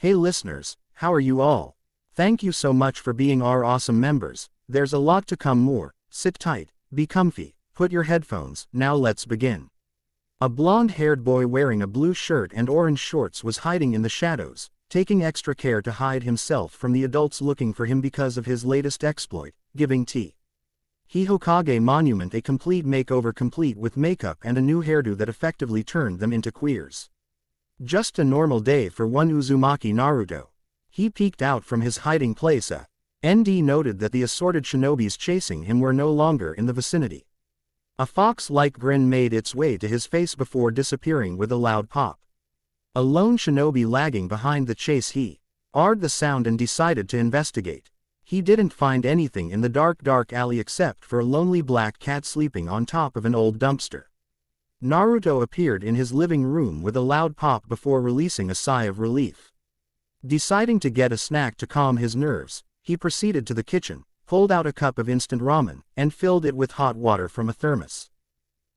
Hey listeners, how are you all? Thank you so much for being our awesome members. There's a lot to come more. Sit tight, be comfy, put your headphones, now let's begin. A blonde-haired boy wearing a blue shirt and orange shorts was hiding in the shadows, taking extra care to hide himself from the adults looking for him because of his latest exploit, giving tea. Hokage monument, a complete makeover complete with makeup and a new hairdo that effectively turned them into queers. Just a normal day for one Uzumaki Naruto. He peeked out from his hiding place. ND noted that the assorted shinobis chasing him were no longer in the vicinity. A fox-like grin made its way to his face before disappearing with a loud pop. A lone shinobi lagging behind the chase, he heard the sound and decided to investigate. He didn't find anything in the dark alley except for a lonely black cat sleeping on top of an old dumpster. Naruto appeared in his living room with a loud pop before releasing a sigh of relief. Deciding to get a snack to calm his nerves, he proceeded to the kitchen, pulled out a cup of instant ramen, and filled it with hot water from a thermos.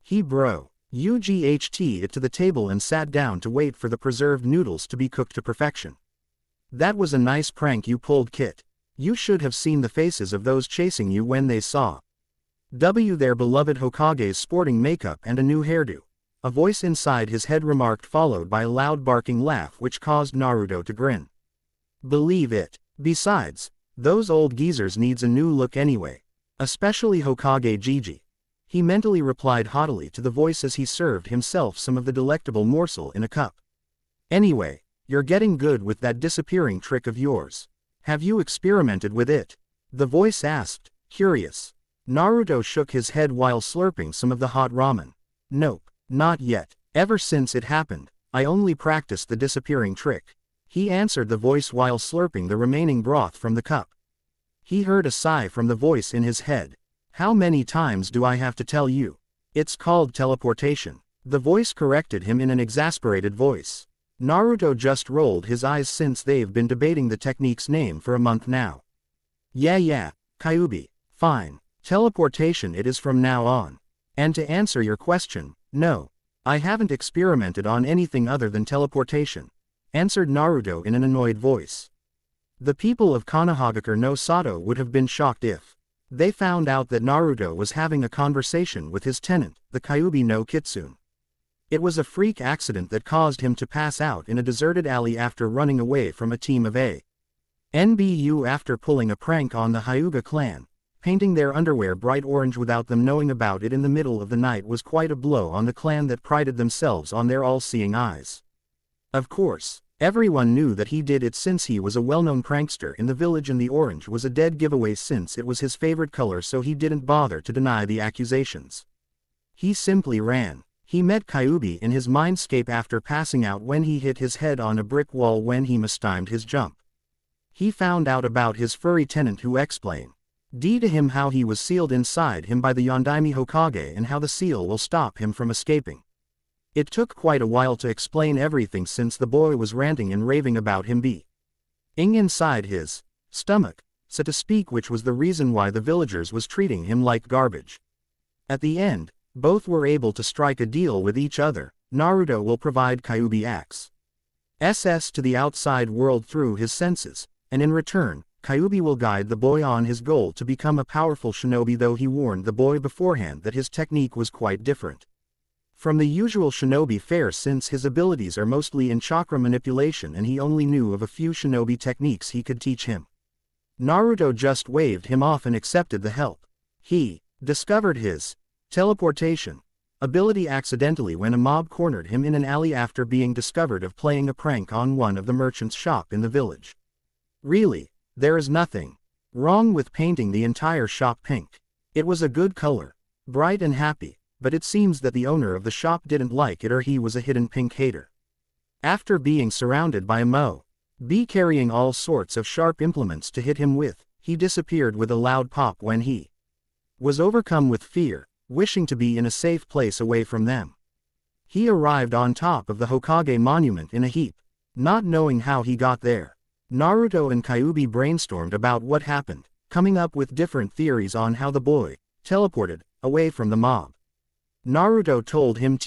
He UGHT it to the table and sat down to wait for the preserved noodles to be cooked to perfection. That was a nice prank you pulled, Kit. You should have seen the faces of those chasing you when they saw their beloved Hokage's sporting makeup and a new hairdo. A voice inside his head remarked, followed by a loud barking laugh which caused Naruto to grin. Believe it. Besides, those old geezers needs a new look anyway. Especially Hokage Gigi. He mentally replied haughtily to the voice as he served himself some of the delectable morsel in a cup. Anyway, you're getting good with that disappearing trick of yours. Have you experimented with it? The voice asked, curious. Naruto shook his head while slurping some of the hot ramen. Nope, not yet. Ever since it happened, I only practiced the disappearing trick. He answered the voice while slurping the remaining broth from the cup. He heard a sigh from the voice in his head. How many times do I have to tell you? It's called teleportation. The voice corrected him in an exasperated voice. Naruto just rolled his eyes since they've been debating the technique's name for a month now. Yeah, Kyuubi. Fine. Teleportation it is from now on. And to answer your question, no. I haven't experimented on anything other than teleportation, answered Naruto in an annoyed voice. The people of Konohagakure no Sato would have been shocked if they found out that Naruto was having a conversation with his tenant, the Kyuubi no Kitsune. It was a freak accident that caused him to pass out in a deserted alley after running away from a team of NBU after pulling a prank on the Hyuga clan. Painting their underwear bright orange without them knowing about it in the middle of the night was quite a blow on the clan that prided themselves on their all-seeing eyes. Of course, everyone knew that he did it since he was a well-known prankster in the village and the orange was a dead giveaway since it was his favorite color, so he didn't bother to deny the accusations. He simply ran. He met Kyuubi in his mindscape after passing out when he hit his head on a brick wall when he mistimed his jump. He found out about his furry tenant who explained to him how he was sealed inside him by the Yondaime Hokage and how the seal will stop him from escaping. It took quite a while to explain everything since the boy was ranting and raving about him being inside his stomach, so to speak, which was the reason why the villagers was treating him like garbage. At the end, both were able to strike a deal with each other. Naruto will provide Kyuubi access to the outside world through his senses, and in return, Kyuubi will guide the boy on his goal to become a powerful shinobi, though he warned the boy beforehand that his technique was quite different from the usual shinobi fare since his abilities are mostly in chakra manipulation and he only knew of a few shinobi techniques he could teach him. Naruto just waved him off and accepted the help. He discovered his teleportation ability accidentally when a mob cornered him in an alley after being discovered of playing a prank on one of the merchant's shop in the village. Really? There is nothing wrong with painting the entire shop pink. It was a good color, bright and happy, but it seems that the owner of the shop didn't like it, or he was a hidden pink hater. After being surrounded by a mob carrying all sorts of sharp implements to hit him with, he disappeared with a loud pop when he was overcome with fear, wishing to be in a safe place away from them. He arrived on top of the Hokage monument in a heap, not knowing how he got there. Naruto and Kyuubi brainstormed about what happened, coming up with different theories on how the boy teleported away from the mob. Naruto told him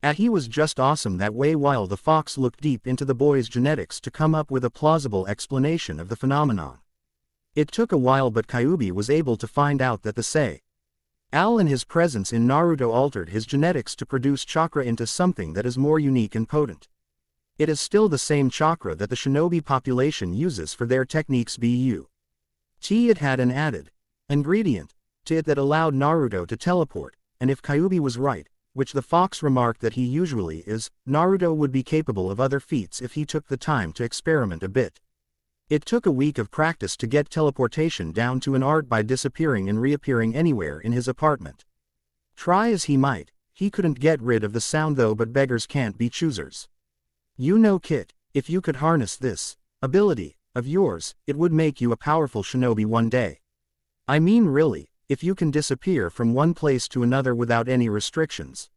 He was just awesome that way. While the fox looked deep into the boy's genetics to come up with a plausible explanation of the phenomenon. It took a while, but Kyuubi was able to find out that the Sei Al and his presence in Naruto altered his genetics to produce chakra into something that is more unique and potent. It is still the same chakra that the shinobi population uses for their techniques, but it had an added ingredient to it that allowed Naruto to teleport, and if Kyuubi was right, which the fox remarked that he usually is, Naruto would be capable of other feats if he took the time to experiment a bit. It took a week of practice to get teleportation down to an art by disappearing and reappearing anywhere in his apartment. Try as he might, he couldn't get rid of the sound though, but beggars can't be choosers. You know, Kit, if you could harness this ability of yours, it would make you a powerful shinobi one day. I mean really, if you can disappear from one place to another without any restrictions.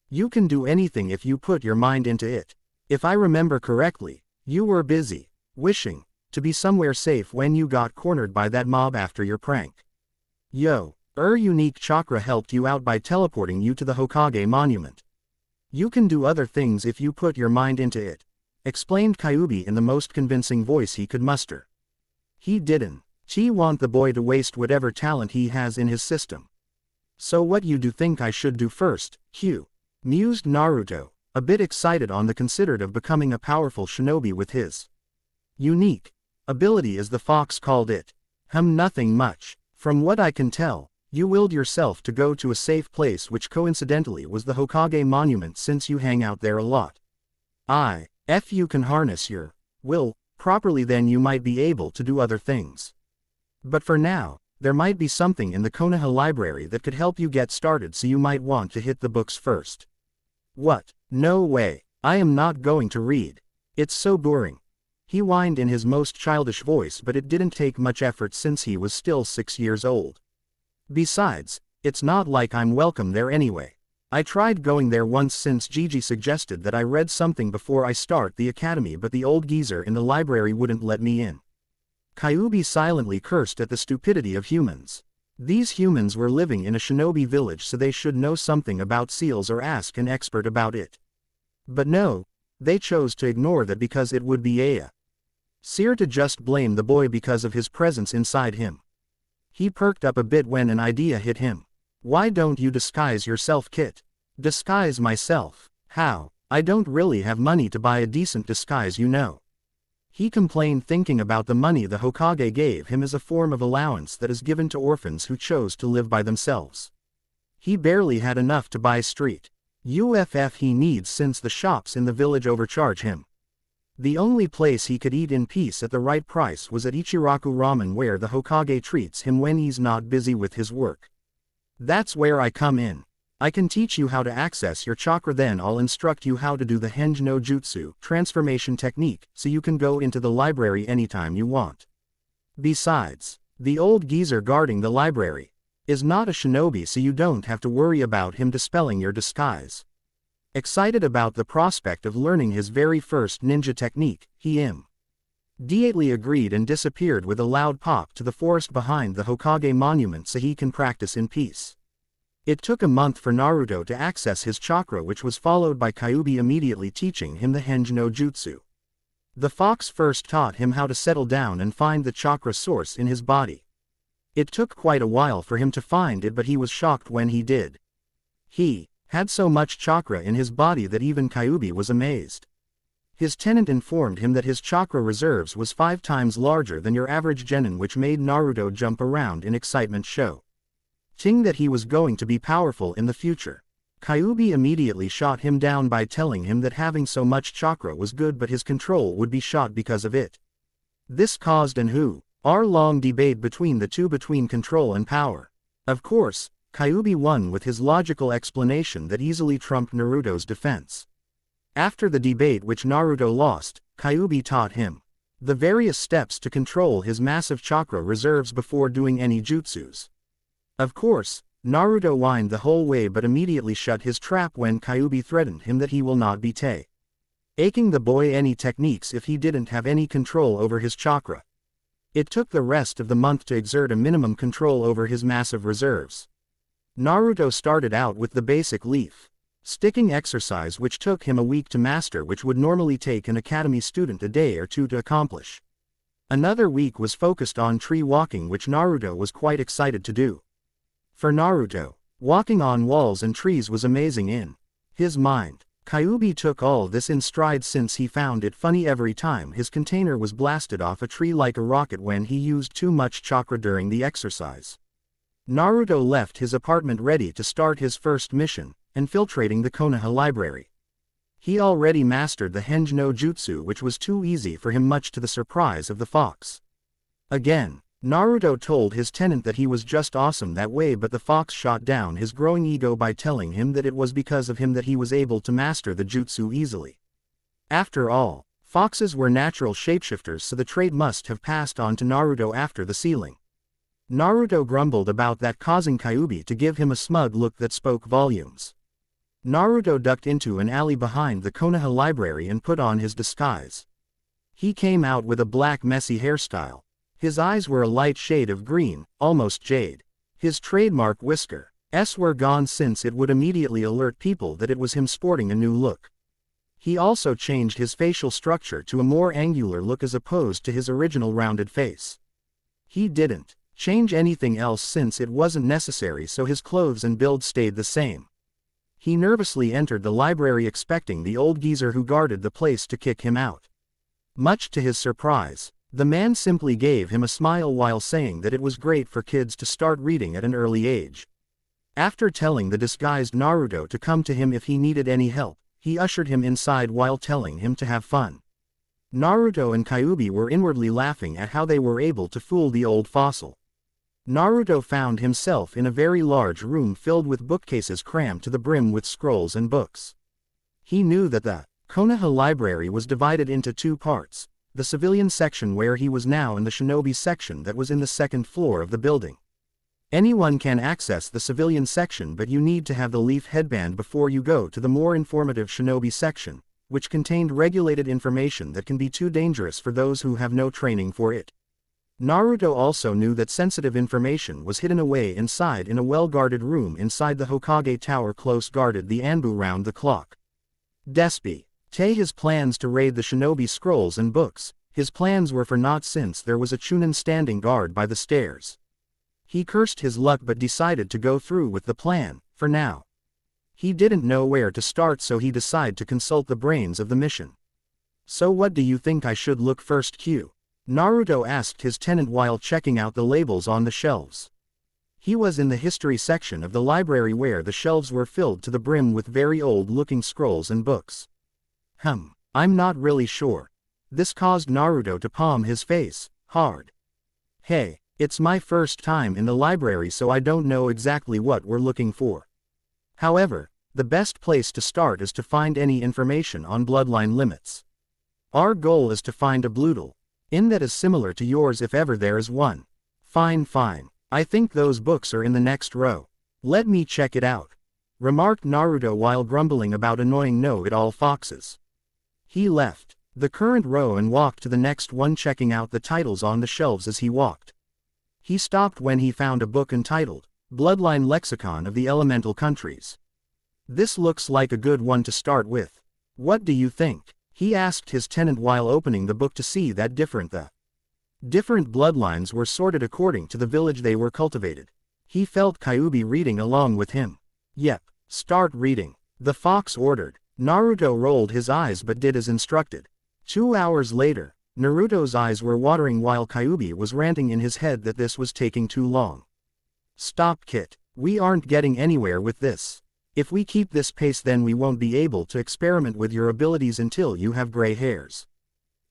You can do anything if you put your mind into it. If I remember correctly, you were busy, wishing to be somewhere safe when you got cornered by that mob after your prank. Unique chakra helped you out by teleporting you to the Hokage monument. You can do other things if you put your mind into it, explained Kyuubi in the most convincing voice he could muster. He didn't want the boy to waste whatever talent he has in his system. So what you do think I should do first, mused Naruto, a bit excited on the considered of becoming a powerful shinobi with his unique ability, as the fox called it. Nothing much. From what I can tell, you willed yourself to go to a safe place, which coincidentally was the Hokage monument, since you hang out there a lot. If you can harness your will properly, then you might be able to do other things. But for now, there might be something in the Konoha library that could help you get started, so you might want to hit the books first. What? No way. I am not going to read. It's so boring. He whined in his most childish voice, but it didn't take much effort since he was still 6 years old. Besides, it's not like I'm welcome there anyway. I tried going there once since Gigi suggested that I read something before I start the academy, but the old geezer in the library wouldn't let me in. Kyuubi silently cursed at the stupidity of humans. These humans were living in a shinobi village, so they should know something about seals or ask an expert about it. But no, they chose to ignore that because it would be seer to just blame the boy because of his presence inside him. He perked up a bit when an idea hit him. Why don't you disguise yourself, Kit? Disguise myself? How? I don't really have money to buy a decent disguise, you know. He complained, thinking about the money the Hokage gave him as a form of allowance that is given to orphans who chose to live by themselves. He barely had enough to buy street UFF he needs, since the shops in the village overcharge him. The only place he could eat in peace at the right price was at Ichiraku Ramen, where the Hokage treats him when he's not busy with his work. That's where I come in. I can teach you how to access your chakra, then I'll instruct you how to do the Henge no Jutsu transformation technique, so you can go into the library anytime you want. Besides, the old geezer guarding the library is not a shinobi, so you don't have to worry about him dispelling your disguise. Excited about the prospect of learning his very first ninja technique, he immediately agreed and disappeared with a loud pop to the forest behind the Hokage monument so he can practice in peace. It took a month for Naruto to access his chakra, which was followed by Kyuubi immediately teaching him the Henge no Jutsu. The fox first taught him how to settle down and find the chakra source in his body. It took quite a while for him to find it, but he was shocked when he did. He had so much chakra in his body that even Kyuubi was amazed. His tenant informed him that his chakra reserves was 5 times larger than your average genin, which made Naruto jump around in excitement, showing that he was going to be powerful in the future. Kyuubi immediately shot him down by telling him that having so much chakra was good, but his control would be shot because of it. This caused an hour-long debate between the two, between control and power. Of course, Kyuubi won with his logical explanation that easily trumped Naruto's defense. After the debate, which Naruto lost, Kyuubi taught him the various steps to control his massive chakra reserves before doing any jutsus. Of course, Naruto whined the whole way, but immediately shut his trap when Kyuubi threatened him that he will not be taking the boy any techniques if he didn't have any control over his chakra. It took the rest of the month to exert a minimum control over his massive reserves. Naruto started out with the basic leaf Sticking exercise which took him a week to master, which would normally take an academy student a day or two to accomplish. Another week was focused on tree walking, which Naruto was quite excited to do. For Naruto, walking on walls and trees was amazing in his mind. Kyuubi took all this in stride since he found it funny every time his container was blasted off a tree like a rocket when he used too much chakra during the exercise. Naruto left his apartment ready to start his first mission, infiltrating the Konoha library. He already mastered the Henge no Jutsu, which was too easy for him, much to the surprise of the fox. Again, Naruto told his tenant that he was just awesome that way, but the fox shot down his growing ego by telling him that it was because of him that he was able to master the jutsu easily. After all, foxes were natural shapeshifters, so the trait must have passed on to Naruto after the sealing. Naruto grumbled about that, causing Kyuubi to give him a smug look that spoke volumes. Naruto ducked into an alley behind the Konoha library and put on his disguise. He came out with a black messy hairstyle. His eyes were a light shade of green, almost jade. His trademark whiskers were gone, since it would immediately alert people that it was him sporting a new look. He also changed his facial structure to a more angular look as opposed to his original rounded face. He didn't change anything else since it wasn't necessary, so his clothes and build stayed the same. He nervously entered the library, expecting the old geezer who guarded the place to kick him out. Much to his surprise, the man simply gave him a smile while saying that it was great for kids to start reading at an early age. After telling the disguised Naruto to come to him if he needed any help, he ushered him inside while telling him to have fun. Naruto and Kyuubi were inwardly laughing at how they were able to fool the old fossil. Naruto found himself in a very large room filled with bookcases crammed to the brim with scrolls and books. He knew that the Konoha library was divided into two parts, the civilian section where he was now and the Shinobi section that was in the second floor of the building. Anyone can access the civilian section, but you need to have the leaf headband before you go to the more informative Shinobi section, which contained regulated information that can be too dangerous for those who have no training for it. Naruto also knew that sensitive information was hidden away inside in a well-guarded room inside the Hokage tower, close guarded the Anbu round the clock. Despite his plans to raid the Shinobi scrolls and books, his plans were for naught since there was a Chunin standing guard by the stairs. He cursed his luck but decided to go through with the plan, for now. He didn't know where to start, so he decided to consult the brains of the mission. "So what do you think I should look first, Q?" Naruto asked his tenant while checking out the labels on the shelves. He was in the history section of the library where the shelves were filled to the brim with very old-looking scrolls and books. I'm not really sure." This caused Naruto to palm his face hard. "Hey, it's my first time in the library, so I don't know exactly what we're looking for. However, the best place to start is to find any information on bloodline limits. Our goal is to find a bloodle that is similar to yours if ever there is one." Fine. I think those books are in the next row. Let me check it out," remarked Naruto while grumbling about annoying know-it-all foxes. He left the current row and walked to the next one, checking out the titles on the shelves as he walked. He stopped when he found a book entitled, Bloodline Lexicon of the Elemental Countries. "This looks like a good one to start with. What do you think?" he asked his tenant while opening the book to see that the different bloodlines were sorted according to the village they were cultivated. He felt Kyuubi reading along with him. "Yep, start reading," the fox ordered. Naruto rolled his eyes but did as instructed. 2 hours later, Naruto's eyes were watering while Kyuubi was ranting in his head that this was taking too long. "Stop, Kit. We aren't getting anywhere with this. If we keep this pace, then we won't be able to experiment with your abilities until you have gray hairs.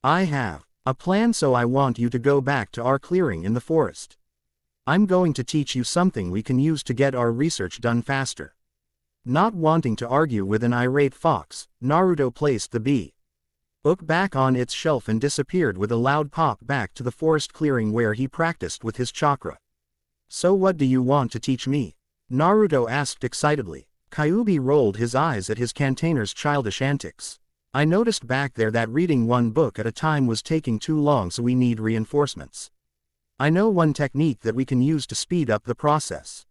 I have a plan, so I want you to go back to our clearing in the forest. I'm going to teach you something we can use to get our research done faster." Not wanting to argue with an irate fox, Naruto placed the book back on its shelf and disappeared with a loud pop back to the forest clearing where he practiced with his chakra. "So what do you want to teach me?" Naruto asked excitedly. Kyuubi rolled his eyes at his container's childish antics. "I noticed back there that reading one book at a time was taking too long, so we need reinforcements. I know one technique that we can use to speed up the process."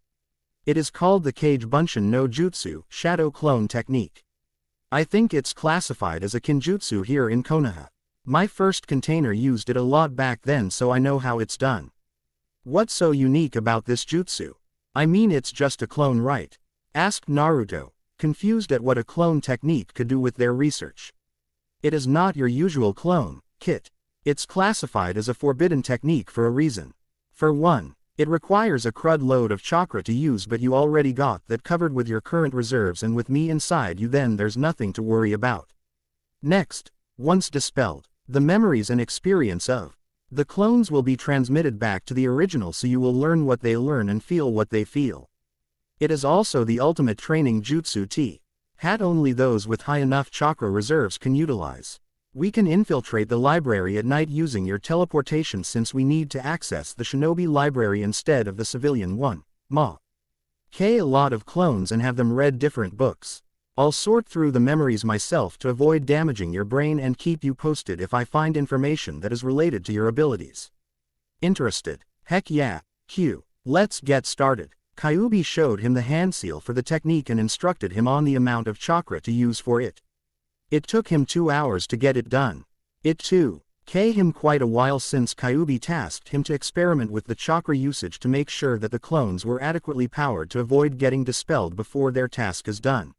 It is called the Kage Bunshin no Jutsu, Shadow Clone Technique. I think it's classified as a kinjutsu here in Konoha. My first container used it a lot back then, so I know how it's done. What's so unique about this jutsu? I mean, it's just a clone, right? Asked Naruto, confused at what a clone technique could do with their research. It is not your usual clone, Kit. It's classified as a forbidden technique for a reason. For one, it requires a crud load of chakra to use, but you already got that covered with your current reserves, and with me inside you, then there's nothing to worry about. Next, once dispelled, the memories and experience of the clones will be transmitted back to the original, so you will learn what they learn and feel what they feel. It is also the ultimate training jutsu hat only those with high enough chakra reserves can utilize. We can infiltrate the library at night using your teleportation, since we need to access the Shinobi library instead of the civilian one. A lot of clones and have them read different books. I'll sort through the memories myself to avoid damaging your brain and keep you posted if I find information that is related to your abilities. Interested? Heck yeah, Q. Let's get started. Kyuubi showed him the hand seal for the technique and instructed him on the amount of chakra to use for it. It took him 2 hours to get it done. It took him quite a while, since Kyuubi tasked him to experiment with the chakra usage to make sure that the clones were adequately powered to avoid getting dispelled before their task is done.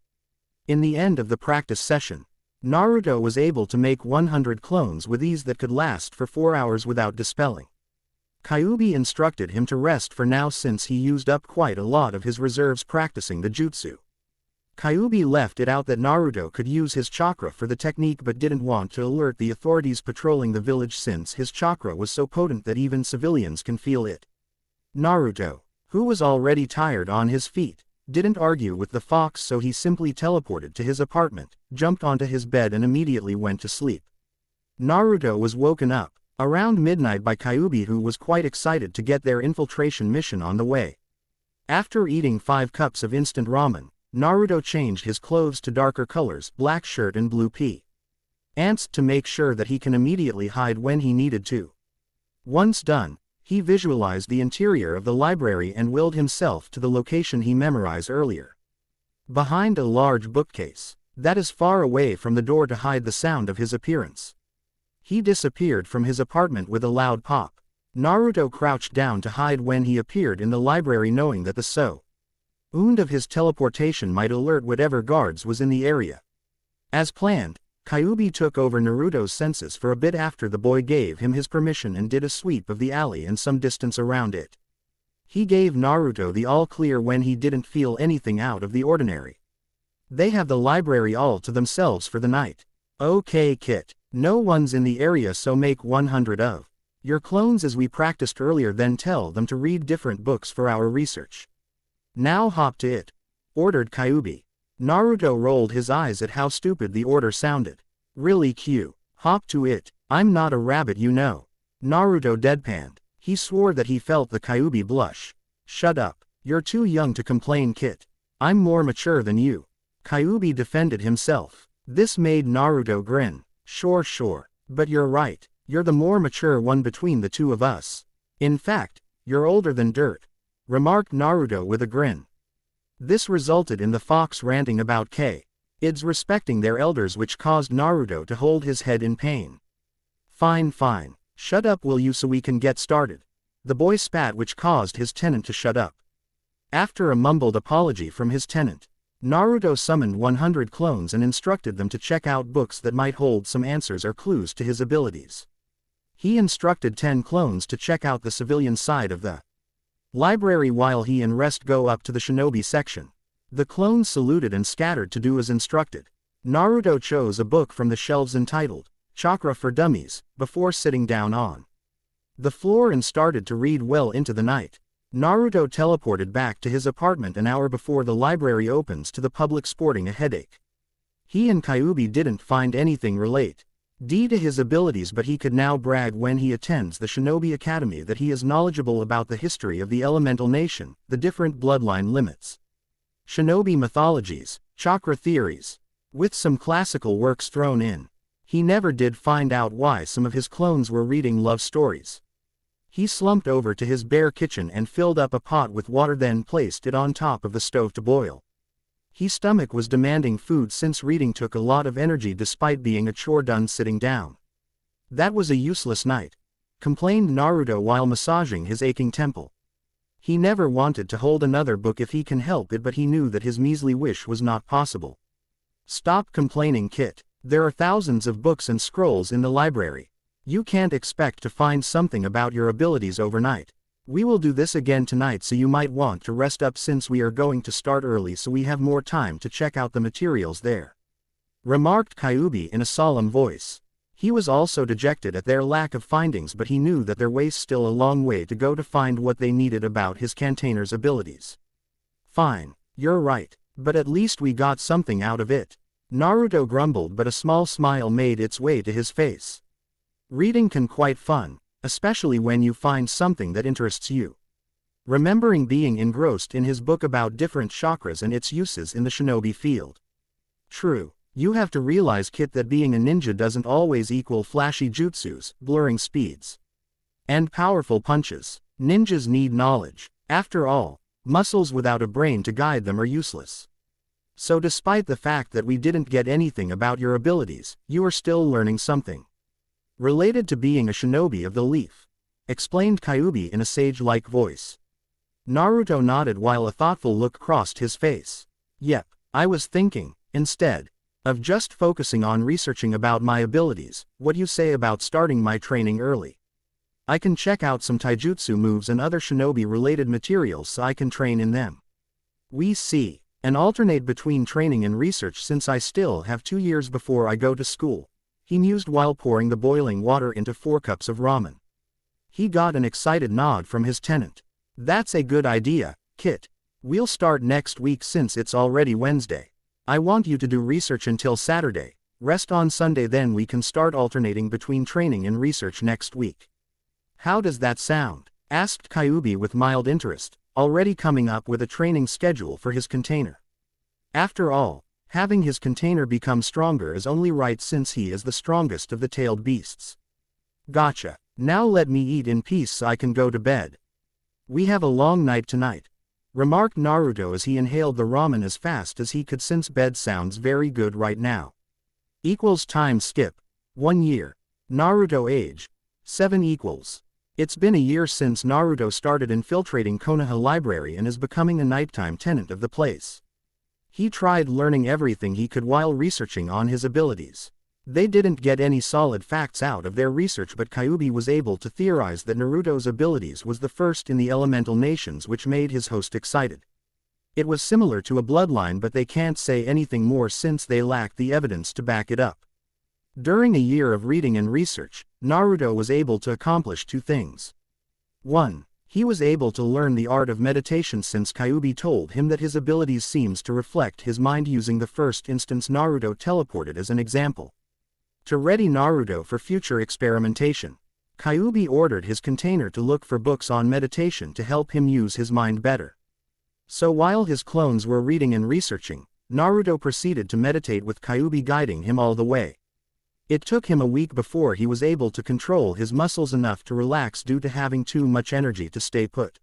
In the end of the practice session, Naruto was able to make 100 clones with ease that could last for 4 hours without dispelling. Kyuubi instructed him to rest for now, since he used up quite a lot of his reserves practicing the jutsu. Kyuubi left it out that Naruto could use his chakra for the technique, but didn't want to alert the authorities patrolling the village, since his chakra was so potent that even civilians can feel it. Naruto, who was already tired on his feet, didn't argue with the fox, so he simply teleported to his apartment, jumped onto his bed and immediately went to sleep. Naruto was woken up around midnight by Kyuubi, who was quite excited to get their infiltration mission on the way. After eating 5 cups of instant ramen, Naruto changed his clothes to darker colors, black shirt and blue pants, to make sure that he can immediately hide when he needed to. Once done, he visualized the interior of the library and willed himself to the location he memorized earlier. Behind a large bookcase that is far away from the door to hide the sound of his appearance. He disappeared from his apartment with a loud pop. Naruto crouched down to hide when he appeared in the library, knowing that the sound of his teleportation might alert whatever guards was in the area. As planned, Kyuubi took over Naruto's senses for a bit after the boy gave him his permission and did a sweep of the alley and some distance around it. He gave Naruto the all clear when he didn't feel anything out of the ordinary. They have the library all to themselves for the night. Okay, Kit. No one's in the area, so make 100 of your clones as we practiced earlier, then tell them to read different books for our research. Now hop to it, ordered Kyuubi. Naruto rolled his eyes at how stupid the order sounded. Really, Q? Hop to it? I'm not a rabbit, you know. Naruto deadpanned. He swore that he felt the Kyuubi blush. Shut up. You're too young to complain, Kit. I'm more mature than you. Kyuubi defended himself. This made Naruto grin. Sure. But you're right. You're the more mature one between the two of us. In fact, you're older than dirt, remarked Naruto with a grin. This resulted in the fox ranting about kids respecting their elders, which caused Naruto to hold his head in pain. Fine. Shut up, will you, so we can get started. The boy spat, which caused his tenant to shut up. After a mumbled apology from his tenant, Naruto summoned 100 clones and instructed them to check out books that might hold some answers or clues to his abilities. He instructed 10 clones to check out the civilian side of the library while he and rest go up to the Shinobi section. The clones saluted and scattered to do as instructed. Naruto chose a book from the shelves entitled Chakra for Dummies before sitting down on the floor and started to read well into the night. Naruto teleported back to his apartment an hour before the library opens to the public, sporting a headache. He and Kyuubi didn't find anything related to his abilities, but he could now brag when he attends the Shinobi Academy that he is knowledgeable about the history of the elemental nation, the different bloodline limits, Shinobi mythologies, chakra theories, with some classical works thrown in. He never did find out why some of his clones were reading love stories. He slumped over to his bare kitchen and filled up a pot with water, then placed it on top of the stove to boil. His stomach was demanding food since reading took a lot of energy despite being a chore done sitting down. That was a useless night, complained Naruto while massaging his aching temple. He never wanted to hold another book if he can help it, but he knew that his measly wish was not possible. Stop complaining, Kit. There are thousands of books and scrolls in the library. You can't expect to find something about your abilities overnight. We will do this again tonight, so you might want to rest up since we are going to start early so we have more time to check out the materials there," remarked Kyuubi in a solemn voice. He was also dejected at their lack of findings, but he knew that there was still a long way to go to find what they needed about his container's abilities. "Fine, you're right, but at least we got something out of it," Naruto grumbled, but a small smile made its way to his face. "Reading can quite fun, especially when you find something that interests you." Remembering being engrossed in his book about different chakras and its uses in the shinobi field. "True, you have to realize, Kit, that being a ninja doesn't always equal flashy jutsus, blurring speeds, and powerful punches. Ninjas need knowledge. After all, muscles without a brain to guide them are useless. So despite the fact that we didn't get anything about your abilities, you are still learning something related to being a shinobi of the leaf," explained Kyuubi in a sage-like voice. Naruto nodded while a thoughtful look crossed his face. "Yep, I was thinking, instead of just focusing on researching about my abilities, what do you say about starting my training early? I can check out some taijutsu moves and other shinobi-related materials so I can train in them. We see, and alternate between training and research since I still have 2 years before I go to school," he mused while pouring the boiling water into 4 cups of ramen. He got an excited nod from his tenant. "That's a good idea, Kit. We'll start next week since it's already Wednesday. I want you to do research until Saturday, rest on Sunday, then we can start alternating between training and research next week." "How does that sound?" asked Kyuubi with mild interest, already coming up with a training schedule for his container. After all, having his container become stronger is only right since he is the strongest of the tailed beasts. "Gotcha. Now let me eat in peace so I can go to bed. We have a long night tonight," remarked Naruto as he inhaled the ramen as fast as he could since bed sounds very good right now. Equals time skip. 1 year. Naruto age. 7 equals. It's been a year since Naruto started infiltrating Konoha Library and is becoming a nighttime tenant of the place. He tried learning everything he could while researching on his abilities. They didn't get any solid facts out of their research, but Kyuubi was able to theorize that Naruto's abilities was the first in the elemental nations, which made his host excited. It was similar to a bloodline, but they can't say anything more since they lack the evidence to back it up. During a year of reading and research, Naruto was able to accomplish 2 things. 1. He was able to learn the art of meditation since Kyuubi told him that his abilities seems to reflect his mind. Using the first instance, Naruto teleported as an example. To ready Naruto for future experimentation, Kyuubi ordered his container to look for books on meditation to help him use his mind better. So while his clones were reading and researching, Naruto proceeded to meditate with Kyuubi guiding him all the way. It took him a week before he was able to control his muscles enough to relax due to having too much energy to stay put.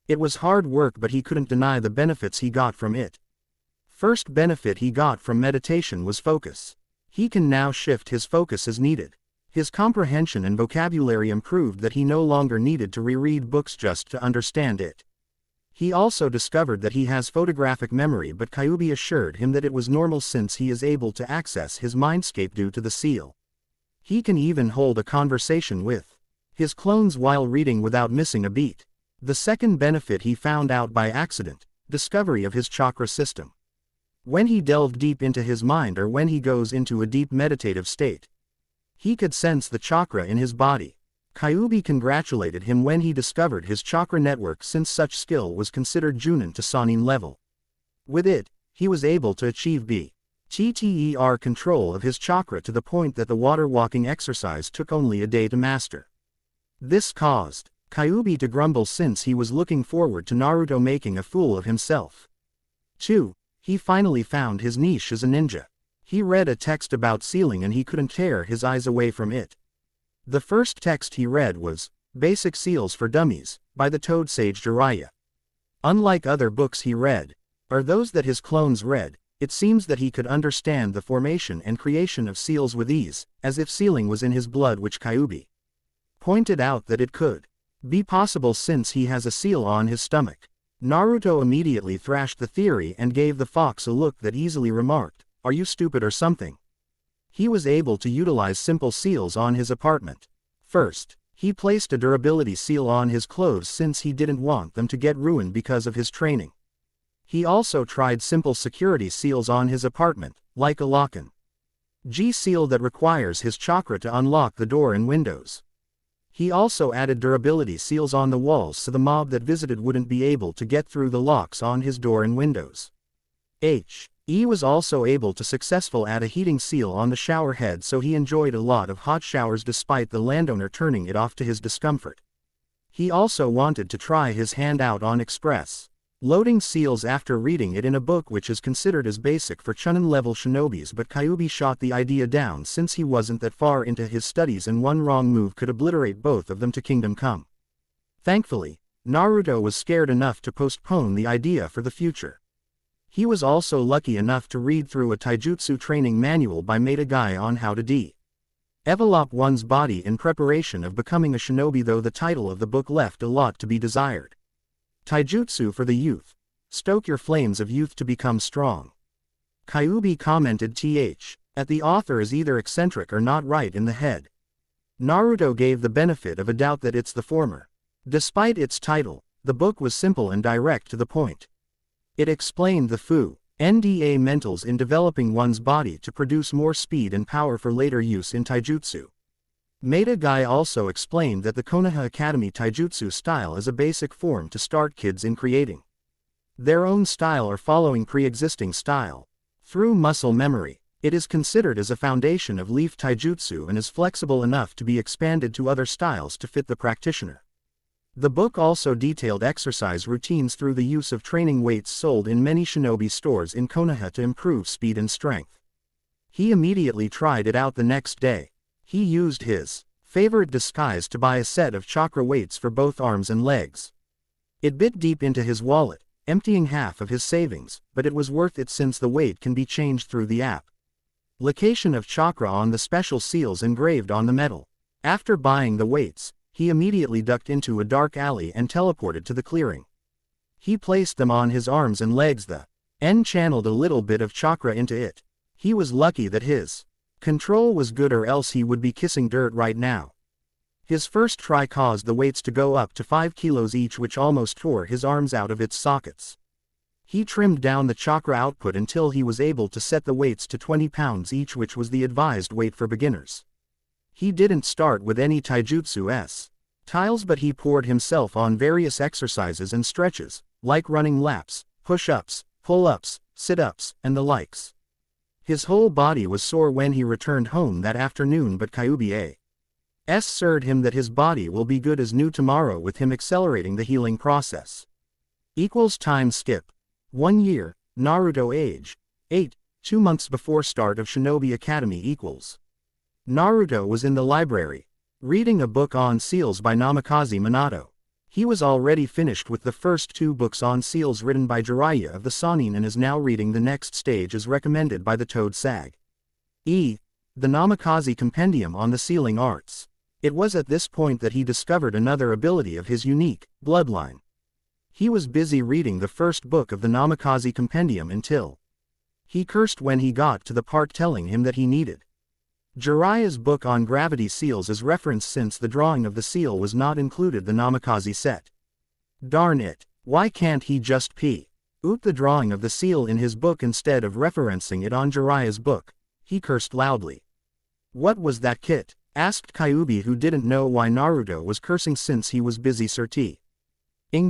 It was hard work, but he couldn't deny the benefits he got from it. First benefit he got from meditation was focus. He can now shift his focus as needed. His comprehension and vocabulary improved that he no longer needed to reread books just to understand it. He also discovered that he has photographic memory, but Kyuubi assured him that it was normal since he is able to access his mindscape due to the seal. He can even hold a conversation with his clones while reading without missing a beat. The second benefit he found out by accident: discovery of his chakra system. When he delved deep into his mind, or when he goes into a deep meditative state, he could sense the chakra in his body. Kyuubi congratulated him when he discovered his chakra network, since such skill was considered Junin to Sannin level. With it, he was able to achieve BTTER control of his chakra to the point that the water walking exercise took only a day to master. This caused Kyuubi to grumble since he was looking forward to Naruto making a fool of himself. 2. He finally found his niche as a ninja. He read a text about sealing and he couldn't tear his eyes away from it. The first text he read was, Basic Seals for Dummies, by the Toad Sage Jiraiya. Unlike other books he read, or those that his clones read, it seems that he could understand the formation and creation of seals with ease, as if sealing was in his blood, which Kyuubi pointed out that it could be possible since he has a seal on his stomach. Naruto immediately thrashed the theory and gave the fox a look that easily remarked, "Are you stupid or something?" He was able to utilize simple seals on his apartment. First, he placed a durability seal on his clothes since he didn't want them to get ruined because of his training. He also tried simple security seals on his apartment, like a lock-in G seal that requires his chakra to unlock the door and windows. He also added durability seals on the walls so the mob that visited wouldn't be able to get through the locks on his door and windows. He was also able to successfully add a heating seal on the shower head, so he enjoyed a lot of hot showers despite the landowner turning it off to his discomfort. He also wanted to try his hand out on express loading seals after reading it in a book which is considered as basic for Chunin level shinobis, but Kyuubi shot the idea down since he wasn't that far into his studies and one wrong move could obliterate both of them to Kingdom Come. Thankfully, Naruto was scared enough to postpone the idea for the future. He was also lucky enough to read through a taijutsu training manual by Maeda Guy on how to develop one's body in preparation of becoming a shinobi, though the title of the book left a lot to be desired. Taijutsu for the Youth. Stoke your flames of youth to become strong. Kyuubi commented that the author is either eccentric or not right in the head. Naruto gave the benefit of a doubt that it's the former. Despite its title, the book was simple and direct to the point. It explained the fundamentals in developing one's body to produce more speed and power for later use in taijutsu. Maeda Guy also explained that the Konoha Academy taijutsu style is a basic form to start kids in creating their own style or following pre-existing style. Through muscle memory, it is considered as a foundation of leaf taijutsu and is flexible enough to be expanded to other styles to fit the practitioner. The book also detailed exercise routines through the use of training weights sold in many shinobi stores in Konoha to improve speed and strength. He immediately tried it out the next day. He used his favorite disguise to buy a set of chakra weights for both arms and legs. It bit deep into his wallet, emptying half of his savings, but it was worth it since the weight can be changed through the application of chakra on the special seals engraved on the metal. After buying the weights, he immediately ducked into a dark alley and teleported to the clearing. He placed them on his arms and legs. The N channeled a little bit of chakra into it. He was lucky that his control was good, or else he would be kissing dirt right now. His first try caused the weights to go up to 5 kilos each, which almost tore his arms out of its sockets. He trimmed down the chakra output until he was able to set the weights to 20 pounds each, which was the advised weight for beginners. He didn't start with any taijutsu tiles, but he poured himself on various exercises and stretches, like running laps, push-ups, pull-ups, sit-ups, and the likes. His whole body was sore when he returned home that afternoon, but Kyuubi assured him that his body will be good as new tomorrow with him accelerating the healing process. Time skip. 1 year, Naruto age 8, 2 months before start of Shinobi Academy . Naruto was in the library, reading a book on seals by Namikaze Minato. He was already finished with the first 2 books on seals written by Jiraiya of the Sannin and is now reading the next stage as recommended by the Toad Sage. The Namikaze Compendium on the Sealing Arts. It was at this point that he discovered another ability of his unique bloodline. He was busy reading the first book of the Namikaze Compendium until he cursed when he got to the part telling him that he needed Jiraiya's book on gravity seals as reference, since the drawing of the seal was not included the Namikaze set. Darn it, why can't he just put the drawing of the seal in his book instead of referencing it on Jiraiya's book? He cursed loudly. What was that kit? Asked Kyuubi, who didn't know why Naruto was cursing since he was busy searching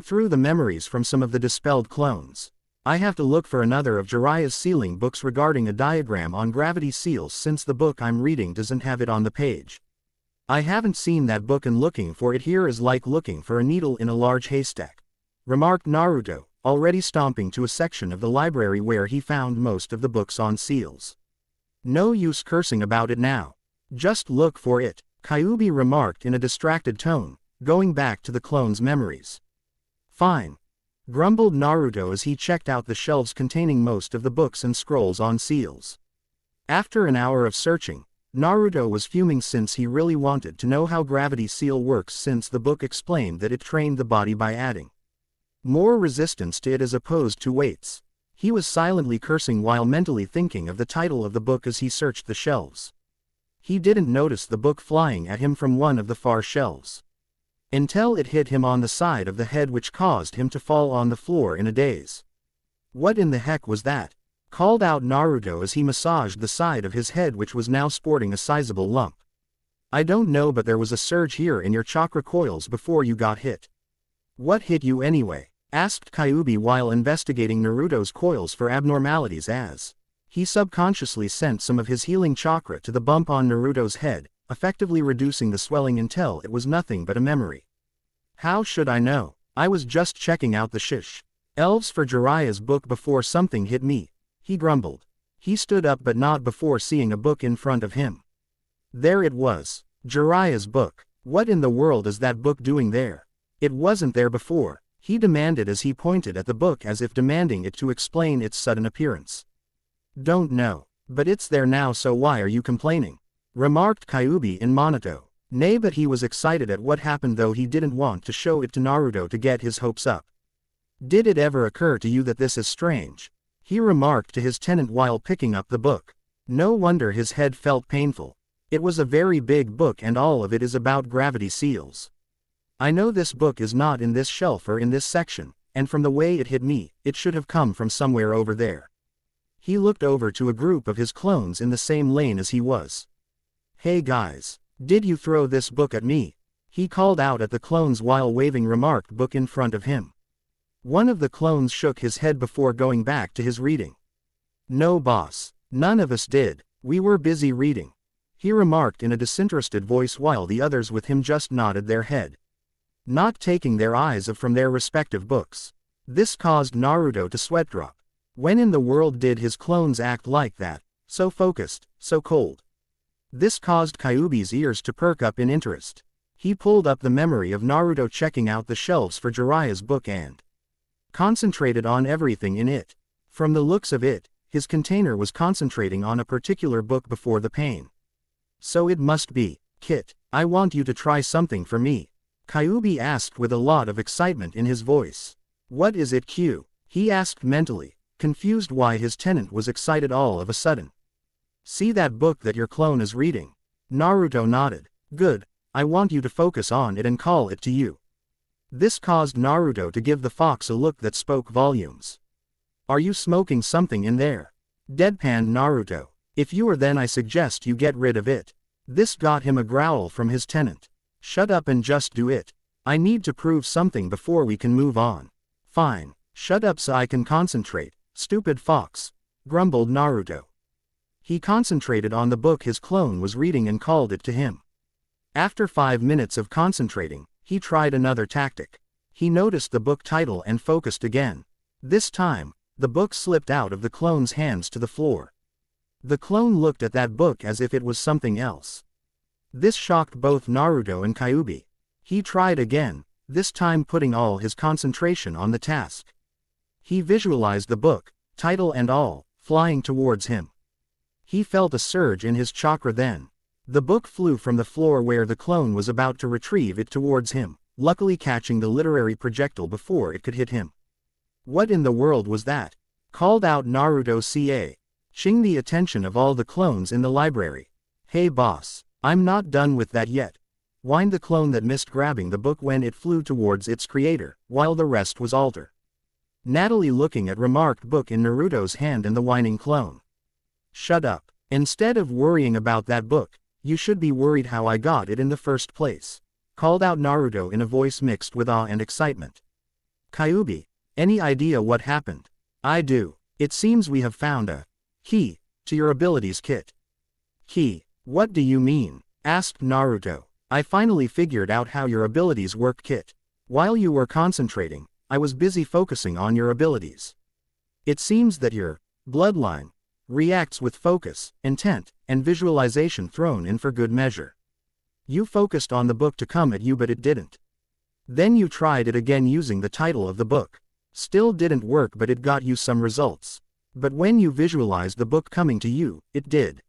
through the memories from some of the dispelled clones. I have to look for another of Jiraiya's sealing books regarding a diagram on gravity seals, since the book I'm reading doesn't have it on the page. I haven't seen that book, and looking for it here is like looking for a needle in a large haystack, remarked Naruto, already stomping to a section of the library where he found most of the books on seals. No use cursing about it now. Just look for it, Kyuubi remarked in a distracted tone, going back to the clone's memories. Fine, grumbled Naruto as he checked out the shelves containing most of the books and scrolls on seals. After an hour of searching, Naruto was fuming since he really wanted to know how gravity seal works, since the book explained that it trained the body by adding more resistance to it as opposed to weights. He was silently cursing while mentally thinking of the title of the book as he searched the shelves. He didn't notice the book flying at him from one of the far shelves, until it hit him on the side of the head, which caused him to fall on the floor in a daze. What in the heck was that? Called out Naruto as he massaged the side of his head, which was now sporting a sizable lump. I don't know, but there was a surge here in your chakra coils before you got hit. What hit you anyway? Asked Kyuubi while investigating Naruto's coils for abnormalities, as he subconsciously sent some of his healing chakra to the bump on Naruto's head, effectively reducing the swelling until it was nothing but a memory. How should I know? I was just checking out the shish elves for Jiraiya's book before something hit me, he grumbled. He stood up, but not before seeing a book in front of him. There it was, Jiraiya's book. What in the world is that book doing there? It wasn't there before, he demanded as he pointed at the book as if demanding it to explain its sudden appearance. Don't know, but it's there now, so why are you complaining? Remarked Kyuubi in monotone. Nay, but he was excited at what happened, though he didn't want to show it to Naruto to get his hopes up. Did it ever occur to you that this is strange? He remarked to his tenant while picking up the book. No wonder his head felt painful. It was a very big book, and all of it is about gravity seals. I know this book is not in this shelf or in this section, and from the way it hit me, it should have come from somewhere over there. He looked over to a group of his clones in the same lane as he was. Hey guys, did you throw this book at me? He called out at the clones while waving remarked book in front of him. One of the clones shook his head before going back to his reading. No boss, none of us did, we were busy reading, he remarked in a disinterested voice while the others with him just nodded their head, not taking their eyes from their respective books. This caused Naruto to sweat drop. When in the world did his clones act like that, so focused, so cold? This caused Kyuubi's ears to perk up in interest. He pulled up the memory of Naruto checking out the shelves for Jiraiya's book and concentrated on everything in it. From the looks of it, his container was concentrating on a particular book before the pain. So it must be, Kit, I want you to try something for me, Kyuubi asked with a lot of excitement in his voice. What is it, Q? He asked mentally, confused why his tenant was excited all of a sudden. See that book that your clone is reading? Naruto nodded. Good, I want you to focus on it and call it to you. This caused Naruto to give the fox a look that spoke volumes. Are you smoking something in there? Deadpanned Naruto. If you are, then I suggest you get rid of it. This got him a growl from his tenant. Shut up and just do it. I need to prove something before we can move on. Fine, shut up so I can concentrate, stupid fox, grumbled Naruto. He concentrated on the book his clone was reading and called it to him. After 5 minutes of concentrating, he tried another tactic. He noticed the book title and focused again. This time, the book slipped out of the clone's hands to the floor. The clone looked at that book as if it was something else. This shocked both Naruto and Kyuubi. He tried again, this time putting all his concentration on the task. He visualized the book, title and all, flying towards him. He felt a surge in his chakra then. The book flew from the floor where the clone was about to retrieve it towards him, luckily catching the literary projectile before it could hit him. What in the world was that? Called out Naruto, catching the attention of all the clones in the library. Hey boss, I'm not done with that yet, whined the clone that missed grabbing the book when it flew towards its creator, while the rest was alternately looking at remarked book in Naruto's hand and the whining clone. Shut up. Instead of worrying about that book, you should be worried how I got it in the first place, called out Naruto in a voice mixed with awe and excitement. Kyuubi, any idea what happened? I do. It seems we have found a key to your abilities, Kit. Key? What do you mean? Asked Naruto. I finally figured out how your abilities work, Kit. While you were concentrating, I was busy focusing on your abilities. It seems that your bloodline reacts with focus, intent, and visualization thrown in for good measure. You focused on the book to come at you, but it didn't. Then you tried it again using the title of the book. Still didn't work, but it got you some results. But when you visualized the book coming to you, it did.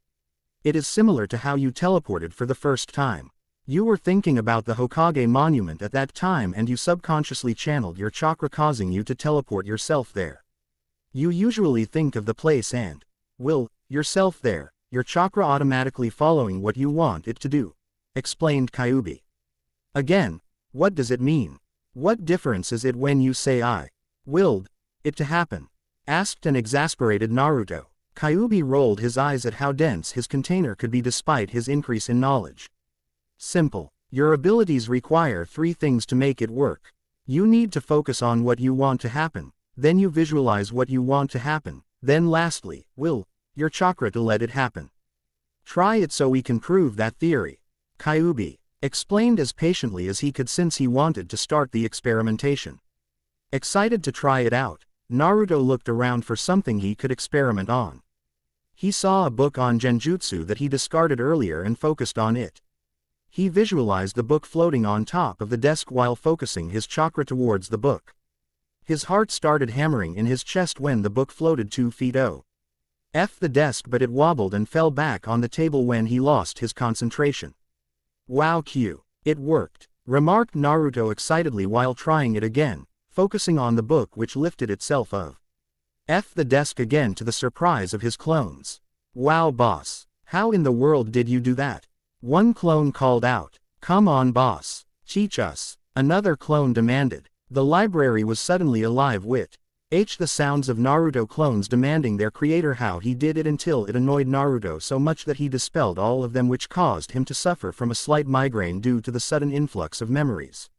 It is similar to how you teleported for the first time. You were thinking about the Hokage monument at that time and you subconsciously channeled your chakra, causing you to teleport yourself there. You usually think of the place and will yourself there, your chakra automatically following what you want it to do, explained Kyuubi. Again, what does it mean? What difference is it when you say I willed it to happen? Asked an exasperated Naruto. Kyuubi rolled his eyes at how dense his container could be despite his increase in knowledge. Simple. Your abilities require 3 things to make it work. You need to focus on what you want to happen, then you visualize what you want to happen, then lastly, will your chakra to let it happen. Try it so we can prove that theory. Kyuubi explained as patiently as he could since he wanted to start the experimentation. Excited to try it out, Naruto looked around for something he could experiment on. He saw a book on genjutsu that he discarded earlier and focused on it. He visualized the book floating on top of the desk while focusing his chakra towards the book. His heart started hammering in his chest when the book floated 2 feet off the desk, but it wobbled and fell back on the table when he lost his concentration. Wow, it worked, remarked Naruto excitedly while trying it again, focusing on the book which lifted itself off the desk again to the surprise of his clones. Wow, boss, how in the world did you do that? One clone called out. Come on, boss, teach us, another clone demanded. The library was suddenly alive with the sounds of Naruto clones demanding their creator how he did it until it annoyed Naruto so much that he dispelled all of them, which caused him to suffer from a slight migraine due to the sudden influx of memories.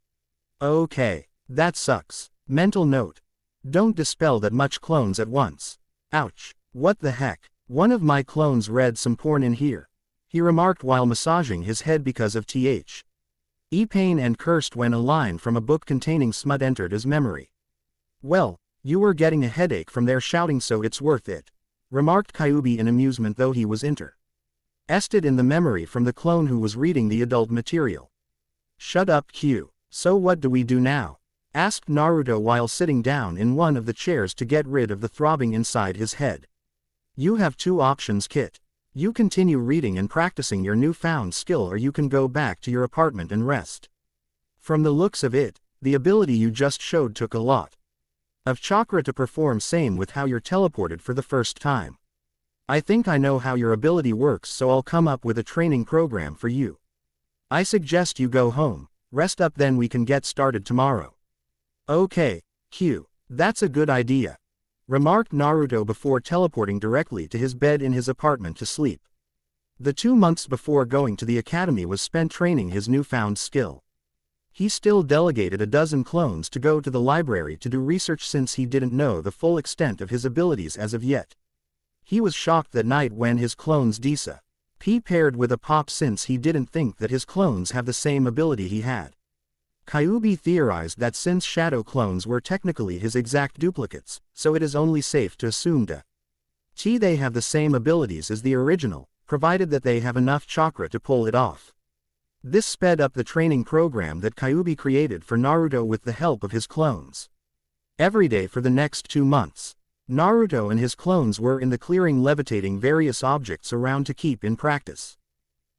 Okay, that sucks. Mental note. Don't dispel that much clones at once. Ouch. What the heck? One of my clones read some porn in here, he remarked while massaging his head because of pain and cursed when a line from a book containing smut entered his memory. Well, you were getting a headache from their shouting, so it's worth it, remarked Kyuubi in amusement, though he was interested in the memory from the clone who was reading the adult material. Shut up, Q. So what do we do now? Asked Naruto while sitting down in one of the chairs to get rid of the throbbing inside his head. You have 2 options, Kit. You continue reading and practicing your newfound skill, or you can go back to your apartment and rest. From the looks of it, the ability you just showed took a lot of chakra to perform, same with how you're teleported for the first time. I think I know how your ability works, so I'll come up with a training program for you. I suggest you go home, rest up, then we can get started tomorrow. Okay, Q. That's a good idea, remarked Naruto before teleporting directly to his bed in his apartment to sleep. The 2 months before going to the academy was spent training his newfound skill. He still delegated a dozen clones to go to the library to do research since he didn't know the full extent of his abilities as of yet. He was shocked that night when his clones paired with a pop, since he didn't think that his clones have the same ability he had. Kyuubi theorized that since shadow clones were technically his exact duplicates, so it is only safe to assume they have the same abilities as the original, provided that they have enough chakra to pull it off. This sped up the training program that Kyuubi created for Naruto with the help of his clones. Every day for the next 2 months, Naruto and his clones were in the clearing levitating various objects around to keep in practice.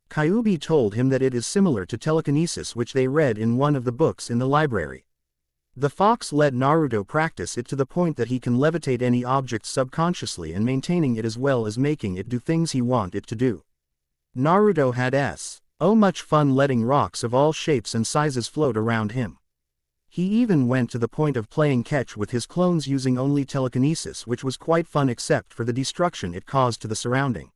Kyuubi told him that it is similar to telekinesis, which they read in one of the books in the library. The fox let Naruto practice it to the point that he can levitate any object subconsciously and maintaining it as well as making it do things he want it to do. Naruto had much fun letting rocks of all shapes and sizes float around him. He even went to the point of playing catch with his clones using only telekinesis, which was quite fun except for the destruction it caused to the surrounding.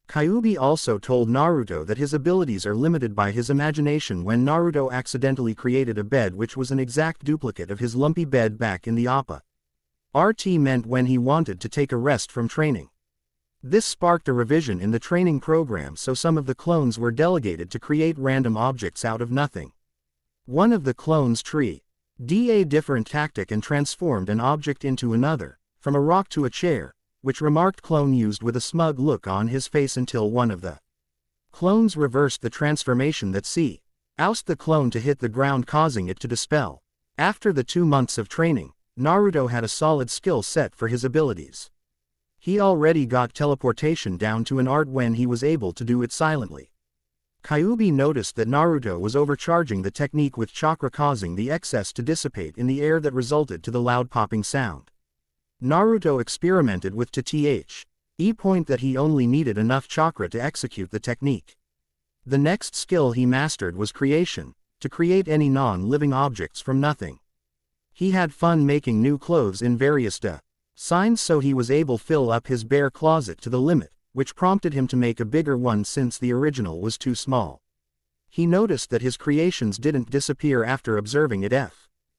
Kyuubi also told Naruto that his abilities are limited by his imagination when Naruto accidentally created a bed which was an exact duplicate of his lumpy bed back in the apartment when he wanted to take a rest from training. This sparked a revision in the training program, so some of the clones were delegated to create random objects out of nothing. One of the clones tried a different tactic and transformed an object into another, from a rock to a chair, which remarked clone used with a smug look on his face until one of the clones reversed the transformation that Oust the clone to hit the ground, causing it to dispel. After the 2 months of training, Naruto had a solid skill set for his abilities. He already got teleportation down to an art when he was able to do it silently. Kyuubi noticed that Naruto was overcharging the technique with chakra, causing the excess to dissipate in the air that resulted to the loud popping sound. Naruto experimented with the point that he only needed enough chakra to execute the technique. The next skill he mastered was creation, to create any non-living objects from nothing. He had fun making new clothes in various signs, so he was able to fill up his bare closet to the limit, which prompted him to make a bigger one since the original was too small. He noticed that his creations didn't disappear after observing it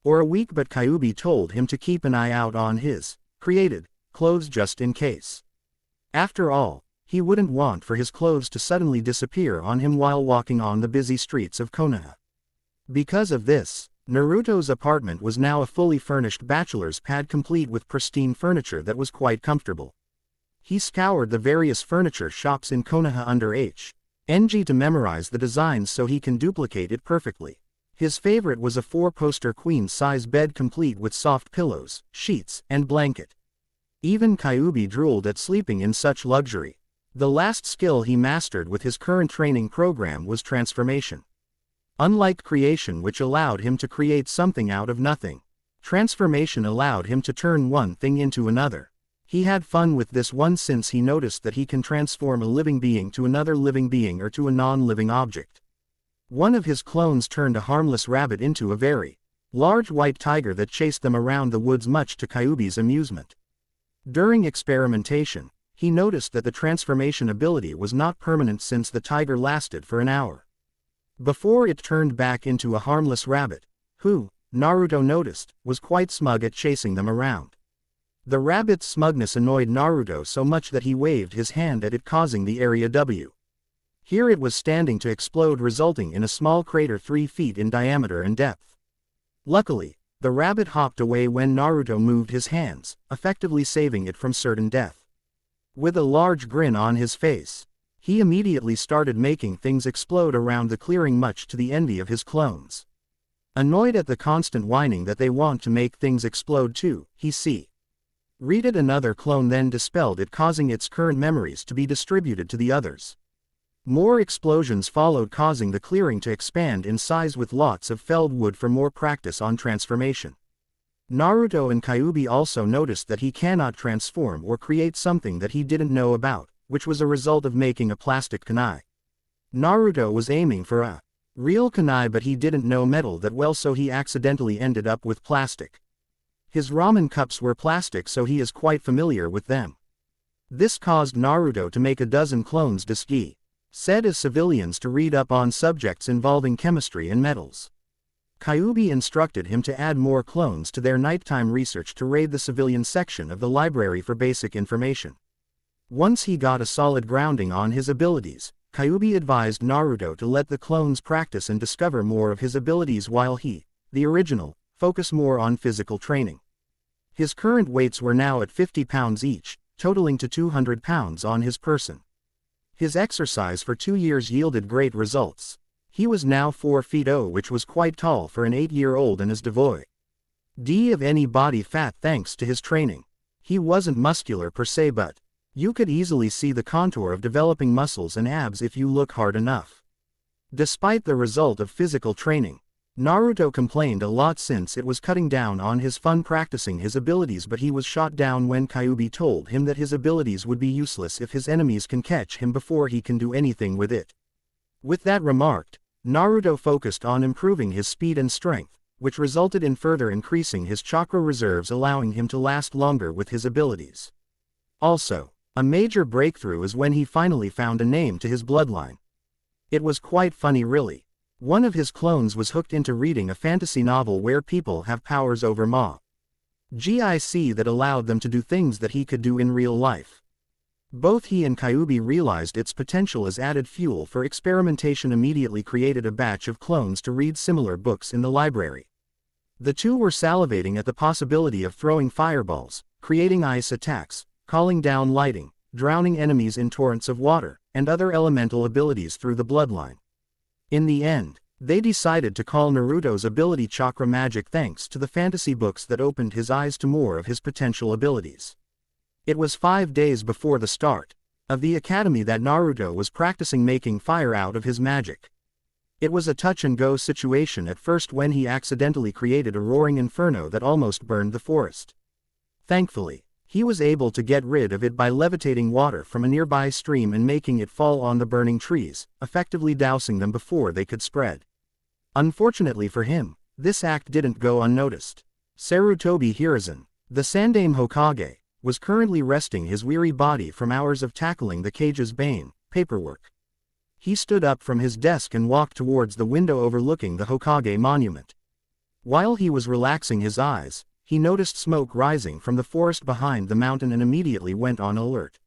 for a week, but Kyuubi told him to keep an eye out on his created clothes just in case. After all, he wouldn't want for his clothes to suddenly disappear on him while walking on the busy streets of Konoha. Because of this, Naruto's apartment was now a fully furnished bachelor's pad, complete with pristine furniture that was quite comfortable. He scoured the various furniture shops in Konoha under HNG to memorize the designs so he can duplicate it perfectly. His favorite was a 4-poster queen-size bed complete with soft pillows, sheets, and blanket. Even Kyuubi drooled at sleeping in such luxury. The last skill he mastered with his current training program was transformation. Unlike creation, which allowed him to create something out of nothing, transformation allowed him to turn one thing into another. He had fun with this one since he noticed that he can transform a living being to another living being or to a non-living object. One of his clones turned a harmless rabbit into a very large white tiger that chased them around the woods, much to Kyuubi's amusement. During experimentation, he noticed that the transformation ability was not permanent since the tiger lasted for an hour before it turned back into a harmless rabbit, who, Naruto noticed, was quite smug at chasing them around. The rabbit's smugness annoyed Naruto so much that he waved his hand at it, causing the area W. Here it was standing to explode, resulting in a small crater 3 feet in diameter and depth. Luckily, the rabbit hopped away when Naruto moved his hands, effectively saving it from certain death. With a large grin on his face, he immediately started making things explode around the clearing, much to the envy of his clones. Annoyed at the constant whining that they want to make things explode too, he read another clone, then dispelled it, causing its current memories to be distributed to the others. More explosions followed, causing the clearing to expand in size with lots of felled wood for more practice on transformation. Naruto and Kyuubi also noticed that he cannot transform or create something that he didn't know about, which was a result of making a plastic kunai. Naruto was aiming for a real kunai, but he didn't know metal that well, so he accidentally ended up with plastic. His ramen cups were plastic, so he is quite familiar with them. This caused Naruto to make a dozen clones said as civilians to read up on subjects involving chemistry and metals. Kyuubi instructed him to add more clones to their nighttime research to raid the civilian section of the library for basic information. Once he got a solid grounding on his abilities, Kyuubi advised Naruto to let the clones practice and discover more of his abilities while he, the original, focus more on physical training. His current weights were now at 50 pounds each, totaling to 200 pounds on his person. His exercise for 2 years yielded great results. He was now 4 feet, which was quite tall for an 8-year-old, and is devoid of any body fat thanks to his training. He wasn't muscular per se, but you could easily see the contour of developing muscles and abs if you look hard enough. Despite the result of physical training, Naruto complained a lot since it was cutting down on his fun practicing his abilities, but he was shot down when Kyuubi told him that his abilities would be useless if his enemies can catch him before he can do anything with it. With that remarked, Naruto focused on improving his speed and strength, which resulted in further increasing his chakra reserves, allowing him to last longer with his abilities. Also, a major breakthrough is when he finally found a name to his bloodline. It was quite funny, really. One of his clones was hooked into reading a fantasy novel where people have powers over magic that allowed them to do things that he could do in real life. Both he and Kyuubi realized its potential as added fuel for experimentation, immediately created a batch of clones to read similar books in the library. The two were salivating at the possibility of throwing fireballs, creating ice attacks, calling down lightning, drowning enemies in torrents of water, and other elemental abilities through the bloodline. In the end, They decided to call Naruto's ability chakra magic thanks to the fantasy books that opened his eyes to more of his potential abilities. It was 5 days before the start of the academy that Naruto was practicing making fire out of his magic. It was a touch-and-go situation at first when he accidentally created a roaring inferno that almost burned the forest. Thankfully, he was able to get rid of it by levitating water from a nearby stream and making it fall on the burning trees, effectively dousing them before they could spread. Unfortunately for him, this act didn't go unnoticed. Sarutobi Hiruzen, the Sandaime Hokage, was currently resting his weary body from hours of tackling the cage's bane, paperwork. He stood up from his desk and walked towards the window overlooking the Hokage monument. While he was relaxing his eyes, he noticed smoke rising from the forest behind the mountain and immediately went on alert.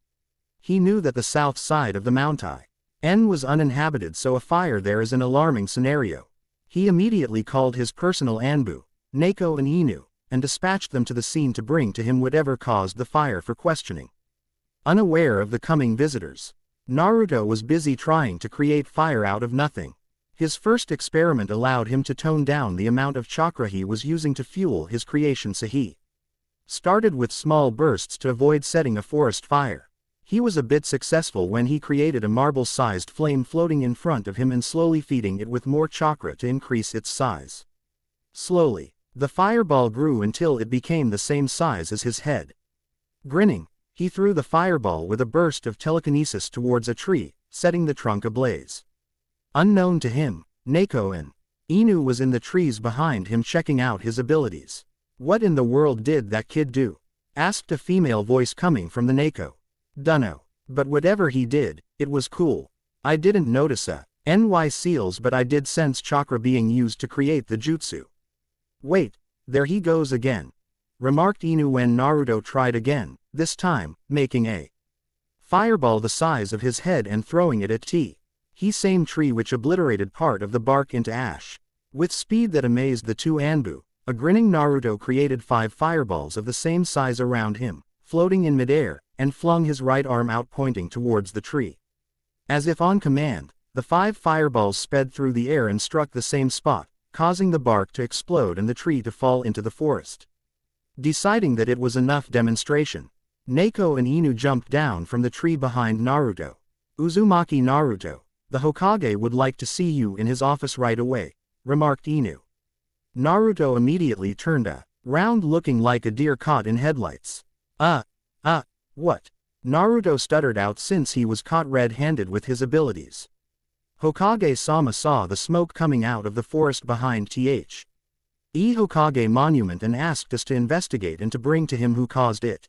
He knew that the south side of the mountain was uninhabited, so a fire there is an alarming scenario. He immediately called his personal Anbu, Neko and Inu, and dispatched them to the scene to bring to him whatever caused the fire for questioning. Unaware of the coming visitors, Naruto was busy trying to create fire out of nothing. His first experiment allowed him to tone down the amount of chakra he was using to fuel his creation, so he started with small bursts to avoid setting a forest fire. He was a bit successful when he created a marble-sized flame floating in front of him and slowly feeding it with more chakra to increase its size. Slowly, the fireball grew until it became the same size as his head. Grinning, he threw the fireball with a burst of telekinesis towards a tree, setting the trunk ablaze. Unknown to him, Neko and Inu was in the trees behind him checking out his abilities. "What in the world did that kid do?" asked a female voice coming from the Neko. "Dunno. But whatever he did, it was cool. I didn't notice NY seals, but I did sense chakra being used to create the jutsu." "Wait, there he goes again," remarked Inu when Naruto tried again, this time, making a fireball the size of his head and throwing it at the same tree, which obliterated part of the bark into ash. With speed that amazed the two Anbu, a grinning Naruto created 5 fireballs of the same size around him, floating in midair, and flung his right arm out pointing towards the tree. As if on command, the 5 fireballs sped through the air and struck the same spot, causing the bark to explode and the tree to fall into the forest. Deciding that it was enough demonstration, Neko and Inu jumped down from the tree behind Naruto. "Uzumaki Naruto, the Hokage would like to see you in his office right away," remarked Inu. Naruto immediately turned around looking like a deer caught in headlights. What?" Naruto stuttered out since he was caught red-handed with his abilities. Hokage-sama saw the smoke coming out of the forest behind the Hokage monument and asked us to investigate and to bring to him who caused it.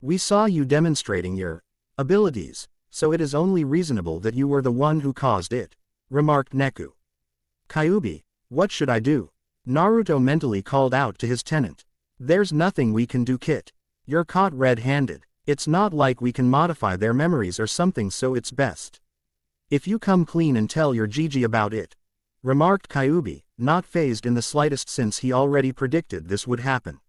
"We saw you demonstrating your abilities, so it is only reasonable that you were the one who caused it," remarked Neku. "Kyuubi, what should I do?" Naruto mentally called out to his tenant. "There's nothing we can do, Kit. You're caught red-handed. It's not like we can modify their memories or something, so it's best if you come clean and tell your Gigi about it," remarked Kyuubi, not fazed in the slightest since he already predicted this would happen.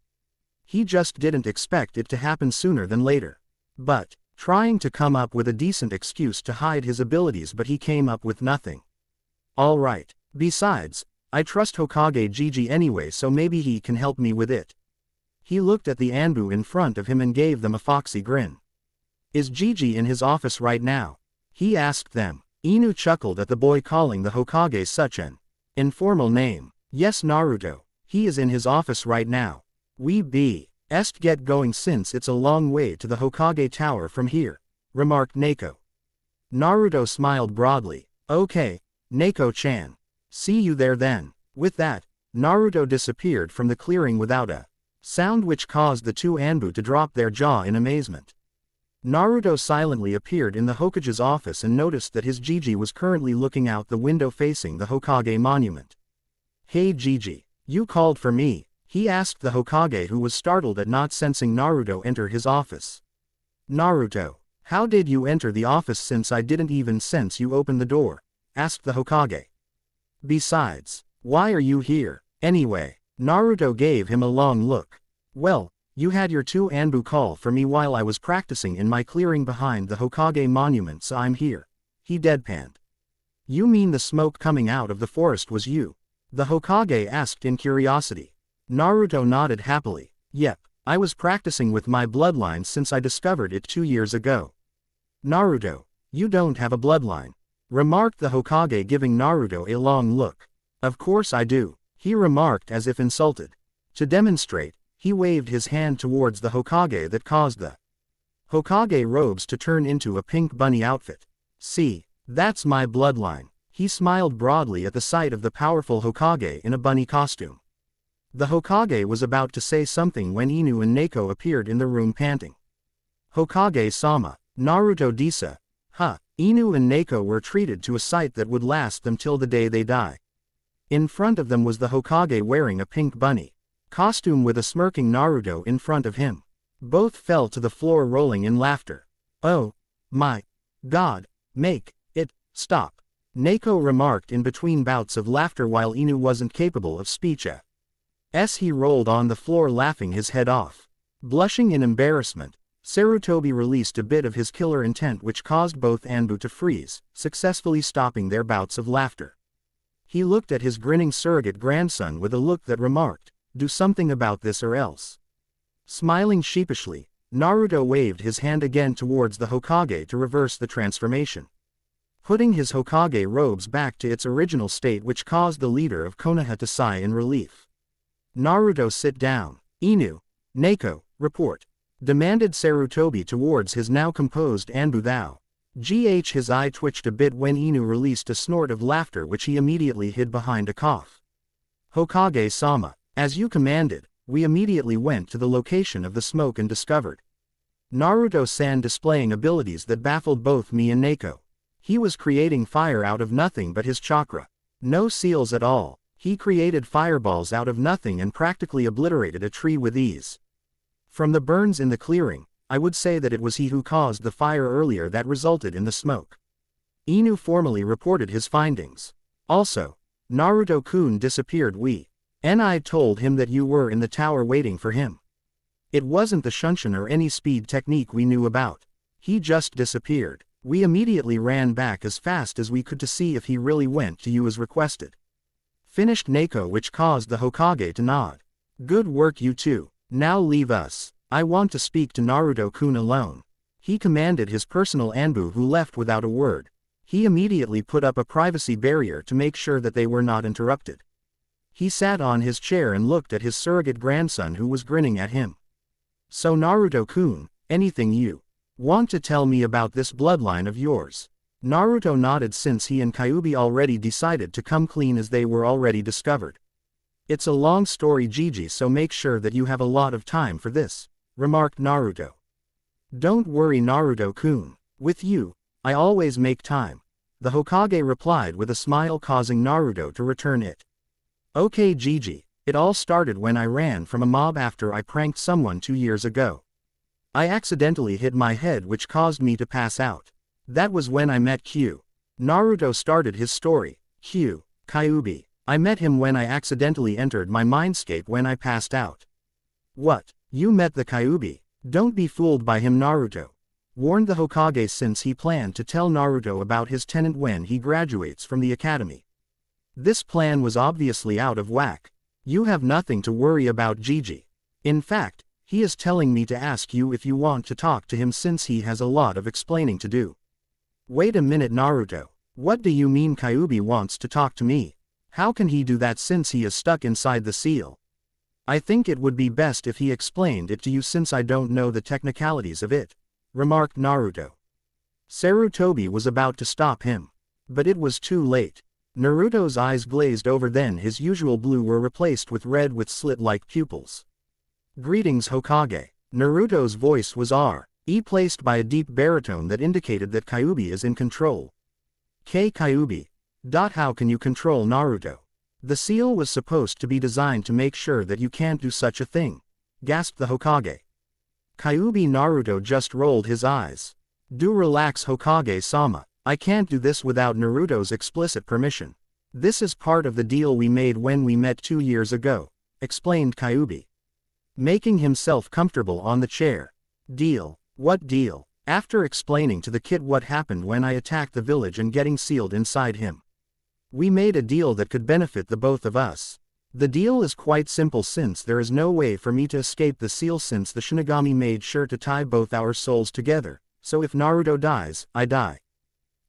He just didn't expect it to happen sooner than later. But, trying to come up with a decent excuse to hide his abilities, but he came up with nothing. "All right. Besides, I trust Hokage Gigi anyway, so maybe he can help me with it." He looked at the Anbu in front of him and gave them a foxy grin. "Is Gigi in his office right now?" he asked them. Inu chuckled at the boy calling the Hokage such an informal name. "Yes, Naruto, he is in his office right now. We best get going since it's a long way to the Hokage Tower from here," remarked Neko. Naruto smiled broadly. "Okay, Neko-chan. See you there then." With that, Naruto disappeared from the clearing without a sound, which caused the two Anbu to drop their jaw in amazement. Naruto silently appeared in the Hokage's office and noticed that his Gigi was currently looking out the window facing the Hokage monument. "Hey Gigi, you called for me?" he asked the Hokage, who was startled at not sensing Naruto enter his office. "Naruto, how did you enter the office since I didn't even sense you open the door?" asked the Hokage. "Besides, why are you here, anyway?" Naruto gave him a long look. "Well, you had your two Anbu call for me while I was practicing in my clearing behind the Hokage monument, so I'm here," he deadpanned. You mean the smoke coming out of the forest was you? The Hokage asked in curiosity. Naruto nodded happily. Yep, I was practicing with my bloodline since I discovered it 2 years ago. Naruto, you don't have a bloodline, remarked the Hokage, giving Naruto a long look. Of course I do, he remarked as if insulted. To demonstrate, he waved his hand towards the Hokage that caused the Hokage robes to turn into a pink bunny outfit. See, that's my bloodline. He smiled broadly at the sight of the powerful Hokage in a bunny costume. The Hokage was about to say something when Inu and Neko appeared in the room panting. Hokage-sama, Naruto-disa. Inu and Neko were treated to a sight that would last them till the day they die. In front of them was the Hokage wearing a pink bunny costume with a smirking Naruto in front of him. Both fell to the floor rolling in laughter. Oh my God, make it stop, Neko remarked in between bouts of laughter while Inu wasn't capable of speech. He rolled on the floor laughing his head off. Blushing in embarrassment, Sarutobi released a bit of his killer intent which caused both Anbu to freeze, successfully stopping their bouts of laughter. He looked at his grinning surrogate grandson with a look that remarked, "Do something about this or else." Smiling sheepishly, Naruto waved his hand again towards the Hokage to reverse the transformation, putting his Hokage robes back to its original state, which caused the leader of Konoha to sigh in relief. Naruto, sit down. Inu, Neko, report, demanded Sarutobi towards his now composed Anbu. Thou. His eye twitched a bit when Inu released a snort of laughter which he immediately hid behind a cough. Hokage-sama, as you commanded, we immediately went to the location of the smoke and discovered Naruto-san displaying abilities that baffled both me and Neko. He was creating fire out of nothing but his chakra. No seals at all. He created fireballs out of nothing and practically obliterated a tree with ease. From the burns in the clearing, I would say that it was he who caused the fire earlier that resulted in the smoke. Inu formally reported his findings. Also, Naruto-kun disappeared. I told him that you were in the tower waiting for him. It wasn't the Shunshin or any speed technique we knew about. He just disappeared. We immediately ran back as fast as we could to see if he really went to you as requested. Finished Neko, which caused the Hokage to nod. Good work you two. Now leave us. I want to speak to Naruto-kun alone. He commanded his personal Anbu, who left without a word. He immediately put up a privacy barrier to make sure that they were not interrupted. He sat on his chair and looked at his surrogate grandson, who was grinning at him. So Naruto-kun, anything you want to tell me about this bloodline of yours? Naruto nodded, since he and Kyuubi already decided to come clean as they were already discovered. It's a long story, Gigi, so make sure that you have a lot of time for this, remarked Naruto. Don't worry, Naruto-kun. With you, I always make time, the Hokage replied with a smile, causing Naruto to return it. Okay Gigi, it all started when I ran from a mob after I pranked someone 2 years ago. I accidentally hit my head, which caused me to pass out. That was when I met Q. Naruto started his story. Kyuubi. I met him when I accidentally entered my mindscape when I passed out. What? You met the Kyuubi? Don't be fooled by him, Naruto warned the Hokage, since he planned to tell Naruto about his tenant when he graduates from the academy. This plan was obviously out of whack. You have nothing to worry about, Gigi. In fact, he is telling me to ask you if you want to talk to him, since he has a lot of explaining to do. Wait a minute, Naruto. What do you mean Kyuubi wants to talk to me? How can he do that since he is stuck inside the seal? I think it would be best if he explained it to you, since I don't know the technicalities of it, remarked Naruto. Sarutobi was about to stop him, but it was too late. Naruto's eyes glazed over, then his usual blue were replaced with red with slit-like pupils. Greetings, Hokage. Naruto's voice was placed by a deep baritone that indicated that Kyuubi is in control. Kyuubi. How can you control Naruto? The seal was supposed to be designed to make sure that you can't do such a thing, gasped the Hokage. Kyuubi. Naruto just rolled his eyes. Do relax, Hokage-sama. I can't do this without Naruto's explicit permission. This is part of the deal we made when we met 2 years ago, explained Kyuubi, making himself comfortable on the chair. Deal? What deal? After explaining to the kid what happened when I attacked the village and getting sealed inside him, we made a deal that could benefit the both of us. The deal is quite simple since there is no way for me to escape the seal since the Shinigami made sure to tie both our souls together, so if Naruto dies, I die.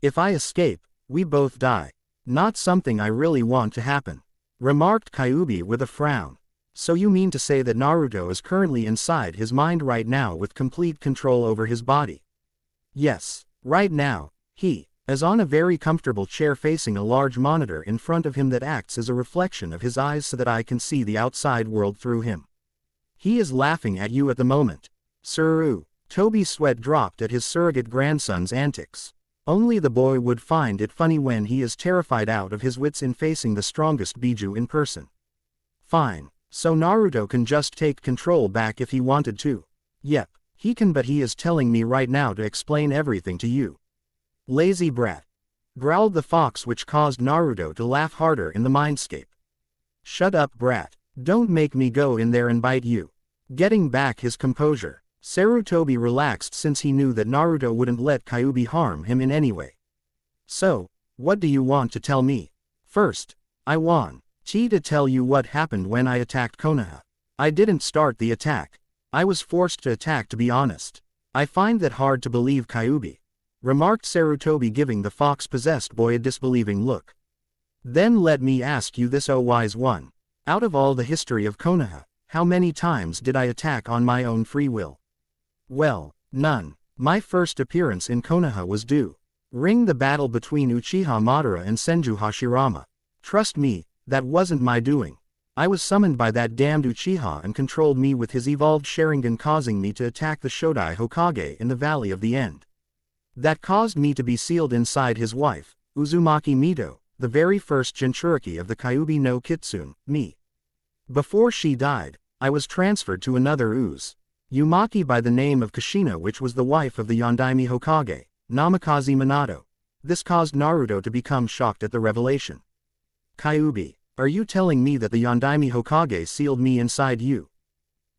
If I escape, we both die. Not something I really want to happen, remarked Kyuubi with a frown. So you mean to say that Naruto is currently inside his mind right now with complete control over his body? Yes, right now, he is on a very comfortable chair facing a large monitor in front of him that acts as a reflection of his eyes so that I can see the outside world through him. He is laughing at you at the moment. Suru. Toby's sweat dropped at his surrogate grandson's antics. Only the boy would find it funny when he is terrified out of his wits in facing the strongest Biju in person. Fine, so Naruto can just take control back if he wanted to. Yep, he can, but he is telling me right now to explain everything to you. Lazy brat. Growled the fox, which caused Naruto to laugh harder in the mindscape. Shut up, brat. Don't make me go in there and bite you. Getting back his composure, Sarutobi relaxed since he knew that Naruto wouldn't let Kyuubi harm him in any way. So, what do you want to tell me? First, I want to tell you what happened when I attacked Konoha. I didn't start the attack. I was forced to attack, to be honest. I find that hard to believe, Kyuubi, remarked Sarutobi, giving the fox-possessed boy a disbelieving look. Then let me ask you this, O wise one. Out of all the history of Konoha, how many times did I attack on my own free will? Well, none. My first appearance in Konoha was during the battle between Uchiha Madara and Senju Hashirama. Trust me, that wasn't my doing. I was summoned by that damned Uchiha and controlled me with his evolved Sharingan, causing me to attack the Shodai Hokage in the Valley of the End. That caused me to be sealed inside his wife, Uzumaki Mito, the very first Jinchuriki of the Kyuubi no Kitsune, me. Before she died, I was transferred to another Uzumaki by the name of Kushina, which was the wife of the Yondaime Hokage, Namikaze Minato. This caused Naruto to become shocked at the revelation. Kyuubi, are you telling me that the Yondaime Hokage sealed me inside you?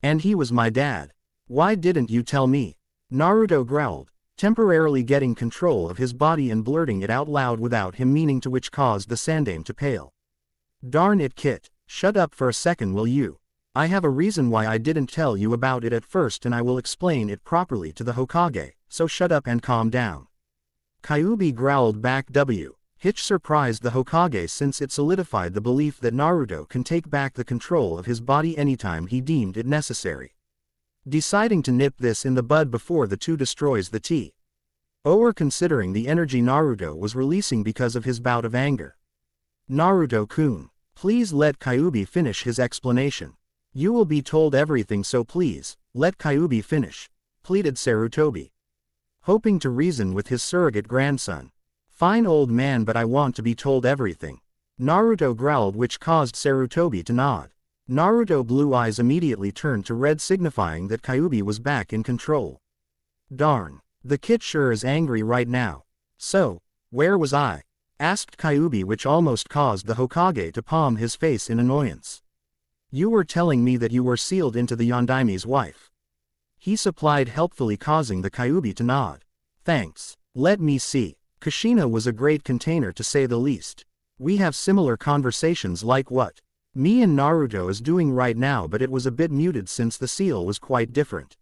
And he was my dad? Why didn't you tell me? Naruto growled, temporarily getting control of his body and blurting it out loud without him meaning to, which caused the Sandaime to pale. Darn it, Kit, shut up for a second, will you? I have a reason why I didn't tell you about it at first, and I will explain it properly to the Hokage, so shut up and calm down. Kyuubi growled back. Which surprised the Hokage since it solidified the belief that Naruto can take back the control of his body anytime he deemed it necessary. Deciding to nip this in the bud before the two destroys the tea. Or considering the energy Naruto was releasing because of his bout of anger. Naruto-kun, please let Kyuubi finish his explanation. You will be told everything, so please, let Kyuubi finish, pleaded Sarutobi, hoping to reason with his surrogate grandson. Fine, old man, but I want to be told everything. Naruto growled, which caused Sarutobi to nod. Naruto's blue eyes immediately turned to red, signifying that Kyuubi was back in control. Darn, the kid sure is angry right now. So, where was I? Asked Kyuubi, which almost caused the Hokage to palm his face in annoyance. You were telling me that you were sealed into the Yondaime's wife. He supplied helpfully, causing the Kyuubi to nod. Thanks. Let me see. Kushina was a great container, to say the least. We have similar conversations like what me and Naruto is doing right now, but it was a bit muted since the seal was quite different.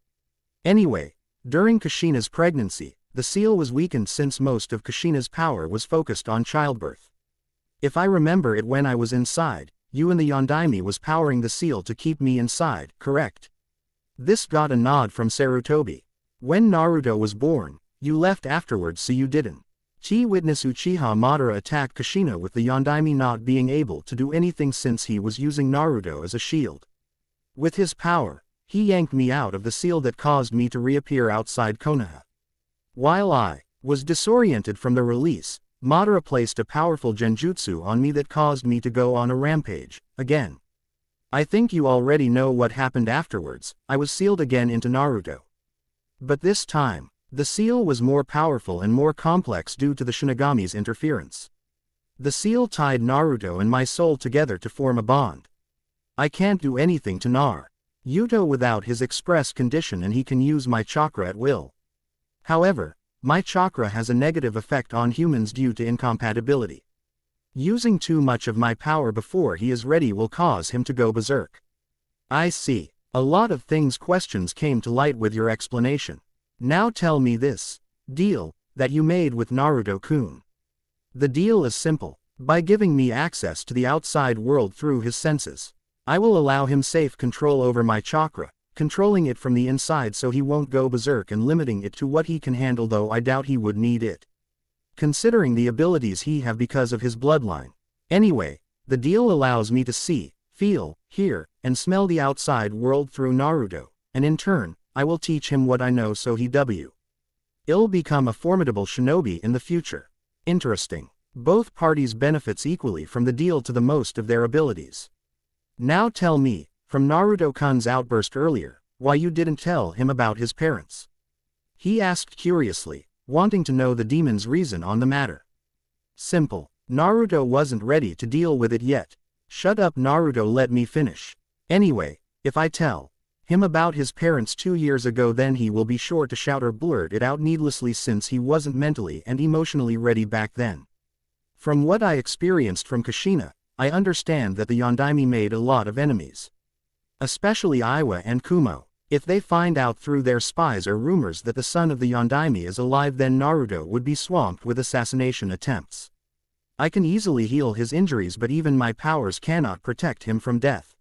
Anyway, during Kushina's pregnancy, the seal was weakened since most of Kushina's power was focused on childbirth. If I remember it, when I was inside, you and the Yondaime was powering the seal to keep me inside, correct? This got a nod from Sarutobi. When Naruto was born, you left afterwards, so you didn't witness Uchiha Madara attack Kushina, with the Yondaime not being able to do anything since he was using Naruto as a shield. With his power, he yanked me out of the seal that caused me to reappear outside Konoha. While I was disoriented from the release, Madara placed a powerful genjutsu on me that caused me to go on a rampage again. I think you already know what happened afterwards. I was sealed again into Naruto. But this time, the seal was more powerful and more complex due to the Shinigami's interference. The seal tied Naruto and my soul together to form a bond. I can't do anything to Naruto without his express condition, and he can use my chakra at will. However, my chakra has a negative effect on humans due to incompatibility. Using too much of my power before he is ready will cause him to go berserk. I see. A lot of questions came to light with your explanation. Now tell me this deal that you made with Naruto-kun. The deal is simple. By giving me access to the outside world through his senses, I will allow him safe control over my chakra, controlling it from the inside so he won't go berserk and limiting it to what he can handle, though I doubt he would need it, considering the abilities he have because of his bloodline. Anyway, the deal allows me to see, feel, hear, and smell the outside world through Naruto, and in turn, I will teach him what I know so he'll become a formidable shinobi in the future. Interesting. Both parties benefits equally from the deal to the most of their abilities. Now tell me, from Naruto-kun's outburst earlier, why you didn't tell him about his parents. He asked curiously, wanting to know the demon's reason on the matter. Simple. Naruto wasn't ready to deal with it yet. Shut up Naruto, let me finish. Anyway, if I tell him about his parents 2 years ago, then he will be sure to shout or blurt it out needlessly since he wasn't mentally and emotionally ready back then. From what I experienced from Kushina, I understand that the Yondaime made a lot of enemies. Especially Iwa and Kumo. If they find out through their spies or rumors that the son of the Yondaime is alive, then Naruto would be swamped with assassination attempts. I can easily heal his injuries, but even my powers cannot protect him from death.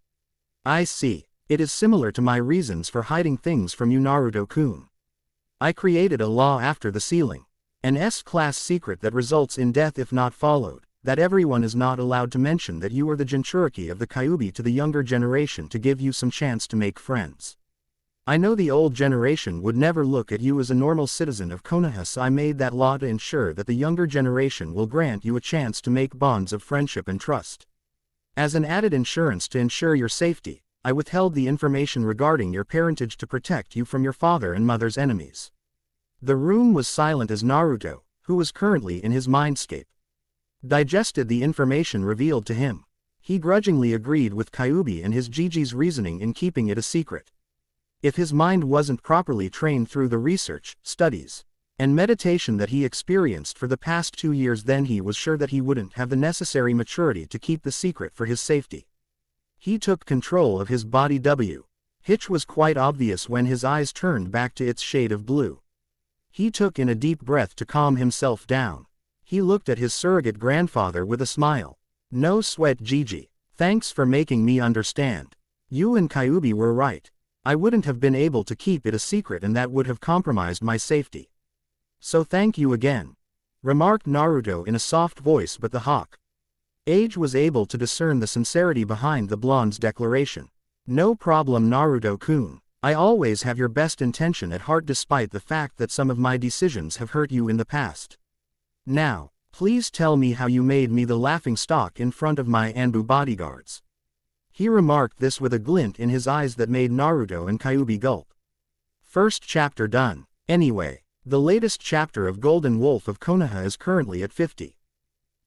I see. It is similar to my reasons for hiding things from you, Naruto-kun. I created a law after the sealing. An S-class secret that results in death if not followed, that everyone is not allowed to mention that you are the Jinchuriki of the Kyuubi to the younger generation to give you some chance to make friends. I know the old generation would never look at you as a normal citizen of Konoha, so I made that law to ensure that the younger generation will grant you a chance to make bonds of friendship and trust. As an added insurance to ensure your safety, I withheld the information regarding your parentage to protect you from your father and mother's enemies. The room was silent as Naruto, who was currently in his mindscape, digested the information revealed to him. He grudgingly agreed with Kyuubi and his Jiji's reasoning in keeping it a secret. If his mind wasn't properly trained through the research, studies, and meditation that he experienced for the past 2 years, then he was sure that he wouldn't have the necessary maturity to keep the secret for his safety. He took control of his body. Hitch was quite obvious when his eyes turned back to its shade of blue. He took in a deep breath to calm himself down. He looked at his surrogate grandfather with a smile. No sweat, Jiji. Thanks for making me understand. You and Kyuubi were right. I wouldn't have been able to keep it a secret, and that would have compromised my safety. So thank you again, remarked Naruto in a soft voice, but the Hokage was able to discern the sincerity behind the blonde's declaration. No problem, Naruto-kun. I always have your best intention at heart despite the fact that some of my decisions have hurt you in the past. Now, please tell me how you made me the laughingstock in front of my Anbu bodyguards. He remarked this with a glint in his eyes that made Naruto and Kyuubi gulp. First chapter done. Anyway, the latest chapter of Golden Wolf of Konoha is currently at 50.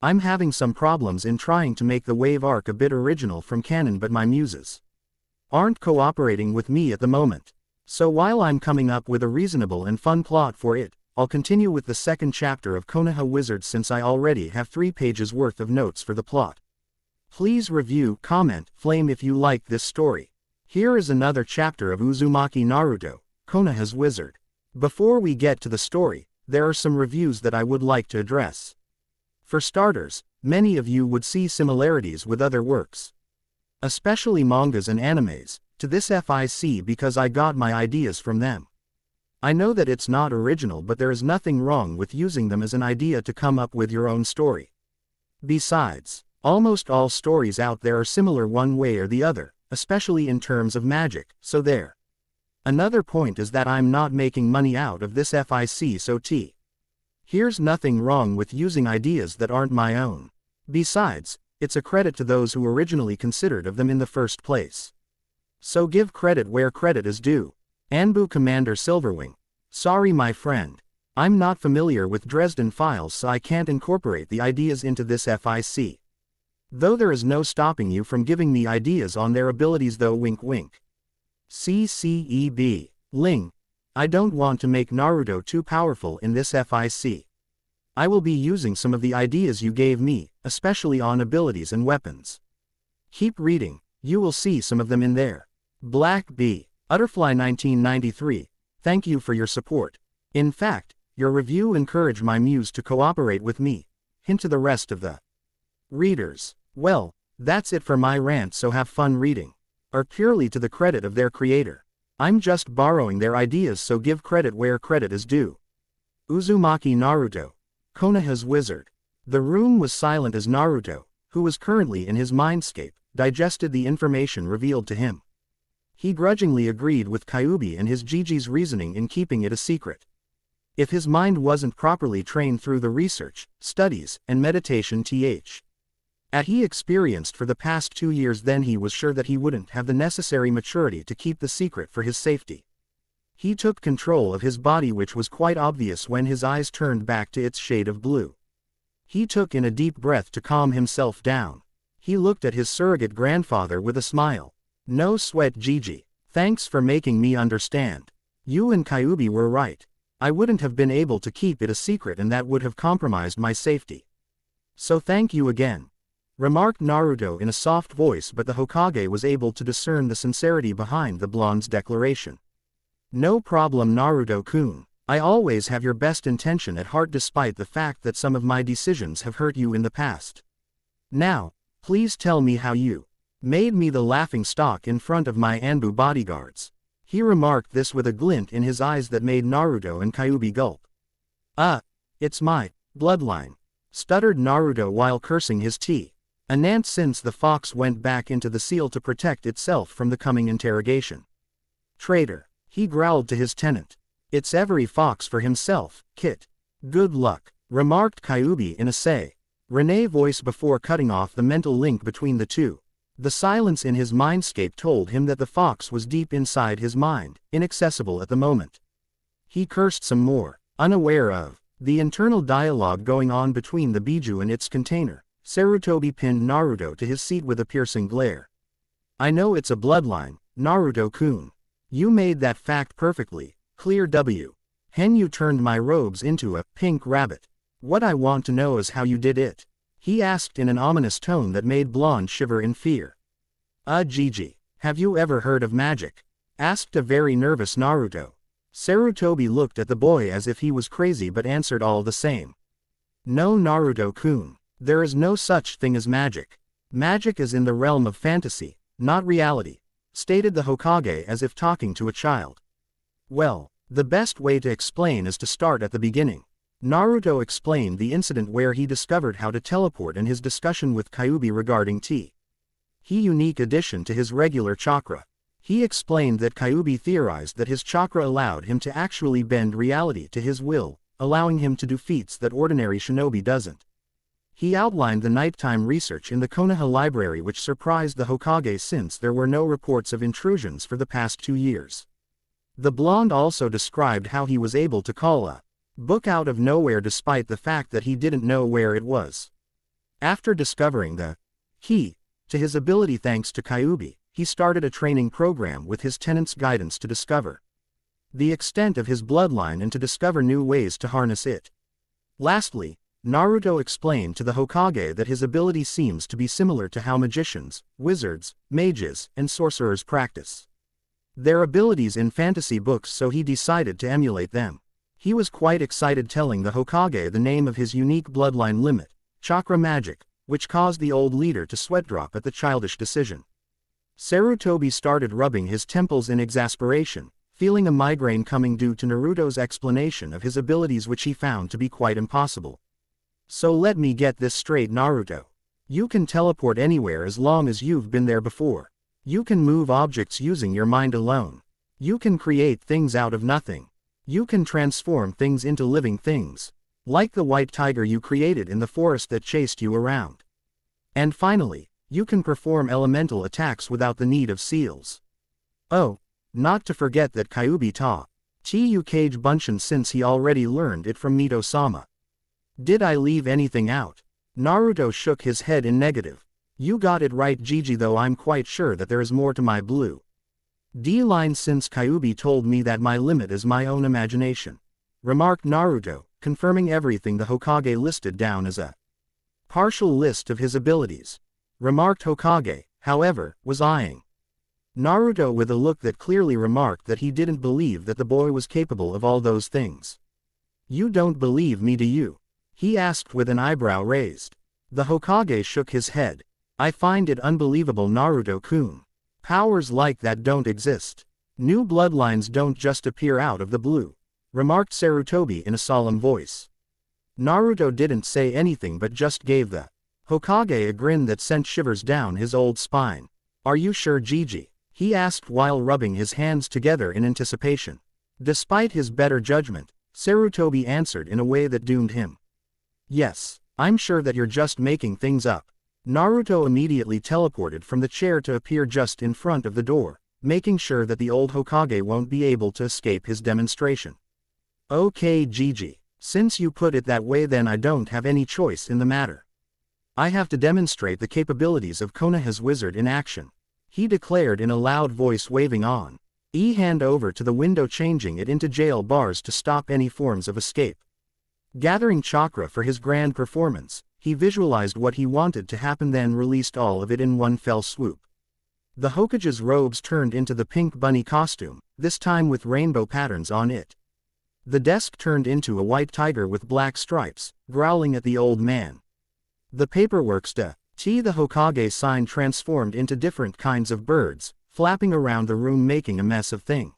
I'm having some problems in trying to make the wave arc a bit original from canon, but my muses aren't cooperating with me at the moment. So while I'm coming up with a reasonable and fun plot for it, I'll continue with the second chapter of Konoha Wizards since I already have 3 pages worth of notes for the plot. Please review, comment, flame if you like this story. Here is another chapter of Uzumaki Naruto, Konoha's Wizard. Before we get to the story, there are some reviews that I would like to address. For starters, many of you would see similarities with other works, especially mangas and animes, to this FIC because I got my ideas from them. I know that it's not original, but there is nothing wrong with using them as an idea to come up with your own story. Besides, almost all stories out there are similar one way or the other, especially in terms of magic, so there. Another point is that I'm not making money out of this FIC, so here's nothing wrong with using ideas that aren't my own. Besides, it's a credit to those who originally considered of them in the first place. So give credit where credit is due. Anbu Commander Silverwing. Sorry my friend. I'm not familiar with Dresden Files, so I can't incorporate the ideas into this FIC. Though there is no stopping you from giving me ideas on their abilities though, wink wink. CCEB. Ling. I don't want to make Naruto too powerful in this fic. I will be using some of the ideas you gave me, especially on abilities and weapons. Keep reading, you will see some of them in there. Black B. Utterfly 1993, thank you for your support. In fact, your review encouraged my muse to cooperate with me. Hint to the rest of the readers. Well, that's it for my rant, so have fun reading. Are purely to the credit of their creator. I'm just borrowing their ideas, so give credit where credit is due. Uzumaki Naruto. Konoha's wizard. The room was silent as Naruto, who was currently in his mindscape, digested the information revealed to him. He grudgingly agreed with Kyuubi and his Jiji's reasoning in keeping it a secret. If his mind wasn't properly trained through the research, studies, and meditation he experienced for the past 2 years, then he was sure that he wouldn't have the necessary maturity to keep the secret for his safety. He took control of his body, which was quite obvious when his eyes turned back to its shade of blue. He took in a deep breath to calm himself down. He looked at his surrogate grandfather with a smile. No sweat, Jiji. Thanks for making me understand. You and Kyuubi were right. I wouldn't have been able to keep it a secret, and that would have compromised my safety. So thank you again, remarked Naruto in a soft voice, but the Hokage was able to discern the sincerity behind the blonde's declaration. No problem, Naruto-kun. I always have your best intention at heart, despite the fact that some of my decisions have hurt you in the past. Now, please tell me how you made me the laughingstock in front of my Anbu bodyguards. He remarked this with a glint in his eyes that made Naruto and Kyuubi gulp. It's my bloodline, stuttered Naruto while cursing his tea. Since the fox went back into the seal to protect itself from the coming interrogation. Traitor, he growled to his tenant. It's every fox for himself, Kit. Good luck, remarked Kyuubi in a say-Renee voice before cutting off the mental link between the two. The silence in his mindscape told him that the fox was deep inside his mind, inaccessible at the moment. He cursed some more, unaware of the internal dialogue going on between the Biju and its container. Sarutobi pinned Naruto to his seat with a piercing glare. I know it's a bloodline, Naruto-kun. You made that fact perfectly clear. You turned my robes into a pink rabbit. What I want to know is how you did it, he asked in an ominous tone that made Blonde shiver in fear. Jiji, have you ever heard of magic? Asked a very nervous Naruto. Sarutobi looked at the boy as if he was crazy, but answered all the same. No, Naruto-kun. There is no such thing as magic. Magic is in the realm of fantasy, not reality, stated the Hokage as if talking to a child. Well, the best way to explain is to start at the beginning. Naruto explained the incident where he discovered how to teleport and his discussion with Kyuubi regarding T. He unique addition to his regular chakra. He explained that Kyuubi theorized that his chakra allowed him to actually bend reality to his will, allowing him to do feats that ordinary shinobi doesn't. He outlined the nighttime research in the Konoha library, which surprised the Hokage since there were no reports of intrusions for the past 2 years. The blonde also described how he was able to call a book out of nowhere despite the fact that he didn't know where it was. After discovering the key to his ability thanks to Kyuubi, he started a training program with his tenant's guidance to discover the extent of his bloodline and to discover new ways to harness it. Lastly, Naruto explained to the Hokage that his ability seems to be similar to how magicians, wizards, mages, and sorcerers practice their abilities in fantasy books, so he decided to emulate them. He was quite excited, telling the Hokage the name of his unique bloodline limit, chakra magic, which caused the old leader to sweat drop at the childish decision. Sarutobi started rubbing his temples in exasperation, feeling a migraine coming due to Naruto's explanation of his abilities, which he found to be quite impossible. So let me get this straight, Naruto. You can teleport anywhere as long as you've been there before. You can move objects using your mind alone. You can create things out of nothing. You can transform things into living things, like the white tiger you created in the forest that chased you around. And finally, you can perform elemental attacks without the need of seals. Oh, not to forget that Kyuubi taught Ukage Bunshin since he already learned it from Mito-sama. Did I leave anything out? Naruto shook his head in negative. You got it right, Jiji, though I'm quite sure that there is more to my blue D-line since Kyuubi told me that my limit is my own imagination. Remarked Naruto, confirming everything the Hokage listed down as a partial list of his abilities. Remarked Hokage, however, was eyeing Naruto with a look that clearly remarked that he didn't believe that the boy was capable of all those things. You don't believe me, do you? He asked with an eyebrow raised. The Hokage shook his head. I find it unbelievable, Naruto-kun. Powers like that don't exist. New bloodlines don't just appear out of the blue. Remarked Sarutobi in a solemn voice. Naruto didn't say anything but just gave the Hokage a grin that sent shivers down his old spine. Are you sure, Gigi? He asked while rubbing his hands together in anticipation. Despite his better judgment, Sarutobi answered in a way that doomed him. Yes, I'm sure that you're just making things up. Naruto immediately teleported from the chair to appear just in front of the door, making sure that the old Hokage won't be able to escape his demonstration. Okay, Gigi. Since you put it that way, then I don't have any choice in the matter. I have to demonstrate the capabilities of Konoha's wizard in action. He declared in a loud voice, waving on hand over to the window, changing it into jail bars to stop any forms of escape. Gathering chakra for his grand performance, he visualized what he wanted to happen, then released all of it in one fell swoop. The Hokage's robes turned into the pink bunny costume, this time with rainbow patterns on it. The desk turned into a white tiger with black stripes, growling at the old man. The paperwork's the Hokage sign transformed into different kinds of birds, flapping around the room, making a mess of thing.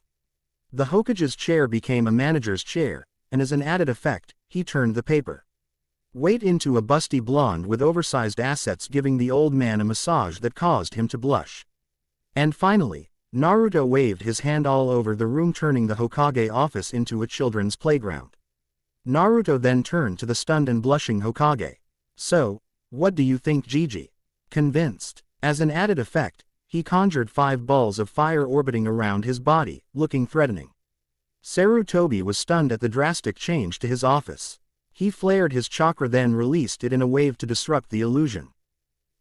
The Hokage's chair became a manager's chair, and as an added effect, he turned the paper weight into a busty blonde with oversized assets, giving the old man a massage that caused him to blush. And finally, Naruto waved his hand all over the room, turning the Hokage office into a children's playground. Naruto then turned to the stunned and blushing Hokage. So, what do you think, Gigi? Convinced. As an added effect, he conjured 5 balls of fire orbiting around his body, looking threatening. Sarutobi was stunned at the drastic change to his office. He flared his chakra, then released it in a wave to disrupt the illusion.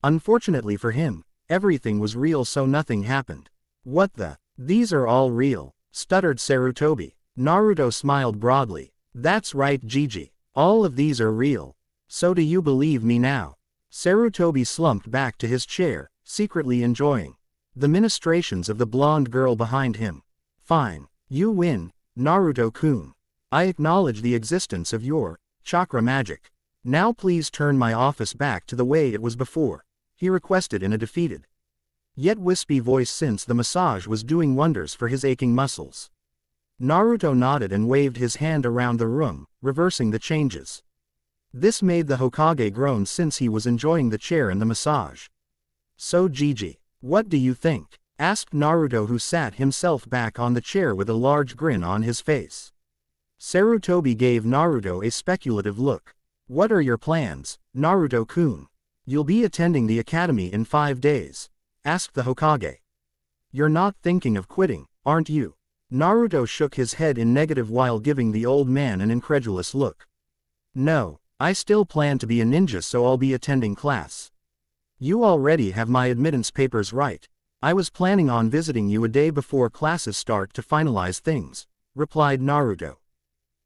Unfortunately for him, everything was real, so nothing happened. What the? These are all real, stuttered Sarutobi. Naruto smiled broadly. That's right, Gigi. All of these are real. So do you believe me now? Sarutobi slumped back to his chair, secretly enjoying the ministrations of the blonde girl behind him. Fine. You win, Naruto-kun. I acknowledge the existence of your chakra magic. Now please turn my office back to the way it was before, he requested in a defeated yet wispy voice, since the massage was doing wonders for his aching muscles. Naruto nodded and waved his hand around the room, reversing the changes. This made the Hokage groan, since he was enjoying the chair and the massage. So Gigi, what do you think? Asked Naruto, who sat himself back on the chair with a large grin on his face. Sarutobi gave Naruto a speculative look. What are your plans, Naruto-kun? You'll be attending the academy in 5 days. Asked the Hokage. You're not thinking of quitting, aren't you? Naruto shook his head in negative while giving the old man an incredulous look. No, I still plan to be a ninja, so I'll be attending class. You already have my admittance papers, right? I was planning on visiting you a day before classes start to finalize things, replied Naruto.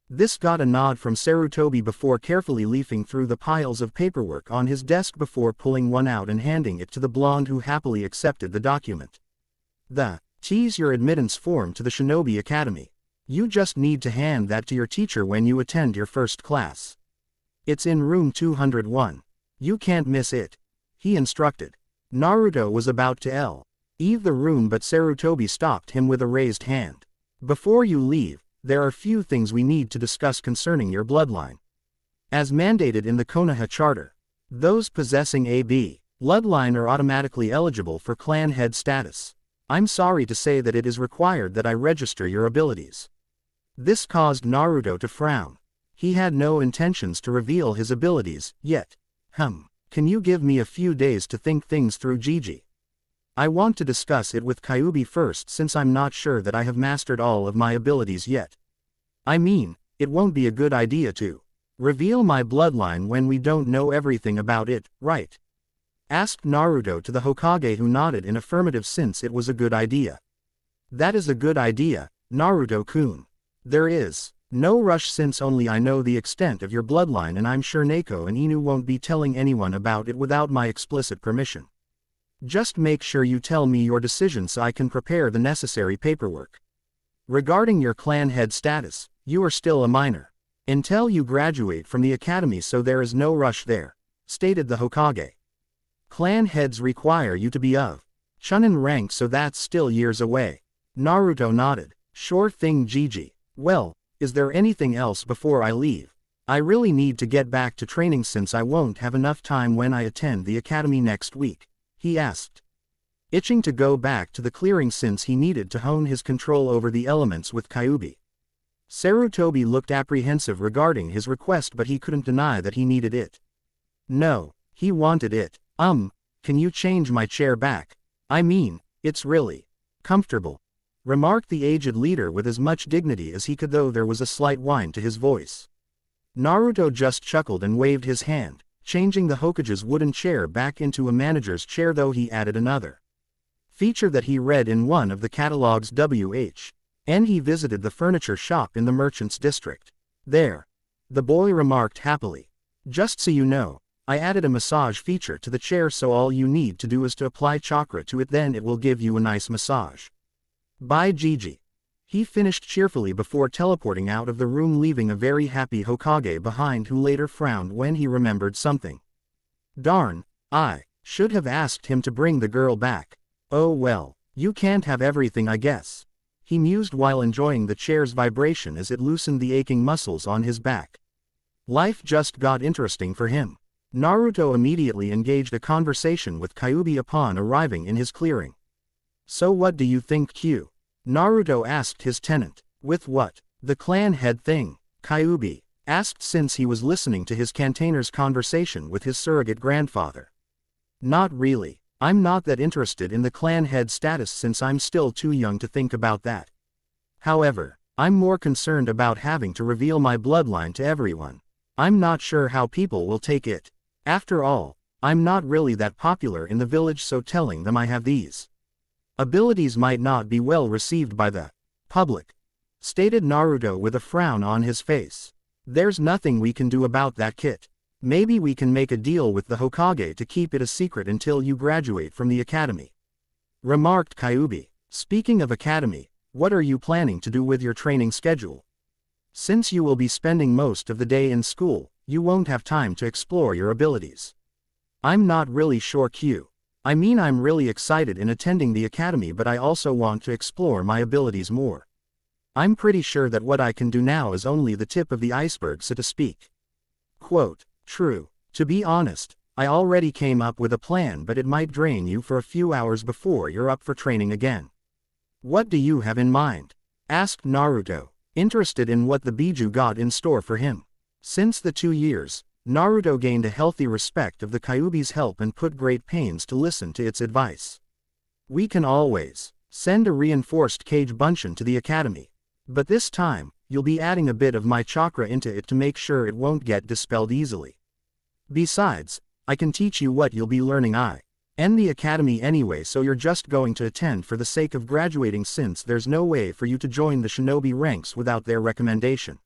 This got a nod from Sarutobi before carefully leafing through the piles of paperwork on his desk before pulling one out and handing it to the blonde, who happily accepted the document. Tease your admittance form to the Shinobi Academy. You just need to hand that to your teacher when you attend your first class. It's in room 201. You can't miss it, he instructed. Naruto was about to leave the room, but Sarutobi stopped him with a raised hand. Before you leave, there are few things we need to discuss concerning your bloodline. As mandated in the Konoha Charter, those possessing a bloodline are automatically eligible for clan head status. I'm sorry to say that it is required that I register your abilities. This caused Naruto to frown. He had no intentions to reveal his abilities yet. Can you give me a few days to think things through, Gigi? I want to discuss it with Kyuubi first, since I'm not sure that I have mastered all of my abilities yet. I mean, it won't be a good idea to reveal my bloodline when we don't know everything about it, right? Asked Naruto to the Hokage, who nodded in affirmative, since it was a good idea. That is a good idea, Naruto-kun. There is no rush since only I know the extent of your bloodline and I'm sure Neko and Inu won't be telling anyone about it without my explicit permission. Just make sure you tell me your decision so I can prepare the necessary paperwork. Regarding your clan head status, you are still a minor. Until you graduate from the academy, so there is no rush there, stated the Hokage. Clan heads require you to be of Chunin rank, so that's still years away. Naruto nodded. Sure thing, Gigi. Well, is there anything else before I leave? I really need to get back to training since I won't have enough time when I attend the academy next week, he asked. Itching to go back to the clearing since he needed to hone his control over the elements with Kyuubi. Sarutobi looked apprehensive regarding his request, but he couldn't deny that he needed it. No, he wanted it. Can you change my chair back? I mean, it's really comfortable, remarked the aged leader with as much dignity as he could, though there was a slight whine to his voice. Naruto just chuckled and waved his hand, changing the Hokage's wooden chair back into a manager's chair, though he added another feature that he read in one of the catalogs. And he visited the furniture shop in the merchant's district. There, the boy remarked happily. Just so you know, I added a massage feature to the chair, so all you need to do is to apply chakra to it, then it will give you a nice massage. Bye Gigi. He finished cheerfully before teleporting out of the room, leaving a very happy Hokage behind, who later frowned when he remembered something. Darn, I should have asked him to bring the girl back. Oh well, you can't have everything, I guess. He mused while enjoying the chair's vibration as it loosened the aching muscles on his back. Life just got interesting for him. Naruto immediately engaged a conversation with Kyuubi upon arriving in his clearing. So what do you think, Q? Naruto asked his tenant. With what? The clan head thing, Kyuubi asked, since he was listening to his cantainer's conversation with his surrogate grandfather. Not really. I'm not that interested in the clan head status since I'm still too young to think about that. However, I'm more concerned about having to reveal my bloodline to everyone. I'm not sure how people will take it. After all, I'm not really that popular in the village, so telling them I have these abilities might not be well received by the public, stated Naruto with a frown on his face. There's nothing we can do about that, Kit. Maybe we can make a deal with the Hokage to keep it a secret until you graduate from the academy, remarked Kyuubi. Speaking of academy, what are you planning to do with your training schedule? Since you will be spending most of the day in school, you won't have time to explore your abilities. I'm not really sure, Q. I mean, I'm really excited in attending the academy, but I also want to explore my abilities more. I'm pretty sure that what I can do now is only the tip of the iceberg, so to speak. Quote, true. To be honest, I already came up with a plan, but it might drain you for a few hours before you're up for training again. What do you have in mind? Asked Naruto, interested in what the Biju got in store for him. Since the 2 years, Naruto gained a healthy respect of the Kyuubi's help and put great pains to listen to its advice. We can always send a reinforced Kage Bunshin to the academy. But this time, you'll be adding a bit of my chakra into it to make sure it won't get dispelled easily. Besides, I can teach you what you'll be learning. I end the academy anyway, so you're just going to attend for the sake of graduating, since there's no way for you to join the shinobi ranks without their recommendation.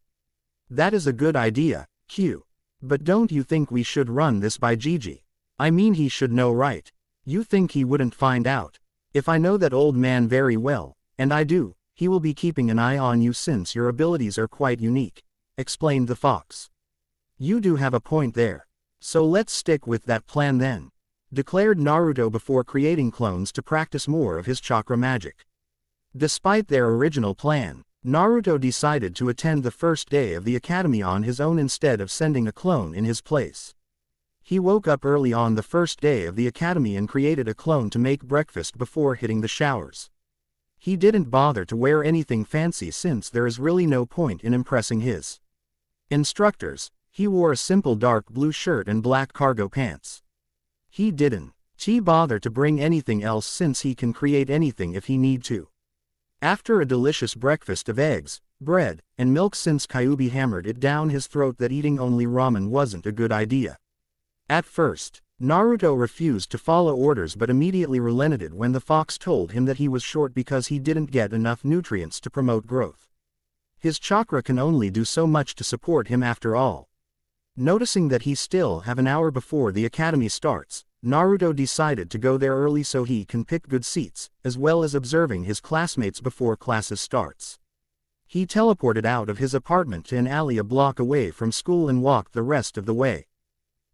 That is a good idea, Q. But don't you think we should run this by Gigi? I mean, he should know, right? You think he wouldn't find out? If I know that old man very well, and I do, he will be keeping an eye on you since your abilities are quite unique, explained the fox. You do have a point there. So let's stick with that plan then, declared Naruto before creating clones to practice more of his chakra magic. Despite their original plan, Naruto decided to attend the first day of the academy on his own instead of sending a clone in his place. He woke up early on the first day of the academy and created a clone to make breakfast before hitting the showers. He didn't bother to wear anything fancy since there is really no point in impressing his instructors. He wore a simple dark blue shirt and black cargo pants. He didn't bother to bring anything else since he can create anything if he need to. After a delicious breakfast of eggs, bread, and milk, since Kyuubi hammered it down his throat that eating only ramen wasn't a good idea. At first, Naruto refused to follow orders but immediately relented when the fox told him that he was short because he didn't get enough nutrients to promote growth. His chakra can only do so much to support him after all. Noticing that he still have an hour before the academy starts, Naruto decided to go there early so he can pick good seats, as well as observing his classmates before classes starts. He teleported out of his apartment to an alley a block away from school and walked the rest of the way.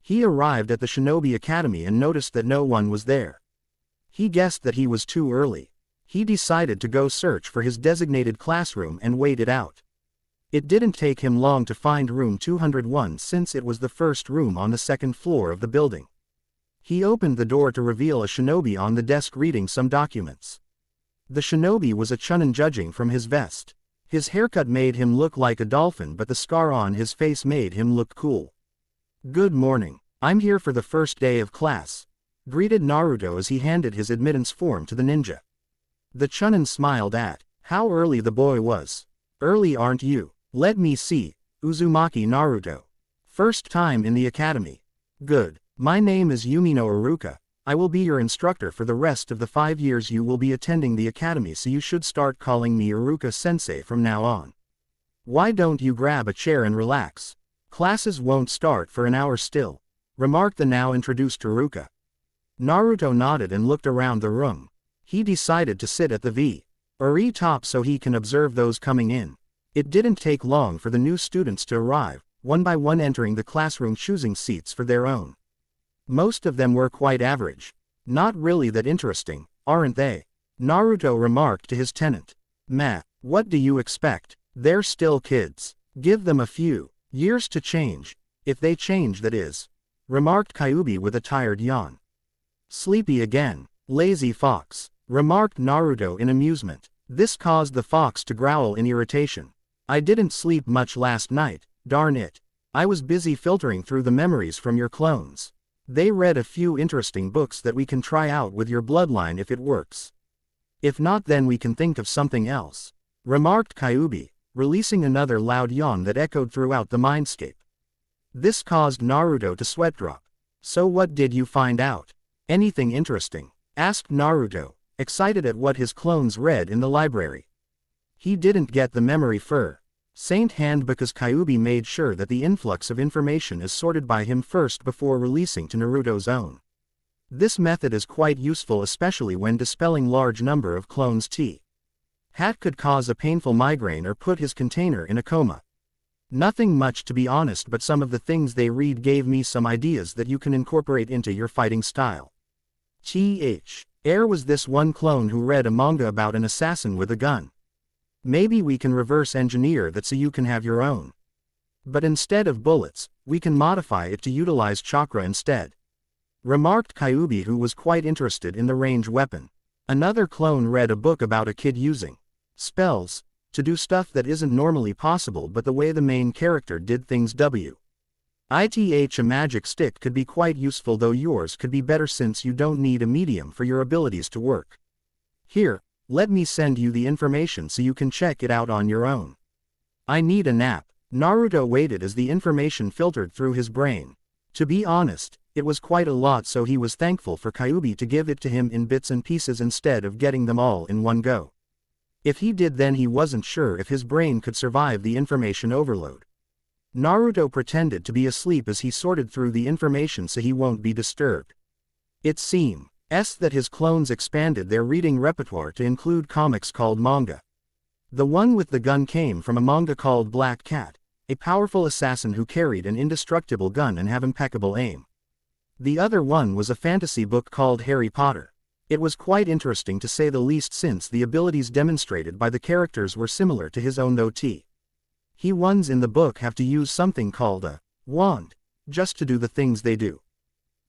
He arrived at the Shinobi Academy and noticed that no one was there. He guessed that he was too early. He decided to go search for his designated classroom and wait it out. It didn't take him long to find room 201 since it was the first room on the second floor of the building. He opened the door to reveal a shinobi on the desk reading some documents. The shinobi was a chunin judging from his vest. His haircut made him look like a dolphin but the scar on his face made him look cool. "Good morning. I'm here for the first day of class," greeted Naruto as he handed his admittance form to the ninja. The chunin smiled at how early the boy was. "Early aren't you? Let me see, Uzumaki Naruto. First time in the academy. Good. My name is Yumino Iruka. I will be your instructor for the rest of the 5 years you will be attending the academy, so you should start calling me Iruka-sensei from now on. Why don't you grab a chair and relax? Classes won't start for an hour still," remarked the now introduced Iruka. Naruto nodded and looked around the room. He decided to sit at the V.R.E. top so he can observe those coming in. It didn't take long for the new students to arrive, one by one entering the classroom choosing seats for their own. Most of them were quite average. "Not really that interesting, aren't they?" Naruto remarked to his tenant. "Meh, what do you expect? They're still kids. Give them a few years to change. If they change, that is," remarked Kyuubi with a tired yawn. "Sleepy again. Lazy fox," remarked Naruto in amusement. This caused the fox to growl in irritation. "I didn't sleep much last night, darn it. I was busy filtering through the memories from your clones. They read a few interesting books that we can try out with your bloodline if it works. If not, then we can think of something else," remarked Kyuubi, releasing another loud yawn that echoed throughout the mindscape. This caused Naruto to sweat drop. "So what did you find out? Anything interesting?" asked Naruto, excited at what his clones read in the library. He didn't get the memory fur Saint hand because Kyuubi made sure that the influx of information is sorted by him first before releasing to Naruto's own. This method is quite useful especially when dispelling large number of clones. Hat could cause a painful migraine or put his container in a coma. Nothing much to be honest, but some of the things they read gave me some ideas that you can incorporate into your fighting style. Air was this one clone who read a manga about an assassin with a gun. Maybe we can reverse engineer that so you can have your own. But instead of bullets, we can modify it to utilize chakra instead," remarked Kyuubi, who was quite interested in the range weapon. Another clone read a book about a kid using spells to do stuff that isn't normally possible, but the way the main character did things. A magic stick could be quite useful, though yours could be better since you don't need a medium for your abilities to work. Here, let me send you the information so you can check it out on your own. I need a nap. Naruto waited as the information filtered through his brain. To be honest, it was quite a lot, so he was thankful for Kyuubi to give it to him in bits and pieces instead of getting them all in one go. If he did, then he wasn't sure if his brain could survive the information overload. Naruto pretended to be asleep as he sorted through the information so he won't be disturbed. It seems that his clones expanded their reading repertoire to include comics called manga. The one with the gun came from a manga called Black Cat, a powerful assassin who carried an indestructible gun and have impeccable aim. The other one was a fantasy book called Harry Potter. It was quite interesting to say the least, since the abilities demonstrated by the characters were similar to his own, though he ones in the book have to use something called a wand just to do the things they do.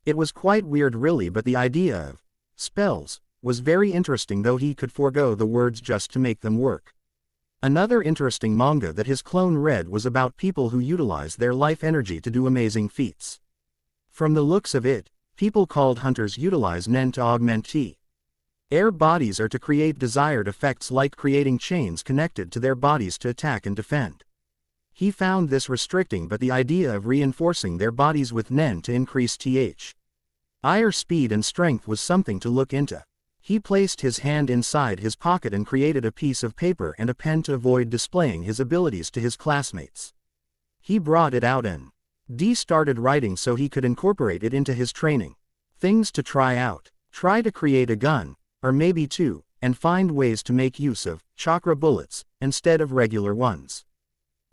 It was quite weird really, but the idea of spells was very interesting, though he could forego the words just to make them work. Another interesting manga that his clone read was about people who utilize their life energy to do amazing feats. From the looks of it, people called hunters utilize nen to augment air bodies or to create desired effects like creating chains connected to their bodies to attack and defend. He found this restricting, but the idea of reinforcing their bodies with nen to increase Ire speed and strength was something to look into. He placed his hand inside his pocket and created a piece of paper and a pen to avoid displaying his abilities to his classmates. He brought it out and started writing so he could incorporate it into his training. Things to try out. Try to create a gun, or maybe two, and find ways to make use of chakra bullets instead of regular ones.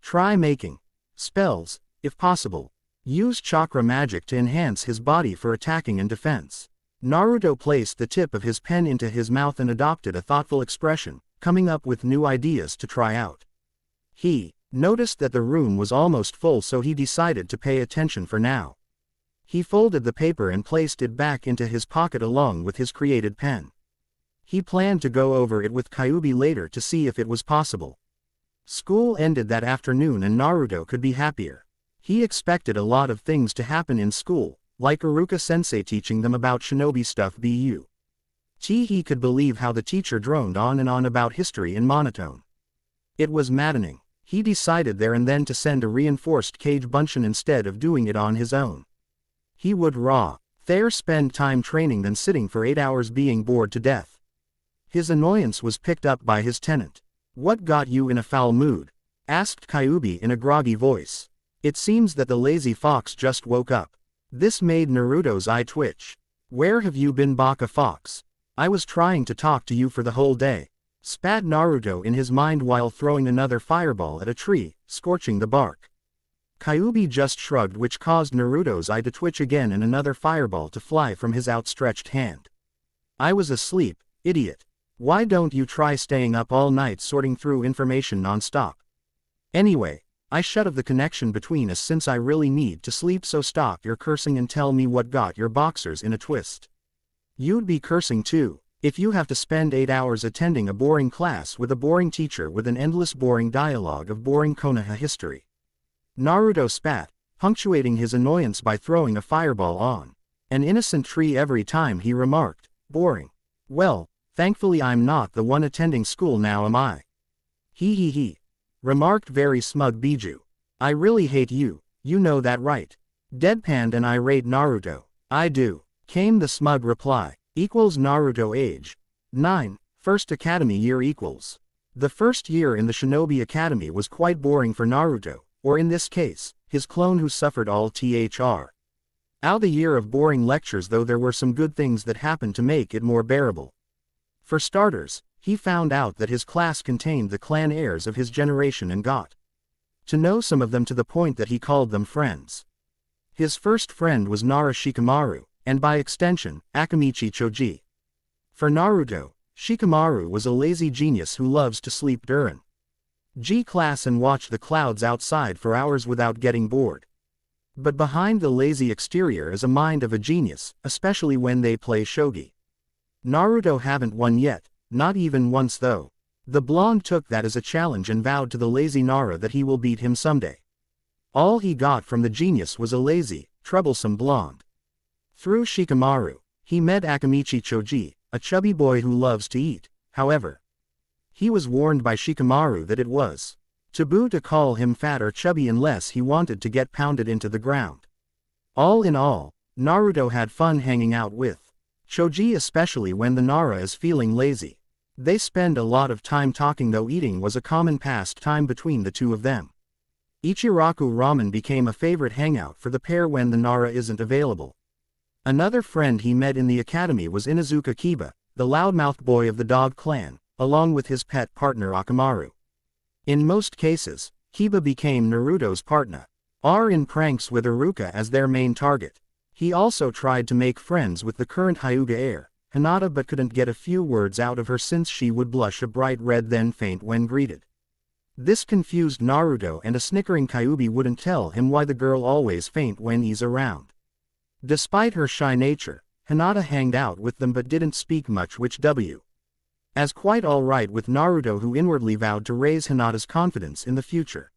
Try making spells, if possible. Use chakra magic to enhance his body for attacking and defense. Naruto placed the tip of his pen into his mouth and adopted a thoughtful expression, coming up with new ideas to try out. He noticed that the room was almost full, so he decided to pay attention for now. He folded the paper and placed it back into his pocket along with his created pen. He planned to go over it with Kyuubi later to see if it was possible. School ended that afternoon and Naruto could be happier. He expected a lot of things to happen in school, like Iruka-sensei teaching them about Shinobi stuff. He could believe how the teacher droned on and on about history in monotone. It was maddening. He decided there and then to send a reinforced Kage Bunshin instead of doing it on his own. He would rather spend time training than sitting for 8 hours being bored to death. His annoyance was picked up by his tenant. "What got you in a foul mood?" asked Kyuubi in a groggy voice. It seems that the lazy fox just woke up. This made Naruto's eye twitch. "Where have you been, Baka Fox? I was trying to talk to you for the whole day," spat Naruto in his mind while throwing another fireball at a tree, scorching the bark. Kyuubi just shrugged, which caused Naruto's eye to twitch again and another fireball to fly from his outstretched hand. "I was asleep, idiot. Why don't you try staying up all night sorting through information non-stop? Anyway, I shut off the connection between us since I really need to sleep, so stop your cursing and tell me what got your boxers in a twist." "You'd be cursing too, if you have to spend 8 hours attending a boring class with a boring teacher with an endless boring dialogue of boring Konoha history." Naruto spat, punctuating his annoyance by throwing a fireball on an innocent tree every time he remarked, "Boring. Well, thankfully I'm not the one attending school now, am I?" He, remarked very smug Biju. "I really hate you, you know that, right?" Deadpanned and irate Naruto. "I do," came the smug reply. Naruto age 9, first academy year equals. The first year in the Shinobi Academy was quite boring for Naruto, or in this case, his clone who suffered all out the year of boring lectures, though there were some good things that happened to make it more bearable. For starters, he found out that his class contained the clan heirs of his generation and got to know some of them to the point that he called them friends. His first friend was Nara Shikamaru, and by extension, Akamichi Choji. For Naruto, Shikamaru was a lazy genius who loves to sleep during class and watch the clouds outside for hours without getting bored. But behind the lazy exterior is a mind of a genius, especially when they play shogi. Naruto haven't won yet, not even once though. The blonde took that as a challenge and vowed to the lazy Nara that he will beat him someday. All he got from the genius was a lazy, troublesome blonde. Through Shikamaru, he met Akamichi Choji, a chubby boy who loves to eat. However, he was warned by Shikamaru that it was taboo to call him fat or chubby unless he wanted to get pounded into the ground. All in all, Naruto had fun hanging out with Choji, especially when the Nara is feeling lazy. They spend a lot of time talking, though eating was a common pastime between the two of them. Ichiraku ramen became a favorite hangout for the pair when the Nara isn't available. Another friend he met in the academy was Inuzuka Kiba, the loudmouth boy of the dog clan, along with his pet partner Akamaru. In most cases, Kiba became Naruto's partner, in pranks with Iruka as their main target. He also tried to make friends with the current Hyuga heir, Hinata, but couldn't get a few words out of her since she would blush a bright red then faint when greeted. This confused Naruto, and a snickering Kyuubi wouldn't tell him why the girl always faint when he's around. Despite her shy nature, Hinata hanged out with them but didn't speak much, which as quite alright with Naruto, who inwardly vowed to raise Hinata's confidence in the future.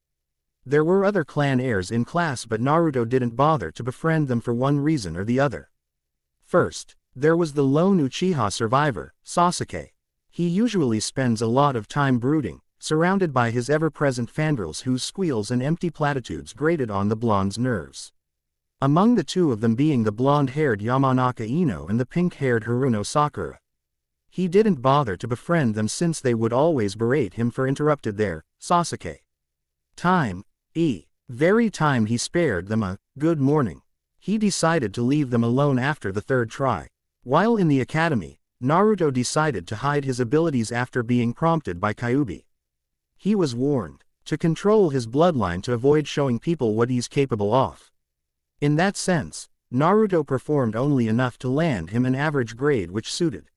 There were other clan heirs in class, but Naruto didn't bother to befriend them for one reason or the other. First, there was the lone Uchiha survivor, Sasuke. He usually spends a lot of time brooding, surrounded by his ever-present fangirls whose squeals and empty platitudes grated on the blonde's nerves. Among the two of them being the blonde-haired Yamanaka Ino and the pink-haired Haruno Sakura. He didn't bother to befriend them since they would always berate him for interrupted their Sasuke time. Very time he spared them a good morning. He decided to leave them alone after the third try. While in the academy, Naruto decided to hide his abilities after being prompted by Kyuubi. He was warned to control his bloodline to avoid showing people what he's capable of. In that sense, Naruto performed only enough to land him an average grade which suited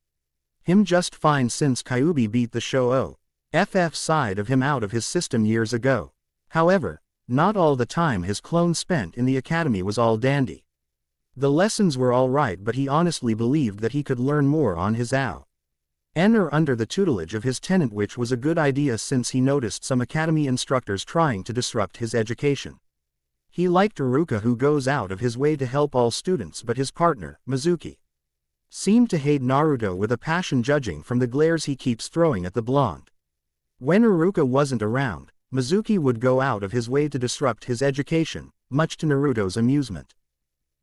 him just fine since Kyuubi beat the Show-FF side of him out of his system years ago. However, not all the time his clone spent in the academy was all dandy. The lessons were alright, but he honestly believed that he could learn more on his own or under the tutelage of his tenant, which was a good idea since he noticed some academy instructors trying to disrupt his education. He liked Iruka, who goes out of his way to help all students, but his partner, Mizuki, seemed to hate Naruto with a passion, judging from the glares he keeps throwing at the blonde. When Iruka wasn't around, Mizuki would go out of his way to disrupt his education, much to Naruto's amusement,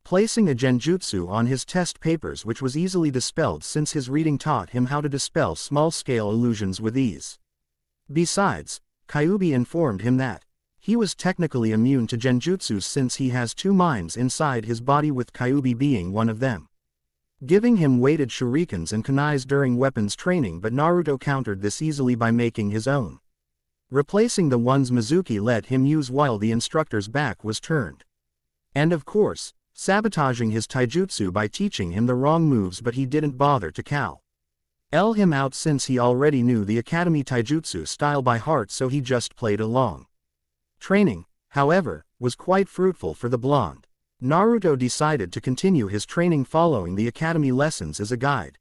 placing a genjutsu on his test papers which was easily dispelled since his reading taught him how to dispel small-scale illusions with ease. Besides, Kyuubi informed him that he was technically immune to genjutsus since he has two minds inside his body, with Kyuubi being one of them, giving him weighted shurikens and kunais during weapons training, but Naruto countered this easily by making his own, replacing the ones Mizuki let him use while the instructor's back was turned. And of course, sabotaging his taijutsu by teaching him the wrong moves, but he didn't bother to call him out since he already knew the academy taijutsu style by heart, so he just played along. Training, however, was quite fruitful for the blonde. Naruto decided to continue his training following the academy lessons as a guide.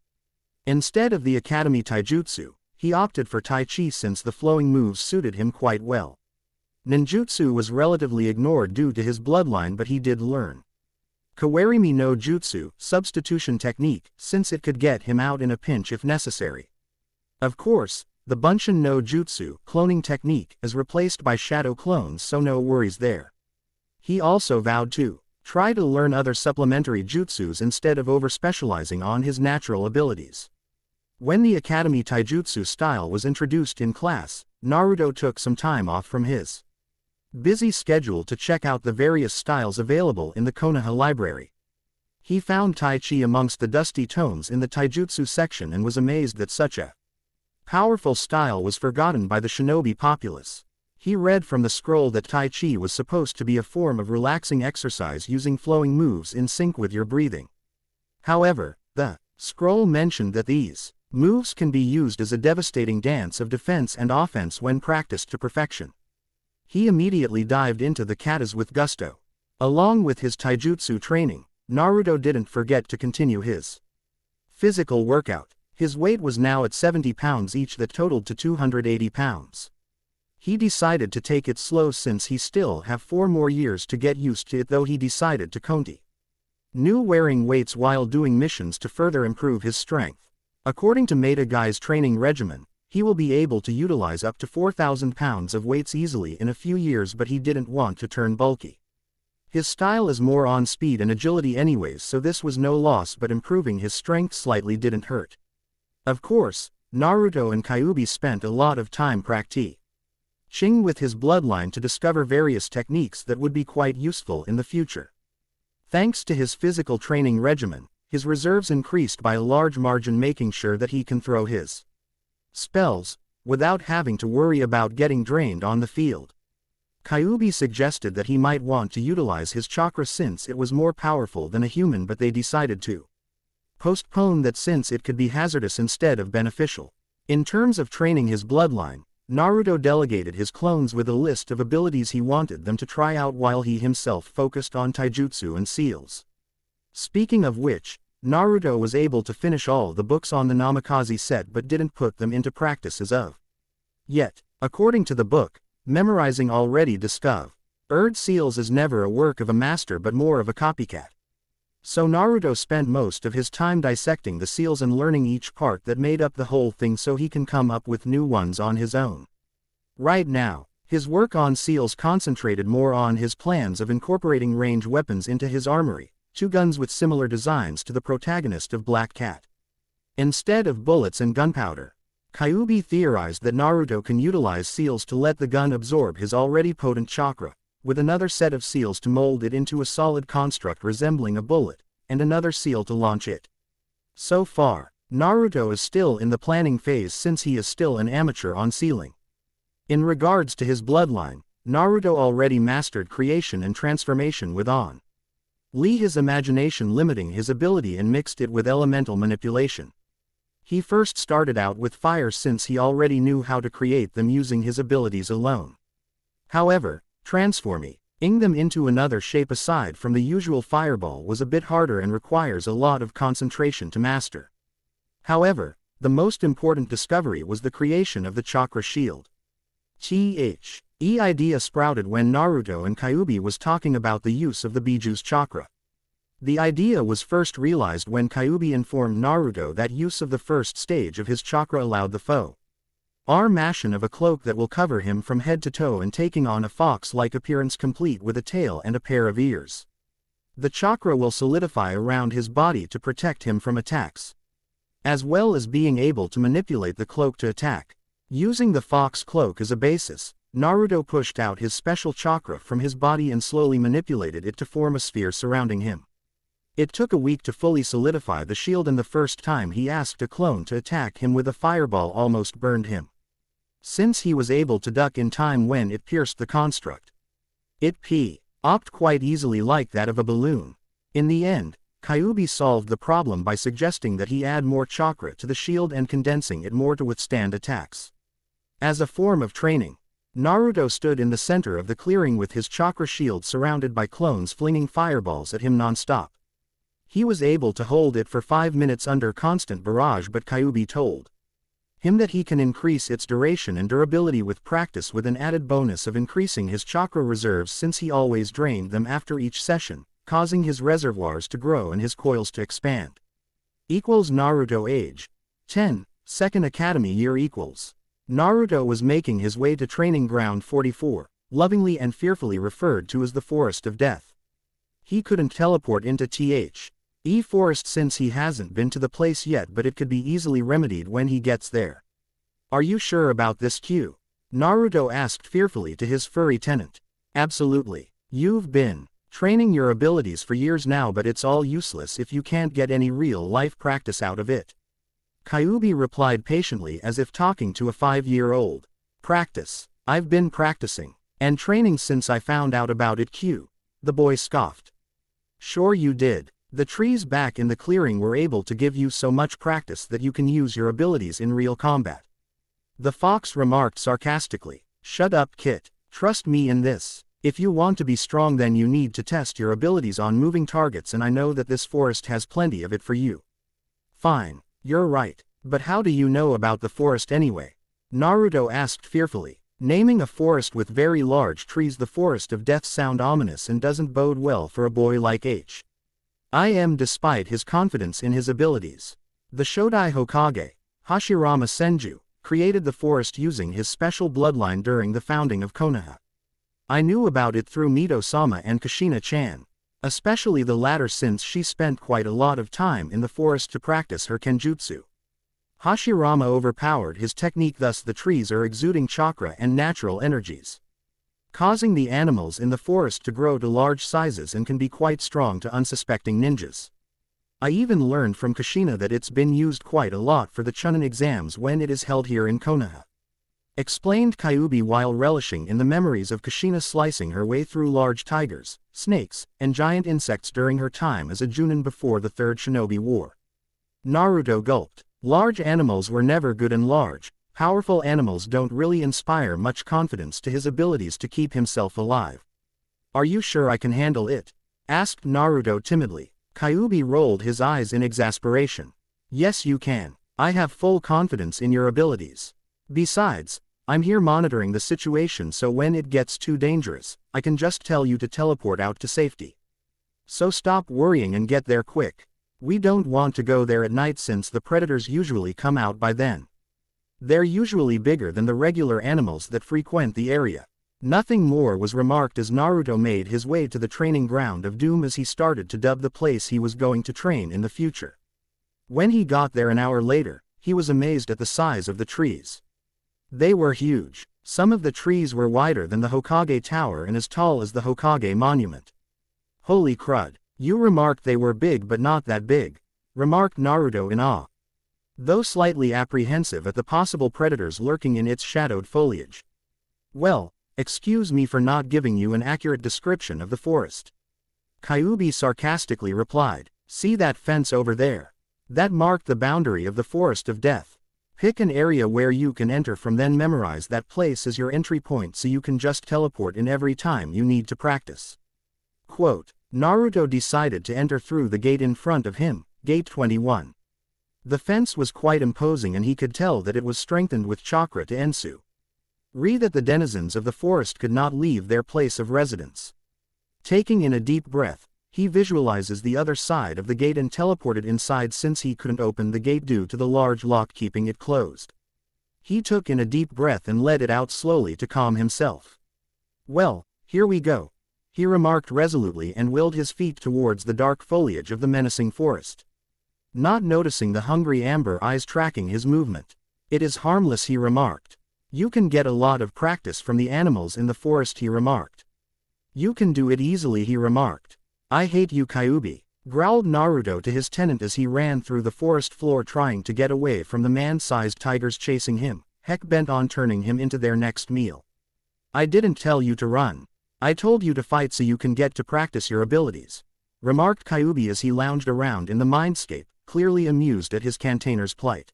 Instead of the academy taijutsu, he opted for Tai Chi since the flowing moves suited him quite well. Ninjutsu was relatively ignored due to his bloodline, but he did learn Kawarimi no Jutsu, substitution technique, since it could get him out in a pinch if necessary. Of course, the Bunshin no Jutsu, cloning technique, is replaced by shadow clones, so no worries there. He also vowed to try to learn other supplementary jutsus instead of over-specializing on his natural abilities. When the academy taijutsu style was introduced in class, Naruto took some time off from his busy schedule to check out the various styles available in the Konoha library. He found Tai Chi amongst the dusty tomes in the taijutsu section and was amazed that such a powerful style was forgotten by the shinobi populace. He read from the scroll that Tai Chi was supposed to be a form of relaxing exercise using flowing moves in sync with your breathing. However, the scroll mentioned that these moves can be used as a devastating dance of defense and offense when practiced to perfection. He immediately dived into the katas with gusto. Along with his taijutsu training, Naruto didn't forget to continue his physical workout. His weight was now at 70 pounds each, that totaled to 280 pounds. He decided to take it slow since he still have 4 more years to get used to it, though he decided to continue wearing weights while doing missions to further improve his strength. According to Meta Guy's training regimen, he will be able to utilize up to 4,000 pounds of weights easily in a few years, but he didn't want to turn bulky. His style is more on speed and agility anyways, so this was no loss, but improving his strength slightly didn't hurt. Of course, Naruto and Kyuubi spent a lot of time practicing with his bloodline to discover various techniques that would be quite useful in the future. Thanks to his physical training regimen, his reserves increased by a large margin, making sure that he can throw his spells without having to worry about getting drained on the field. Kyuubi suggested that he might want to utilize his chakra since it was more powerful than a human, but they decided to postpone that since it could be hazardous instead of beneficial. In terms of training his bloodline, Naruto delegated his clones with a list of abilities he wanted them to try out while he himself focused on taijutsu and seals. Speaking of which, Naruto was able to finish all the books on the Namikaze set but didn't put them into practice as of yet. According to the book, memorizing already discovered seals is never a work of a master but more of a copycat. So Naruto spent most of his time dissecting the seals and learning each part that made up the whole thing so he can come up with new ones on his own. Right now, His work on seals concentrated more on his plans of incorporating range weapons into his armory, 2 guns with similar designs to the protagonist of Black Cat. Instead of bullets and gunpowder, Kyuubi theorized that Naruto can utilize seals to let the gun absorb his already potent chakra, with another set of seals to mold it into a solid construct resembling a bullet, and another seal to launch it. So far, Naruto is still in the planning phase since he is still an amateur on sealing. In regards to his bloodline, Naruto already mastered creation and transformation with On. Lee his imagination limiting his ability and mixed it with elemental manipulation. He first started out with fire since he already knew how to create them using his abilities alone. However, transforming them into another shape aside from the usual fireball was a bit harder and requires a lot of concentration to master. However, the most important discovery was the creation of the chakra shield. The idea sprouted when Naruto and Kyuubi was talking about the use of the Biju's chakra. The idea was first realized when Kyuubi informed Naruto that use of the first stage of his chakra allowed the formation of a cloak that will cover him from head to toe and taking on a fox-like appearance complete with a tail and a pair of ears. The chakra will solidify around his body to protect him from attacks, as well as being able to manipulate the cloak to attack. Using the fox cloak as a basis, Naruto pushed out his special chakra from his body and slowly manipulated it to form a sphere surrounding him. It took a week to fully solidify the shield, and the first time he asked a clone to attack him with a fireball almost burned him, since he was able to duck in time when it pierced the construct. It popped quite easily like that of a balloon. In the end, Kyuubi solved the problem by suggesting that he add more chakra to the shield and condensing it more to withstand attacks. As a form of training, Naruto stood in the center of the clearing with his chakra shield surrounded by clones flinging fireballs at him non-stop. He was able to hold it for 5 minutes under constant barrage, but Kyuubi told him that he can increase its duration and durability with practice, with an added bonus of increasing his chakra reserves since he always drained them after each session, causing his reservoirs to grow and his coils to expand. Naruto age 10, second academy year equals. Naruto was making his way to training ground 44, lovingly and fearfully referred to as the Forest of Death. He couldn't teleport into forest since he hasn't been to the place yet, but it could be easily remedied when he gets there. Are you sure about this, Q? Naruto asked fearfully to his furry tenant. Absolutely. You've been training your abilities for years now, but it's all useless if you can't get any real-life practice out of it. Kyuubi replied patiently as if talking to a 5-year-old. Practice. I've been practicing and training since I found out about it, Q. The boy scoffed. Sure you did. The trees back in the clearing were able to give you so much practice that you can use your abilities in real combat. The fox remarked sarcastically. Shut up, Kit. Trust me in this. If you want to be strong, then you need to test your abilities on moving targets, and I know that this forest has plenty of it for you. Fine, you're right. But how do you know about the forest anyway? Naruto asked fearfully. Naming a forest with very large trees the Forest of Death sound ominous and doesn't bode well for a boy like I am, despite his confidence in his abilities. The Shodai Hokage, Hashirama Senju, created the forest using his special bloodline during the founding of Konoha. I knew about it through Mito-sama and Kushina-chan, especially the latter since she spent quite a lot of time in the forest to practice her kenjutsu. Hashirama overpowered his technique, thus the trees are exuding chakra and natural energies, causing the animals in the forest to grow to large sizes and can be quite strong to unsuspecting ninjas. I even learned from Kushina that it's been used quite a lot for the Chunin exams when it is held here in Konoha. Explained Kyuubi while relishing in the memories of Kushina slicing her way through large tigers, snakes, and giant insects during her time as a Junin before the Third Shinobi War. Naruto gulped. Large animals were never good, and large, powerful animals don't really inspire much confidence to his abilities to keep himself alive. Are you sure I can handle it? Asked Naruto timidly. Kyuubi rolled his eyes in exasperation. Yes, you can. I have full confidence in your abilities. Besides, I'm here monitoring the situation, so when it gets too dangerous, I can just tell you to teleport out to safety. So stop worrying and get there quick. We don't want to go there at night since the predators usually come out by then. They're usually bigger than the regular animals that frequent the area. Nothing more was remarked as Naruto made his way to the training ground of doom as he started to dub the place he was going to train in the future. When he got there an hour later, he was amazed at the size of the trees. They were huge. Some of the trees were wider than the Hokage Tower and as tall as the Hokage Monument. Holy crud. You remarked they were big but not that big, remarked Naruto in awe. Though slightly apprehensive at the possible predators lurking in its shadowed foliage. Well, excuse me for not giving you an accurate description of the forest. Kyuubi sarcastically replied, see that fence over there? That marked the boundary of the Forest of Death. Pick an area where you can enter from, then memorize that place as your entry point so you can just teleport in every time you need to practice. Quote, Naruto decided to enter through the gate in front of him, Gate 21. The fence was quite imposing and he could tell that it was strengthened with chakra to Ensu. Read that the denizens of the forest could not leave their place of residence. Taking in a deep breath, he visualizes the other side of the gate and teleported inside since he couldn't open the gate due to the large lock keeping it closed. He took in a deep breath and let it out slowly to calm himself. Well, here we go, he remarked resolutely and willed his feet towards the dark foliage of the menacing forest. Not noticing the hungry amber eyes tracking his movement. It is harmless, he remarked. You can get a lot of practice from the animals in the forest, he remarked. You can do it easily, he remarked. I hate you, Kyuubi, growled Naruto to his tenant as he ran through the forest floor trying to get away from the man-sized tigers chasing him, heck bent on turning him into their next meal. I didn't tell you to run. I told you to fight so you can get to practice your abilities, remarked Kyuubi as he lounged around in the mindscape, clearly amused at his cantainer's plight.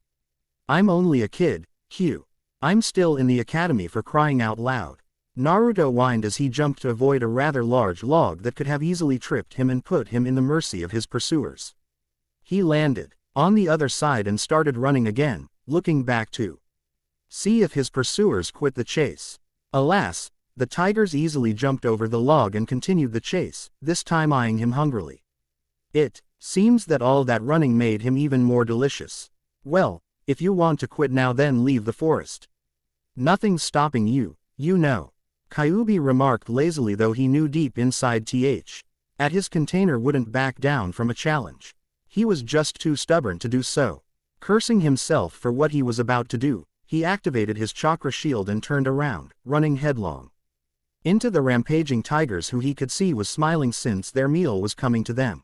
I'm only a kid, Q. I'm still in the academy, for crying out loud. Naruto whined as he jumped to avoid a rather large log that could have easily tripped him and put him in the mercy of his pursuers. He landed on the other side and started running again, looking back to see if his pursuers quit the chase. Alas, the tigers easily jumped over the log and continued the chase, this time eyeing him hungrily. It seems that all that running made him even more delicious. Well, if you want to quit now, then leave the forest. Nothing's stopping you, you know. Kyuubi remarked lazily, though he knew deep inside that his container wouldn't back down from a challenge. He was just too stubborn to do so. Cursing himself for what he was about to do, he activated his chakra shield and turned around, running headlong into the rampaging tigers, who he could see was smiling since their meal was coming to them.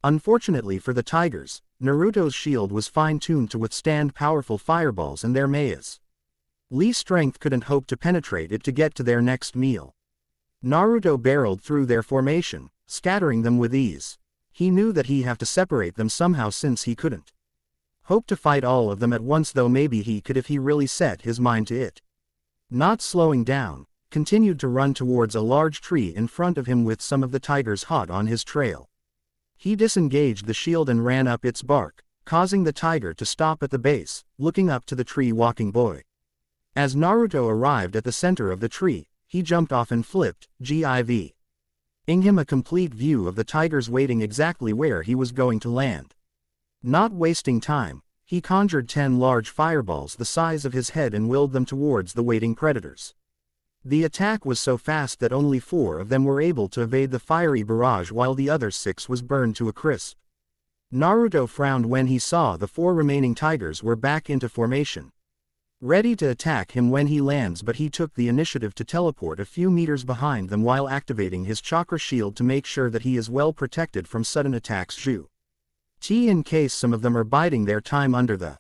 Unfortunately for the tigers, Naruto's shield was fine-tuned to withstand powerful fireballs and their mayas. Lee's strength couldn't hope to penetrate it to get to their next meal. Naruto barreled through their formation, scattering them with ease. He knew that he'd have to separate them somehow since he couldn't hope to fight all of them at once, though maybe he could if he really set his mind to it. Not slowing down, continued to run towards a large tree in front of him with some of the tigers hot on his trail. He disengaged the shield and ran up its bark, causing the tiger to stop at the base, looking up to the tree walking boy. As Naruto arrived at the center of the tree, he jumped off and flipped, giving him a complete view of the tigers waiting exactly where he was going to land. Not wasting time, he conjured 10 large fireballs the size of his head and willed them towards the waiting predators. The attack was so fast that only 4 of them were able to evade the fiery barrage while the other 6 was burned to a crisp. Naruto frowned when he saw the 4 remaining tigers were back into formation, ready to attack him when he lands, but he took the initiative to teleport a few meters behind them while activating his chakra shield to make sure that he is well protected from sudden attacks in case some of them are biding their time under the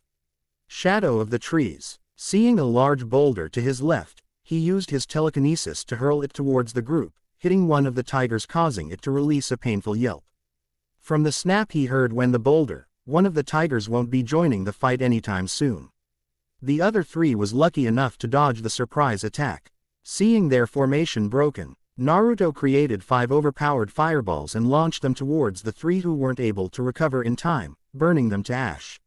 shadow of the trees. Seeing a large boulder to his left, he used his telekinesis to hurl it towards the group, hitting one of the tigers, causing it to release a painful yelp. From the snap he heard when the boulder, one of the tigers won't be joining the fight anytime soon. The other 3 was lucky enough to dodge the surprise attack. Seeing their formation broken, Naruto created 5 overpowered fireballs and launched them towards the 3 who weren't able to recover in time, burning them to ash.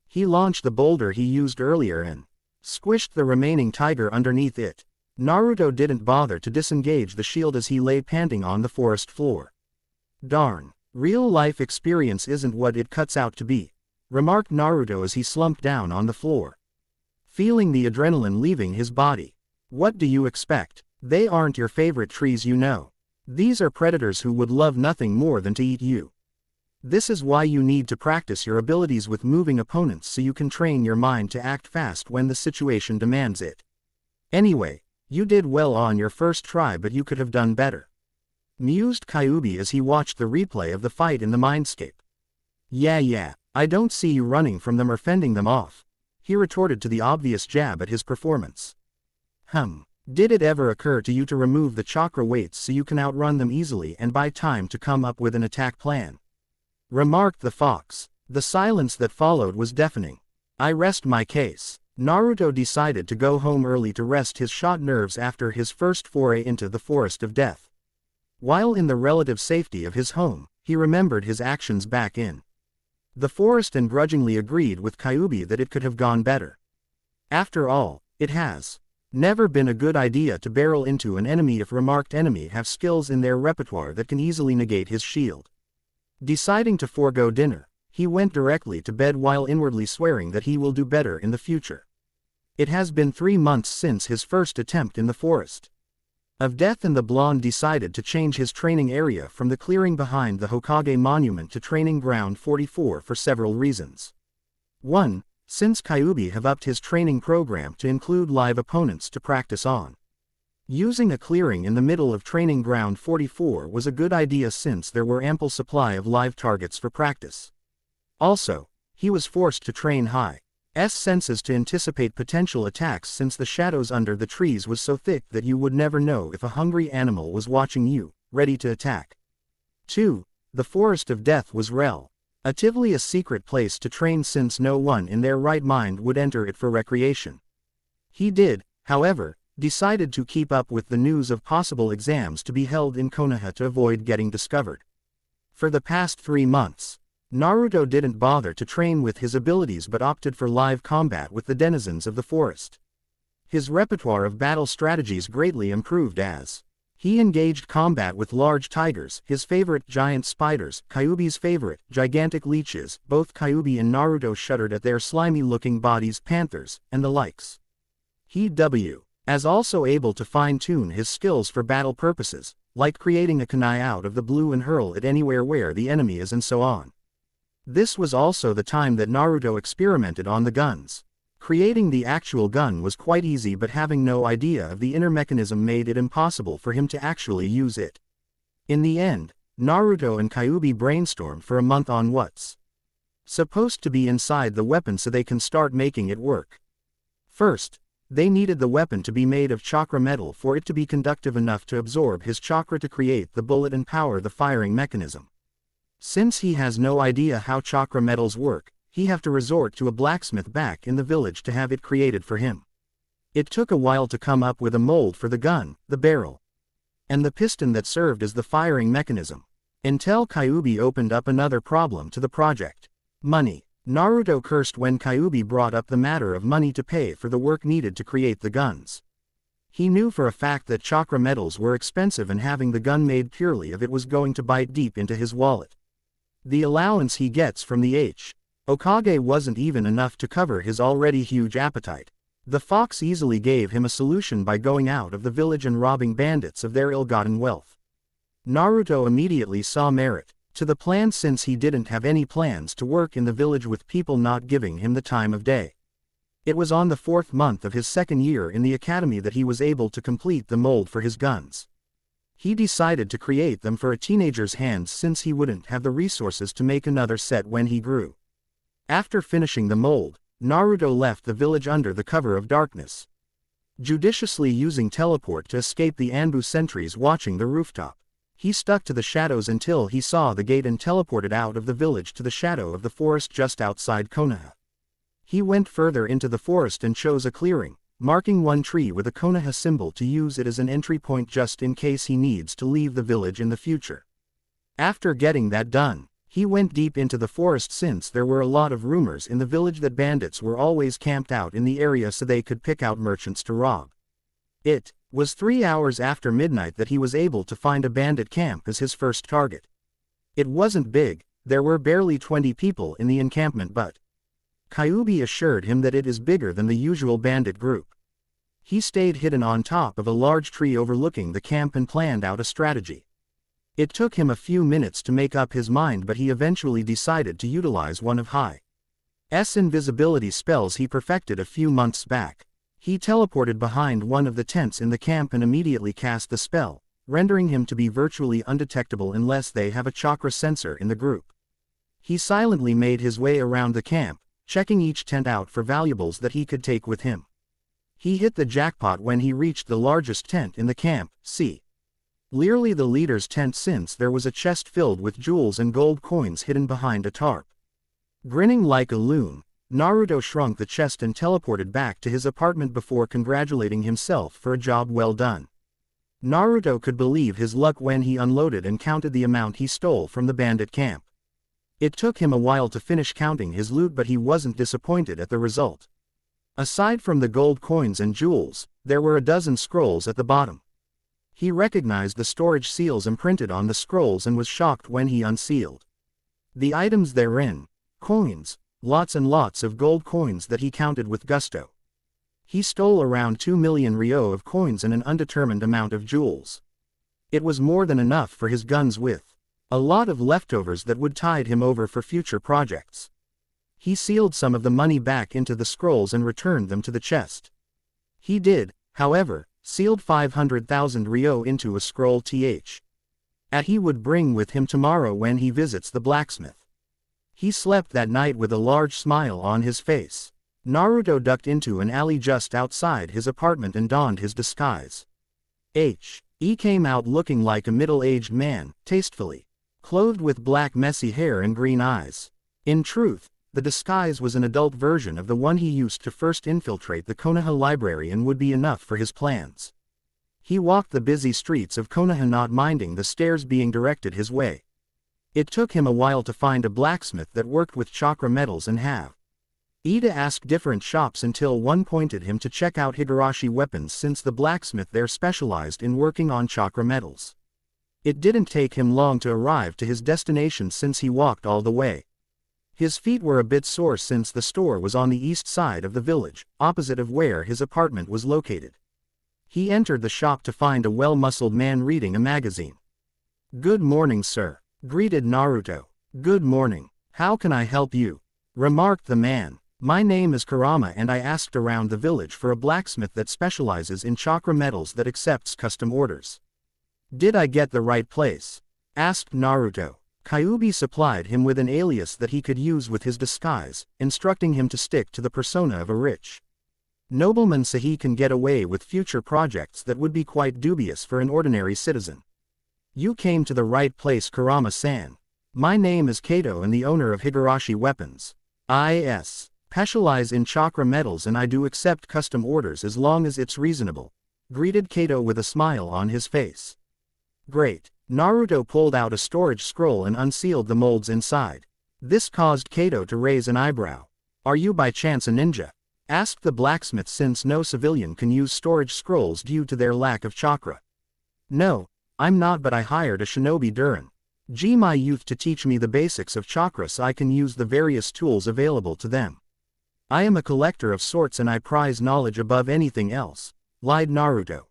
He launched the boulder he used earlier and squished the remaining tiger underneath it. Naruto didn't bother to disengage the shield as he lay panting on the forest floor. Darn, real-life experience isn't what it cuts out to be, remarked Naruto as he slumped down on the floor, feeling the adrenaline leaving his body. What do you expect? They aren't your favorite trees, you know. These are predators who would love nothing more than to eat you. This is why you need to practice your abilities with moving opponents so you can train your mind to act fast when the situation demands it. Anyway, you did well on your first try, but you could have done better," mused Kyuubi as he watched the replay of the fight in the mindscape. Yeah, I don't see you running from them or fending them off," he retorted to the obvious jab at his performance. Did it ever occur to you to remove the chakra weights so you can outrun them easily and buy time to come up with an attack plan?" remarked the fox. The silence that followed was deafening. "I rest my case." Naruto decided to go home early to rest his shot nerves after his first foray into the forest of death. While in the relative safety of his home, he remembered his actions back in the forest and grudgingly agreed with Kyuubi that it could have gone better. After all, it has never been a good idea to barrel into an enemy if remarked enemy have skills in their repertoire that can easily negate his shield. Deciding to forego dinner, he went directly to bed while inwardly swearing that he will do better in the future. It has been 3 months since his first attempt in the forest of death, and the blonde decided to change his training area from the clearing behind the Hokage monument to training ground 44 for several reasons. 1. Since Kyuubi have upped his training program to include live opponents to practice on. Using a clearing in the middle of training ground 44 was a good idea since there were ample supply of live targets for practice. Also, he was forced to train high senses to anticipate potential attacks since the shadows under the trees was so thick that you would never know if a hungry animal was watching you, ready to attack. 2. The Forest of Death was relatively a secret place to train since no one in their right mind would enter it for recreation. He did, however, decided to keep up with the news of possible exams to be held in Konoha to avoid getting discovered. For the past 3 months, Naruto didn't bother to train with his abilities but opted for live combat with the denizens of the forest. His repertoire of battle strategies greatly improved as he engaged combat with large tigers, his favorite giant spiders, Kyuubi's favorite gigantic leeches, both Kyuubi and Naruto shuddered at their slimy-looking bodies, panthers, and the likes. He was also able to fine-tune his skills for battle purposes, like creating a kunai out of the blue and hurl it anywhere where the enemy is and so on. This was also the time that Naruto experimented on the guns. Creating the actual gun was quite easy, but having no idea of the inner mechanism made it impossible for him to actually use it. In the end, Naruto and Kyuubi brainstormed for a month on what's supposed to be inside the weapon so they can start making it work. First, they needed the weapon to be made of chakra metal for it to be conductive enough to absorb his chakra to create the bullet and power the firing mechanism. Since he has no idea how chakra metals work, he have to resort to a blacksmith back in the village to have it created for him. It took a while to come up with a mold for the gun, the barrel, and the piston that served as the firing mechanism, until Kyuubi opened up another problem to the project. Money. Naruto cursed when Kyuubi brought up the matter of money to pay for the work needed to create the guns. He knew for a fact that chakra metals were expensive and having the gun made purely of it was going to bite deep into his wallet. The allowance he gets from the Hokage wasn't even enough to cover his already huge appetite. The fox easily gave him a solution by going out of the village and robbing bandits of their ill-gotten wealth. Naruto immediately saw merit to the plan since he didn't have any plans to work in the village with people not giving him the time of day. It was on the 4th month of his 2nd year in the academy that he was able to complete the mold for his guns. He decided to create them for a teenager's hands since he wouldn't have the resources to make another set when he grew. After finishing the mold, Naruto left the village under the cover of darkness, judiciously using teleport to escape the Anbu sentries watching the rooftop. He stuck to the shadows until he saw the gate and teleported out of the village to the shadow of the forest just outside Konoha. He went further into the forest and chose a clearing, marking one tree with a Konoha symbol to use it as an entry point just in case he needs to leave the village in the future. After getting that done, he went deep into the forest since there were a lot of rumors in the village that bandits were always camped out in the area so they could pick out merchants to rob. It was 3 hours after midnight that he was able to find a bandit camp as his first target. It wasn't big, there were barely 20 people in the encampment, but Kyuubi assured him that it is bigger than the usual bandit group. He stayed hidden on top of a large tree overlooking the camp and planned out a strategy. It took him a few minutes to make up his mind, but he eventually decided to utilize one of Hai's invisibility spells he perfected a few months back. He teleported behind one of the tents in the camp and immediately cast the spell, rendering him to be virtually undetectable unless they have a chakra sensor in the group. He silently made his way around the camp, checking each tent out for valuables that he could take with him. He hit the jackpot when he reached the largest tent in the camp, clearly the leader's tent, since there was a chest filled with jewels and gold coins hidden behind a tarp. Grinning like a loon, Naruto shrunk the chest and teleported back to his apartment before congratulating himself for a job well done. Naruto could believe his luck when he unloaded and counted the amount he stole from the bandit camp. It took him a while to finish counting his loot, but he wasn't disappointed at the result. Aside from the gold coins and jewels, there were a dozen scrolls at the bottom. He recognized the storage seals imprinted on the scrolls and was shocked when he unsealed the items therein. Coins, lots and lots of gold coins that he counted with gusto. He stole around 2 million ryo of coins and an undetermined amount of jewels. It was more than enough for his guns, with a lot of leftovers that would tide him over for future projects. He sealed some of the money back into the scrolls and returned them to the chest. He did, however, sealed 500,000 ryo into a scroll he would bring with him tomorrow when he visits the blacksmith. He slept that night with a large smile on his face. Naruto ducked into an alley just outside his apartment and donned his disguise. He came out looking like a middle-aged man, tastefully clothed with black messy hair and green eyes. In truth, the disguise was an adult version of the one he used to first infiltrate the Konoha library and would be enough for his plans. He walked the busy streets of Konoha, not minding the stares being directed his way. It took him a while to find a blacksmith that worked with chakra metals and to ask different shops until one pointed him to check out Higurashi weapons, since the blacksmith there specialized in working on chakra metals. It didn't take him long to arrive to his destination since he walked all the way. His feet were a bit sore since the store was on the east side of the village, opposite of where his apartment was located. He entered the shop to find a well-muscled man reading a magazine. "Good morning, sir," greeted Naruto. "Good morning. How can I help you?" remarked the man. "My name is Kurama and I asked around the village for a blacksmith that specializes in chakra metals that accepts custom orders." "Did I get the right place?" asked Naruto. Kyuubi supplied him with an alias that he could use with his disguise, instructing him to stick to the persona of a rich nobleman so he can get away with future projects that would be quite dubious for an ordinary citizen. "You came to the right place, Kurama-san. My name is Kato and the owner of Higurashi Weapons. I specialize in chakra metals and I do accept custom orders as long as it's reasonable," greeted Kato with a smile on his face. "Great." Naruto pulled out a storage scroll and unsealed the molds inside. This caused Kato to raise an eyebrow. "Are you by chance a ninja?" asked the blacksmith, since no civilian can use storage scrolls due to their lack of chakra. "No, I'm not, but I hired a shinobi during my youth to teach me the basics of chakra so I can use the various tools available to them. I am a collector of sorts and I prize knowledge above anything else," lied Naruto.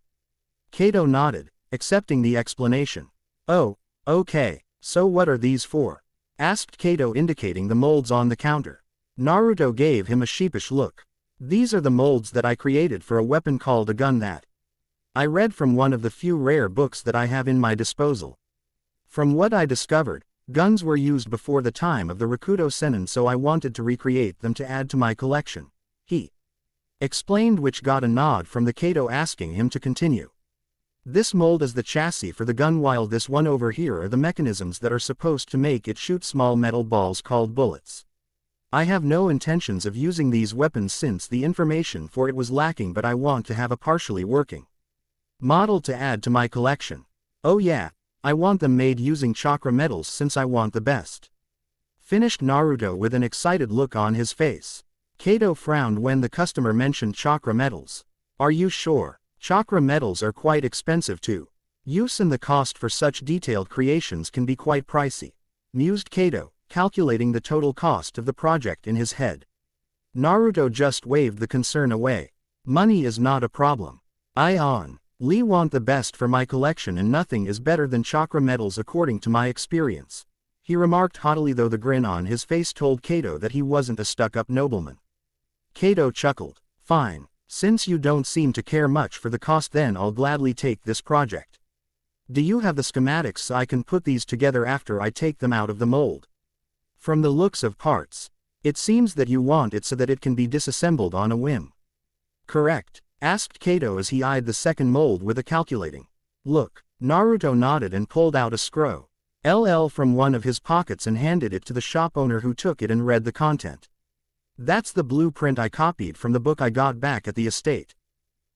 Kato nodded, accepting the explanation. "Oh, okay, so what are these for?" asked Kato, indicating the molds on the counter. Naruto gave him a sheepish look. "These are the molds that I created for a weapon called a gun that I read from one of the few rare books that I have in my disposal. From what I discovered, guns were used before the time of the Rakuto Sennin, so I wanted to recreate them to add to my collection," he explained, which got a nod from the Kato asking him to continue. "This mold is the chassis for the gun, while this one over here are the mechanisms that are supposed to make it shoot small metal balls called bullets. I have no intentions of using these weapons since the information for it was lacking, but I want to have a partially working model to add to my collection. Oh yeah, I want them made using chakra metals since I want the best," finished Naruto with an excited look on his face. Kato frowned when the customer mentioned chakra metals. "Are you sure? Chakra metals are quite expensive to use and the cost for such detailed creations can be quite pricey," mused Kato, calculating the total cost of the project in his head. Naruto just waved the concern away. Money is not a problem. Lee want the best for my collection and nothing is better than chakra metals according to my experience, he remarked haughtily, though the grin on his face told Kato that he wasn't a stuck-up nobleman. Kato chuckled. Fine, since you don't seem to care much for the cost, then I'll gladly take this project. Do you have the schematics so I can put these together after I take them out of the mold? From the looks of parts, it seems that you want it so that it can be disassembled on a whim. Correct? Asked Kato as he eyed the second mold with a calculating look. Naruto nodded and pulled out a scroll LL from one of his pockets and handed it to the shop owner, who took it and read the content. That's the blueprint I copied from the book I got back at the estate.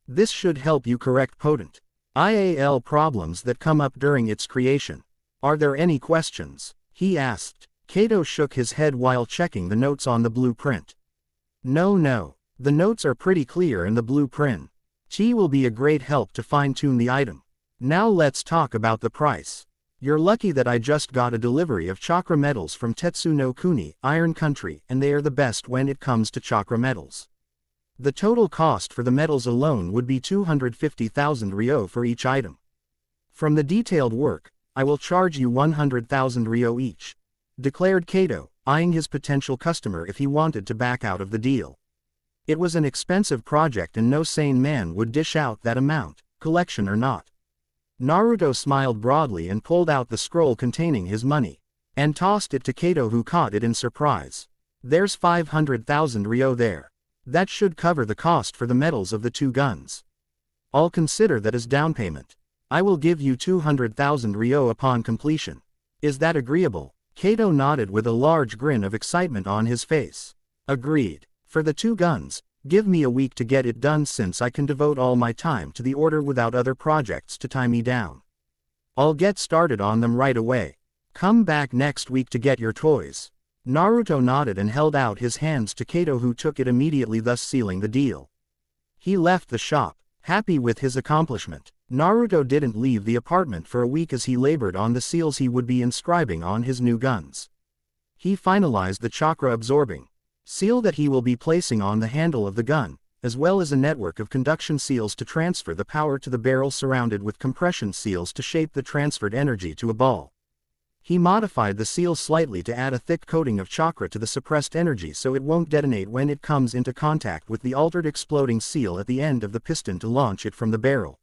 This should help you correct potent IAL problems that come up during its creation. Are there any questions? He asked. Kato shook his head while checking the notes on the blueprint. No. The notes are pretty clear in the blueprint. Tea will be a great help to fine-tune the item. Now let's talk about the price. You're lucky that I just got a delivery of chakra metals from Tetsu no Kuni, Iron Country, and they are the best when it comes to chakra metals. The total cost for the metals alone would be 250,000 ryo for each item. From the detailed work, I will charge you 100,000 ryo each, declared Kato, eyeing his potential customer if he wanted to back out of the deal. It was an expensive project and no sane man would dish out that amount, collection or not. Naruto smiled broadly and pulled out the scroll containing his money, and tossed it to Kato, who caught it in surprise. There's 500,000 ryo there. That should cover the cost for the metals of the 2 guns. I'll consider that as down payment. I will give you 200,000 ryo upon completion. Is that agreeable? Kato nodded with a large grin of excitement on his face. Agreed. For the 2 guns, give me a week to get it done, since I can devote all my time to the order without other projects to tie me down. I'll get started on them right away. Come back next week to get your toys. Naruto nodded and held out his hands to Kato, who took it immediately, thus sealing the deal. He left the shop, happy with his accomplishment. Naruto didn't leave the apartment for a week as he labored on the seals he would be inscribing on his new guns. He finalized the chakra-absorbing seal that he will be placing on the handle of the gun, as well as a network of conduction seals to transfer the power to the barrel, surrounded with compression seals to shape the transferred energy to a ball. He modified the seal slightly to add a thick coating of chakra to the suppressed energy so it won't detonate when it comes into contact with the altered exploding seal at the end of the piston to launch it from the barrel.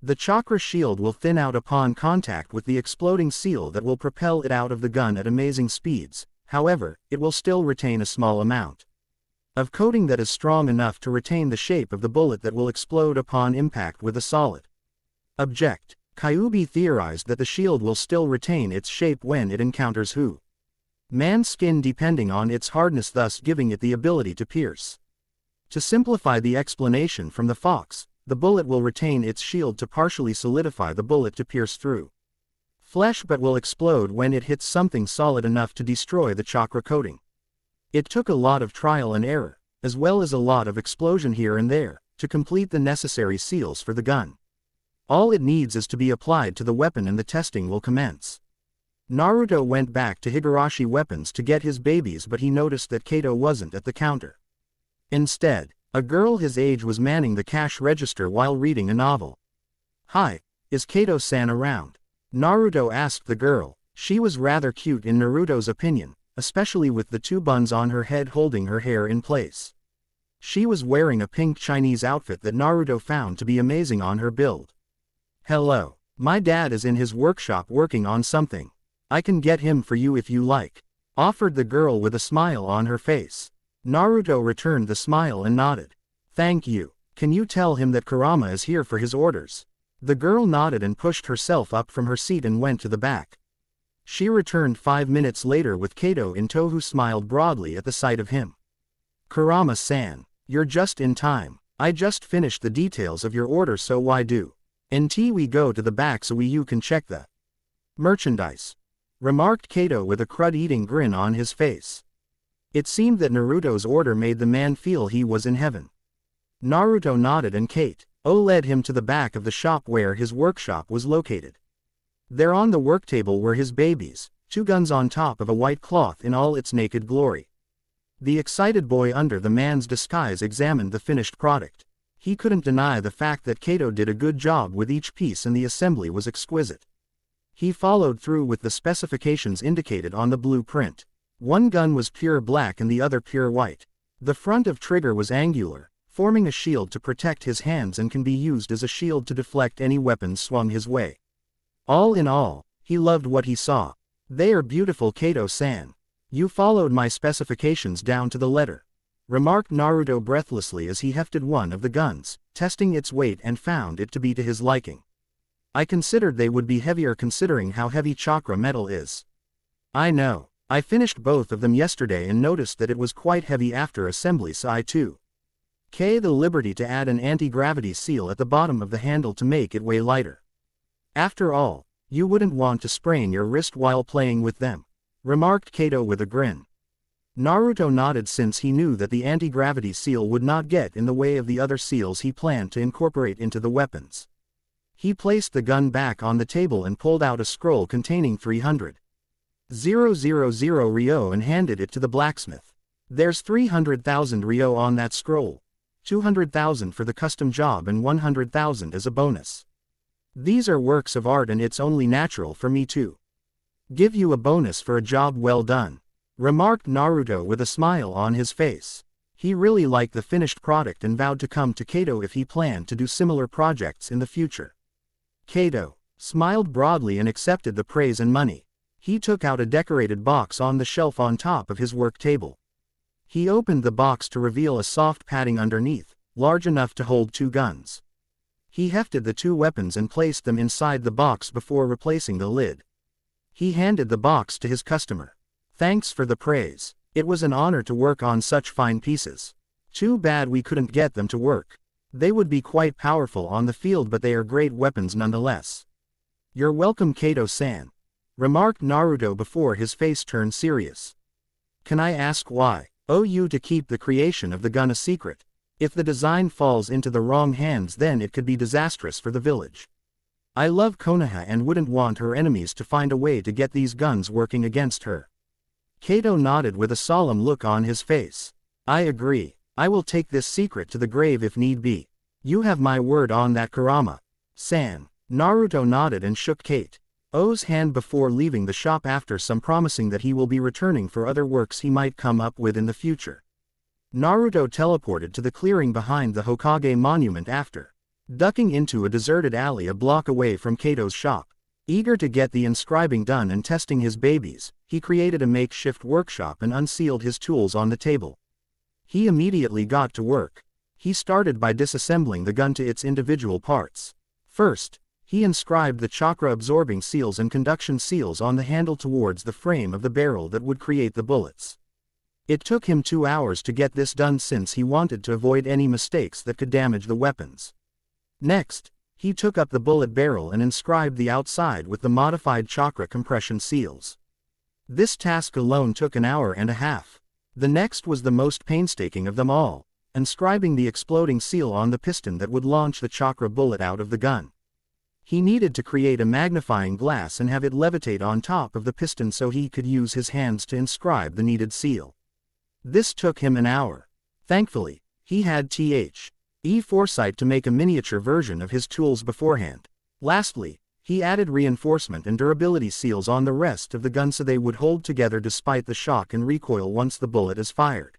The chakra shield will thin out upon contact with the exploding seal that will propel it out of the gun at amazing speeds. However, it will still retain a small amount of coating that is strong enough to retain the shape of the bullet that will explode upon impact with a solid object. Kyuubi theorized that the shield will still retain its shape when it encounters man's skin, depending on its hardness, thus giving it the ability to pierce. To simplify the explanation from the fox, the bullet will retain its shield to partially solidify the bullet to pierce through flesh, but will explode when it hits something solid enough to destroy the chakra coating. It took a lot of trial and error, as well as a lot of explosion here and there, to complete the necessary seals for the gun. All it needs is to be applied to the weapon and the testing will commence. Naruto went back to Higurashi Weapons to get his babies, but he noticed that Kato wasn't at the counter. Instead, a girl his age was manning the cash register while reading a novel. Hi, is Kato-san around? Naruto asked the girl. She was rather cute in Naruto's opinion, especially with the 2 buns on her head holding her hair in place. She was wearing a pink Chinese outfit that Naruto found to be amazing on her build. Hello. My dad is in his workshop working on something. I can get him for you if you like, offered the girl with a smile on her face. Naruto returned the smile and nodded. Thank you. Can you tell him that Kurama is here for his orders? The girl nodded and pushed herself up from her seat and went to the back. She returned 5 minutes later with Kato in tow, who smiled broadly at the sight of him. Kurama-san, you're just in time. I just finished the details of your order, so why do we go to the back so you can check the merchandise? Remarked Kato with a crud-eating grin on his face. It seemed that Naruto's order made the man feel he was in heaven. Naruto nodded and Kato led him to the back of the shop where his workshop was located. There on the work table were his babies, 2 guns on top of a white cloth in all its naked glory. The excited boy under the man's disguise examined the finished product. He couldn't deny the fact that Kato did a good job with each piece and the assembly was exquisite. He followed through with the specifications indicated on the blueprint. One gun was pure black and the other pure white. The front of trigger was angular, forming a shield to protect his hands and can be used as a shield to deflect any weapons swung his way. All in all, he loved what he saw. "They are beautiful, Kato-san. You followed my specifications down to the letter," remarked Naruto breathlessly as he hefted one of the guns, testing its weight and found it to be to his liking. "I considered they would be heavier considering how heavy chakra metal is." "I know. I finished both of them yesterday and noticed that it was quite heavy after assembly, so I too took the liberty to add an anti-gravity seal at the bottom of the handle to make it weigh lighter. After all, you wouldn't want to sprain your wrist while playing with them," remarked Kato with a grin. Naruto nodded since he knew that the anti-gravity seal would not get in the way of the other seals he planned to incorporate into the weapons. He placed the gun back on the table and pulled out a scroll containing 300,000 ryo and handed it to the blacksmith. "There's 300,000 ryo on that scroll. 200,000 for the custom job and 100,000 as a bonus. These are works of art and it's only natural for me to give you a bonus for a job well done," remarked Naruto with a smile on his face. He really liked the finished product and vowed to come to Kato if he planned to do similar projects in the future. Kato smiled broadly and accepted the praise and money. He took out a decorated box on the shelf on top of his work table. He opened the box to reveal a soft padding underneath, large enough to hold 2 guns. He hefted the 2 weapons and placed them inside the box before replacing the lid. He handed the box to his customer. "Thanks for the praise. It was an honor to work on such fine pieces. Too bad we couldn't get them to work. They would be quite powerful on the field, but they are great weapons nonetheless." "You're welcome, Kato-san," remarked Naruto before his face turned serious. "Can I ask why you to keep the creation of the gun a secret? If the design falls into the wrong hands, then it could be disastrous for the village. I love Konoha and wouldn't want her enemies to find a way to get these guns working against her." Kato nodded with a solemn look on his face. "I agree. I will take this secret to the grave if need be. You have my word on that, Kurama-san." Naruto nodded and shook Kato's hand before leaving the shop after some promising that he will be returning for other works he might come up with in the future. Naruto teleported to the clearing behind the Hokage monument after ducking into a deserted alley a block away from Kato's shop. Eager to get the inscribing done and testing his babies, he created a makeshift workshop and unsealed his tools on the table. He immediately got to work. He started by disassembling the gun to its individual parts. First, he inscribed the chakra-absorbing seals and conduction seals on the handle towards the frame of the barrel that would create the bullets. It took him 2 hours to get this done since he wanted to avoid any mistakes that could damage the weapons. Next, he took up the bullet barrel and inscribed the outside with the modified chakra compression seals. This task alone took an hour and a half. The next was the most painstaking of them all, inscribing the exploding seal on the piston that would launch the chakra bullet out of the gun. He needed to create a magnifying glass and have it levitate on top of the piston so he could use his hands to inscribe the needed seal. This took him an hour. Thankfully, he had foresight to make a miniature version of his tools beforehand. Lastly, he added reinforcement and durability seals on the rest of the gun so they would hold together despite the shock and recoil once the bullet is fired.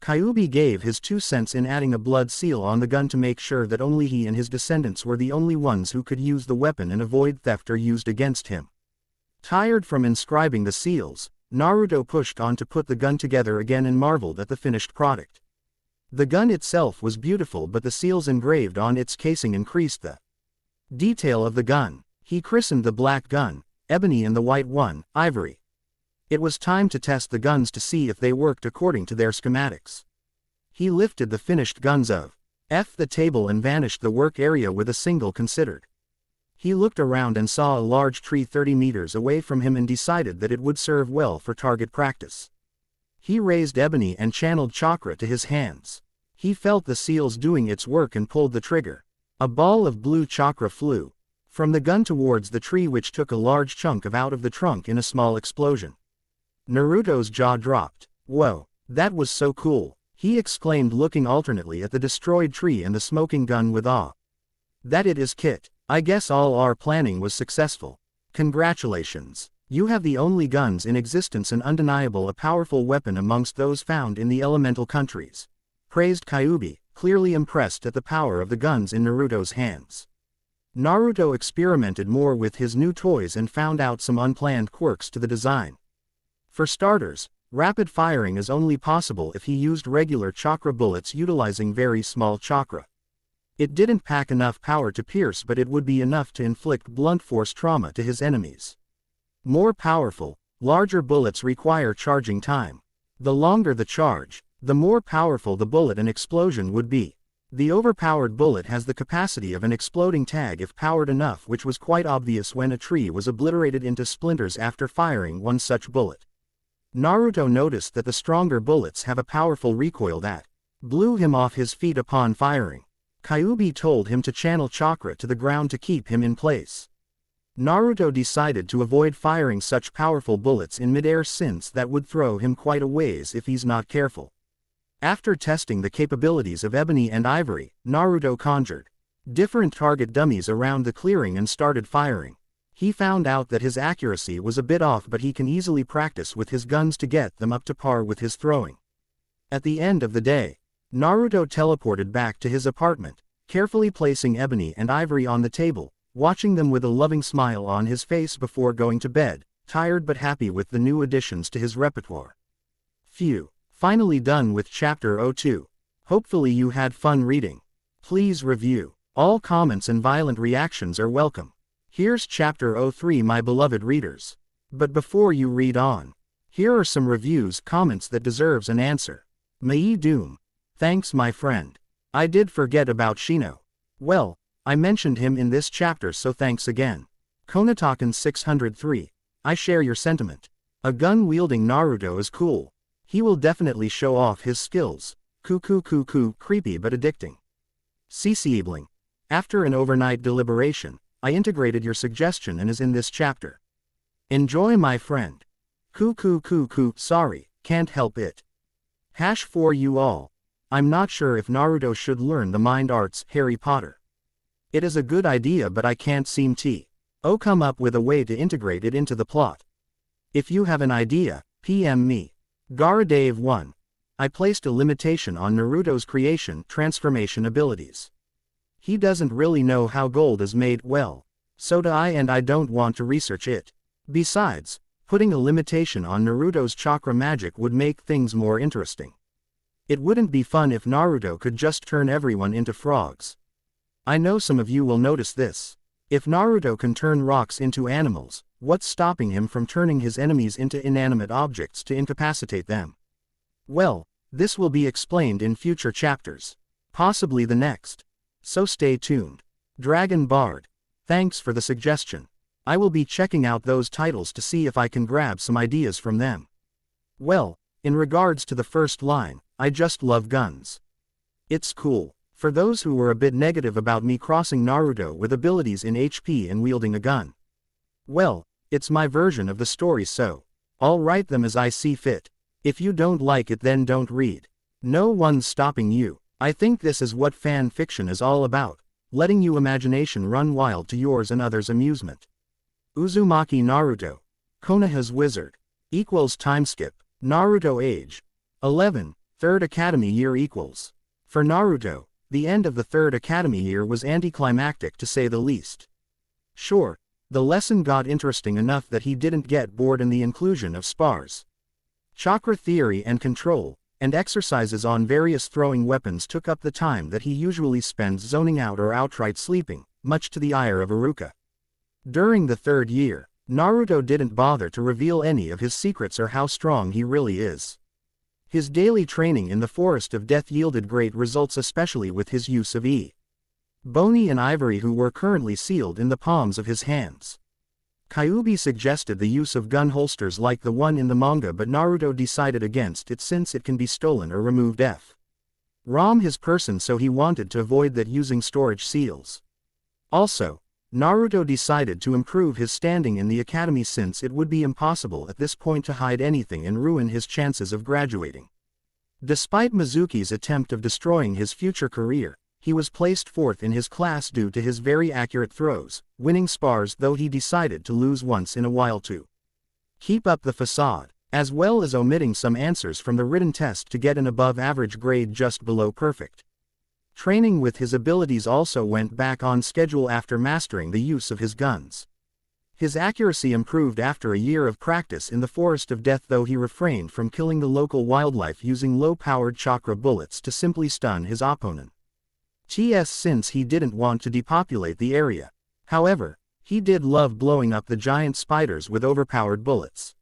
Kyuubi gave his 2 cents in adding a blood seal on the gun to make sure that only he and his descendants were the only ones who could use the weapon and avoid theft or used against him. Tired from inscribing the seals, Naruto pushed on to put the gun together again and marveled at the finished product. The gun itself was beautiful, but the seals engraved on its casing increased the detail of the gun. He christened the black gun Ebony and the white one Ivory. It was time to test the guns to see if they worked according to their schematics. He lifted the finished guns of the table and vanished the work area with a single considered. He looked around and saw a large tree 30 meters away from him and decided that it would serve well for target practice. He raised Ebony and channeled chakra to his hands. He felt the seals doing its work and pulled the trigger. A ball of blue chakra flew from the gun towards the tree, which took a large chunk out of the trunk in a small explosion. Naruto's jaw dropped. "Whoa, that was so cool. he exclaimed, looking alternately at the destroyed tree and the smoking gun with awe. That it is, Kit. I guess all our planning was successful. Congratulations. You have the only guns in existence and undeniable a powerful weapon amongst those found in the elemental countries, praised Kyuubi, clearly impressed at the power of the guns in Naruto's hands. Naruto experimented more with his new toys and found out some unplanned quirks to the design. For starters, rapid firing is only possible if he used regular chakra bullets utilizing very small chakra. It didn't pack enough power to pierce, but it would be enough to inflict blunt force trauma to his enemies. More powerful, larger bullets require charging time. The longer the charge, the more powerful the bullet and explosion would be. The overpowered bullet has the capacity of an exploding tag if powered enough, which was quite obvious when a tree was obliterated into splinters after firing one such bullet. Naruto noticed that the stronger bullets have a powerful recoil that blew him off his feet upon firing. Kyuubi told him to channel chakra to the ground to keep him in place. Naruto decided to avoid firing such powerful bullets in midair since that would throw him quite a ways if he's not careful. After testing the capabilities of ebony and ivory, Naruto conjured different target dummies around the clearing and started firing. He found out that his accuracy was a bit off, but he can easily practice with his guns to get them up to par with his throwing. At the end of the day, Naruto teleported back to his apartment, carefully placing ebony and ivory on the table, watching them with a loving smile on his face before going to bed, tired but happy with the new additions to his repertoire. Phew. Finally done with Chapter 02. Hopefully you had fun reading. Please review. All comments and violent reactions are welcome. Here's Chapter 03, my beloved readers. But before you read on, here are some reviews, comments that deserves an answer. Mai Doom. Thanks, my friend. I did forget about Shino. Well, I mentioned him in this chapter, so thanks again. Konatakan 603. I share your sentiment. A gun-wielding Naruto is cool. He will definitely show off his skills. Creepy but addicting. CCebling. After an overnight deliberation, I integrated your suggestion and is in this chapter. Enjoy, my friend. Sorry, can't help it. For you all. I'm not sure if Naruto should learn the mind arts Harry Potter. It is a good idea, but I can't seem to come up with a way to integrate it into the plot. If you have an idea, PM me. Garadave 1. I placed a limitation on Naruto's creation transformation abilities. He doesn't really know how gold is made, well, so do I, and I don't want to research it. Besides, putting a limitation on Naruto's chakra magic would make things more interesting. It wouldn't be fun if Naruto could just turn everyone into frogs. I know some of you will notice this. If Naruto can turn rocks into animals, what's stopping him from turning his enemies into inanimate objects to incapacitate them? Well, this will be explained in future chapters. Possibly the next. So stay tuned. Dragon Bard. Thanks for the suggestion. I will be checking out those titles to see if I can grab some ideas from them. Well, in regards to the first line, I just love guns. It's cool. For those who were a bit negative about me crossing Naruto with abilities in HP and wielding a gun. Well, it's my version of the story, so I'll write them as I see fit. If you don't like it, then don't read. No one's stopping you. I think this is what fan fiction is all about, letting your imagination run wild to yours and others' amusement. Uzumaki Naruto. Konoha's Wizard. Equals timeskip. Naruto age. 11. Third Academy year equals. For Naruto, the end of the third academy year was anticlimactic to say the least. Sure, the lesson got interesting enough that he didn't get bored, in the inclusion of spars. Chakra theory and control, and exercises on various throwing weapons took up the time that he usually spends zoning out or outright sleeping, much to the ire of Iruka. During the third year, Naruto didn't bother to reveal any of his secrets or how strong he really is. His daily training in the Forest of Death yielded great results, especially with his use of bony and ivory, who were currently sealed in the palms of his hands. Kyuubi suggested the use of gun holsters like the one in the manga, but Naruto decided against it since it can be stolen or removed from his person, so he wanted to avoid that using storage seals. Also, Naruto decided to improve his standing in the academy since it would be impossible at this point to hide anything and ruin his chances of graduating. Despite Mizuki's attempt of destroying his future career, he was placed fourth in his class due to his very accurate throws, winning spars though he decided to lose once in a while to keep up the facade, as well as omitting some answers from the written test to get an above-average grade just below perfect. Training with his abilities also went back on schedule after mastering the use of his guns. His accuracy improved after a year of practice in the Forest of Death, though he refrained from killing the local wildlife using low-powered chakra bullets to simply stun his opponent. Since he didn't want to depopulate the area. However, he did love blowing up the giant spiders with overpowered bullets.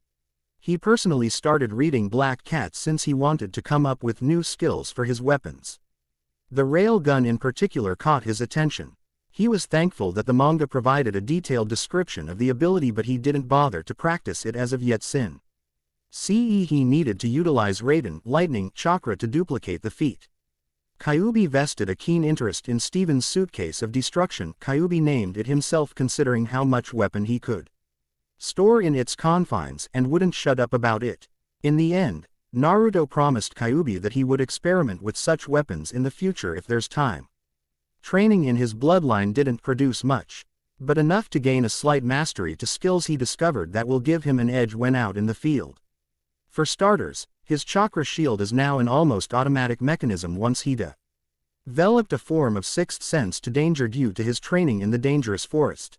He personally started reading Black Cat since he wanted to come up with new skills for his weapons. The railgun in particular caught his attention. He was thankful that the manga provided a detailed description of the ability, but he didn't bother to practice it as of yet since he needed to utilize Raiden lightning chakra to duplicate the feat. Kyuubi vested a keen interest in Steven's suitcase of destruction. Kyuubi named it himself, considering how much weapon he could store in its confines and wouldn't shut up about it. In the end, Naruto promised Kyuubi that he would experiment with such weapons in the future if there's time. Training in his bloodline didn't produce much, but enough to gain a slight mastery to skills he discovered that will give him an edge when out in the field. For starters, his chakra shield is now an almost automatic mechanism once he developed a form of sixth sense to danger due to his training in the dangerous forest.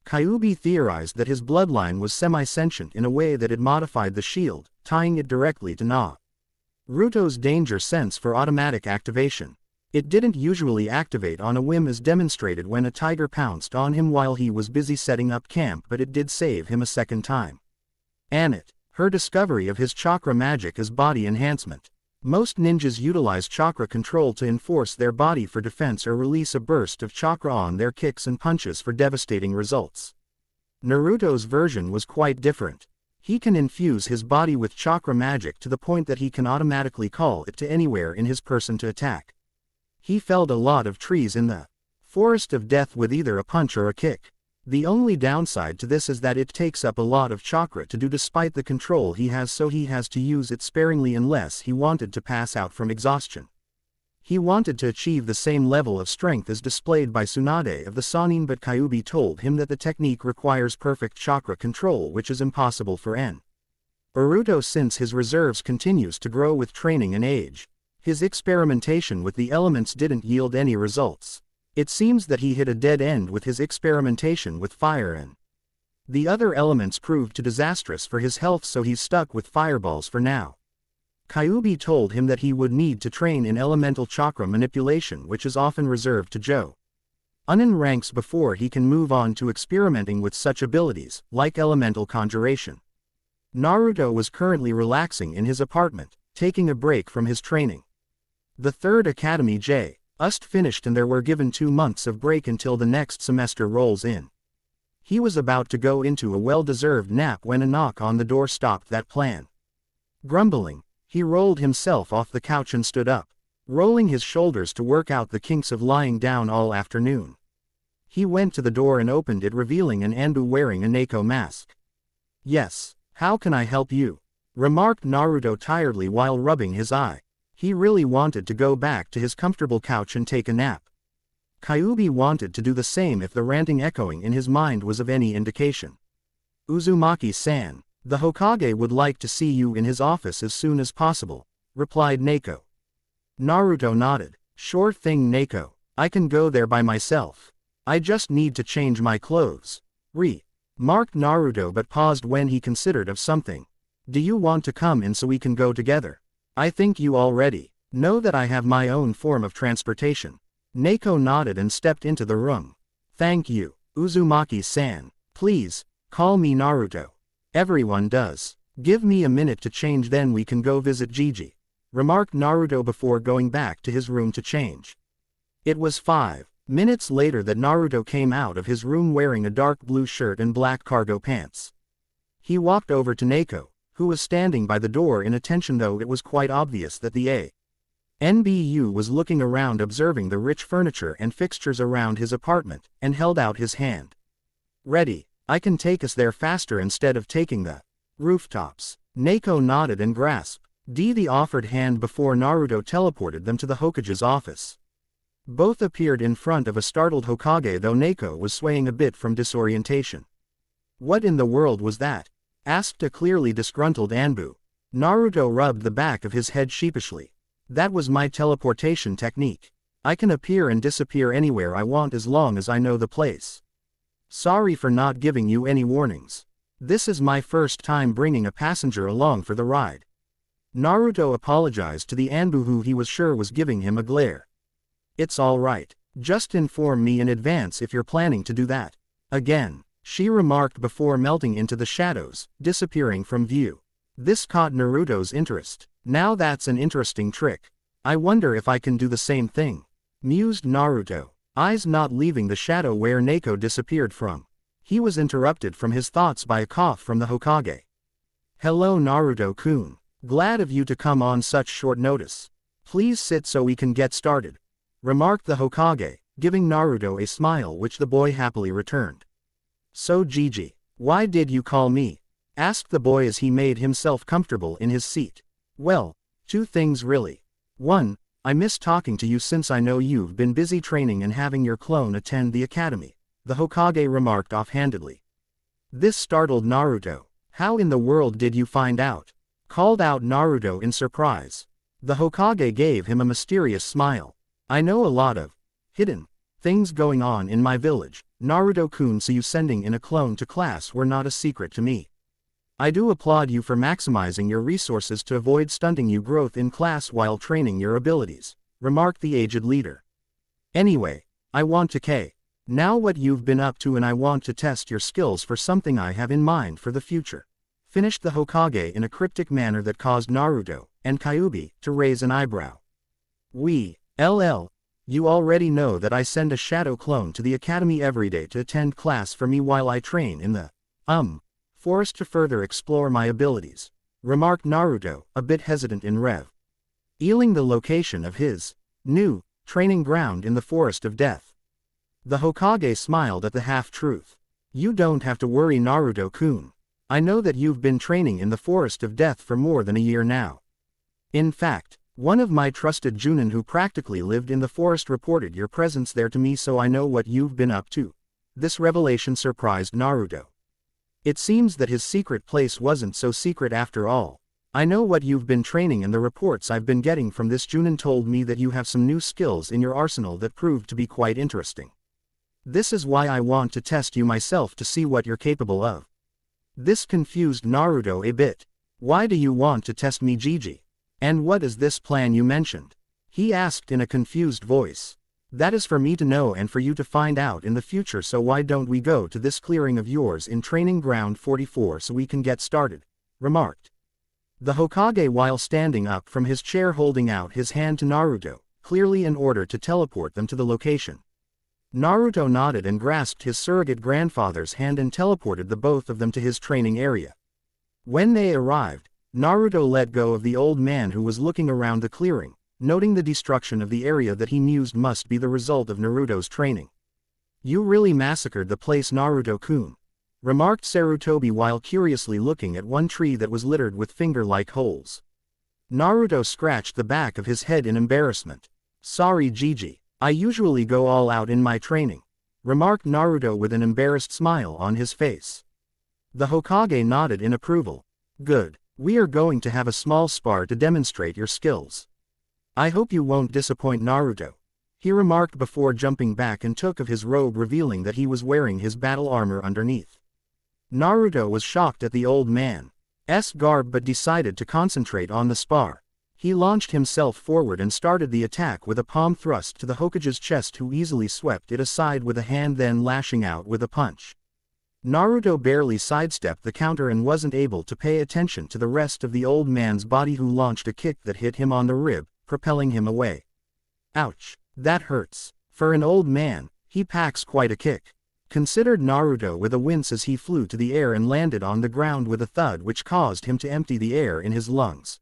Kyuubi theorized that his bloodline was semi-sentient in a way that it modified the shield, tying it directly to Naruto's danger sense for automatic activation. It didn't usually activate on a whim as demonstrated when a tiger pounced on him while he was busy setting up camp, but it did save him a second time. Her discovery of his chakra magic as body enhancement. Most ninjas utilize chakra control to enforce their body for defense or release a burst of chakra on their kicks and punches for devastating results. Naruto's version was quite different. He can infuse his body with chakra magic to the point that he can automatically call it to anywhere in his person to attack. He felled a lot of trees in the Forest of Death with either a punch or a kick. The only downside to this is that it takes up a lot of chakra to do despite the control he has, so he has to use it sparingly unless he wanted to pass out from exhaustion. He wanted to achieve the same level of strength as displayed by Tsunade of the Sannin, but Kyuubi told him that the technique requires perfect chakra control, which is impossible for Naruto since his reserves continues to grow with training and age. His experimentation with the elements didn't yield any results. It seems that he hit a dead end with his experimentation with fire, and the other elements proved too disastrous for his health, so he's stuck with fireballs for now. Kyuubi told him that he would need to train in elemental chakra manipulation, which is often reserved to Jonin ranks before he can move on to experimenting with such abilities, like elemental conjuration. Naruto was currently relaxing in his apartment, taking a break from his training. The third academy just finished and there were given 2 months of break until the next semester rolls in. He was about to go into a well-deserved nap when a knock on the door stopped that plan. Grumbling, he rolled himself off the couch and stood up, rolling his shoulders to work out the kinks of lying down all afternoon. He went to the door and opened it, revealing an Anbu wearing a Neko mask. "Yes, how can I help you?" remarked Naruto tiredly while rubbing his eye. He really wanted to go back to his comfortable couch and take a nap. Kyuubi wanted to do the same if the ranting echoing in his mind was of any indication. "Uzumaki-san, the Hokage would like to see you in his office as soon as possible," replied Neko. Naruto nodded. "Sure thing, Neko. I can go there by myself. I just need to change my clothes," remarked Naruto, but paused when he considered of something. "Do you want to come in so we can go together? I think you already know that I have my own form of transportation." Neko nodded and stepped into the room. "Thank you, Uzumaki-san. Please, call me Naruto. Everyone does. Give me a minute to change, then we can go visit Gigi," remarked Naruto before going back to his room to change. It was 5 minutes later that Naruto came out of his room wearing a dark blue shirt and black cargo pants. He walked over to Neko, who was standing by the door in attention, though it was quite obvious that the NBU was looking around, observing the rich furniture and fixtures around his apartment, and held out his hand. "Ready, I can take us there faster instead of taking the rooftops." Neko nodded and grasped The offered hand before Naruto teleported them to the Hokage's office. Both appeared in front of a startled Hokage, though Neko was swaying a bit from disorientation. What in the world was that? Asked a clearly disgruntled Anbu. Naruto rubbed the back of his head sheepishly. That was my teleportation technique. I can appear and disappear anywhere I want as long as I know the place. Sorry for not giving you any warnings. This is my first time bringing a passenger along for the ride. Naruto apologized to the Anbu who he was sure was giving him a glare. It's alright. Just inform me in advance if you're planning to do that. Again, she remarked before melting into the shadows, disappearing from view. This caught Naruto's interest. Now that's an interesting trick. I wonder if I can do the same thing. Mused Naruto, eyes not leaving the shadow where Neko disappeared from. He was interrupted from his thoughts by a cough from the Hokage. Hello Naruto-kun. Glad of you to come on such short notice. Please sit so we can get started, remarked the Hokage, giving Naruto a smile which the boy happily returned. So Gigi, why did you call me? Asked the boy as he made himself comfortable in his seat. Well, two things really. One, I miss talking to you since I know you've been busy training and having your clone attend the academy, the Hokage remarked offhandedly. This startled Naruto. How in the world did you find out? Called out Naruto in surprise. The Hokage gave him a mysterious smile. I know a lot of hidden things going on in my village, Naruto-kun, so you sending in a clone to class were not a secret to me. I do applaud you for maximizing your resources to avoid stunting your growth in class while training your abilities, remarked the aged leader. Anyway, I want to now what you've been up to, and I want to test your skills for something I have in mind for the future. Finished the Hokage in a cryptic manner that caused Naruto and Kyuubi to raise an eyebrow. You already know that I send a shadow clone to the academy every day to attend class for me while I train in the forest to further explore my abilities, remarked Naruto, a bit hesitant in revealing the location of his new training ground in the Forest of Death. The Hokage smiled at the half-truth. You don't have to worry Naruto-kun. I know that you've been training in the Forest of Death for more than a year now. In fact, one of my trusted Junin who practically lived in the forest reported your presence there to me, so I know what you've been up to. This revelation surprised Naruto. It seems that his secret place wasn't so secret after all. I know what you've been training, and the reports I've been getting from this Junin told me that you have some new skills in your arsenal that proved to be quite interesting. This is why I want to test you myself to see what you're capable of. This confused Naruto a bit. Why do you want to test me, Gigi? And what is this plan you mentioned? He asked in a confused voice. That is for me to know and for you to find out in the future, so why don't we go to this clearing of yours in Training Ground 44 so we can get started, remarked the Hokage while standing up from his chair, holding out his hand to Naruto, clearly in order to teleport them to the location. Naruto nodded and grasped his surrogate grandfather's hand and teleported the both of them to his training area. When they arrived, Naruto let go of the old man who was looking around the clearing, noting the destruction of the area that he mused must be the result of Naruto's training. You really massacred the place, Naruto-kun, remarked Sarutobi while curiously looking at one tree that was littered with finger-like holes. Naruto scratched the back of his head in embarrassment. Sorry Gigi, I usually go all out in my training, remarked Naruto with an embarrassed smile on his face. The Hokage nodded in approval. Good, we are going to have a small spar to demonstrate your skills. I hope you won't disappoint, Naruto, he remarked before jumping back and took of his robe, revealing that he was wearing his battle armor underneath. Naruto was shocked at the old man's garb but decided to concentrate on the spar. He launched himself forward and started the attack with a palm thrust to the Hokage's chest, who easily swept it aside with a hand, then lashing out with a punch. Naruto barely sidestepped the counter and wasn't able to pay attention to the rest of the old man's body, who launched a kick that hit him on the rib, propelling him away. Ouch, that hurts. For an old man, he packs quite a kick, considered Naruto with a wince as he flew to the air and landed on the ground with a thud which caused him to empty the air in his lungs.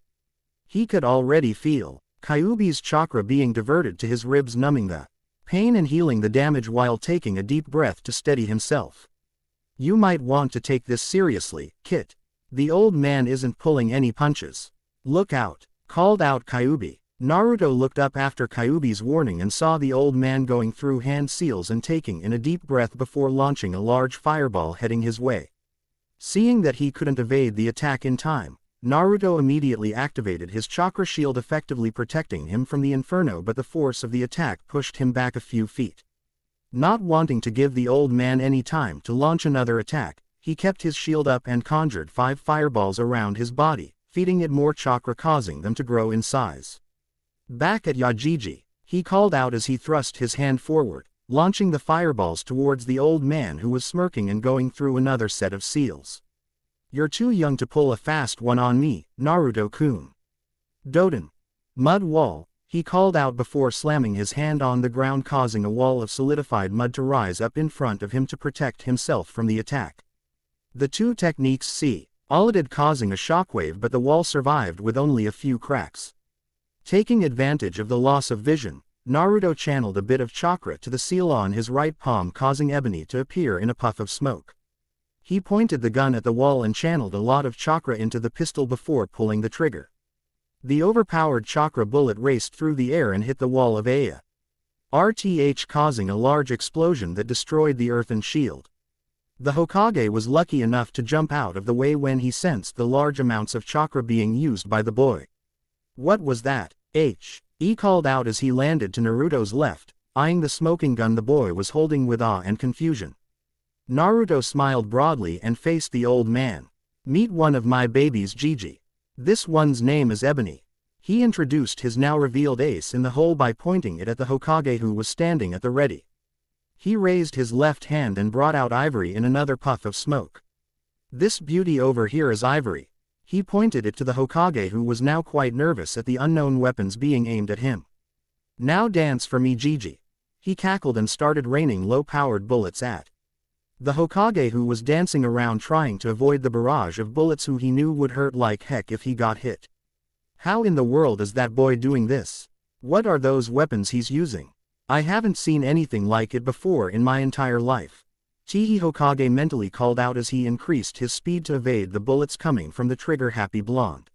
He could already feel Kyuubi's chakra being diverted to his ribs, numbing the pain and healing the damage while taking a deep breath to steady himself. You might want to take this seriously, Kit. The old man isn't pulling any punches. Look out, called out Kyuubi. Naruto looked up after Kyuubi's warning and saw the old man going through hand seals and taking in a deep breath before launching a large fireball heading his way. Seeing that he couldn't evade the attack in time, Naruto immediately activated his chakra shield, effectively protecting him from the inferno, but the force of the attack pushed him back a few feet. Not wanting to give the old man any time to launch another attack, he kept his shield up and conjured 5 fireballs around his body, feeding it more chakra, causing them to grow in size. Back at Yajiji, he called out as he thrust his hand forward, launching the fireballs towards the old man, who was smirking and going through another set of seals. You're too young to pull a fast one on me, Naruto-kun. Doden. Mud wall, he called out before slamming his hand on the ground, causing a wall of solidified mud to rise up in front of him to protect himself from the attack. The two techniques all did, causing a shockwave, but the wall survived with only a few cracks. Taking advantage of the loss of vision, Naruto channeled a bit of chakra to the seal on his right palm, causing ebony to appear in a puff of smoke. He pointed the gun at the wall and channeled a lot of chakra into the pistol before pulling the trigger. The overpowered chakra bullet raced through the air and hit the wall of Aya, causing a large explosion that destroyed the earthen shield. The Hokage was lucky enough to jump out of the way when he sensed the large amounts of chakra being used by the boy. What was that? He called out as he landed to Naruto's left, eyeing the smoking gun the boy was holding with awe and confusion. Naruto smiled broadly and faced the old man. Meet one of my babies, Gigi. This one's name is Ebony. He introduced his now revealed ace in the hole by pointing it at the Hokage, who was standing at the ready. He raised his left hand and brought out ivory in another puff of smoke. This beauty over here is ivory. He pointed it to the Hokage, who was now quite nervous at the unknown weapons being aimed at him. Now dance for me, Gigi. He cackled and started raining low-powered bullets at the Hokage, who was dancing around trying to avoid the barrage of bullets, who he knew would hurt like heck if he got hit. How in the world is that boy doing this? What are those weapons he's using? I haven't seen anything like it before in my entire life. Chihi Hokage mentally called out as he increased his speed to evade the bullets coming from the trigger-happy blonde.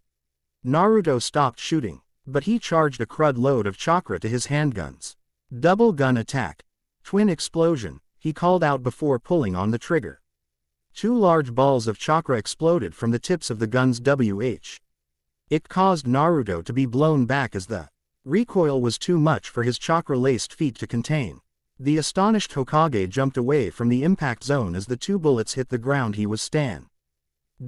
Naruto stopped shooting, but he charged a crud load of chakra to his handguns. Double gun attack. Twin explosion, he called out before pulling on the trigger. 2 large balls of chakra exploded from the tips of the gun's It caused Naruto to be blown back as the recoil was too much for his chakra-laced feet to contain. The astonished Hokage jumped away from the impact zone as the 2 bullets hit the ground he was standing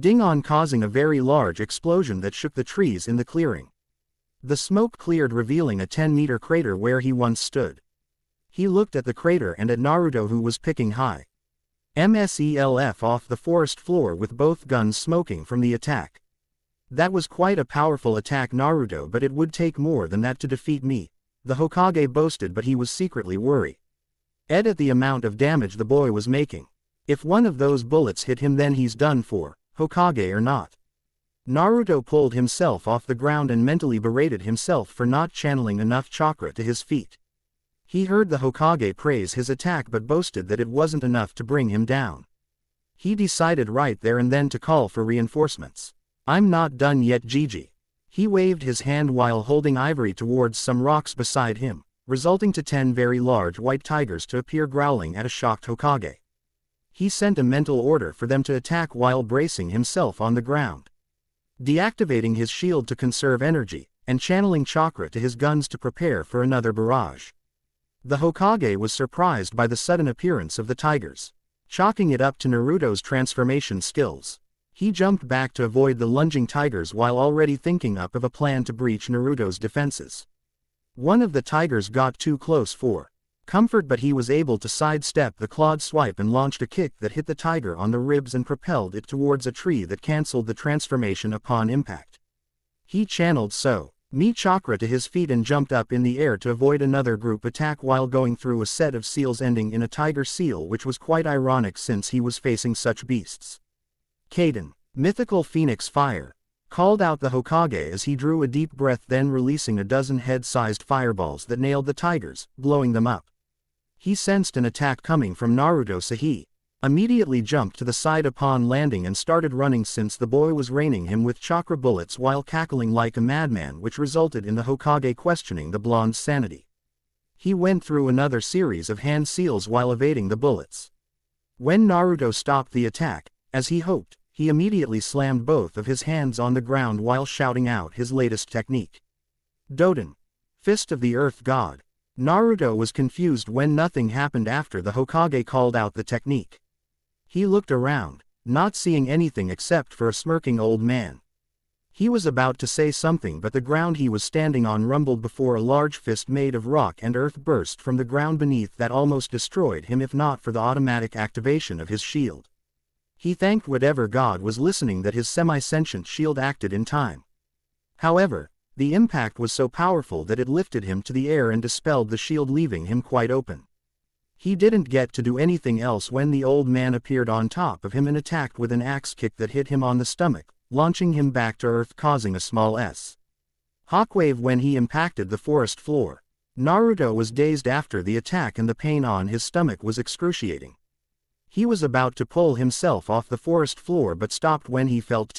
on, causing a very large explosion that shook the trees in the clearing. The smoke cleared, revealing a 10-meter crater where he once stood. He looked at the crater and at Naruto, who was picking high MSELF off the forest floor with both guns smoking from the attack. That was quite a powerful attack, Naruto, but it would take more than that to defeat me, the Hokage boasted, but he was secretly worried at the amount of damage the boy was making. If one of those bullets hit him, then he's done for, Hokage or not. Naruto pulled himself off the ground and mentally berated himself for not channeling enough chakra to his feet. He heard the Hokage praise his attack but boasted that it wasn't enough to bring him down. He decided right there and then to call for reinforcements. I'm not done yet, Gigi. He waved his hand while holding ivory towards some rocks beside him, resulting to 10 very large white tigers to appear growling at a shocked Hokage. He sent a mental order for them to attack while bracing himself on the ground. Deactivating his shield to conserve energy, and channeling chakra to his guns to prepare for another barrage. The Hokage was surprised by the sudden appearance of the tigers, chalking it up to Naruto's transformation skills. He jumped back to avoid the lunging tigers while already thinking up of a plan to breach Naruto's defenses. One of the tigers got too close for comfort, but he was able to sidestep the clawed swipe and launched a kick that hit the tiger on the ribs and propelled it towards a tree that cancelled the transformation upon impact. He channeled me chakra to his feet and jumped up in the air to avoid another group attack while going through a set of seals ending in a tiger seal, which was quite ironic since he was facing such beasts. Kaden, mythical phoenix fire, called out the Hokage as he drew a deep breath, then releasing a dozen head-sized fireballs that nailed the tigers, blowing them up. He sensed an attack coming from Naruto, so he immediately jumped to the side upon landing and started running since the boy was raining him with chakra bullets while cackling like a madman, which resulted in the Hokage questioning the blonde's sanity. He went through another series of hand seals while evading the bullets. When Naruto stopped the attack, as he hoped, he immediately slammed both of his hands on the ground while shouting out his latest technique. Doden. Fist of the Earth God. Naruto was confused when nothing happened after the Hokage called out the technique. He looked around, not seeing anything except for a smirking old man. He was about to say something, but the ground he was standing on rumbled before a large fist made of rock and earth burst from the ground beneath that almost destroyed him if not for the automatic activation of his shield. He thanked whatever god was listening that his semi-sentient shield acted in time. However, the impact was so powerful that it lifted him to the air and dispelled the shield, leaving him quite open. He didn't get to do anything else when the old man appeared on top of him and attacked with an axe kick that hit him on the stomach, launching him back to earth, causing a small Hawkwave when he impacted the forest floor. Naruto was dazed after the attack and the pain on his stomach was excruciating. He was about to pull himself off the forest floor but stopped when he felt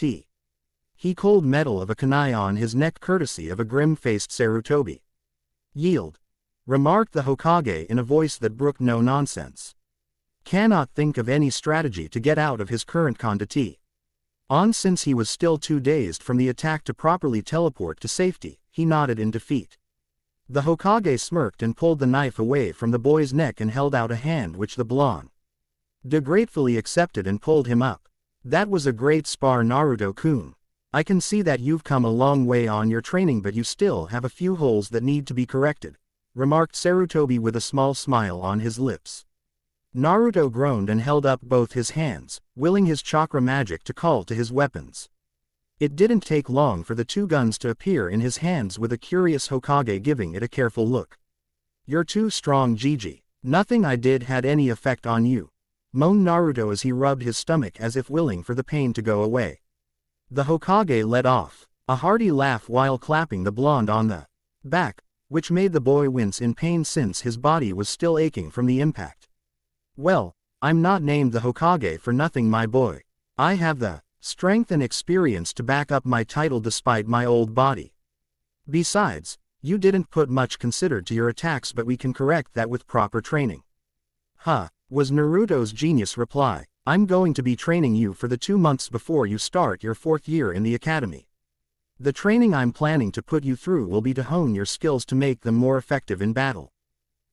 He cold metal of a kunai on his neck courtesy of a grim-faced Sarutobi. Yield. Remarked the Hokage in a voice that brooked no nonsense. Cannot think of any strategy to get out of his current conditi. On since he was still too dazed from the attack to properly teleport to safety, he nodded in defeat. The Hokage smirked and pulled the knife away from the boy's neck and held out a hand which the blonde gratefully accepted and pulled him up. That was a great spar, Naruto-kun. I can see that you've come a long way on your training, but you still have a few holes that need to be corrected, remarked Sarutobi with a small smile on his lips. Naruto groaned and held up both his hands, willing his chakra magic to call to his weapons. It didn't take long for the two guns to appear in his hands, with a curious Hokage giving it a careful look. You're too strong, Gigi. Nothing I did had any effect on you, moaned Naruto as he rubbed his stomach as if willing for the pain to go away. The Hokage let off a hearty laugh while clapping the blonde on the back, which made the boy wince in pain since his body was still aching from the impact. Well, I'm not named the Hokage for nothing, my boy. I have the strength and experience to back up my title despite my old body. Besides, you didn't put much consider to your attacks, but we can correct that with proper training. Huh, was Naruto's genius reply. I'm going to be training you for the 2 months before you start your 4th year in the academy. The training I'm planning to put you through will be to hone your skills to make them more effective in battle.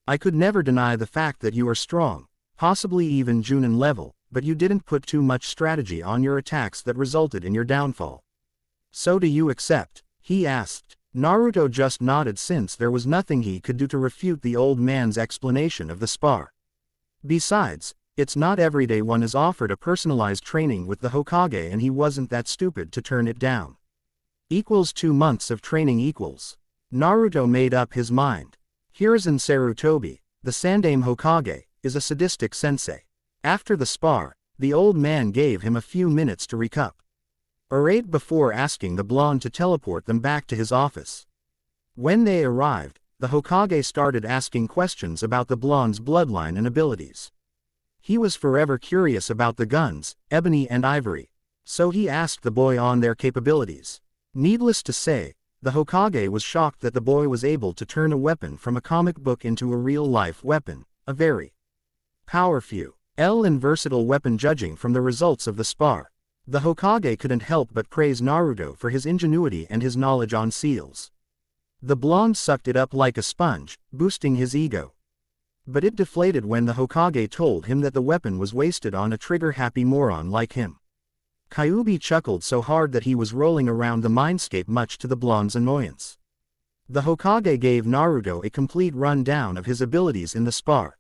I could never deny the fact that you are strong, possibly even Junin level, but you didn't put too much strategy on your attacks that resulted in your downfall. So do you accept? He asked. Naruto just nodded since there was nothing he could do to refute the old man's explanation of the spar. Besides, it's not every day one is offered a personalized training with the Hokage, and he wasn't that stupid to turn it down. 2 months of training equals. Naruto made up his mind. Hiruzen Sarutobi, the Sandaime Hokage, is a sadistic sensei. After the spar, the old man gave him a few minutes to recuperate before asking the blonde to teleport them back to his office. When they arrived, the Hokage started asking questions about the blonde's bloodline and abilities. He was forever curious about the guns, ebony and ivory, so he asked the boy on their capabilities. Needless to say, the Hokage was shocked that the boy was able to turn a weapon from a comic book into a real-life weapon, a very powerful and versatile weapon. Judging from the results of the spar, the Hokage couldn't help but praise Naruto for his ingenuity and his knowledge on seals. The blonde sucked it up like a sponge, boosting his ego. But it deflated when the Hokage told him that the weapon was wasted on a trigger-happy moron like him. Kyuubi chuckled so hard that he was rolling around the mindscape, much to the blonde's annoyance. The Hokage gave Naruto a complete rundown of his abilities in the spar.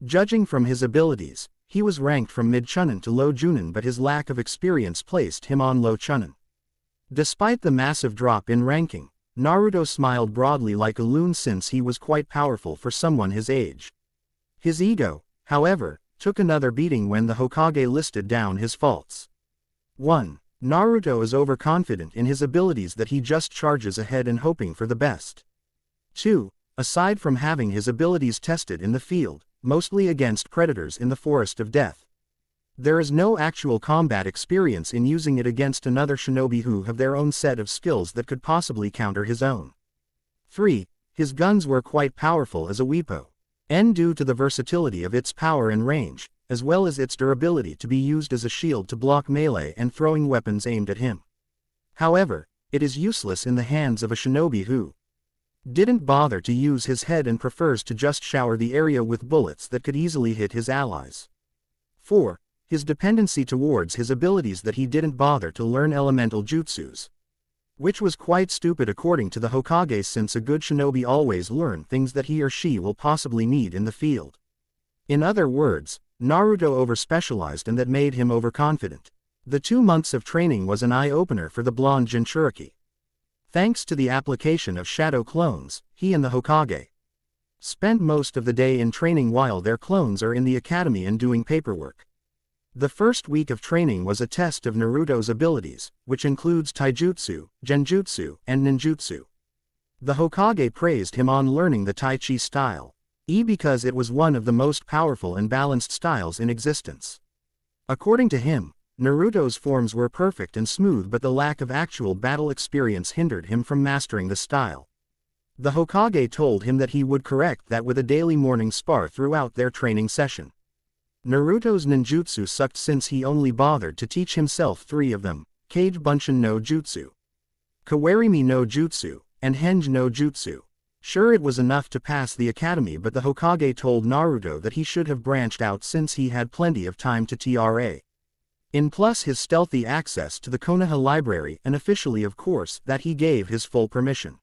Judging from his abilities, he was ranked from mid-chunin to low junin, but his lack of experience placed him on low chunin. Despite the massive drop in ranking, Naruto smiled broadly like a loon since he was quite powerful for someone his age. His ego, however, took another beating when the Hokage listed down his faults. 1. Naruto is overconfident in his abilities that he just charges ahead and hoping for the best. 2. Aside from having his abilities tested in the field, mostly against predators in the Forest of Death, There is no actual combat experience in using it against another shinobi who have their own set of skills that could possibly counter his own. 3. His guns were quite powerful as a weapon. Due to the versatility of its power and range, as well as its durability to be used as a shield to block melee and throwing weapons aimed at him. However, it is useless in the hands of a shinobi who didn't bother to use his head and prefers to just shower the area with bullets that could easily hit his allies. 4. His dependency towards his abilities that he didn't bother to learn elemental jutsus. Which was quite stupid according to the Hokage, since a good shinobi always learn things that he or she will possibly need in the field. In other words, Naruto overspecialized and that made him overconfident. The 2 months of training was an eye-opener for the blonde Jinchuriki. Thanks to the application of shadow clones, he and the Hokage spent most of the day in training while their clones are in the academy and doing paperwork. The first week of training was a test of Naruto's abilities, which includes taijutsu, genjutsu, and ninjutsu. The Hokage praised him on learning the Tai Chi style, because it was one of the most powerful and balanced styles in existence. According to him, Naruto's forms were perfect and smooth, but the lack of actual battle experience hindered him from mastering the style. The Hokage told him that he would correct that with a daily morning spar throughout their training session. Naruto's ninjutsu sucked since he only bothered to teach himself 3 of them: Kage Bunshin no Jutsu, Kawarimi no Jutsu, and Henge no Jutsu. Sure, it was enough to pass the academy, but the Hokage told Naruto that he should have branched out since he had plenty of time to tra. In plus his stealthy access to the Konoha library, and officially of course that he gave his full permission.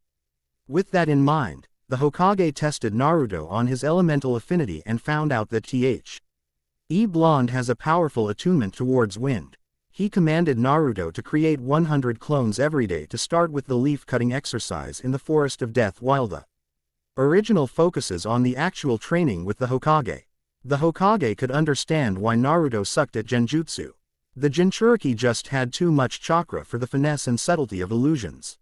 With that in mind, the Hokage tested Naruto on his elemental affinity and found out that blonde has a powerful attunement towards wind. He commanded Naruto to create 100 clones every day to start with the leaf-cutting exercise in the Forest of Death, while the original focuses on the actual training with the Hokage. The Hokage could understand why Naruto sucked at genjutsu. The Jinchuriki just had too much chakra for the finesse and subtlety of illusions.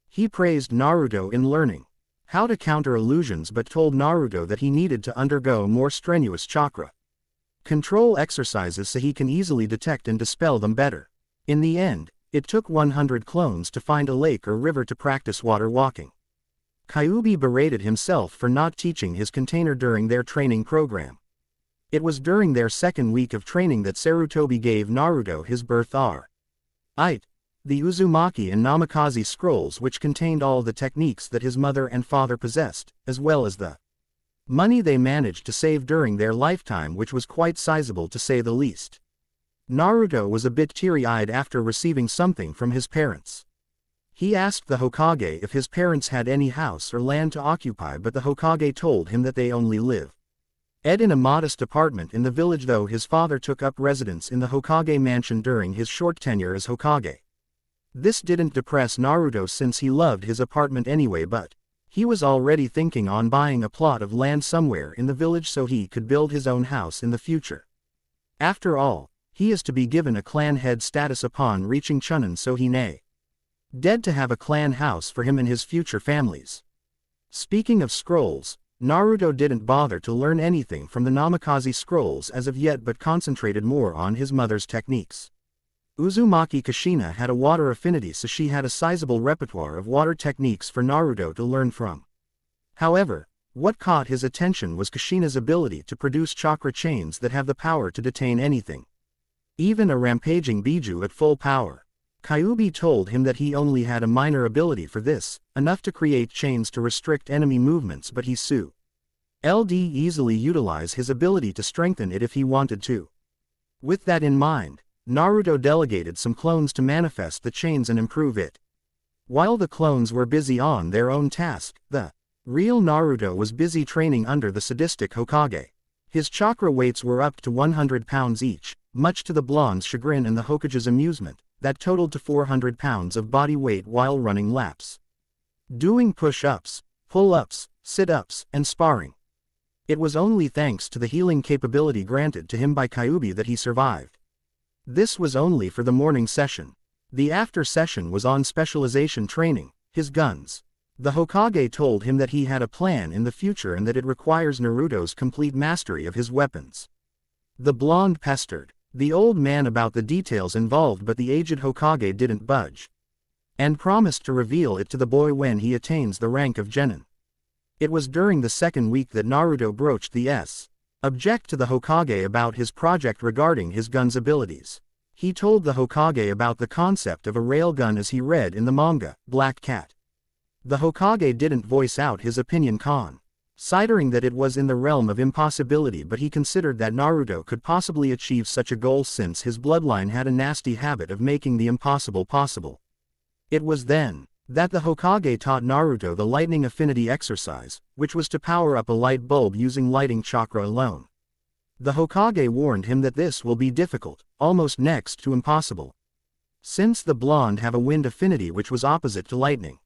He praised Naruto in learning how to counter illusions, but told Naruto that he needed to undergo more strenuous chakra control exercises so he can easily detect and dispel them better. In the end, it took 100 clones to find a lake or river to practice water walking. Kyuubi berated himself for not teaching his container during their training program. It was during their second week of training that Sarutobi gave Naruto his birthright, the Uzumaki and Namikaze scrolls, which contained all the techniques that his mother and father possessed, as well as the money they managed to save during their lifetime, which was quite sizable to say the least. Naruto was a bit teary-eyed after receiving something from his parents. He asked the Hokage if his parents had any house or land to occupy, but the Hokage told him that they only lived in a modest apartment in the village, though his father took up residence in the Hokage mansion during his short tenure as Hokage. This didn't depress Naruto since he loved his apartment anyway, but he was already thinking on buying a plot of land somewhere in the village so he could build his own house in the future. After all, he is to be given a clan head status upon reaching Chunin, so he dead to have a clan house for him and his future families. Speaking of scrolls, Naruto didn't bother to learn anything from the Namikaze scrolls as of yet, but concentrated more on his mother's techniques. Uzumaki Kushina had a water affinity, so she had a sizable repertoire of water techniques for Naruto to learn from. However, what caught his attention was Kushina's ability to produce chakra chains that have the power to detain anything, even a rampaging Biju at full power. Kyuubi told him that he only had a minor ability for this, enough to create chains to restrict enemy movements, but he could easily utilize his ability to strengthen it if he wanted to. With that in mind, Naruto delegated some clones to manifest the chains and improve it. While the clones were busy on their own task, the real Naruto was busy training under the sadistic Hokage. His chakra weights were up to 100 pounds each, much to the blonde's chagrin and the Hokage's amusement, that totaled to 400 pounds of body weight while running laps, doing push-ups, pull-ups, sit-ups, and sparring. It was only thanks to the healing capability granted to him by Kyuubi that he survived. This was only for the morning session. The after session was on specialization training, his guns. The Hokage told him that he had a plan in the future and that it requires Naruto's complete mastery of his weapons. The blonde pestered, the old man about the details involved, but the aged Hokage didn't budge. And promised to reveal it to the boy when he attains the rank of genin. It was during the second week that Naruto broached the subject to the Hokage about his project regarding his gun's abilities. He told the Hokage about the concept of a railgun as he read in the manga, Black Cat. The Hokage didn't voice out his opinion considering that it was in the realm of impossibility, but he considered that Naruto could possibly achieve such a goal since his bloodline had a nasty habit of making the impossible possible. It was then that the Hokage taught Naruto the lightning affinity exercise, which was to power up a light bulb using lighting chakra alone. The Hokage warned him that this will be difficult, almost next to impossible, since the blonde have a wind affinity which was opposite to lightning.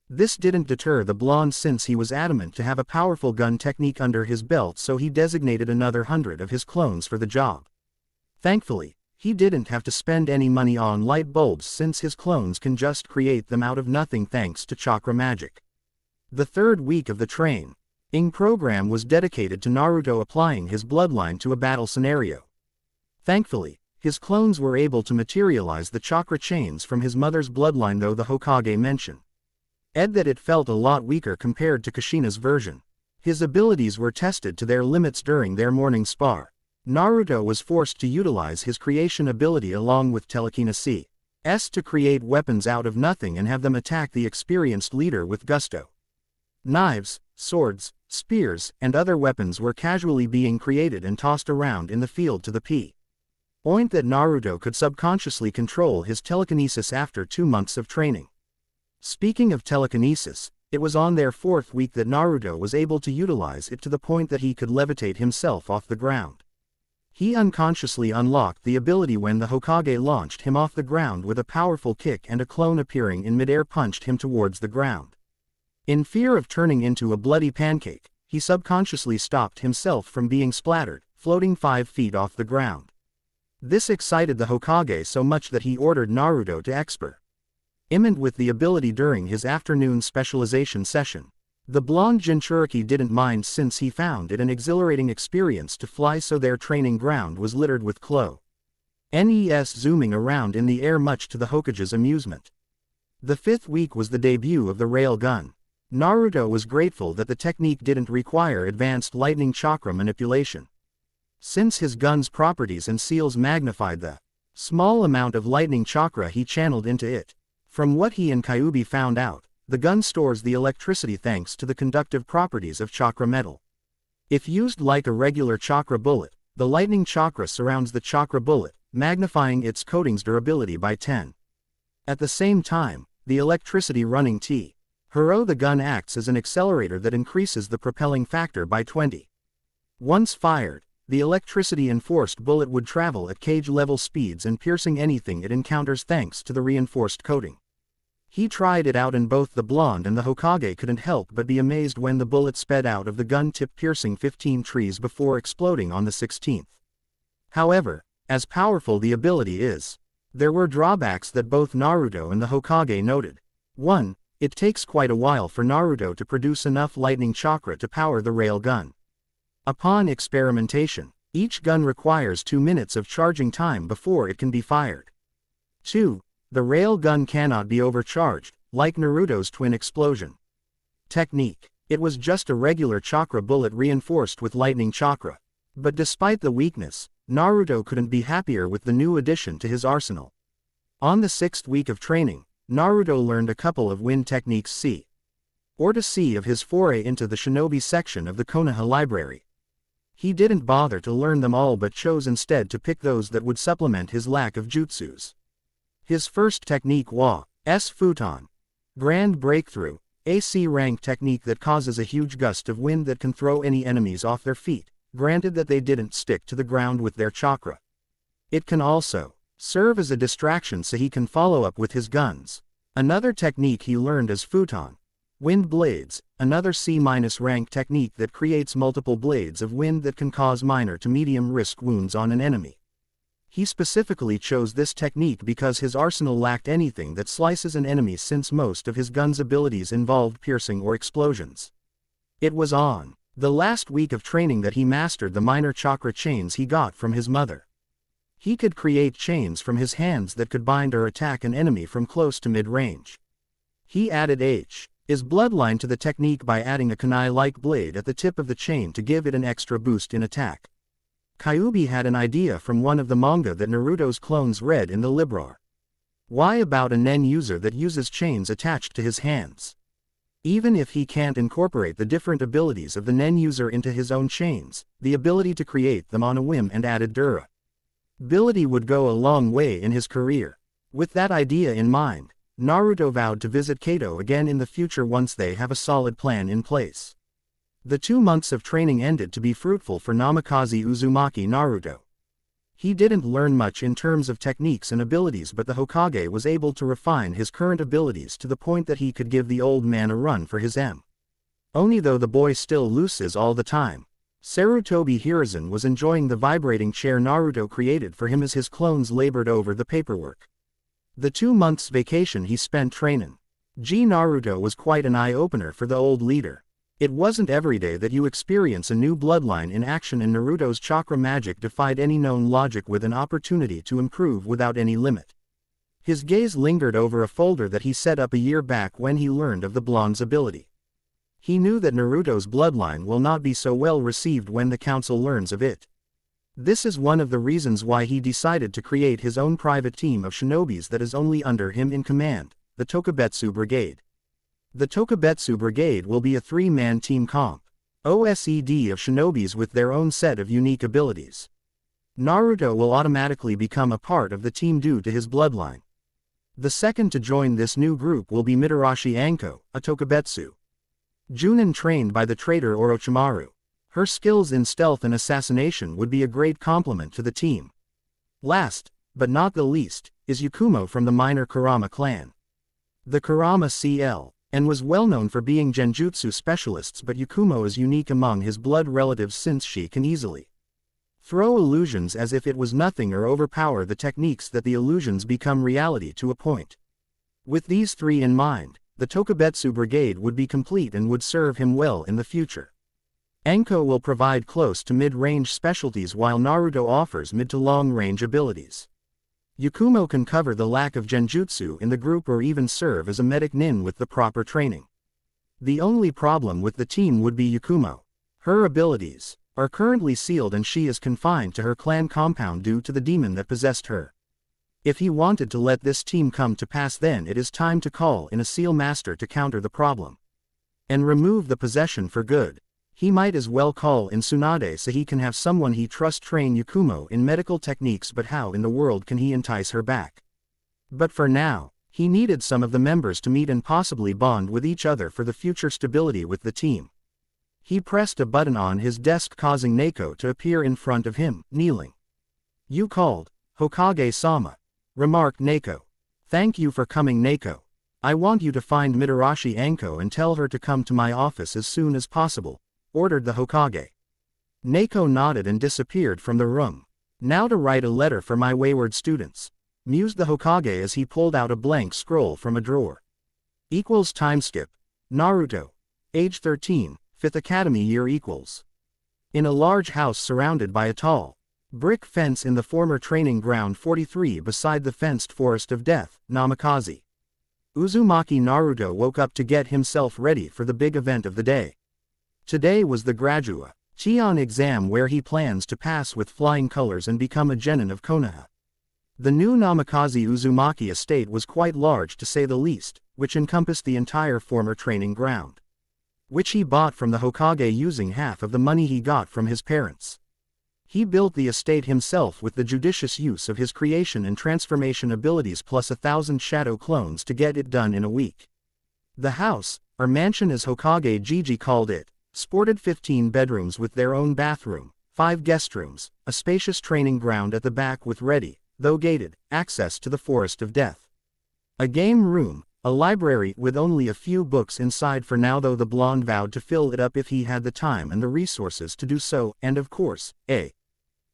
This didn't deter the blonde since he was adamant to have a powerful gun technique under his belt, so he designated another 100 of his clones for the job. Thankfully, he didn't have to spend any money on light bulbs since his clones can just create them out of nothing thanks to chakra magic. The third week of the training program was dedicated to Naruto applying his bloodline to a battle scenario. Thankfully, his clones were able to materialize the chakra chains from his mother's bloodline, though the Hokage mentioned that it felt a lot weaker compared to Kushina's version. His abilities were tested to their limits during their morning spar. Naruto was forced to utilize his creation ability along with telekinesis to create weapons out of nothing and have them attack the experienced leader with gusto. Knives, swords, spears, and other weapons were casually being created and tossed around in the field to the point that Naruto could subconsciously control his telekinesis after 2 months of training. Speaking of telekinesis, it was on their fourth week that Naruto was able to utilize it to the point that he could levitate himself off the ground. He unconsciously unlocked the ability when the Hokage launched him off the ground with a powerful kick, and a clone appearing in midair punched him towards the ground. In fear of turning into a bloody pancake, he subconsciously stopped himself from being splattered, floating 5 feet off the ground. This excited the Hokage so much that he ordered Naruto to experiment with the ability during his afternoon specialization session. The blonde Jinchuriki didn't mind since he found it an exhilarating experience to fly, so their training ground was littered with clones zooming around in the air, much to the Hokage's amusement. The fifth week was the debut of the rail gun. Naruto was grateful that the technique didn't require advanced lightning chakra manipulation, since his gun's properties and seals magnified the small amount of lightning chakra he channeled into it. From what he and Kyuubi found out, the gun stores the electricity thanks to the conductive properties of chakra metal. If used like a regular chakra bullet, the lightning chakra surrounds the chakra bullet, magnifying its coating's durability by 10. At the same time, the electricity running through the gun acts as an accelerator that increases the propelling factor by 20. Once fired, the electricity-enforced bullet would travel at cage-level speeds and piercing anything it encounters thanks to the reinforced coating. He tried it out and both the blonde and the Hokage couldn't help but be amazed when the bullet sped out of the gun tip, piercing 15 trees before exploding on the 16th. However, as powerful the ability is, there were drawbacks that both Naruto and the Hokage noted. 1. It takes quite a while for Naruto to produce enough lightning chakra to power the rail gun. Upon experimentation, each gun requires 2 minutes of charging time before it can be fired. 2. The rail gun cannot be overcharged, like Naruto's twin explosion technique. It was just a regular chakra bullet reinforced with lightning chakra. But despite the weakness, Naruto couldn't be happier with the new addition to his arsenal. On the 6th week of training, Naruto learned a couple of wind techniques C of his foray into the Shinobi section of the Konoha library. He didn't bother to learn them all but chose instead to pick those that would supplement his lack of jutsus. His first technique was futon, Grand Breakthrough, a C-rank technique that causes a huge gust of wind that can throw any enemies off their feet, granted that they didn't stick to the ground with their chakra. It can also serve as a distraction so he can follow up with his guns. Another technique he learned is futon, Wind Blades, another C-rank technique that creates multiple blades of wind that can cause minor to medium risk wounds on an enemy. He specifically chose this technique because his arsenal lacked anything that slices an enemy, since most of his gun's abilities involved piercing or explosions. It was on the last week of training that he mastered the minor chakra chains he got from his mother. He could create chains from his hands that could bind or attack an enemy from close to mid-range. He added his bloodline to the technique by adding a kunai-like blade at the tip of the chain to give it an extra boost in attack. Kyuubi had an idea from one of the manga that Naruto's clones read in the Librar. Why about a nen user that uses chains attached to his hands? Even if he can't incorporate the different abilities of the nen user into his own chains, the ability to create them on a whim and added durability would go a long way in his career. With that idea in mind, Naruto vowed to visit Kato again in the future once they have a solid plan in place. The 2 months of training ended to be fruitful for Namikaze Uzumaki Naruto. He didn't learn much in terms of techniques and abilities, but the Hokage was able to refine his current abilities to the point that he could give the old man a run for his Only though the boy still loses all the time. Sarutobi Hiruzen was enjoying the vibrating chair Naruto created for him as his clones labored over the paperwork. The 2 months vacation he spent trainin'. Naruto was quite an eye-opener for the old leader. It wasn't every day that you experience a new bloodline in action, and Naruto's chakra magic defied any known logic with an opportunity to improve without any limit. His gaze lingered over a folder that he set up a year back when he learned of the blonde's ability. He knew that Naruto's bloodline will not be so well received when the council learns of it. This is one of the reasons why he decided to create his own private team of shinobis that is only under him in command, the Tokabetsu Brigade. The Tokabetsu Brigade will be a 3-man team comp. OSED of shinobis with their own set of unique abilities. Naruto will automatically become a part of the team due to his bloodline. The second to join this new group will be Mitarashi Anko, a Tokabetsu Junin trained by the traitor Orochimaru. Her skills in stealth and assassination would be a great complement to the team. Last, but not the least, is Yakumo from the minor Kurama clan. The Kurama CL, and was well known for being genjutsu specialists, but Yakumo is unique among his blood relatives since she can easily throw illusions as if it was nothing or overpower the techniques that the illusions become reality to a point. With these 3 in mind, the Tokabetsu Brigade would be complete and would serve him well in the future. Anko will provide close to mid-range specialties while Naruto offers mid to long-range abilities. Yakumo can cover the lack of genjutsu in the group or even serve as a medic nin with the proper training. The only problem with the team would be Yakumo. Her abilities are currently sealed and she is confined to her clan compound due to the demon that possessed her. If he wanted to let this team come to pass, then it is time to call in a seal master to counter the problem and remove the possession for good. He might as well call in Tsunade so he can have someone he trusts train Yakumo in medical techniques, but how in the world can he entice her back? But for now, he needed some of the members to meet and possibly bond with each other for the future stability with the team. He pressed a button on his desk, causing Neko to appear in front of him, kneeling. "You called, Hokage-sama," remarked Neko. "Thank you for coming, Neko. I want you to find Mitarashi Anko and tell her to come to my office as soon as possible," ordered the Hokage. Neko nodded and disappeared from the room. "Now to write a letter for my wayward students," mused the Hokage as he pulled out a blank scroll from a drawer. Timeskip. Naruto. Age 13, 5th Academy year . In a large house surrounded by a tall brick fence in the former training ground 43 beside the fenced forest of death, Namikaze Uzumaki Naruto woke up to get himself ready for the big event of the day. Today was the graduation exam where he plans to pass with flying colors and become a genin of Konoha. The new Namikaze Uzumaki estate was quite large to say the least, which encompassed the entire former training ground, which he bought from the Hokage using half of the money he got from his parents. He built the estate himself with the judicious use of his creation and transformation abilities plus 1,000 shadow clones to get it done in a week. The house, or mansion as Hokage Gigi called it, sported 15 bedrooms with their own bathroom, 5 guest rooms, a spacious training ground at the back with ready, though gated, access to the forest of death. A game room, a library with only a few books inside for now, though the blonde vowed to fill it up if he had the time and the resources to do so, and of course, a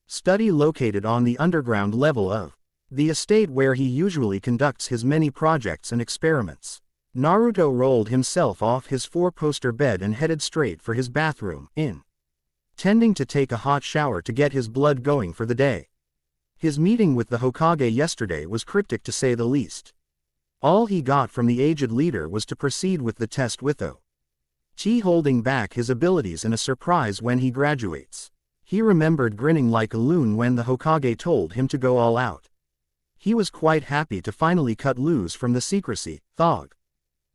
study located on the underground level of the estate where he usually conducts his many projects and experiments. Naruto rolled himself off his 4-poster bed and headed straight for his bathroom, intending to take a hot shower to get his blood going for the day. His meeting with the Hokage yesterday was cryptic to say the least. All he got from the aged leader was to proceed with the test without holding back his abilities and a surprise when he graduates. He remembered grinning like a loon when the Hokage told him to go all out. He was quite happy to finally cut loose from the secrecy.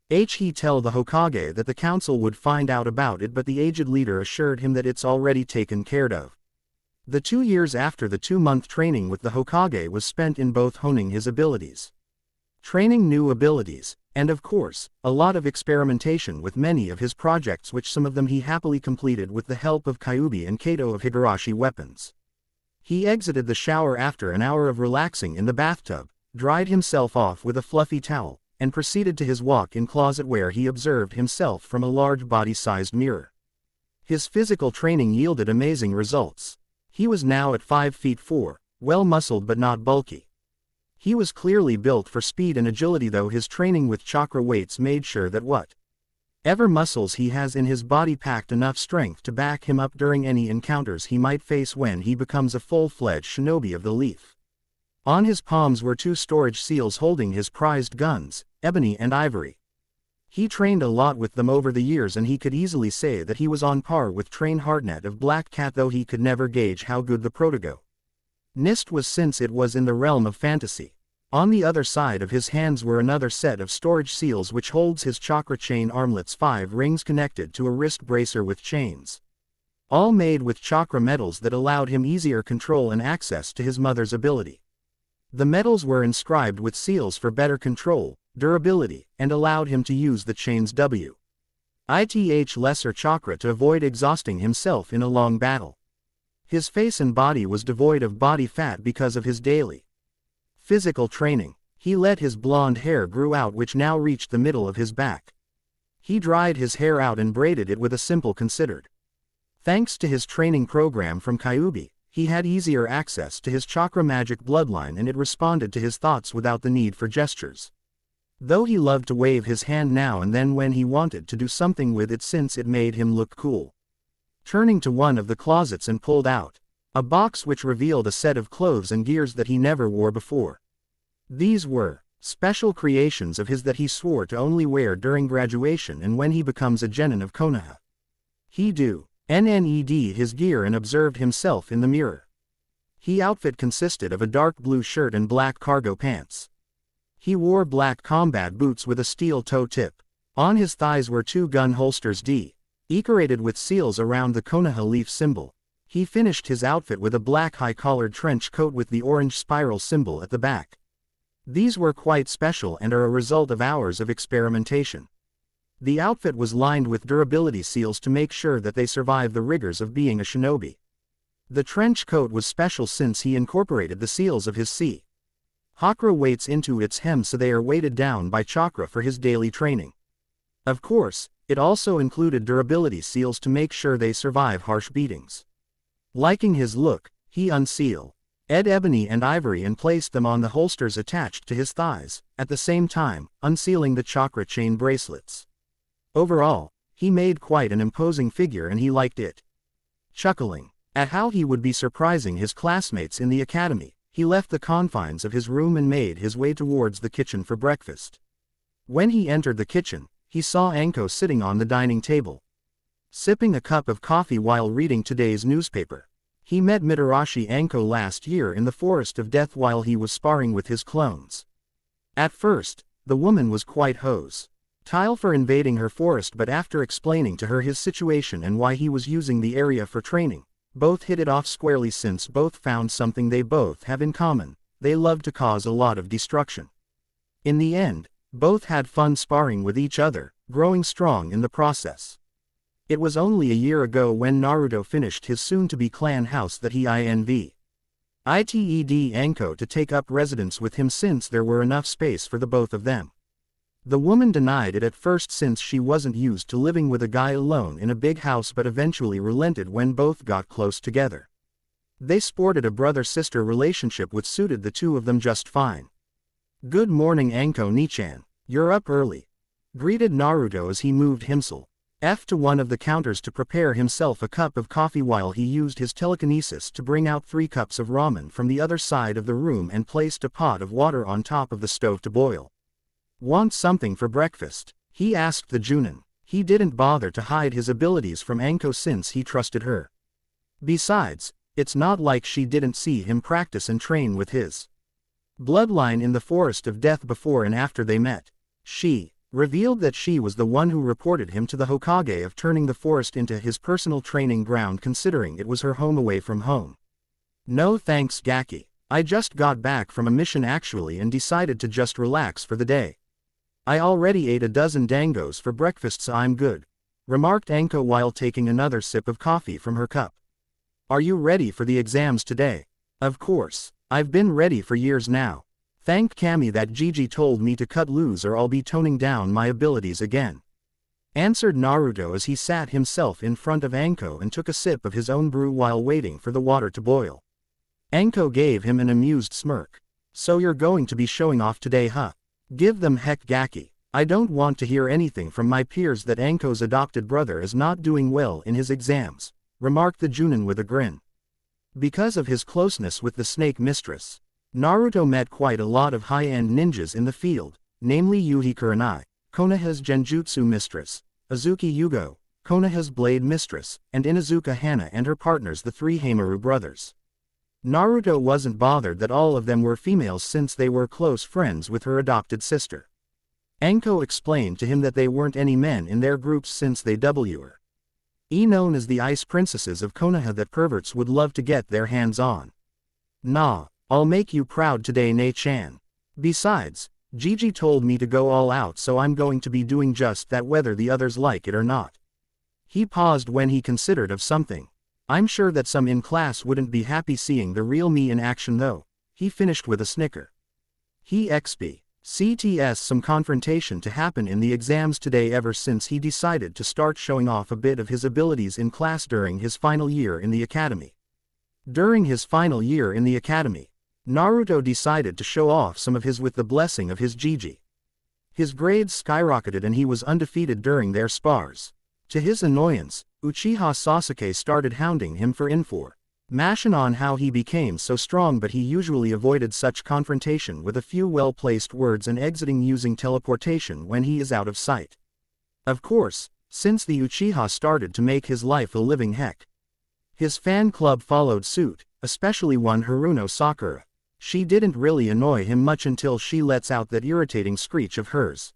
He tell the Hokage that the council would find out about it, but the aged leader assured him that it's already taken care of. The 2 years after the 2-month training with the Hokage was spent in both honing his abilities, training new abilities, and of course, a lot of experimentation with many of his projects, which some of them he happily completed with the help of Kyuubi and Kato of Higurashi weapons. He exited the shower after an hour of relaxing in the bathtub, dried himself off with a fluffy towel, and proceeded to his walk-in closet where he observed himself from a large body-sized mirror. His physical training yielded amazing results. He was now at 5 feet 4, well-muscled but not bulky. He was clearly built for speed and agility, though his training with chakra weights made sure that whatever muscles he has in his body packed enough strength to back him up during any encounters he might face when he becomes a full-fledged shinobi of the leaf. On his palms were 2 storage seals holding his prized guns, ebony and ivory. He trained a lot with them over the years, and he could easily say that he was on par with Train Hardnet of Black Cat, though he could never gauge how good the protagonist was since it was in the realm of fantasy. On the other side of his hands were another set of storage seals which holds his chakra chain armlets, 5 rings connected to a wrist bracer with chains, all made with chakra metals that allowed him easier control and access to his mother's ability. The metals were inscribed with seals for better control, durability, and allowed him to use the chain's WITH lesser chakra to avoid exhausting himself in a long battle. His face and body was devoid of body fat because of his daily physical training. He let his blonde hair grow out, which now reached the middle of his back. He dried his hair out and braided it with a simple considered. Thanks to his training program from Kyuubi, he had easier access to his chakra magic bloodline, and it responded to his thoughts without the need for gestures. Though he loved to wave his hand now and then when he wanted to do something with it, since it made him look cool. Turning to one of the closets and pulled out a box which revealed a set of clothes and gears that he never wore before. These were special creations of his that he swore to only wear during graduation and when he becomes a genin of Konoha. He need his gear and observed himself in the mirror. His outfit consisted of a dark blue shirt and black cargo pants. He wore black combat boots with a steel toe tip. On his thighs were 2 gun holsters decorated with seals around the Konoha leaf symbol. He finished his outfit with a black high-collared trench coat with the orange spiral symbol at the back. These were quite special and are a result of hours of experimentation. The outfit was lined with durability seals to make sure that they survive the rigors of being a shinobi. The trench coat was special since he incorporated the seals of his chakra weights into its hem, so they are weighted down by chakra for his daily training. Of course, it also included durability seals to make sure they survive harsh beatings. Liking his look, he unsealed ebony and ivory and placed them on the holsters attached to his thighs, at the same time unsealing the chakra chain bracelets. Overall, he made quite an imposing figure, and he liked it. Chuckling at how he would be surprising his classmates in the academy, he left the confines of his room and made his way towards the kitchen for breakfast. When he entered the kitchen, he saw Anko sitting on the dining table, sipping a cup of coffee while reading today's newspaper. He met Mitarashi Anko last year in the Forest of Death while he was sparring with his clones. At first, the woman was quite hostile for invading her forest, but after explaining to her his situation and why he was using the area for training, both hit it off squarely since both found something they both have in common: they love to cause a lot of destruction. In the end, both had fun sparring with each other, growing strong in the process. It was only a year ago when Naruto finished his soon-to-be clan house that he invited Anko to take up residence with him since there were enough space for the both of them. The woman denied it at first since she wasn't used to living with a guy alone in a big house, but eventually relented when both got close together. They sported a brother-sister relationship which suited the two of them just fine. "Good morning, Anko Nichan. You're up early," greeted Naruto as he moved himself to one of the counters to prepare himself a cup of coffee while he used his telekinesis to bring out 3 cups of ramen from the other side of the room and placed a pot of water on top of the stove to boil. Want something for breakfast? He asked the Junin. He didn't bother to hide his abilities from Anko since he trusted her. Besides, it's not like she didn't see him practice and train with his bloodline in the Forest of Death before and after they met. She revealed that she was the one who reported him to the Hokage of turning the forest into his personal training ground, considering it was her home away from home. No thanks, Gaki. I just got back from a mission actually and decided to just relax for the day. I already ate a dozen dangos for breakfast, so I'm good, remarked Anko while taking another sip of coffee from her cup. Are you ready for the exams today? Of course. I've been ready for years now. Thank Kami that Gigi told me to cut loose or I'll be toning down my abilities again, answered Naruto as he sat himself in front of Anko and took a sip of his own brew while waiting for the water to boil. Anko gave him an amused smirk. So you're going to be showing off today, huh? Give them heck, Gaki. I don't want to hear anything from my peers that Anko's adopted brother is not doing well in his exams, remarked the Junin with a grin. Because of his closeness with the snake mistress, Naruto met quite a lot of high-end ninjas in the field, namely Yuhi Kurenai, Konoha's Genjutsu mistress, Azuki Yugo, Konoha's blade mistress, and Inuzuka Hana and her partners the 3 Heimaru brothers. Naruto wasn't bothered that all of them were females since they were close friends with her adopted sister. Anko explained to him that they weren't any men in their groups since they were known as the ice princesses of Konoha that perverts would love to get their hands on. Nah, I'll make you proud today, Ne-chan. Besides, Gigi told me to go all out, so I'm going to be doing just that whether the others like it or not. He paused when he considered of something. I'm sure that some in class wouldn't be happy seeing the real me in action though, he finished with a snicker. He CTS some confrontation to happen in the exams today ever since he decided to start showing off a bit of his abilities in class during his final year in the academy. During his final year in the academy, Naruto decided to show off some of his with the blessing of his Gigi. His grades skyrocketed and he was undefeated during their spars. To his annoyance, Uchiha Sasuke started hounding him for information on how he became so strong, but he usually avoided such confrontation with a few well-placed words and exiting using teleportation when he is out of sight. Of course, since the Uchiha started to make his life a living heck, his fan club followed suit, especially one Haruno Sakura. She didn't really annoy him much until she lets out that irritating screech of hers.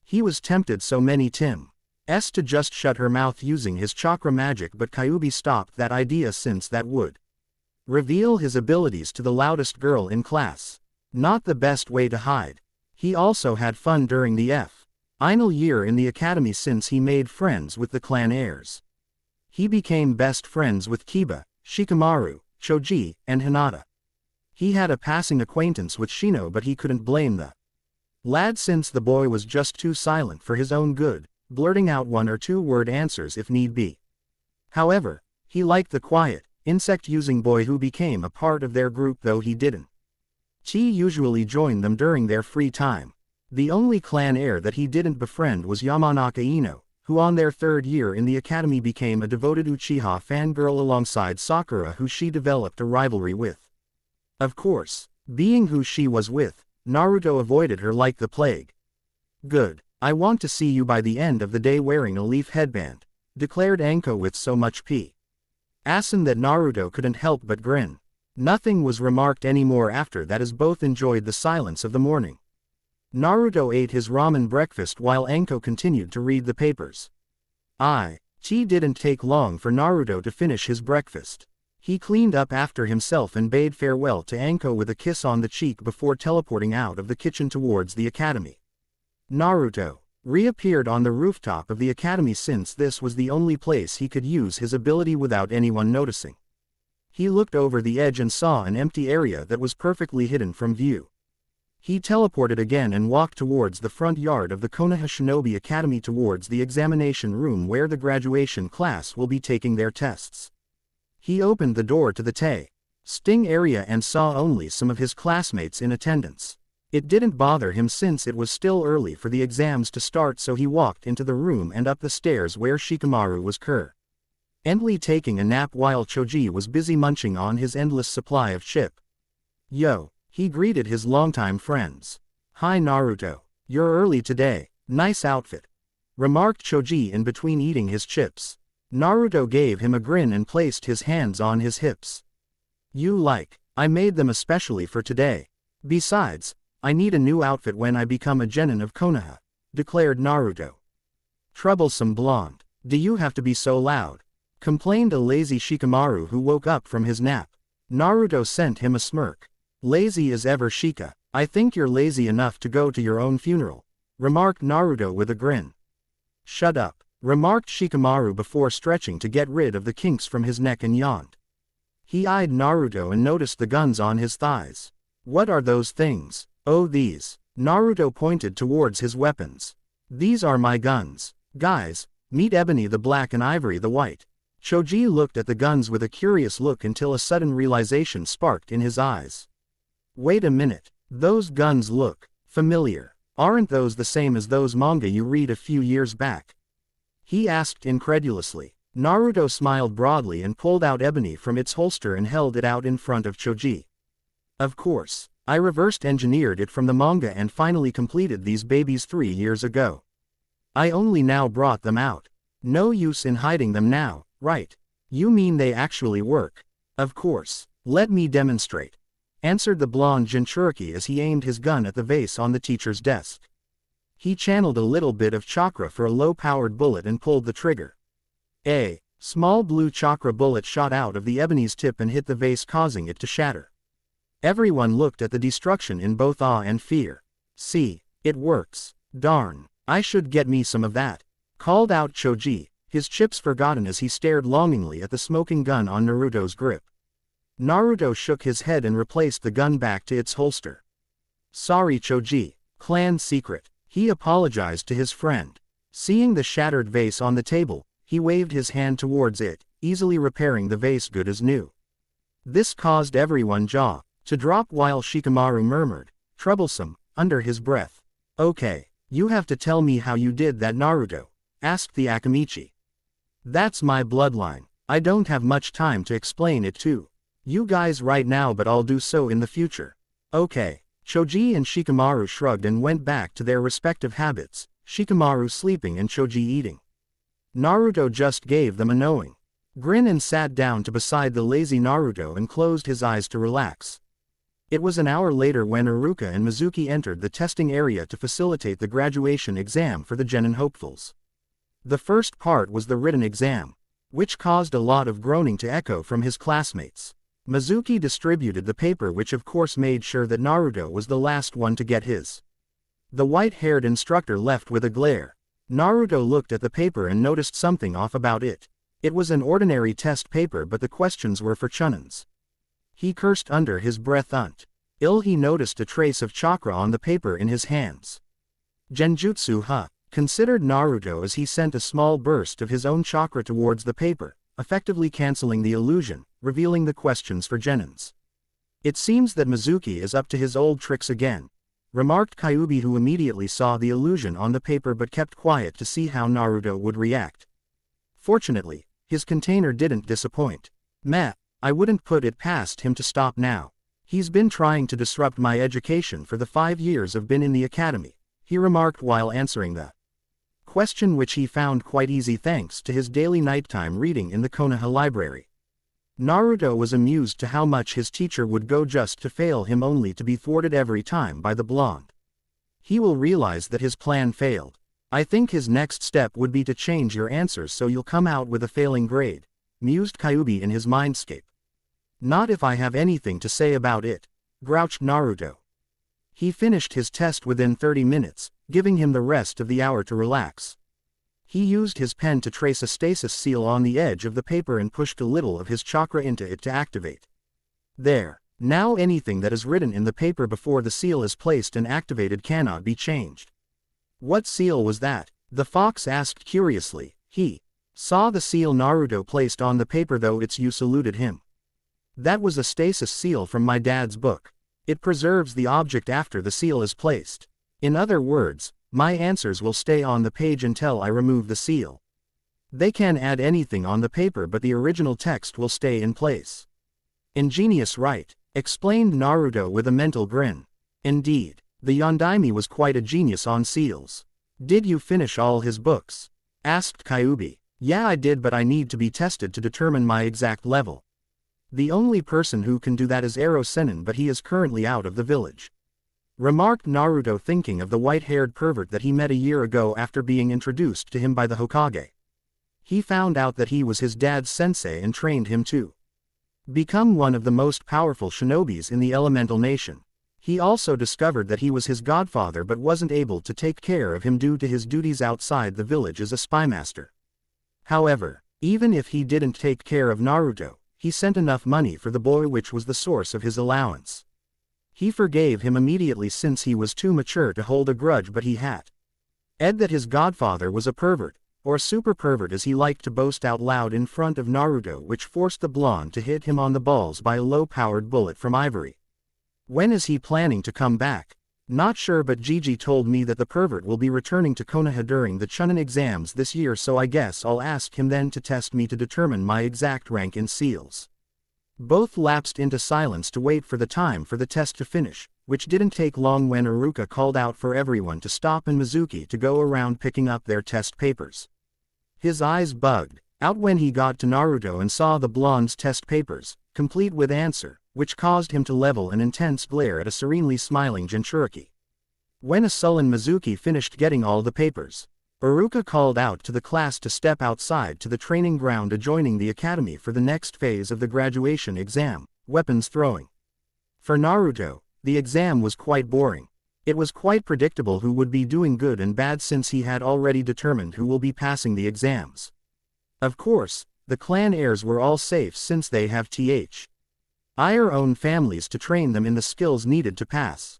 He was tempted so many times to just shut her mouth using his chakra magic, but Kyuubi stopped that idea since that would reveal his abilities to the loudest girl in class. Not the best way to hide. He also had fun during the final year in the academy since he made friends with the clan heirs. He became best friends with Kiba, Shikamaru, Choji, and Hinata. He had a passing acquaintance with Shino, but he couldn't blame the lad since the boy was just too silent for his own good, blurting out 1 or 2 word answers if need be. However, he liked the quiet, insect-using boy who became a part of their group, though he didn't. He usually joined them during their free time. The only clan heir that he didn't befriend was Yamanaka Ino, who on their 3rd year in the academy became a devoted Uchiha fangirl alongside Sakura, who she developed a rivalry with. Of course, being who she was with, Naruto avoided her like the plague. Good. I want to see you by the end of the day wearing a leaf headband, declared Anko with so much passion that Naruto couldn't help but grin. Nothing was remarked anymore after that as both enjoyed the silence of the morning. Naruto ate his ramen breakfast while Anko continued to read the papers. It didn't take long for Naruto to finish his breakfast. He cleaned up after himself and bade farewell to Anko with a kiss on the cheek before teleporting out of the kitchen towards the academy. Naruto reappeared on the rooftop of the academy since this was the only place he could use his ability without anyone noticing. He looked over the edge and saw an empty area that was perfectly hidden from view. He teleported again and walked towards the front yard of the Konoha Shinobi Academy towards the examination room where the graduation class will be taking their tests. He opened the door to the testing area and saw only some of his classmates in attendance. It didn't bother him since it was still early for the exams to start, so he walked into the room and up the stairs where Shikamaru was currently taking a nap while Choji was busy munching on his endless supply of chip. Yo, he greeted his longtime friends. Hi Naruto. You're early today. Nice outfit, remarked Choji in between eating his chips. Naruto gave him a grin and placed his hands on his hips. I made them especially for today. Besides, I need a new outfit when I become a genin of Konoha, declared Naruto. Troublesome blonde. Do you have to be so loud? Complained a lazy Shikamaru who woke up from his nap. Naruto sent him a smirk. Lazy as ever Shika. I think you're lazy enough to go to your own funeral, remarked Naruto with a grin. Shut up, remarked Shikamaru before stretching to get rid of the kinks from his neck and yawned. He eyed Naruto and noticed the guns on his thighs. What are those things? Oh, these. Naruto pointed towards his weapons. These are my guns. Guys, meet Ebony the Black and Ivory the White. Choji looked at the guns with a curious look until a sudden realization sparked in his eyes. Wait a minute, those guns look familiar. Aren't those the same as those manga you read a few years back? He asked incredulously. Naruto smiled broadly and pulled out Ebony from its holster and held it out in front of Choji. Of course, I reversed engineered it from the manga and finally completed these babies 3 years ago. I only now brought them out. No use in hiding them now, right? You mean they actually work? Of course. Let me demonstrate, answered the blonde Jinchuriki as he aimed his gun at the vase on the teacher's desk. He channeled a little bit of chakra for a low-powered bullet and pulled the trigger. A small blue chakra bullet shot out of the ebony's tip and hit the vase, causing it to shatter. Everyone looked at the destruction in both awe and fear. See, it works. Darn, I should get me some of that, called out Choji, his chips forgotten as he stared longingly at the smoking gun on Naruto's grip. Naruto shook his head and replaced the gun back to its holster. Sorry Choji, clan secret, he apologized to his friend. Seeing the shattered vase on the table, he waved his hand towards it, easily repairing the vase good as new. This caused everyone's jaw to drop while Shikamaru murmured, troublesome, under his breath. Okay, you have to tell me how you did that Naruto, asked the Akamichi. That's my bloodline, I don't have much time to explain it to you guys right now, but I'll do so in the future. Okay, Choji and Shikamaru shrugged and went back to their respective habits, Shikamaru sleeping and Choji eating. Naruto just gave them a knowing grin and sat down beside the lazy Naruto and closed his eyes to relax. It was an hour later when Iruka and Mizuki entered the testing area to facilitate the graduation exam for the genin hopefuls. The first part was the written exam, which caused a lot of groaning to echo from his classmates. Mizuki distributed the paper, which of course made sure that Naruto was the last one to get his. The white-haired instructor left with a glare. Naruto looked at the paper and noticed something off about it. It was an ordinary test paper, but the questions were for chunins. He cursed under his breath until he noticed a trace of chakra on the paper in his hands. Genjutsu considered Naruto as he sent a small burst of his own chakra towards the paper, effectively canceling the illusion, revealing the questions for genins. It seems that Mizuki is up to his old tricks again, remarked Kyuubi, who immediately saw the illusion on the paper but kept quiet to see how Naruto would react. Fortunately, his container didn't disappoint. Meh, I wouldn't put it past him to stop now. He's been trying to disrupt my education for the 5 years I've been in the academy, he remarked while answering the question, which he found quite easy thanks to his daily nighttime reading in the Konoha library. Naruto was amused to how much his teacher would go just to fail him, only to be thwarted every time by the blonde. He will realize that his plan failed. I think his next step would be to change your answers so you'll come out with a failing grade, mused Kyuubi in his mindscape. Not if I have anything to say about it, grouched Naruto. He finished his test within 30 minutes, giving him the rest of the hour to relax. He used his pen to trace a stasis seal on the edge of the paper and pushed a little of his chakra into it to activate. There. Now anything that is written in the paper before the seal is placed and activated cannot be changed. What seal was that? The fox asked curiously. He saw the seal Naruto placed on the paper, though its use eluded him. That was a stasis seal from my dad's book. It preserves the object after the seal is placed. In other words, my answers will stay on the page until I remove the seal. They can add anything on the paper but the original text will stay in place. Ingenious, right? Explained Naruto with a mental grin. Indeed, the Yondaime was quite a genius on seals. Did you finish all his books? Asked Kyuubi. Yeah, I did, but I need to be tested to determine my exact level. The only person who can do that is Ero Sennin, but he is currently out of the village. Remarked Naruto, thinking of the white-haired pervert that he met a year ago after being introduced to him by the Hokage. He found out that he was his dad's sensei and trained him to become one of the most powerful shinobis in the elemental nation. He also discovered that he was his godfather but wasn't able to take care of him due to his duties outside the village as a spymaster. However, even if he didn't take care of Naruto, he sent enough money for the boy, which was the source of his allowance. He forgave him immediately since he was too mature to hold a grudge, but he had said that his godfather was a pervert, or super pervert as he liked to boast out loud in front of Naruto, which forced the blonde to hit him on the balls by a low-powered bullet from ivory. When is he planning to come back? Not sure, but Gigi told me that the pervert will be returning to Konoha during the Chunin exams this year, so I guess I'll ask him then to test me to determine my exact rank in seals. Both lapsed into silence to wait for the time for the test to finish, which didn't take long when Iruka called out for everyone to stop and Mizuki to go around picking up their test papers. His eyes bugged out when he got to Naruto and saw the blonde's test papers, complete with answer, which caused him to level an intense glare at a serenely smiling Jinchuriki. When a sullen Mizuki finished getting all the papers, Iruka called out to the class to step outside to the training ground adjoining the academy for the next phase of the graduation exam, weapons throwing. For Naruto, the exam was quite boring. It was quite predictable who would be doing good and bad since he had already determined who will be passing the exams. Of course, the clan heirs were all safe since they have their own families to train them in the skills needed to pass.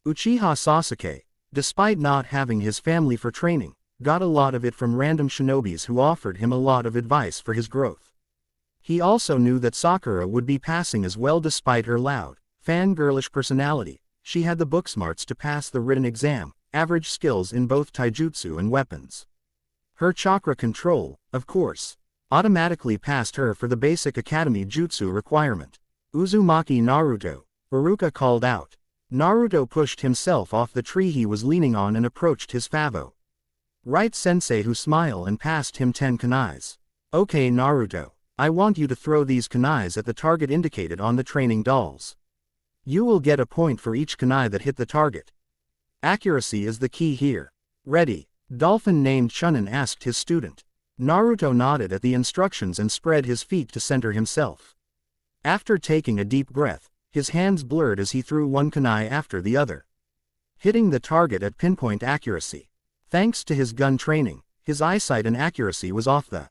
Uchiha Sasuke, despite not having his family for training, got a lot of it from random shinobis who offered him a lot of advice for his growth. He also knew that Sakura would be passing as well despite her loud, fangirlish personality. She had the book smarts to pass the written exam, average skills in both taijutsu and weapons. Her chakra control, of course, automatically passed her for the basic academy jutsu requirement. Uzumaki Naruto, Iruka called out. Naruto pushed himself off the tree he was leaning on and approached his favo. Right sensei, who smiled and passed him 10 kunais. Okay Naruto, I want you to throw these kunais at the target indicated on the training dolls. You will get a point for each kunai that hit the target. Accuracy is the key here. Ready? Dolphin named Chunin asked his student. Naruto nodded at the instructions and spread his feet to center himself. After taking a deep breath, his hands blurred as he threw one kunai after the other, hitting the target at pinpoint accuracy. Thanks to his gun training, his eyesight and accuracy was off the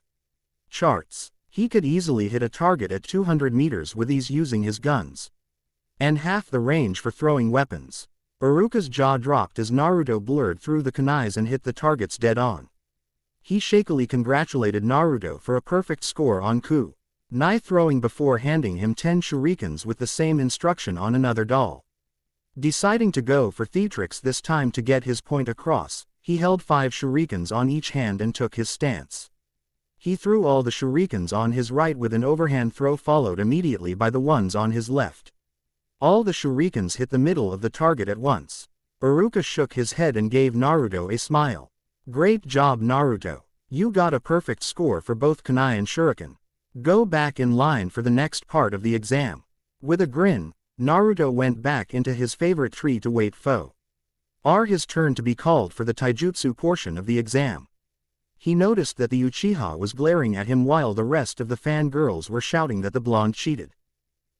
charts. He could easily hit a target at 200 meters with ease using his guns, and half the range for throwing weapons. Iruka's jaw dropped as Naruto blurred through the kunais and hit the targets dead on. He shakily congratulated Naruto for a perfect score on kunai throwing before handing him 10 shurikens with the same instruction on another doll. Deciding to go for theatrics this time to get his point across, he held 5 shurikens on each hand and took his stance. He threw all the shurikens on his right with an overhand throw followed immediately by the ones on his left. All the shurikens hit the middle of the target at once. Iruka shook his head and gave Naruto a smile. Great job Naruto. You got a perfect score for both kunai and shuriken. Go back in line for the next part of the exam. With a grin, Naruto went back into his favorite tree to wait for his turn to be called for the taijutsu portion of the exam. He noticed that the Uchiha was glaring at him while the rest of the fangirls were shouting that the blonde cheated.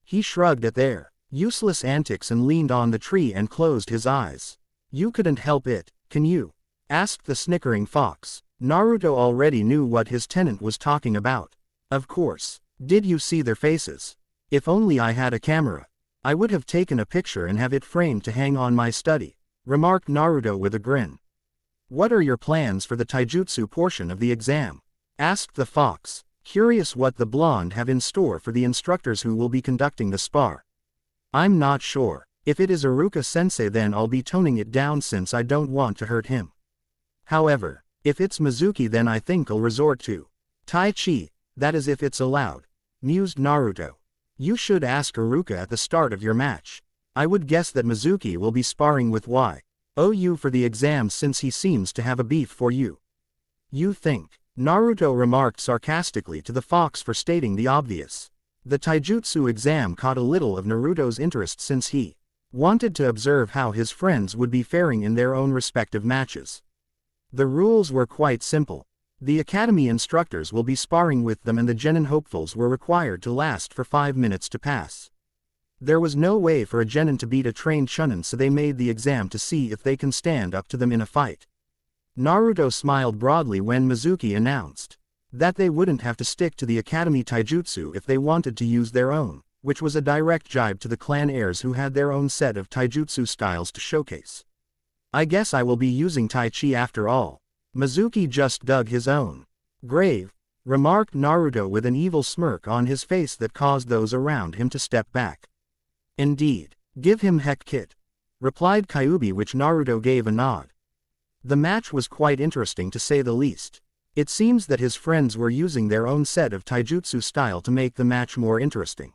He shrugged at their useless antics and leaned on the tree and closed his eyes. You couldn't help it, can you? Asked the snickering fox. Naruto already knew what his tenant was talking about. Of course. Did you see their faces? If only I had a camera. I would have taken a picture and have it framed to hang on my study, remarked Naruto with a grin. What are your plans for the taijutsu portion of the exam? Asked the fox, curious what the blonde have in store for the instructors who will be conducting the spar. I'm not sure. If it is Iruka-sensei, then I'll be toning it down since I don't want to hurt him. However, if it's Mizuki, then I think I'll resort to Tai Chi, that is if it's allowed," mused Naruto. "You should ask Iruka at the start of your match. I would guess that Mizuki will be sparring with You for the exam since he seems to have a beef for you." "You think?" Naruto remarked sarcastically to the fox for stating the obvious. The taijutsu exam caught a little of Naruto's interest since he wanted to observe how his friends would be faring in their own respective matches. The rules were quite simple. The academy instructors will be sparring with them and the genin hopefuls were required to last for 5 minutes to pass. There was no way for a genin to beat a trained chunin, so they made the exam to see if they can stand up to them in a fight. Naruto smiled broadly when Mizuki announced that they wouldn't have to stick to the academy taijutsu if they wanted to use their own, which was a direct jibe to the clan heirs who had their own set of taijutsu styles to showcase. "I guess I will be using Tai Chi after all. Mizuki just dug his own grave," remarked Naruto with an evil smirk on his face that caused those around him to step back. "Indeed. Give him heck kit," replied Kyuubi, which Naruto gave a nod. The match was quite interesting to say the least. It seems that his friends were using their own set of taijutsu style to make the match more interesting.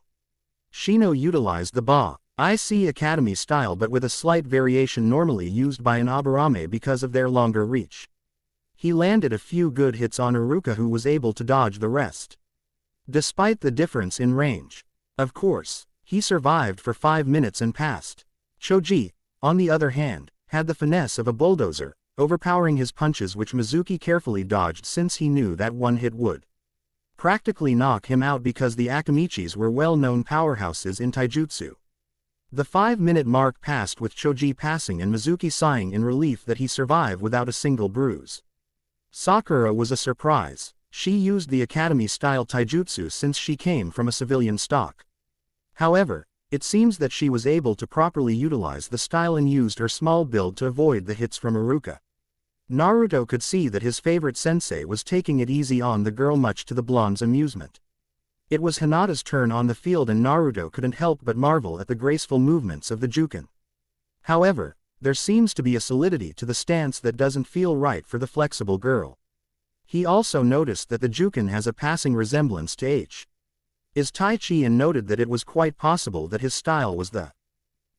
Shino utilized the IC Academy style but with a slight variation normally used by an Aburame because of their longer reach. He landed a few good hits on Iruka, who was able to dodge the rest. Despite the difference in range, of course, he survived for 5 minutes and passed. Choji, on the other hand, had the finesse of a bulldozer, overpowering his punches, which Mizuki carefully dodged since he knew that one hit would practically knock him out because the Akamichis were well-known powerhouses in taijutsu. The 5-minute mark passed with Choji passing and Mizuki sighing in relief that he survived without a single bruise. Sakura was a surprise. She used the academy-style taijutsu since she came from a civilian stock. However, it seems that she was able to properly utilize the style and used her small build to avoid the hits from Iruka. Naruto could see that his favorite sensei was taking it easy on the girl, much to the blonde's amusement. It was Hinata's turn on the field and Naruto couldn't help but marvel at the graceful movements of the Jukin. However, there seems to be a solidity to the stance that doesn't feel right for the flexible girl. He also noticed that the Jukin has a passing resemblance to H's Tai Chi and noted that it was quite possible that his style was the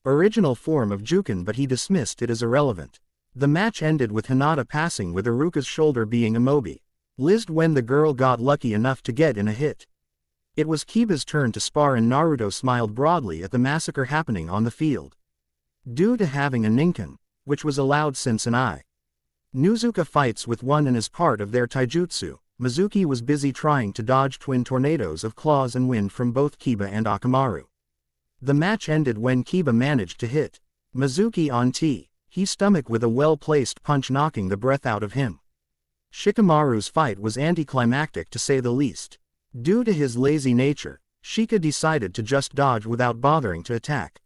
original form of Jukin, but he dismissed it as irrelevant. The match ended with Hinata passing with Iruka's shoulder being immobilized when the girl got lucky enough to get in a hit. It was Kiba's turn to spar and Naruto smiled broadly at the massacre happening on the field. Due to having a ninken, which was allowed since an Inuzuka fights with one and as part of their taijutsu, Mizuki was busy trying to dodge twin tornadoes of claws and wind from both Kiba and Akamaru. The match ended when Kiba managed to hit Mizuki on his stomach with a well-placed punch, knocking the breath out of him. Shikamaru's fight was anticlimactic to say the least. Due to his lazy nature, Shika decided to just dodge without bothering to attack.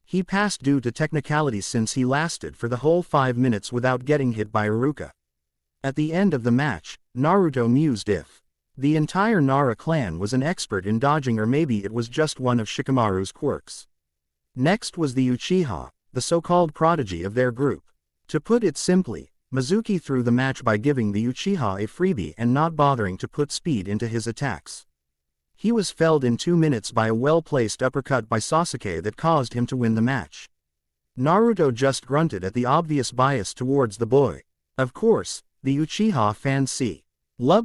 He passed due to technicalities since he lasted for the whole 5 minutes without getting hit by Iruka. At the end of the match, Naruto mused if the entire Nara clan was an expert in dodging, or maybe it was just one of Shikamaru's quirks. Next was the Uchiha, the so-called prodigy of their group. To put it simply, Mizuki threw the match by giving the Uchiha a freebie and not bothering to put speed into his attacks. He was felled in 2 minutes by a well-placed uppercut by Sasuke that caused him to win the match. Naruto just grunted at the obvious bias towards the boy. Of course, the Uchiha fans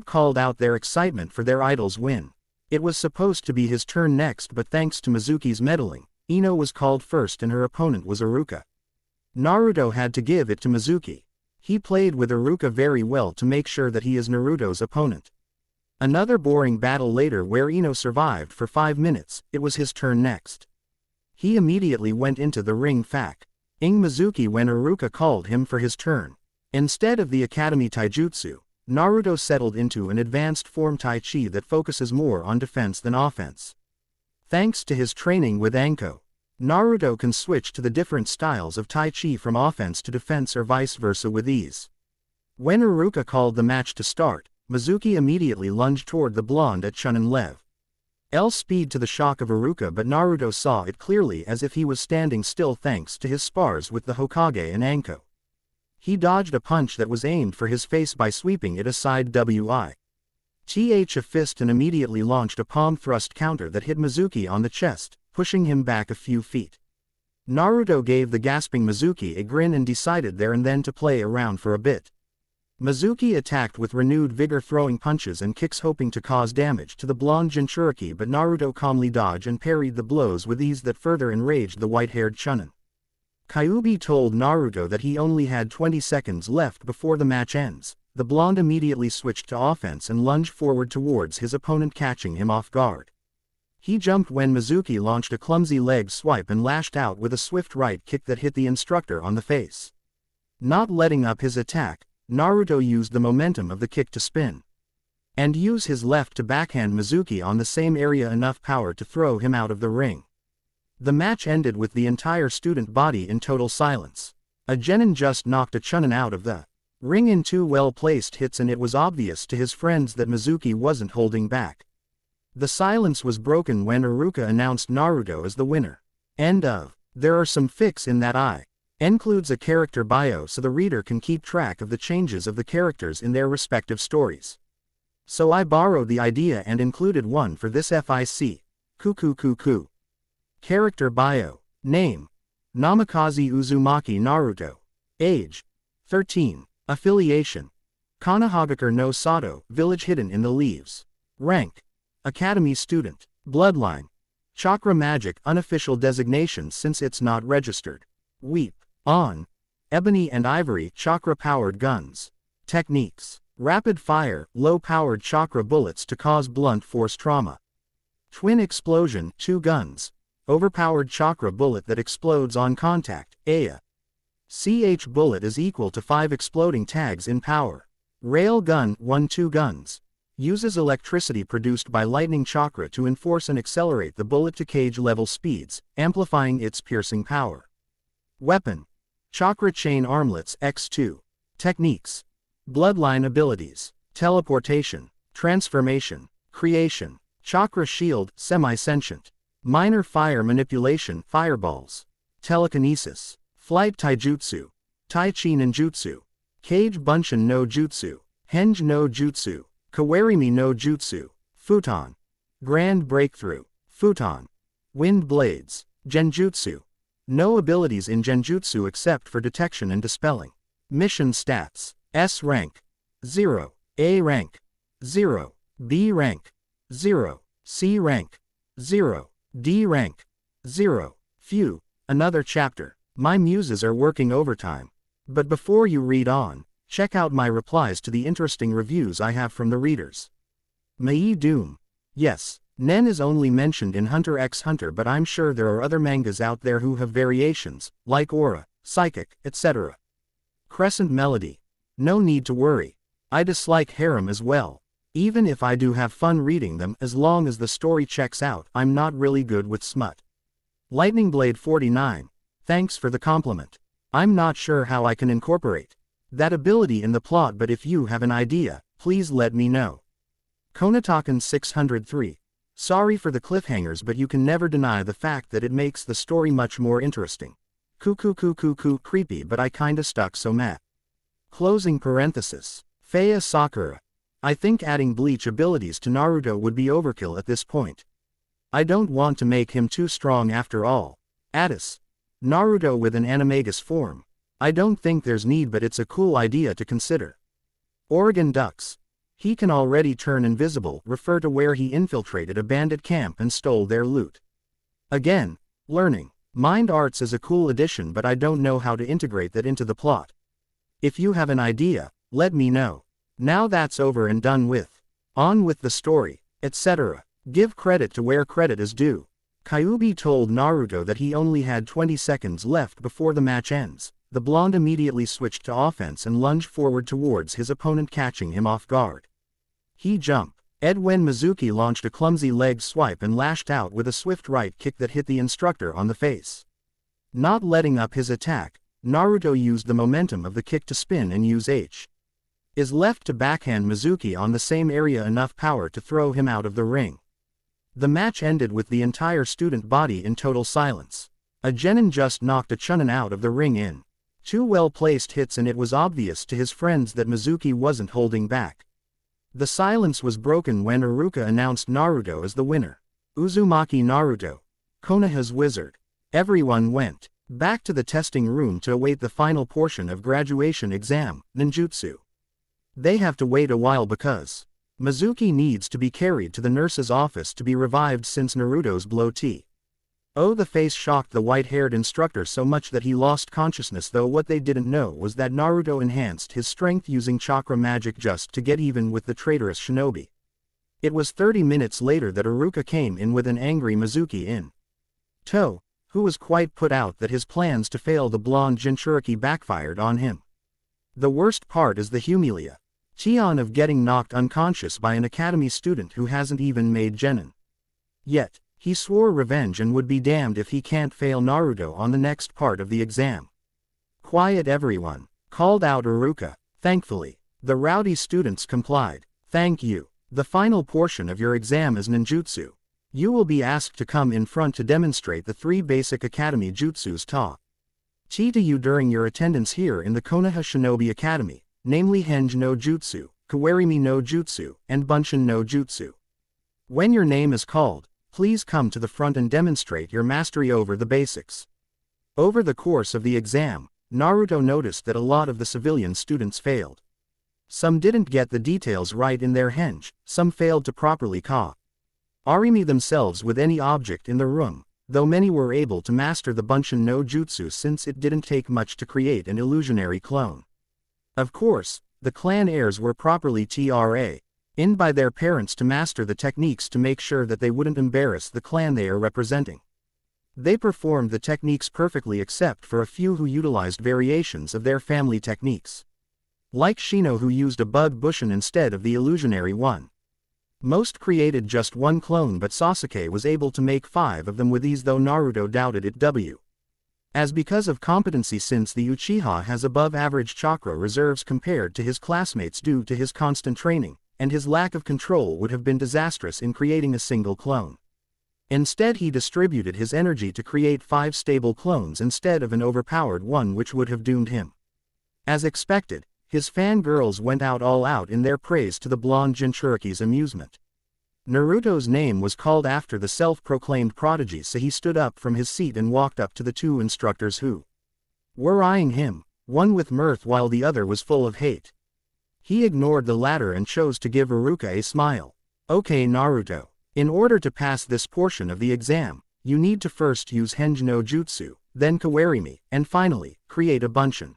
called out their excitement for their idol's win. It was supposed to be his turn next, but thanks to Mizuki's meddling, Ino was called first and her opponent was Iruka. Naruto had to give it to Mizuki. He played with Iruka very well to make sure that he is Naruto's opponent. Another boring battle later where Ino survived for 5 minutes, it was his turn next. He immediately went into the ring ing Mizuki when Iruka called him for his turn. Instead of the Academy Taijutsu, Naruto settled into an advanced form Tai Chi that focuses more on defense than offense. Thanks to his training with Anko, Naruto can switch to the different styles of Tai Chi from offense to defense or vice versa with ease. When Iruka called the match to start, Mizuki immediately lunged toward the blonde at Chunin Lev. L speed to the shock of Iruka, but Naruto saw it clearly as if he was standing still thanks to his spars with the Hokage and Anko. He dodged a punch that was aimed for his face by sweeping it aside a fist and immediately launched a palm thrust counter that hit Mizuki on the chest, pushing him back a few feet. Naruto gave the gasping Mizuki a grin and decided there and then to play around for a bit. Mizuki attacked with renewed vigor, throwing punches and kicks hoping to cause damage to the blonde Jinchuriki, but Naruto calmly dodged and parried the blows with ease that further enraged the white-haired Chunin. Kyuubi told Naruto that he only had 20 seconds left before the match ends. The blonde immediately switched to offense and lunged forward towards his opponent, catching him off guard. He jumped when Mizuki launched a clumsy leg swipe and lashed out with a swift right kick that hit the instructor on the face. Not letting up his attack, Naruto used the momentum of the kick to spin and use his left to backhand Mizuki on the same area, enough power to throw him out of the ring. The match ended with the entire student body in total silence. A genin just knocked a Chunin out of the ring in 2 well-placed hits, and it was obvious to his friends that Mizuki wasn't holding back. The silence was broken when Iruka announced Naruto as the winner. End of. There are some fics in that I. Includes a character bio so the reader can keep track of the changes of the characters in their respective stories. So I borrowed the idea and included one for this FIC. Cuckoo. Character bio. Name: Namikaze Uzumaki Naruto. Age: 13. Affiliation: Konohagakure no Sato, village hidden in the leaves. Rank: Academy student. Bloodline: Chakra magic, unofficial designation since it's not registered. Weep on ebony and ivory chakra-powered guns. Techniques: rapid fire, low-powered chakra bullets to cause blunt force trauma. Twin explosion, 2 guns. Overpowered chakra bullet that explodes on contact, Aya. CH bullet is equal to 5 exploding tags in power. Rail gun, 1-2 guns. Uses electricity produced by lightning chakra to enforce and accelerate the bullet to cage level speeds, amplifying its piercing power. Weapon: chakra chain armlets, X2. Techniques: bloodline abilities: teleportation, transformation, creation, chakra shield, semi-sentient. Minor fire manipulation, fireballs. Telekinesis, flight taijutsu, taichi ninjutsu, cage bunshin no jutsu, henge no jutsu, kawarimi no jutsu, futon, grand breakthrough, futon, wind blades, genjutsu. No abilities in genjutsu except for detection and dispelling. Mission stats: S rank 0, A rank 0, B rank 0, C rank 0. D rank 0. Phew, another chapter. My muses are working overtime. But before you read on, check out my replies to the interesting reviews I have from the readers. Mei Doom. Yes, Nen is only mentioned in Hunter x Hunter, but I'm sure there are other mangas out there who have variations, like Aura, Psychic, etc. Crescent Melody. No need to worry. I dislike harem as well. Even if I do have fun reading them, as long as the story checks out, I'm not really good with smut. Lightning Blade 49. Thanks for the compliment. I'm not sure how I can incorporate that ability in the plot, but if you have an idea, please let me know. Konotaken 603. Sorry for the cliffhangers, but you can never deny the fact that it makes the story much more interesting. Creepy, but I kinda stuck, so meh. Closing parenthesis. Feiya Sakura. I think adding bleach abilities to Naruto would be overkill at this point. I don't want to make him too strong after all. Addis. Naruto with an animagus form. I don't think there's need, but it's a cool idea to consider. Oregon Ducks. He can already turn invisible, refer to where he infiltrated a bandit camp and stole their loot. Again, learning. Mind Arts is a cool addition, but I don't know how to integrate that into the plot. If you have an idea, let me know. Now that's over and done with. On with the story, etc. Give credit to where credit is due. Kyuubi told Naruto that he only had 20 seconds left before the match ends. The blonde immediately switched to offense and lunged forward towards his opponent, catching him off guard. He jumped when Mizuki launched a clumsy leg swipe and lashed out with a swift right kick that hit the instructor on the face. Not letting up his attack, Naruto used the momentum of the kick to spin and use his left to backhand Mizuki on the same area, enough power to throw him out of the ring. The match ended with the entire student body in total silence. A genin just knocked a chunin out of the ring in 2 well-placed hits, and it was obvious to his friends that Mizuki wasn't holding back. The silence was broken when Iruka announced Naruto as the winner. Uzumaki Naruto, Konoha's wizard. Everyone went back to the testing room to await the final portion of graduation exam, ninjutsu. They have to wait a while because Mizuki needs to be carried to the nurse's office to be revived since Naruto's blow T. Oh, the face shocked the white-haired instructor so much that he lost consciousness, though what they didn't know was that Naruto enhanced his strength using chakra magic just to get even with the traitorous Shinobi. It was 30 minutes later that Iruka came in with an angry Mizuki in tow, who was quite put out that his plans to fail the blonde Jinchuriki backfired on him. The worst part is the humiliation of getting knocked unconscious by an academy student who hasn't even made genin. Yet, he swore revenge and would be damned if he can't fail Naruto on the next part of the exam. "Quiet everyone," called out Iruka. Thankfully, the rowdy students complied. "Thank you. The final portion of your exam is ninjutsu. You will be asked to come in front to demonstrate the 3 basic academy jutsus taught to you during your attendance here in the Konoha Shinobi Academy, namely Henge no Jutsu, Kawarimi no Jutsu, and Bunshin no Jutsu. When your name is called, please come to the front and demonstrate your mastery over the basics." Over the course of the exam, Naruto noticed that a lot of the civilian students failed. Some didn't get the details right in their henge, some failed to properly Arimi themselves with any object in the room, though many were able to master the Bunshin no Jutsu since it didn't take much to create an illusionary clone. Of course, the clan heirs were properly trained by their parents to master the techniques to make sure that they wouldn't embarrass the clan they are representing. They performed the techniques perfectly except for a few who utilized variations of their family techniques. Like Shino, who used a bug bushin instead of the illusionary one. Most created just 1 clone, but Sasuke was able to make 5 of them with ease, though Naruto doubted it. As because of competency, since the Uchiha has above average chakra reserves compared to his classmates due to his constant training, and his lack of control would have been disastrous in creating a single clone. Instead, he distributed his energy to create 5 stable clones instead of an overpowered one, which would have doomed him. As expected, his fangirls went all out in their praise, to the blonde Jinchuriki's amusement. Naruto's name was called after the self-proclaimed prodigy, so he stood up from his seat and walked up to the 2 instructors who were eyeing him, one with mirth while the other was full of hate. He ignored the latter and chose to give Iruka a smile. "Okay, Naruto. In order to pass this portion of the exam, you need to first use Henge no Jutsu, then Kawarimi, and finally, create a Bunshin."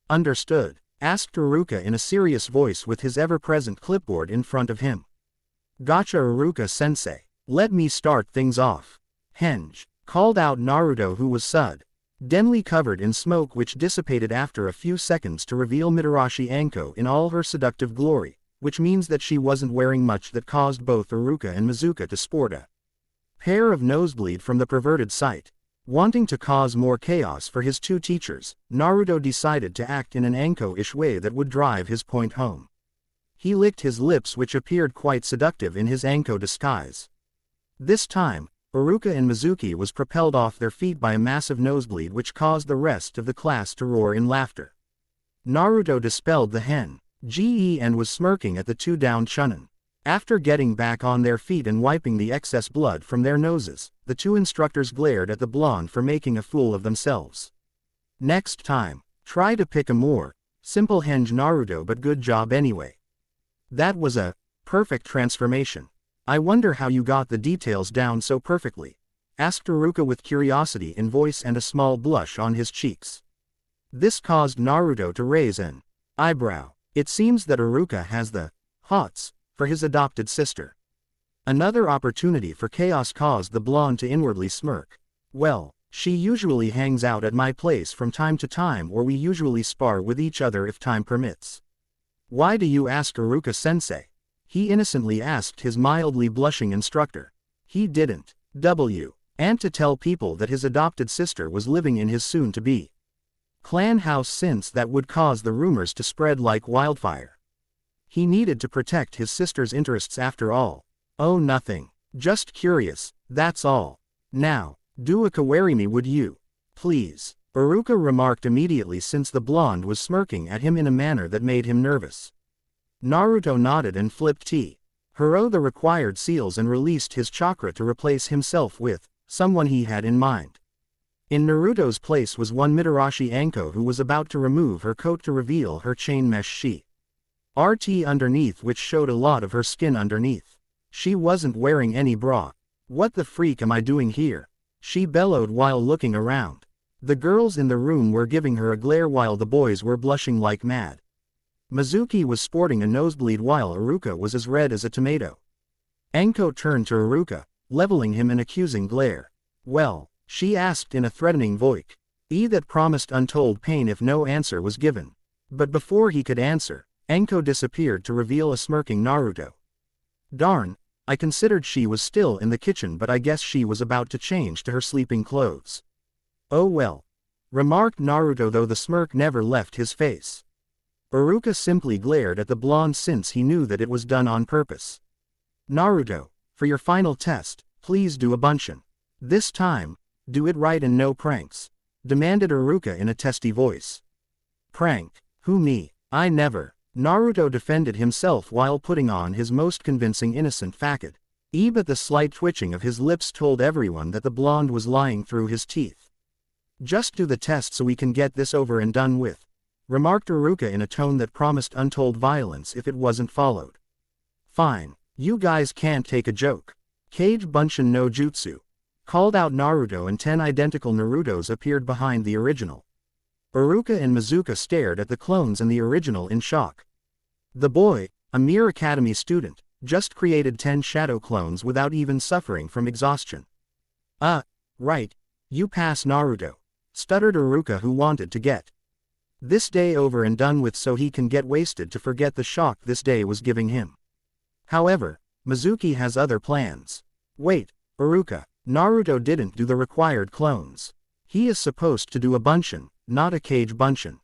"Understood?" asked Iruka in a serious voice with his ever-present clipboard in front of him. "Gotcha, Iruka-sensei. Let me start things off." "Henge," called out Naruto, who was suddenly covered in smoke which dissipated after a few seconds to reveal Mitarashi Anko in all her seductive glory, which means that she wasn't wearing much, that caused both Iruka and Mizuka to sport a pair of nosebleed from the perverted sight. Wanting to cause more chaos for his 2 teachers, Naruto decided to act in an Anko-ish way that would drive his point home. He licked his lips, which appeared quite seductive in his Anko disguise. This time, Iruka and Mizuki was propelled off their feet by a massive nosebleed which caused the rest of the class to roar in laughter. Naruto dispelled the Henge and was smirking at the 2 downed chunin. After getting back on their feet and wiping the excess blood from their noses, the 2 instructors glared at the blonde for making a fool of themselves. "Next time, try to pick a more simple Henge, Naruto, but good job anyway. That was a perfect transformation. I wonder how you got the details down so perfectly," asked Iruka with curiosity in voice and a small blush on his cheeks. This caused Naruto to raise an eyebrow. It seems that Iruka has the hots for his adopted sister. Another opportunity for chaos caused the blonde to inwardly smirk. "Well, she usually hangs out at my place from time to time, or we usually spar with each other if time permits." "Why do you ask, Iruka-sensei?" he innocently asked his mildly blushing instructor. He didn't and to tell people that his adopted sister was living in his soon-to-be clan house, since that would cause the rumors to spread like wildfire. He needed to protect his sister's interests after all. "Oh, nothing. Just curious, that's all. Now, do a kawaii me would you? Please. Iruka remarked immediately since the blonde was smirking at him in a manner that made him nervous. Naruto nodded and flipped T. Hero the required seals and released his chakra to replace himself with someone he had in mind. In Naruto's place was one Mitarashi Anko who was about to remove her coat to reveal her chain mesh she. RT underneath, which showed a lot of her skin underneath. She wasn't wearing any bra. What the freak am I doing here? She bellowed while looking around. The girls in the room were giving her a glare while the boys were blushing like mad. Mizuki was sporting a nosebleed while Iruka was as red as a tomato. Anko turned to Iruka, leveling him an accusing glare. Well, she asked in a threatening voice. That promised untold pain if no answer was given. But before he could answer, Anko disappeared to reveal a smirking Naruto. Darn, I considered she was still in the kitchen, but I guess she was about to change to her sleeping clothes. Oh well, remarked Naruto, though the smirk never left his face. Iruka simply glared at the blonde since he knew that it was done on purpose. Naruto, for your final test, please do a bunshin. This time, do it right and no pranks, demanded Iruka in a testy voice. Prank? Who, me? I never. Naruto defended himself while putting on his most convincing innocent facade. But the slight twitching of his lips told everyone that the blonde was lying through his teeth. Just do the test so we can get this over and done with, remarked Iruka in a tone that promised untold violence if it wasn't followed. Fine, you guys can't take a joke. Kage Bunshin no Jutsu, called out Naruto, and 10 identical Narutos appeared behind the original. Iruka and Mizuka stared at the clones and the original in shock. The boy, a mere academy student, just created 10 shadow clones without even suffering from exhaustion. Right, you pass, Naruto, stuttered Iruka, who wanted to get this day over and done with so he can get wasted to forget the shock this day was giving him. However, Mizuki has other plans. Wait, Iruka, Naruto didn't do the required clones. He is supposed to do a bunshin, not a Kage Bunshin,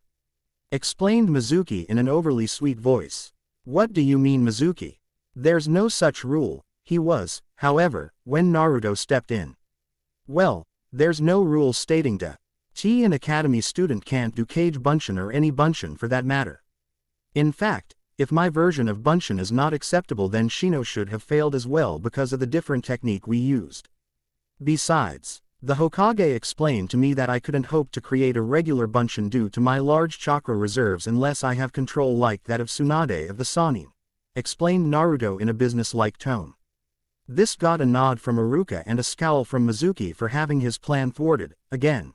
explained Mizuki in an overly sweet voice. What do you mean, Mizuki? There's no such rule. He was, however, when Naruto stepped in. Well, there's no rule stating that an academy student can't do Kage Bunshin or any bunshin for that matter. In fact, if my version of bunshin is not acceptable, then Shino should have failed as well because of the different technique we used. Besides, the Hokage explained to me that I couldn't hope to create a regular bunshin due to my large chakra reserves unless I have control like that of Tsunade of the Sannin, explained Naruto in a business-like tone. This got a nod from Iruka and a scowl from Mizuki for having his plan thwarted, again.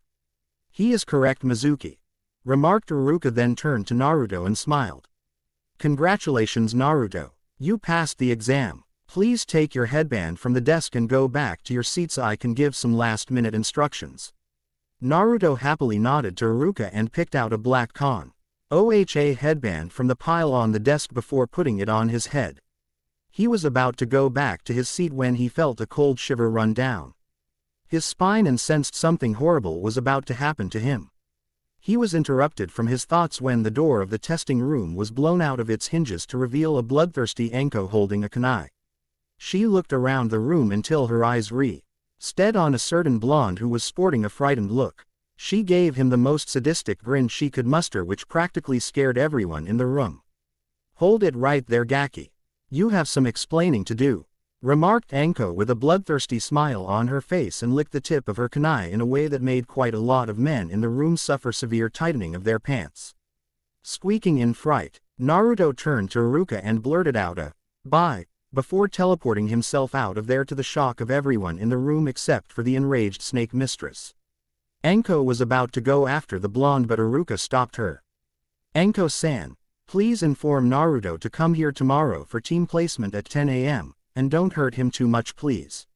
He is correct, Mizuki, remarked Iruka, then turned to Naruto and smiled. Congratulations, Naruto, you passed the exam. Please take your headband from the desk and go back to your seats so I can give some last-minute instructions. Naruto happily nodded to Iruka and picked out a black OHA headband from the pile on the desk before putting it on his head. He was about to go back to his seat when he felt a cold shiver run down his spine and sensed something horrible was about to happen to him. He was interrupted from his thoughts when the door of the testing room was blown out of its hinges to reveal a bloodthirsty Anko holding a kunai. She looked around the room until her eyes rested on a certain blonde who was sporting a frightened look. She gave him the most sadistic grin she could muster, which practically scared everyone in the room. Hold it right there, Gaki. You have some explaining to do, remarked Anko with a bloodthirsty smile on her face and licked the tip of her kunai in a way that made quite a lot of men in the room suffer severe tightening of their pants. Squeaking in fright, Naruto turned to Iruka and blurted out a "bye," before teleporting himself out of there to the shock of everyone in the room except for the enraged snake mistress. Anko was about to go after the blonde, but Iruka stopped her. Anko-san, please inform Naruto to come here tomorrow for team placement at 10 a.m., and don't hurt him too much, please,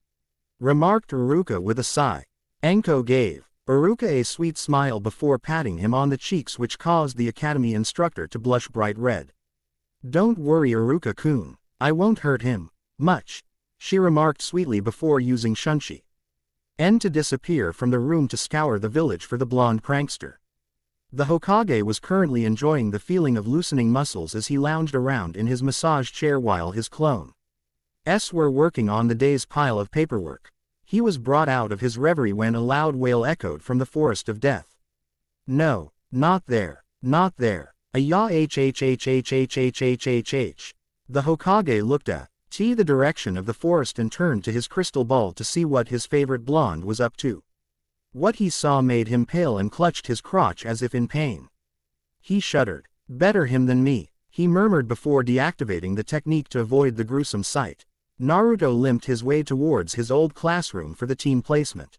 remarked Iruka with a sigh. Anko gave Iruka a sweet smile before patting him on the cheeks, which caused the academy instructor to blush bright red. Don't worry, Iruka-kun, I won't hurt him much, she remarked sweetly before using Shunshi N to disappear from the room to scour the village for the blonde prankster. The Hokage was currently enjoying the feeling of loosening muscles as he lounged around in his massage chair while his clone were working on the day's pile of paperwork. He was brought out of his reverie when a loud wail echoed from the forest of death. No, not there, not there. A ya hhhhhhhhhh. The Hokage looked at the direction of the forest and turned to his crystal ball to see what his favorite blonde was up to. What he saw made him pale and clutched his crotch as if in pain. He shuddered. Better him than me, he murmured before deactivating the technique to avoid the gruesome sight. Naruto limped his way towards his old classroom for the team placement.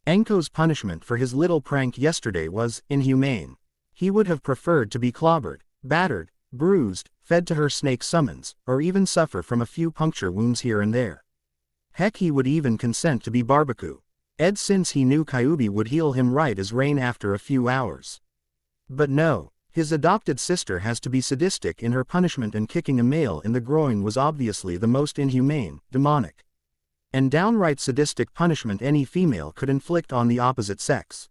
Enko's punishment for his little prank yesterday was inhumane. He would have preferred to be clobbered, battered, bruised, fed to her snake summons, or even suffer from a few puncture wounds here and there. Heck, he would even consent to be barbecued, since he knew Kyuubi would heal him right as rain after a few hours. But no, his adopted sister has to be sadistic in her punishment, and kicking a male in the groin was obviously the most inhumane, demonic, and downright sadistic punishment any female could inflict on the opposite sex.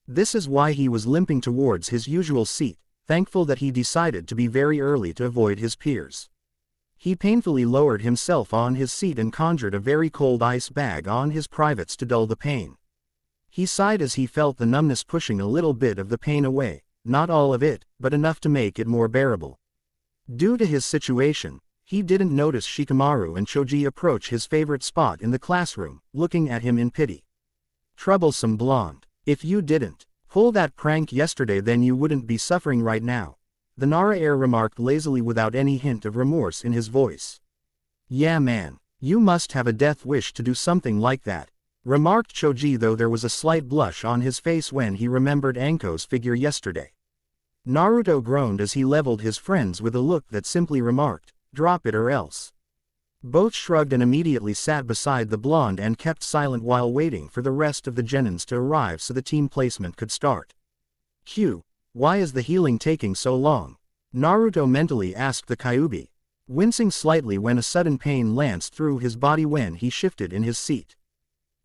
This is why he was limping towards his usual seat, thankful that he decided to be very early to avoid his peers. He painfully lowered himself on his seat and conjured a very cold ice bag on his privates to dull the pain. He sighed as he felt the numbness pushing a little bit of the pain away, not all of it, but enough to make it more bearable. Due to his situation, he didn't notice Shikamaru and Choji approach his favorite spot in the classroom, looking at him in pity. Troublesome blonde. If you didn't pull that prank yesterday, then you wouldn't be suffering right now, the Nara-heir remarked lazily without any hint of remorse in his voice. Yeah man, you must have a death wish to do something like that, remarked Choji, though there was a slight blush on his face when he remembered Anko's figure yesterday. Naruto groaned as he leveled his friends with a look that simply remarked, drop it or else. Both shrugged and immediately sat beside the blonde and kept silent while waiting for the rest of the genins to arrive so the team placement could start. Why is the healing taking so long? Naruto mentally asked the Kyuubi, wincing slightly when a sudden pain lanced through his body when he shifted in his seat.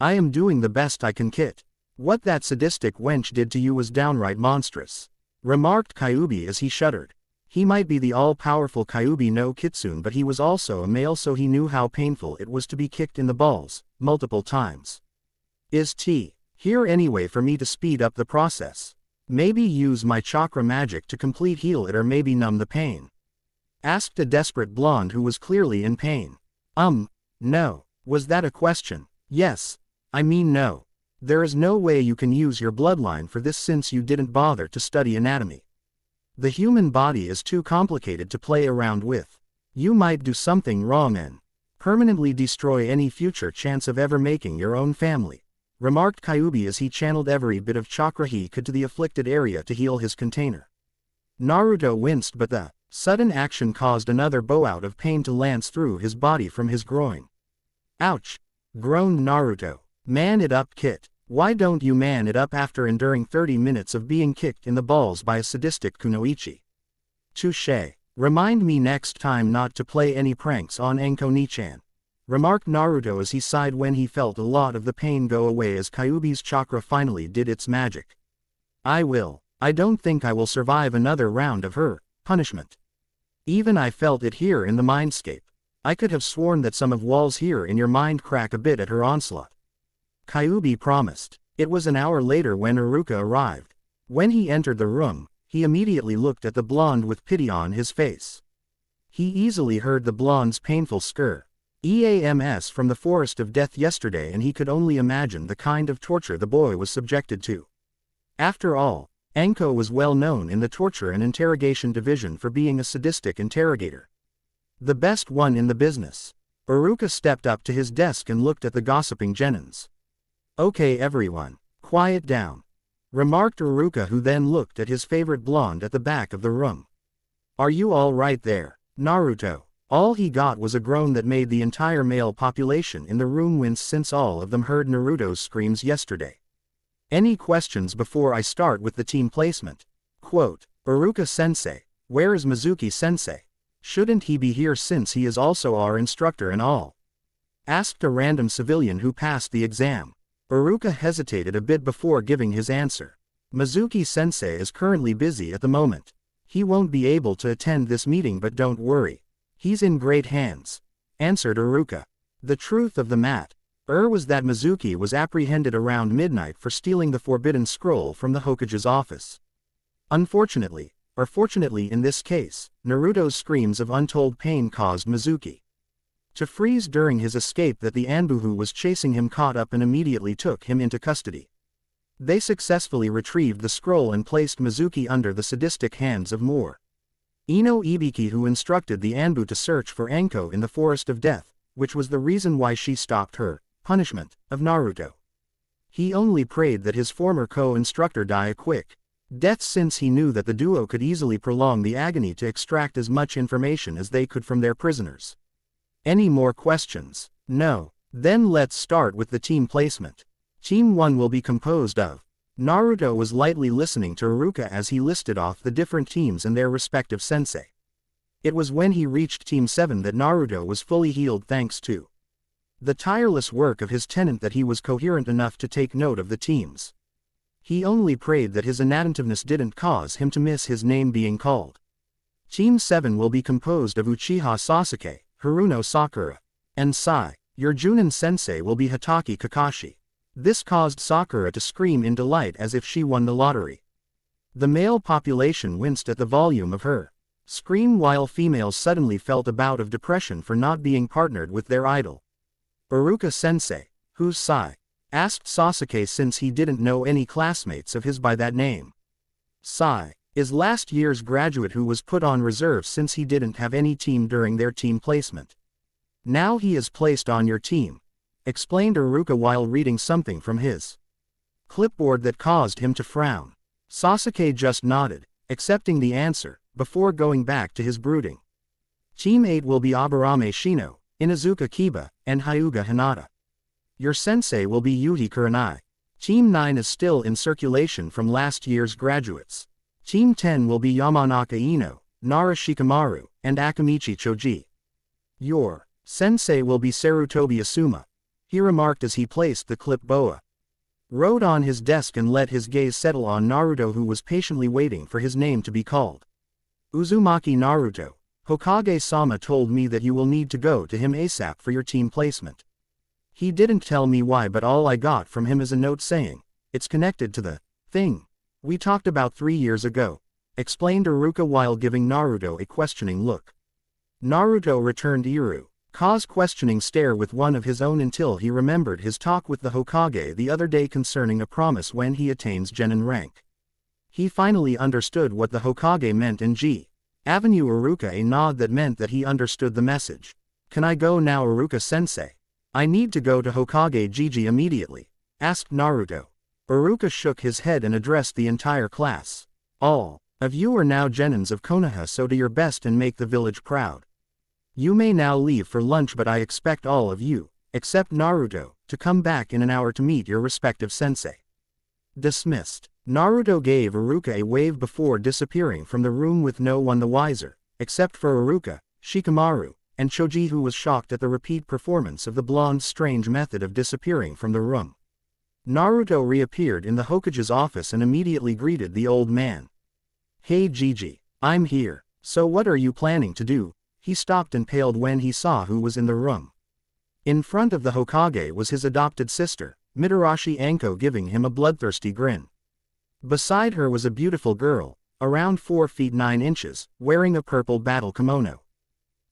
I am doing the best I can, Kit. What that sadistic wench did to you was downright monstrous, remarked Kyuubi as he shuddered. He might be the all-powerful Kyuubi no Kitsune, but he was also a male, so he knew how painful it was to be kicked in the balls, multiple times. Is T here anyway for me to speed up the process? Maybe use my chakra magic to complete heal it, or maybe numb the pain? Asked a desperate blonde who was clearly in pain. No. Was that a question? Yes. I mean no. There is no way you can use your bloodline for this since you didn't bother to study anatomy. The human body is too complicated to play around with. You might do something wrong and permanently destroy any future chance of ever making your own family, remarked Kyuubi as he channeled every bit of chakra he could to the afflicted area to heal his container. Naruto winced, but the sudden action caused another bout of pain to lance through his body from his groin. Ouch! Groaned Naruto. Man it up, Kit. Why don't you man it up after enduring 30 minutes of being kicked in the balls by a sadistic kunoichi? Touché. Remind me next time not to play any pranks on Enko-ni-chan, remarked Naruto as he sighed when he felt a lot of the pain go away as Kyuubi's chakra finally did its magic. I will. I don't think I will survive another round of her punishment. Even I felt it here in the mindscape. I could have sworn that some of walls here in your mind crack a bit at her onslaught. Kyuubi promised. It was an hour later when Iruka arrived. When he entered the room, he immediately looked at the blonde with pity on his face. He easily heard the blonde's painful EAMS from the forest of death yesterday, and he could only imagine the kind of torture the boy was subjected to. After all, Enko was well known in the torture and interrogation division for being a sadistic interrogator. The best one in the business. Iruka stepped up to his desk and looked at the gossiping genins. Okay everyone, quiet down, remarked Iruka, who then looked at his favorite blonde at the back of the room. Are you all right there, Naruto? All he got was a groan that made the entire male population in the room wince, since all of them heard Naruto's screams yesterday. Any questions before I start with the team placement? Quote, Iruka-sensei, where is Mizuki-sensei? Shouldn't he be here since he is also our instructor and all? Asked a random civilian who passed the exam. Iruka hesitated a bit before giving his answer. Mizuki-sensei is currently busy at the moment. He won't be able to attend this meeting, but don't worry. He's in great hands. answered Iruka. The truth of the matter was that Mizuki was apprehended around midnight for stealing the forbidden scroll from the Hokage's office. Unfortunately, or fortunately in this case, Naruto's screams of untold pain caused Mizuki to freeze during his escape that the Anbu who was chasing him caught up and immediately took him into custody. They successfully retrieved the scroll and placed Mizuki under the sadistic hands of Ino Ibiki, who instructed the Anbu to search for Anko in the Forest of Death, which was the reason why she stopped her punishment of Naruto. He only prayed that his former co-instructor die a quick death, since he knew that the duo could easily prolong the agony to extract as much information as they could from their prisoners. Any more questions? No. Then let's start with the team placement. Team 1 will be composed of. Naruto was lightly listening to Iruka as he listed off the different teams and their respective sensei. It was when he reached Team 7 that Naruto was fully healed thanks to the tireless work of his tenant that he was coherent enough to take note of the teams. He only prayed that his inattentiveness didn't cause him to miss his name being called. Team 7 will be composed of Uchiha Sasuke, Haruno Sakura, and Sai. Your Junin sensei will be Hatake Kakashi. This caused Sakura to scream in delight as if she won the lottery. The male population winced at the volume of her scream, while females suddenly felt a bout of depression for not being partnered with their idol. Iruka sensei, who's Sai? Asked Sasuke, since he didn't know any classmates of his by that name. Sai is last year's graduate who was put on reserve since he didn't have any team during their team placement. Now he is placed on your team, explained Iruka while reading something from his clipboard that caused him to frown. Sasuke just nodded, accepting the answer, before going back to his brooding. Team 8 will be Aburame Shino, Inuzuka Kiba, and Hyuga Hinata. Your sensei will be Yuji Kurenai. Team 9 is still in circulation from last year's graduates. Team 10 will be Yamanaka Ino, Nara Shikamaru, and Akamichi Choji. Your sensei will be Sarutobi Asuma, he remarked as he placed the clipboard on his desk and let his gaze settle on Naruto, who was patiently waiting for his name to be called. Uzumaki Naruto, Hokage-sama told me that you will need to go to him ASAP for your team placement. He didn't tell me why, but all I got from him is a note saying, it's connected to the thing we talked about 3 years ago, explained Iruka while giving Naruto a questioning look. Naruto returned Iruka's questioning stare with one of his own until he remembered his talk with the Hokage the other day concerning a promise when he attains Genin rank. He finally understood what the Hokage meant in Avenue Iruka a nod that meant that he understood the message. Can I go now, Iruka-sensei? I need to go to Hokage Gigi immediately, asked Naruto. Iruka shook his head and addressed the entire class. All of you are now Genins of Konoha, so do your best and make the village proud. You may now leave for lunch, but I expect all of you, except Naruto, to come back in an hour to meet your respective sensei. Dismissed. Naruto gave Iruka a wave before disappearing from the room with no one the wiser, except for Iruka, Shikamaru, and Choji, who was shocked at the repeat performance of the blonde's strange method of disappearing from the room. Naruto reappeared in the Hokage's office and immediately greeted the old man. Hey Gigi, I'm here. So what are you planning to do? He stopped and paled when he saw who was in the room. In front of the Hokage was his adopted sister, Mitarashi Anko, giving him a bloodthirsty grin. Beside her was a beautiful girl, around 4 feet 9 inches, wearing a purple battle kimono.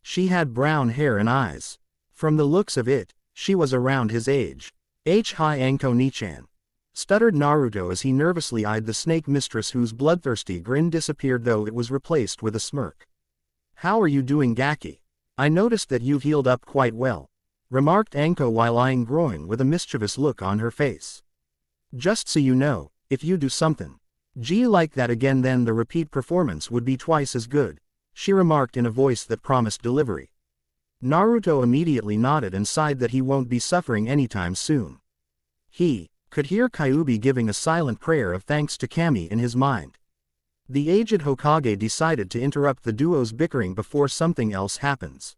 She had brown hair and eyes. From the looks of it, she was around his age. Hi Anko Nichan, stuttered Naruto as he nervously eyed the snake mistress, whose bloodthirsty grin disappeared though it was replaced with a smirk. How are you doing, Gaki? I noticed that you've healed up quite well, remarked Anko while eyeing Groin with a mischievous look on her face. Just so you know, if you do something like that again, then the repeat performance would be twice as good, she remarked in a voice that promised delivery. Naruto immediately nodded and sighed that he won't be suffering anytime soon. He could hear Kyuubi giving a silent prayer of thanks to Kami in his mind. The aged Hokage decided to interrupt the duo's bickering before something else happens.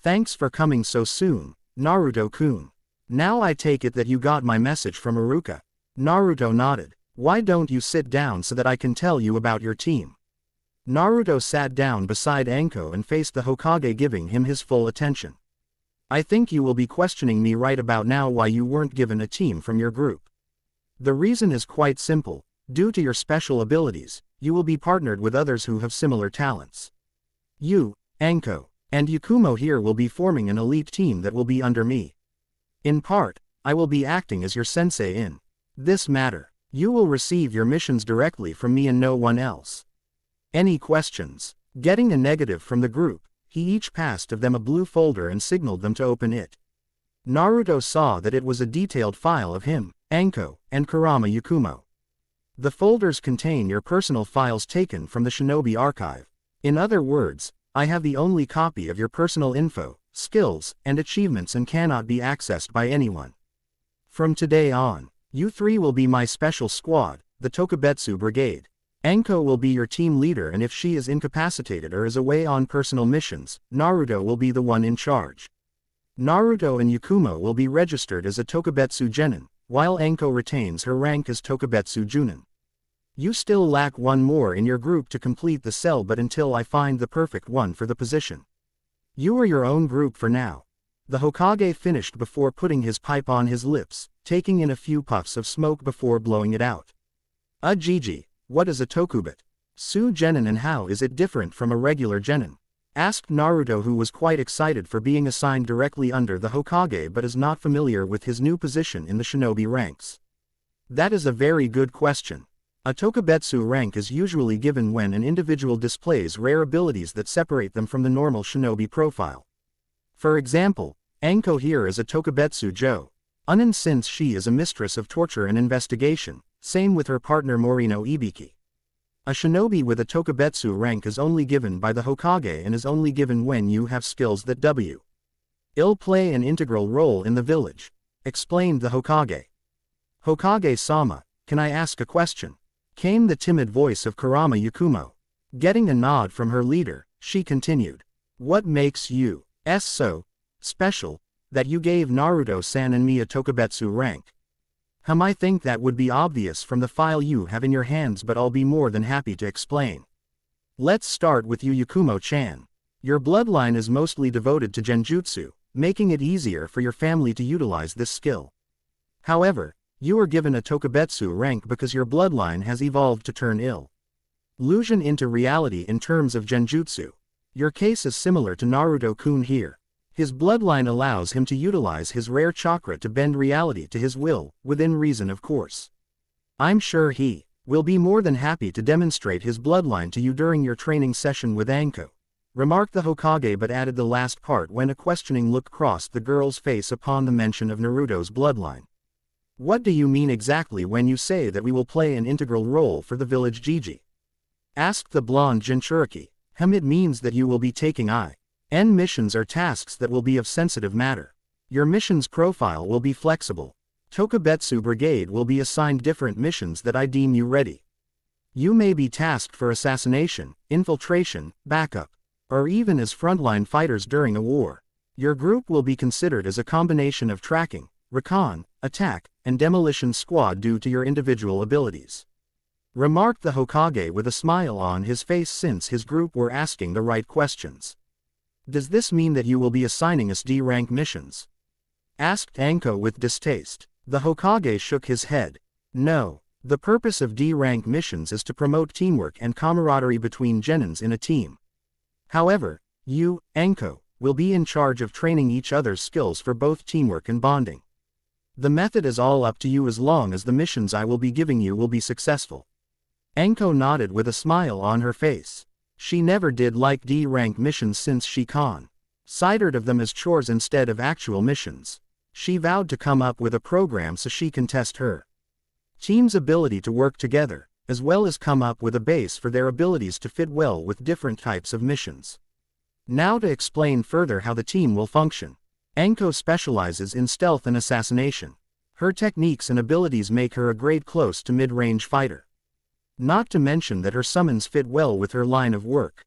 Thanks for coming so soon, Naruto-kun. Now I take it that you got my message from Iruka. Naruto nodded. Why don't you sit down so that I can tell you about your team? Naruto sat down beside Anko and faced the Hokage, giving him his full attention. I think you will be questioning me right about now why you weren't given a team from your group. The reason is quite simple. Due to your special abilities, you will be partnered with others who have similar talents. You, Anko, and Yakumo here will be forming an elite team that will be under me. In part, I will be acting as your sensei in this matter. You will receive your missions directly from me and no one else. Any questions? Getting a negative from the group, he each passed of them a blue folder and signaled them to open it. Naruto saw that it was a detailed file of him, Anko, and Kurama Yakumo. The folders contain your personal files taken from the Shinobi archive. In other words, I have the only copy of your personal info, skills, and achievements and cannot be accessed by anyone. From today on, you three will be my special squad, the Tokabetsu brigade. Anko will be your team leader, and if she is incapacitated or is away on personal missions, Naruto will be the one in charge. Naruto and Yakumo will be registered as a Tokabetsu genin, while Anko retains her rank as Tokabetsu junin. You still lack one more in your group to complete the cell, but until I find the perfect one for the position. You are your own group for now. The Hokage finished before putting his pipe on his lips, taking in a few puffs of smoke before blowing it out. Gigi, what is a Tokubetsu genin and how is it different from a regular genin? Asked Naruto, who was quite excited for being assigned directly under the Hokage but is not familiar with his new position in the shinobi ranks. That is a very good question. A Tokabetsu rank is usually given when an individual displays rare abilities that separate them from the normal shinobi profile. For example, Anko here is a Tokabetsu Jonin since she is a mistress of torture and investigation, same with her partner Morino Ibiki. A shinobi with a Tokabetsu rank is only given by the Hokage and is only given when you have skills that will play an integral role in the village, explained the Hokage. Hokage-sama, can I ask a question? Came the timid voice of Kurama Yakumo. Getting a nod from her leader, she continued. What makes you so special that you gave Naruto-san and me a Tokabetsu rank? I think that would be obvious from the file you have in your hands, but I'll be more than happy to explain. Let's start with you, Yakumo-chan. Your bloodline is mostly devoted to genjutsu, making it easier for your family to utilize this skill. However, you are given a Tokabetsu rank because your bloodline has evolved to turn illusion into reality in terms of genjutsu. Your case is similar to Naruto-kun here. His bloodline allows him to utilize his rare chakra to bend reality to his will, within reason of course. I'm sure he will be more than happy to demonstrate his bloodline to you during your training session with Anko, remarked the Hokage, but added the last part when a questioning look crossed the girl's face upon the mention of Naruto's bloodline. What do you mean exactly when you say that we will play an integral role for the village, Gigi? Asked the blonde Jinchuriki. It means that you will be taking missions or tasks that will be of sensitive matter. Your mission's profile will be flexible. Tokabetsu Brigade will be assigned different missions that I deem you ready. You may be tasked for assassination, infiltration, backup, or even as frontline fighters during a war. Your group will be considered as a combination of tracking, recon, attack, and demolition squad due to your individual abilities. Remarked the Hokage with a smile on his face, since his group were asking the right questions. Does this mean that you will be assigning us D-rank missions? Asked Anko with distaste. The Hokage shook his head. No. The purpose of D-rank missions is to promote teamwork and camaraderie between genins in a team. However, you, Anko, will be in charge of training each other's skills for both teamwork and bonding. The method is all up to you as long as the missions I will be giving you will be successful. Anko nodded with a smile on her face. She never did like D-rank missions since she considered of them as chores instead of actual missions. She vowed to come up with a program so she can test her team's ability to work together, as well as come up with a base for their abilities to fit well with different types of missions. Now to explain further how the team will function. Anko specializes in stealth and assassination. Her techniques and abilities make her a great close to mid-range fighter. Not to mention that her summons fit well with her line of work.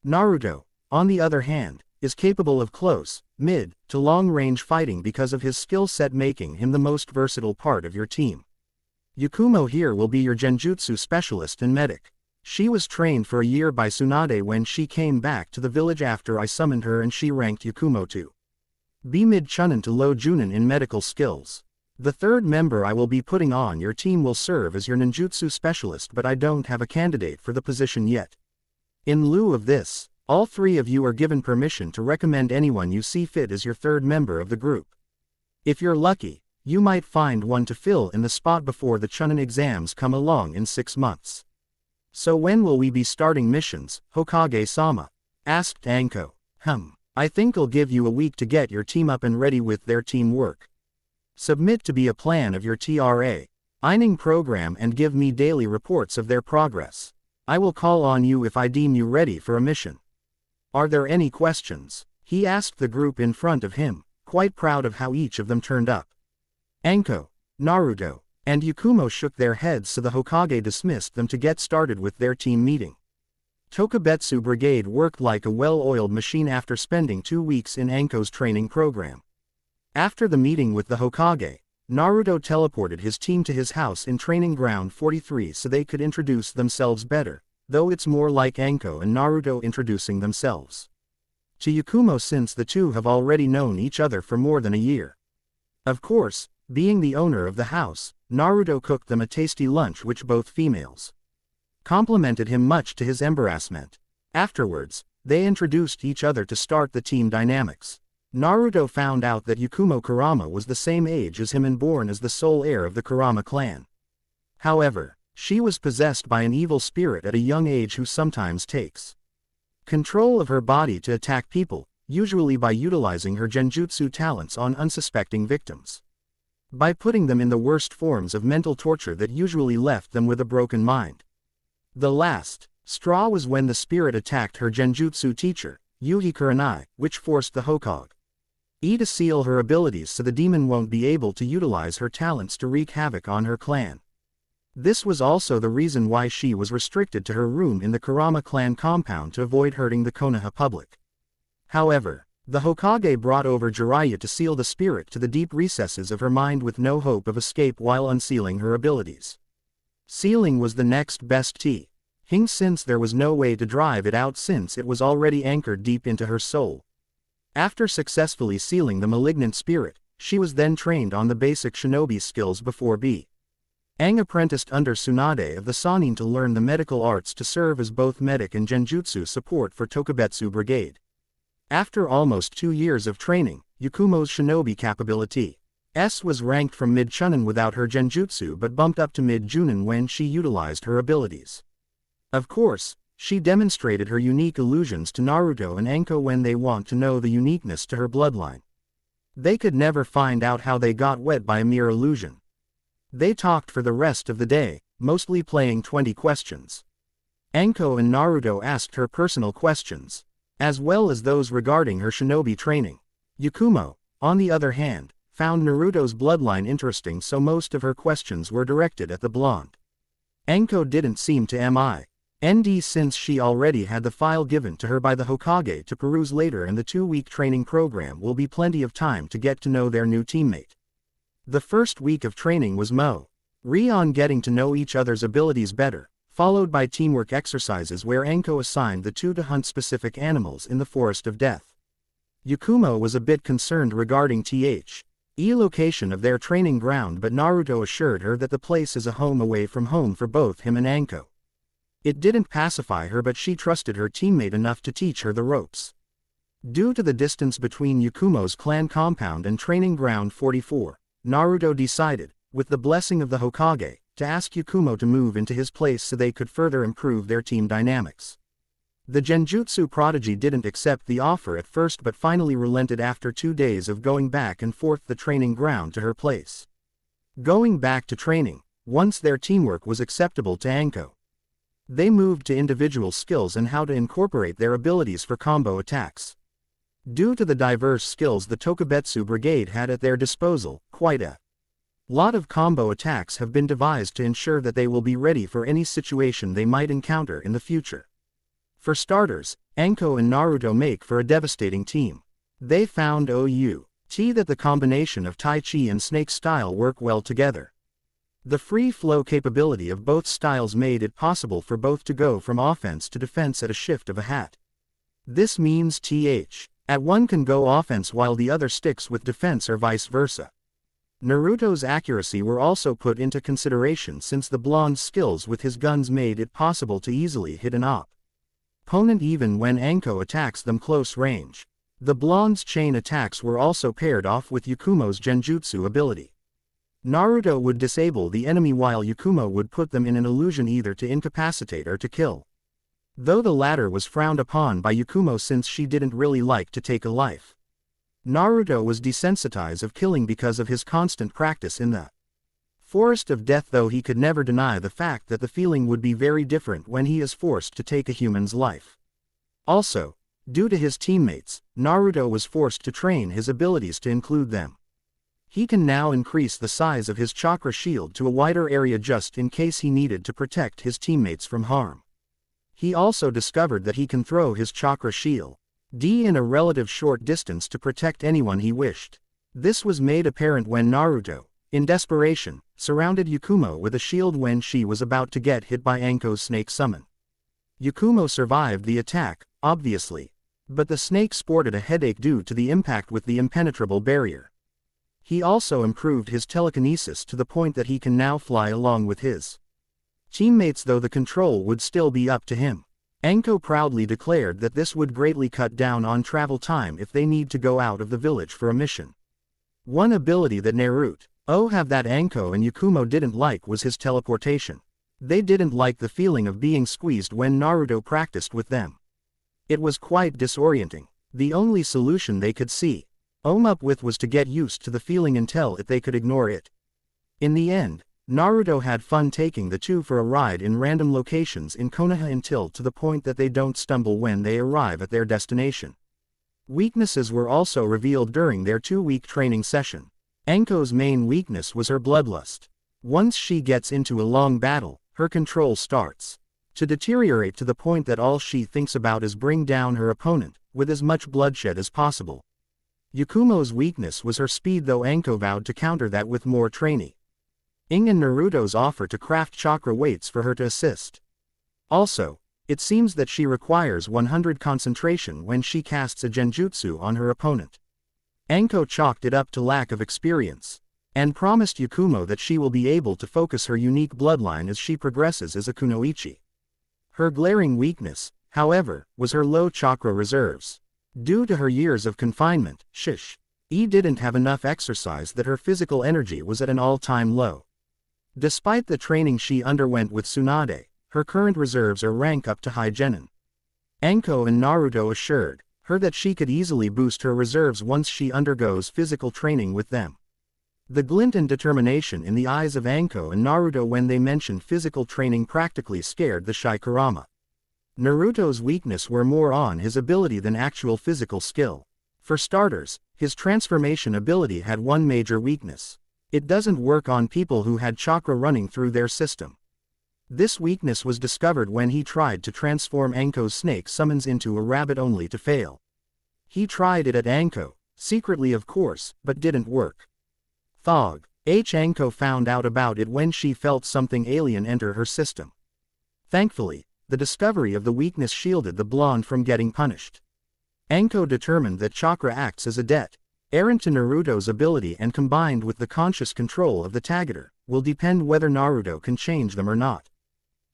Naruto, on the other hand, is capable of close, mid, to long-range fighting because of his skill set, making him the most versatile part of your team. Yakumo here will be your genjutsu specialist and medic. She was trained for a year by Tsunade when she came back to the village after I summoned her, and she ranked Yakumo to Be mid-chunin to low junin in medical skills. The third member I will be putting on your team will serve as your ninjutsu specialist, but I don't have a candidate for the position yet. In lieu of this, all three of you are given permission to recommend anyone you see fit as your third member of the group. If you're lucky, you might find one to fill in the spot before the chunin exams come along in 6 months. So when will we be starting missions, Hokage-sama? Asked Anko. I think I'll give you a week to get your team up and ready with their teamwork. Submit to be a plan of your training program and give me daily reports of their progress. I will call on you if I deem you ready for a mission. Are there any questions? He asked the group in front of him, quite proud of how each of them turned up. Anko, Naruto, and Yakumo shook their heads, so the Hokage dismissed them to get started with their team meeting. Tokabetsu Brigade worked like a well-oiled machine after spending 2 weeks in Anko's training program. After the meeting with the Hokage, Naruto teleported his team to his house in Training Ground 43 so they could introduce themselves better, though it's more like Anko and Naruto introducing themselves to Yakumo, since the two have already known each other for more than a year. Of course, being the owner of the house, Naruto cooked them a tasty lunch which both females complimented him much to his embarrassment. Afterwards, they introduced each other to start the team dynamics. Naruto found out that Yakumo Kurama was the same age as him and born as the sole heir of the Kurama clan. However, she was possessed by an evil spirit at a young age who sometimes takes control of her body to attack people, usually by utilizing her genjutsu talents on unsuspecting victims, by putting them in the worst forms of mental torture that usually left them with a broken mind. The last straw was when the spirit attacked her genjutsu teacher, Yuhi Kurenai, which forced the Hokage to seal her abilities so the demon won't be able to utilize her talents to wreak havoc on her clan. This was also the reason why she was restricted to her room in the Kurama clan compound to avoid hurting the Konoha public. However, the Hokage brought over Jiraiya to seal the spirit to the deep recesses of her mind with no hope of escape while unsealing her abilities. Sealing was the next best thing, since there was no way to drive it out since it was already anchored deep into her soul. After successfully sealing the malignant spirit, she was then trained on the basic shinobi skills before being apprenticed under Tsunade of the Sannin to learn the medical arts to serve as both medic and genjutsu support for Tokabetsu Brigade. After almost 2 years of training, Yakumo's shinobi capability was ranked from mid-chunin without her genjutsu but bumped up to mid-junin when she utilized her abilities. Of course, she demonstrated her unique illusions to Naruto and Anko when they want to know the uniqueness to her bloodline. They could never find out how they got wet by a mere illusion. They talked for the rest of the day, mostly playing 20 questions. Anko and Naruto asked her personal questions, as well as those regarding her shinobi training. Yakumo, on the other hand, found Naruto's bloodline interesting, so most of her questions were directed at the blonde. Anko didn't seem to mind since she already had the file given to her by the Hokage to peruse later, and the 2-week training program will be plenty of time to get to know their new teammate. The first week of training was on getting to know each other's abilities better, followed by teamwork exercises where Anko assigned the two to hunt specific animals in the Forest of Death. Yakumo was a bit concerned regarding location of their training ground, but Naruto assured her that the place is a home away from home for both him and Anko. It didn't pacify her, but she trusted her teammate enough to teach her the ropes. Due to the distance between Yakumo's clan compound and Training Ground 44, Naruto decided, with the blessing of the Hokage, to ask Yakumo to move into his place so they could further improve their team dynamics. The genjutsu prodigy didn't accept the offer at first but finally relented after 2 days of going back and forth the training ground to her place. Going back to training, once their teamwork was acceptable to Anko, they moved to individual skills and how to incorporate their abilities for combo attacks. Due to the diverse skills the Tokabetsu Brigade had at their disposal, quite a lot of combo attacks have been devised to ensure that they will be ready for any situation they might encounter in the future. For starters, Anko and Naruto make for a devastating team. They found that the combination of Tai Chi and Snake style work well together. The free-flow capability of both styles made it possible for both to go from offense to defense at a shift of a hat. This means At one can go offense while the other sticks with defense or vice versa. Naruto's accuracy were also put into consideration since the blonde's skills with his guns made it possible to easily hit an opponent even when Anko attacks them close range. The blonde's chain attacks were also paired off with Yakumo's genjutsu ability. Naruto would disable the enemy while Yakumo would put them in an illusion either to incapacitate or to kill. Though the latter was frowned upon by Yakumo since she didn't really like to take a life. Naruto was desensitized of killing because of his constant practice in the forest of death, though he could never deny the fact that the feeling would be very different when he is forced to take a human's life. Also, due to his teammates, Naruto was forced to train his abilities to include them. He can now increase the size of his chakra shield to a wider area just in case he needed to protect his teammates from harm. He also discovered that he can throw his chakra shield in a relative short distance to protect anyone he wished. This was made apparent when Naruto, in desperation, surrounded Yakumo with a shield when she was about to get hit by Anko's snake summon. Yakumo survived the attack, obviously, but the snake sported a headache due to the impact with the impenetrable barrier. He also improved his telekinesis to the point that he can now fly along with his teammates, though the control would still be up to him. Anko proudly declared that this would greatly cut down on travel time if they need to go out of the village for a mission. One ability that Naruto have that Anko and Yakumo didn't like was his teleportation. They didn't like the feeling of being squeezed when Naruto practiced with them. It was quite disorienting. The only solution they could see up with was to get used to the feeling until they could ignore it. In the end, Naruto had fun taking the two for a ride in random locations in Konoha until to the point that they don't stumble when they arrive at their destination. Weaknesses were also revealed during their 2-week training session. Anko's main weakness was her bloodlust. Once she gets into a long battle, her control starts to deteriorate to the point that all she thinks about is bring down her opponent, with as much bloodshed as possible. Yakumo's weakness was her speed, though Anko vowed to counter that with more training. And Naruto's offer to craft chakra weights for her to assist. Also, it seems that she requires 100 concentration when she casts a genjutsu on her opponent. Anko chalked it up to lack of experience, and promised Yakumo that she will be able to focus her unique bloodline as she progresses as a kunoichi. Her glaring weakness, however, was her low chakra reserves. Due to her years of confinement, she didn't have enough exercise, that her physical energy was at an all-time low. Despite the training she underwent with Tsunade, her current reserves are rank up to high genin. Anko and Naruto assured her that she could easily boost her reserves once she undergoes physical training with them. The glint and determination in the eyes of Anko and Naruto when they mentioned physical training practically scared the shy Kurama. Naruto's weakness were more on his ability than actual physical skill. For starters, his transformation ability had one major weakness. It doesn't work on people who had chakra running through their system. This weakness was discovered when he tried to transform Anko's snake summons into a rabbit only to fail. He tried it at Anko, secretly of course, but didn't work. Anko found out about it when she felt something alien enter her system. Thankfully, the discovery of the weakness shielded the blonde from getting punished. Anko determined that chakra acts as a debt errant to Naruto's ability, and combined with the conscious control of the targeter, will depend whether Naruto can change them or not.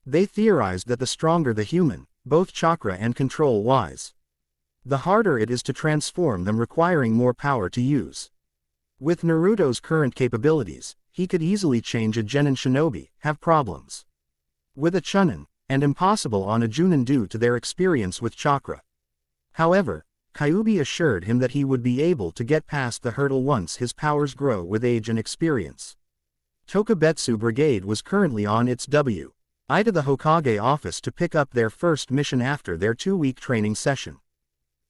They theorized that the stronger the human, both chakra and control-wise, the harder it is to transform them, requiring more power to use. With Naruto's current capabilities, he could easily change a Genin Shinobi, have problems with a Chunin, and impossible on a Junin due to their experience with chakra. However, Kyuubi assured him that he would be able to get past the hurdle once his powers grow with age and experience. Tokabetsu Brigade was currently on its way to the Hokage office to pick up their first mission after their 2-week training session.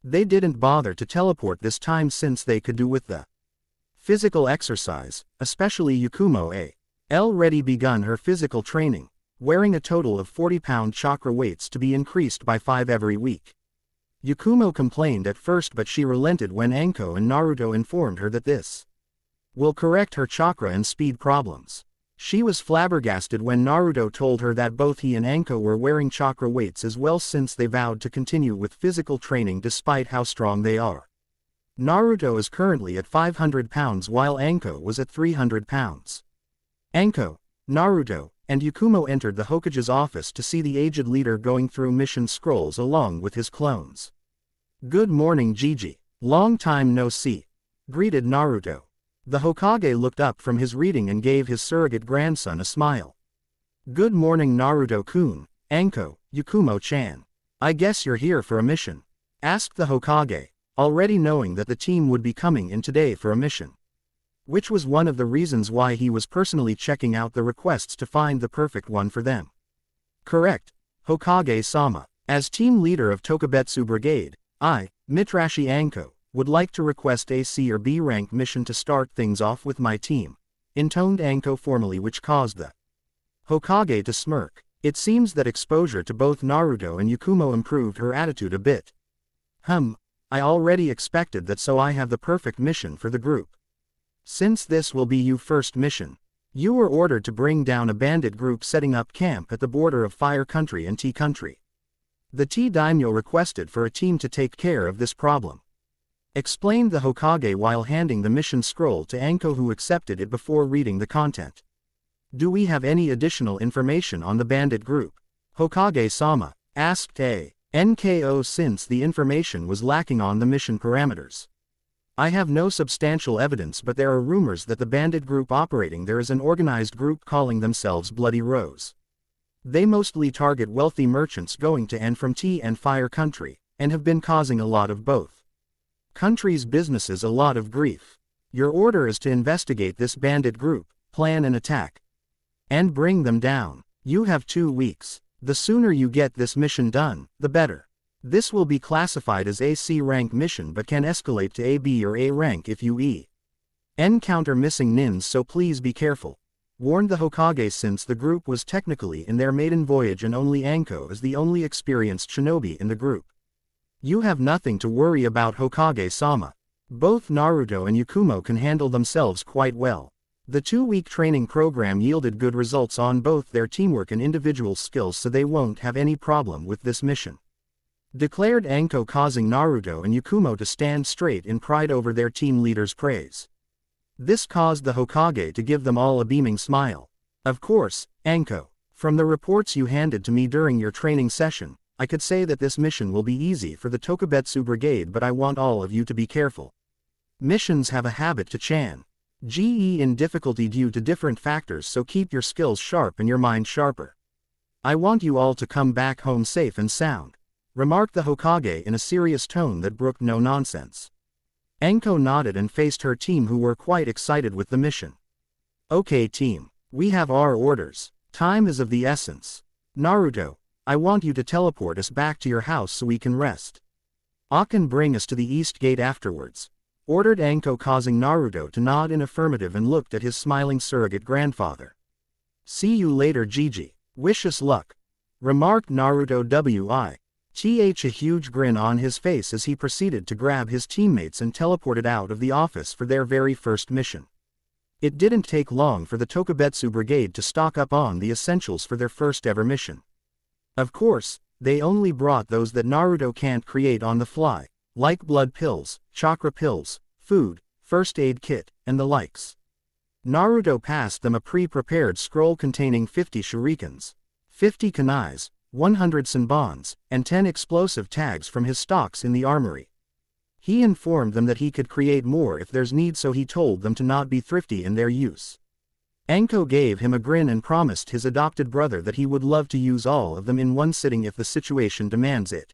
They didn't bother to teleport this time since they could do with the physical exercise, especially Yakumo already begun her physical training, wearing a total of 40-pound chakra weights to be increased by 5 every week. Yakumo complained at first, but she relented when Anko and Naruto informed her that this will correct her chakra and speed problems. She was flabbergasted when Naruto told her that both he and Anko were wearing chakra weights as well, since they vowed to continue with physical training despite how strong they are. Naruto is currently at 500 pounds while Anko was at 300 pounds. Anko, Naruto, and Yakumo entered the Hokage's office to see the aged leader going through mission scrolls along with his clones. "Good morning, Gigi. Long time no see," greeted Naruto. The Hokage looked up from his reading and gave his surrogate grandson a smile. "Good morning, Naruto-kun, Anko, Yakumo-chan. I guess you're here for a mission?" asked the Hokage, already knowing that the team would be coming in today for a mission. Which was one of the reasons why he was personally checking out the requests to find the perfect one for them. "Correct, Hokage-sama. As team leader of Tokabetsu Brigade, I, Mitrashi Anko, would like to request a C or B rank mission to start things off with my team," intoned Anko formally, which caused the Hokage to smirk. It seems that exposure to both Naruto and Yakumo improved her attitude a bit. I already expected that, so I have the perfect mission for the group. Since this will be your first mission, you were ordered to bring down a bandit group setting up camp at the border of Fire Country and Tea Country. The Tea Daimyo requested for a team to take care of this problem," explained the Hokage while handing the mission scroll to Anko, who accepted it before reading the content. "Do we have any additional information on the bandit group, Hokage-sama?" asked Nko, since the information was lacking on the mission parameters. "I have no substantial evidence, but there are rumors that the bandit group operating there is an organized group calling themselves Bloody Rose. They mostly target wealthy merchants going to and from Tea and Fire Country, and have been causing a lot of both countries' businesses a lot of grief. Your order is to investigate this bandit group, plan an attack, and bring them down. You have 2 weeks. The sooner you get this mission done, the better. This will be classified as a C rank mission but can escalate to a B or A rank if you encounter missing nins, so please be careful," warned the Hokage, since the group was technically in their maiden voyage and only Anko is the only experienced shinobi in the group. "You have nothing to worry about, Hokage-sama. Both Naruto and Yakumo can handle themselves quite well. The 2-week training program yielded good results on both their teamwork and individual skills, so they won't have any problem with this mission," declared Anko, causing Naruto and Yakumo to stand straight in pride over their team leader's praise. This caused the Hokage to give them all a beaming smile. "Of course, Anko. From the reports you handed to me during your training session, I could say that this mission will be easy for the Tokabetsu Brigade, but I want all of you to be careful. Missions have a habit to change in difficulty due to different factors, so keep your skills sharp and your mind sharper. I want you all to come back home safe and sound," remarked the Hokage in a serious tone that brooked no nonsense. Anko nodded and faced her team, who were quite excited with the mission. "Okay team, we have our orders. Time is of the essence. Naruto, I want you to teleport us back to your house so we can rest. I can bring us to the East Gate afterwards," ordered Anko, causing Naruto to nod in affirmative and looked at his smiling surrogate grandfather. "See you later, Gigi. Wish us luck," remarked Naruto with a huge grin on his face as he proceeded to grab his teammates and teleported out of the office for their very first mission. It didn't take long for the Tokabetsu Brigade to stock up on the essentials for their first ever mission. Of course, they only brought those that Naruto can't create on the fly, like blood pills, chakra pills, food, first aid kit, and the likes. Naruto passed them a pre-prepared scroll containing 50 shurikens, 50 kunais, 100 senbons, and 10 explosive tags from his stocks in the armory. He informed them that he could create more if there's need, so he told them to not be thrifty in their use. Anko gave him a grin and promised his adopted brother that he would love to use all of them in one sitting if the situation demands it.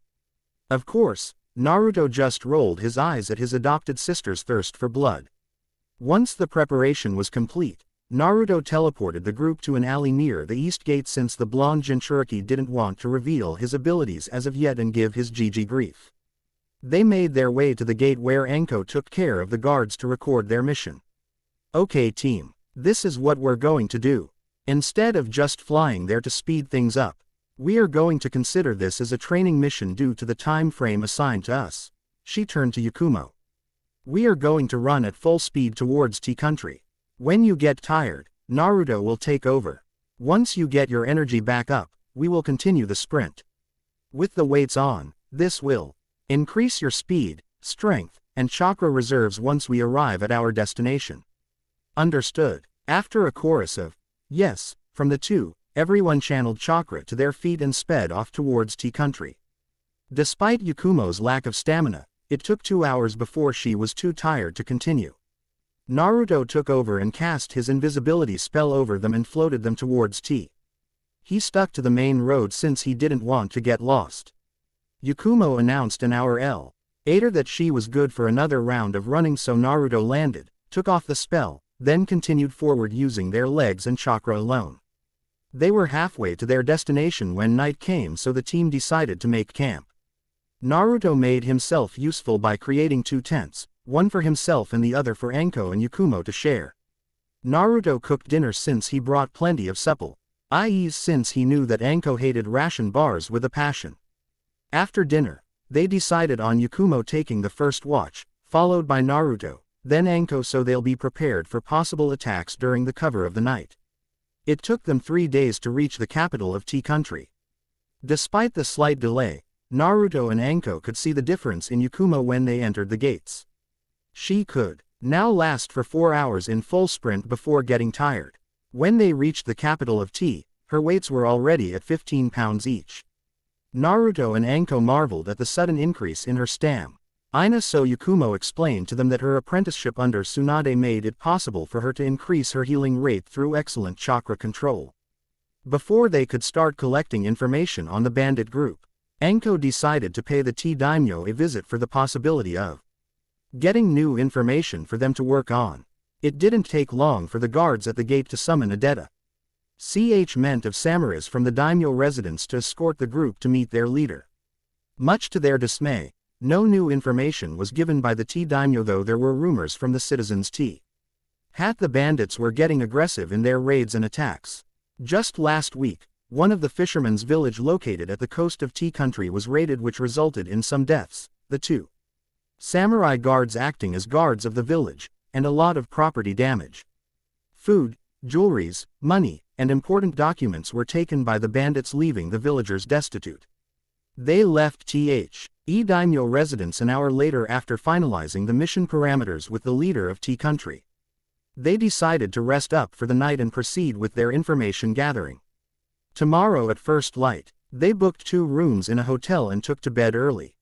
Of course, Naruto just rolled his eyes at his adopted sister's thirst for blood. Once the preparation was complete, Naruto teleported the group to an alley near the East Gate, since the blonde Jinchuriki didn't want to reveal his abilities as of yet and give his Gigi grief. They made their way to the gate, where Anko took care of the guards to record their mission. "Okay team, this is what we're going to do. Instead of just flying there to speed things up, we are going to consider this as a training mission due to the time frame assigned to us." She turned to Yakumo. "We are going to run at full speed towards Tea Country. When you get tired, Naruto will take over. Once you get your energy back up, we will continue the sprint. With the weights on, this will increase your speed, strength, and chakra reserves once we arrive at our destination. Understood. After a chorus of yes from the two, everyone channeled chakra to their feet and sped off towards Tea Country. Despite Yakumo's lack of stamina, it took 2 hours before she was too tired to continue. Naruto took over and cast his invisibility spell over them and floated them towards Tea. He stuck to the main road since he didn't want to get lost. Yakumo announced an hour later that she was good for another round of running, so Naruto landed, took off the spell, then continued forward using their legs and chakra alone. They were halfway to their destination when night came, so the team decided to make camp. Naruto made himself useful by creating 2 tents, one for himself and the other for Anko and Yakumo to share. Naruto cooked dinner since he brought plenty of supple, i.e. since he knew that Anko hated ration bars with a passion. After dinner, they decided on Yakumo taking the first watch, followed by Naruto, then Anko, so they'll be prepared for possible attacks during the cover of the night. It took them 3 days to reach the capital of Tea Country. Despite the slight delay, Naruto and Anko could see the difference in Yakumo when they entered the gates. She could now last for 4 hours in full sprint before getting tired. When they reached the capital of Tea, her weights were already at 15 pounds each. Naruto and Anko marveled at the sudden increase in her stamina. So Yakumo explained to them that her apprenticeship under Tsunade made it possible for her to increase her healing rate through excellent chakra control. Before they could start collecting information on the bandit group, Anko decided to pay the Tea Daimyo a visit for the possibility of getting new information for them to work on. It didn't take long for the guards at the gate to summon a detachment of samurais from the daimyo residence to escort the group to meet their leader. Much to their dismay, no new information was given by the Tea Daimyo, though there were rumors from the citizens the bandits were getting aggressive in their raids and attacks. Just last week, one of the fishermen's village located at the coast of Tea Country was raided, which resulted in some deaths, the 2 samurai guards acting as guards of the village, and a lot of property damage. Food, jewelries, money, and important documents were taken by the bandits, leaving the villagers destitute. They left the daimyo residence an hour later after finalizing the mission parameters with the leader of Tea Country. They decided to rest up for the night and proceed with their information gathering. Tomorrow at first light, they booked 2 rooms in a hotel and took to bed early.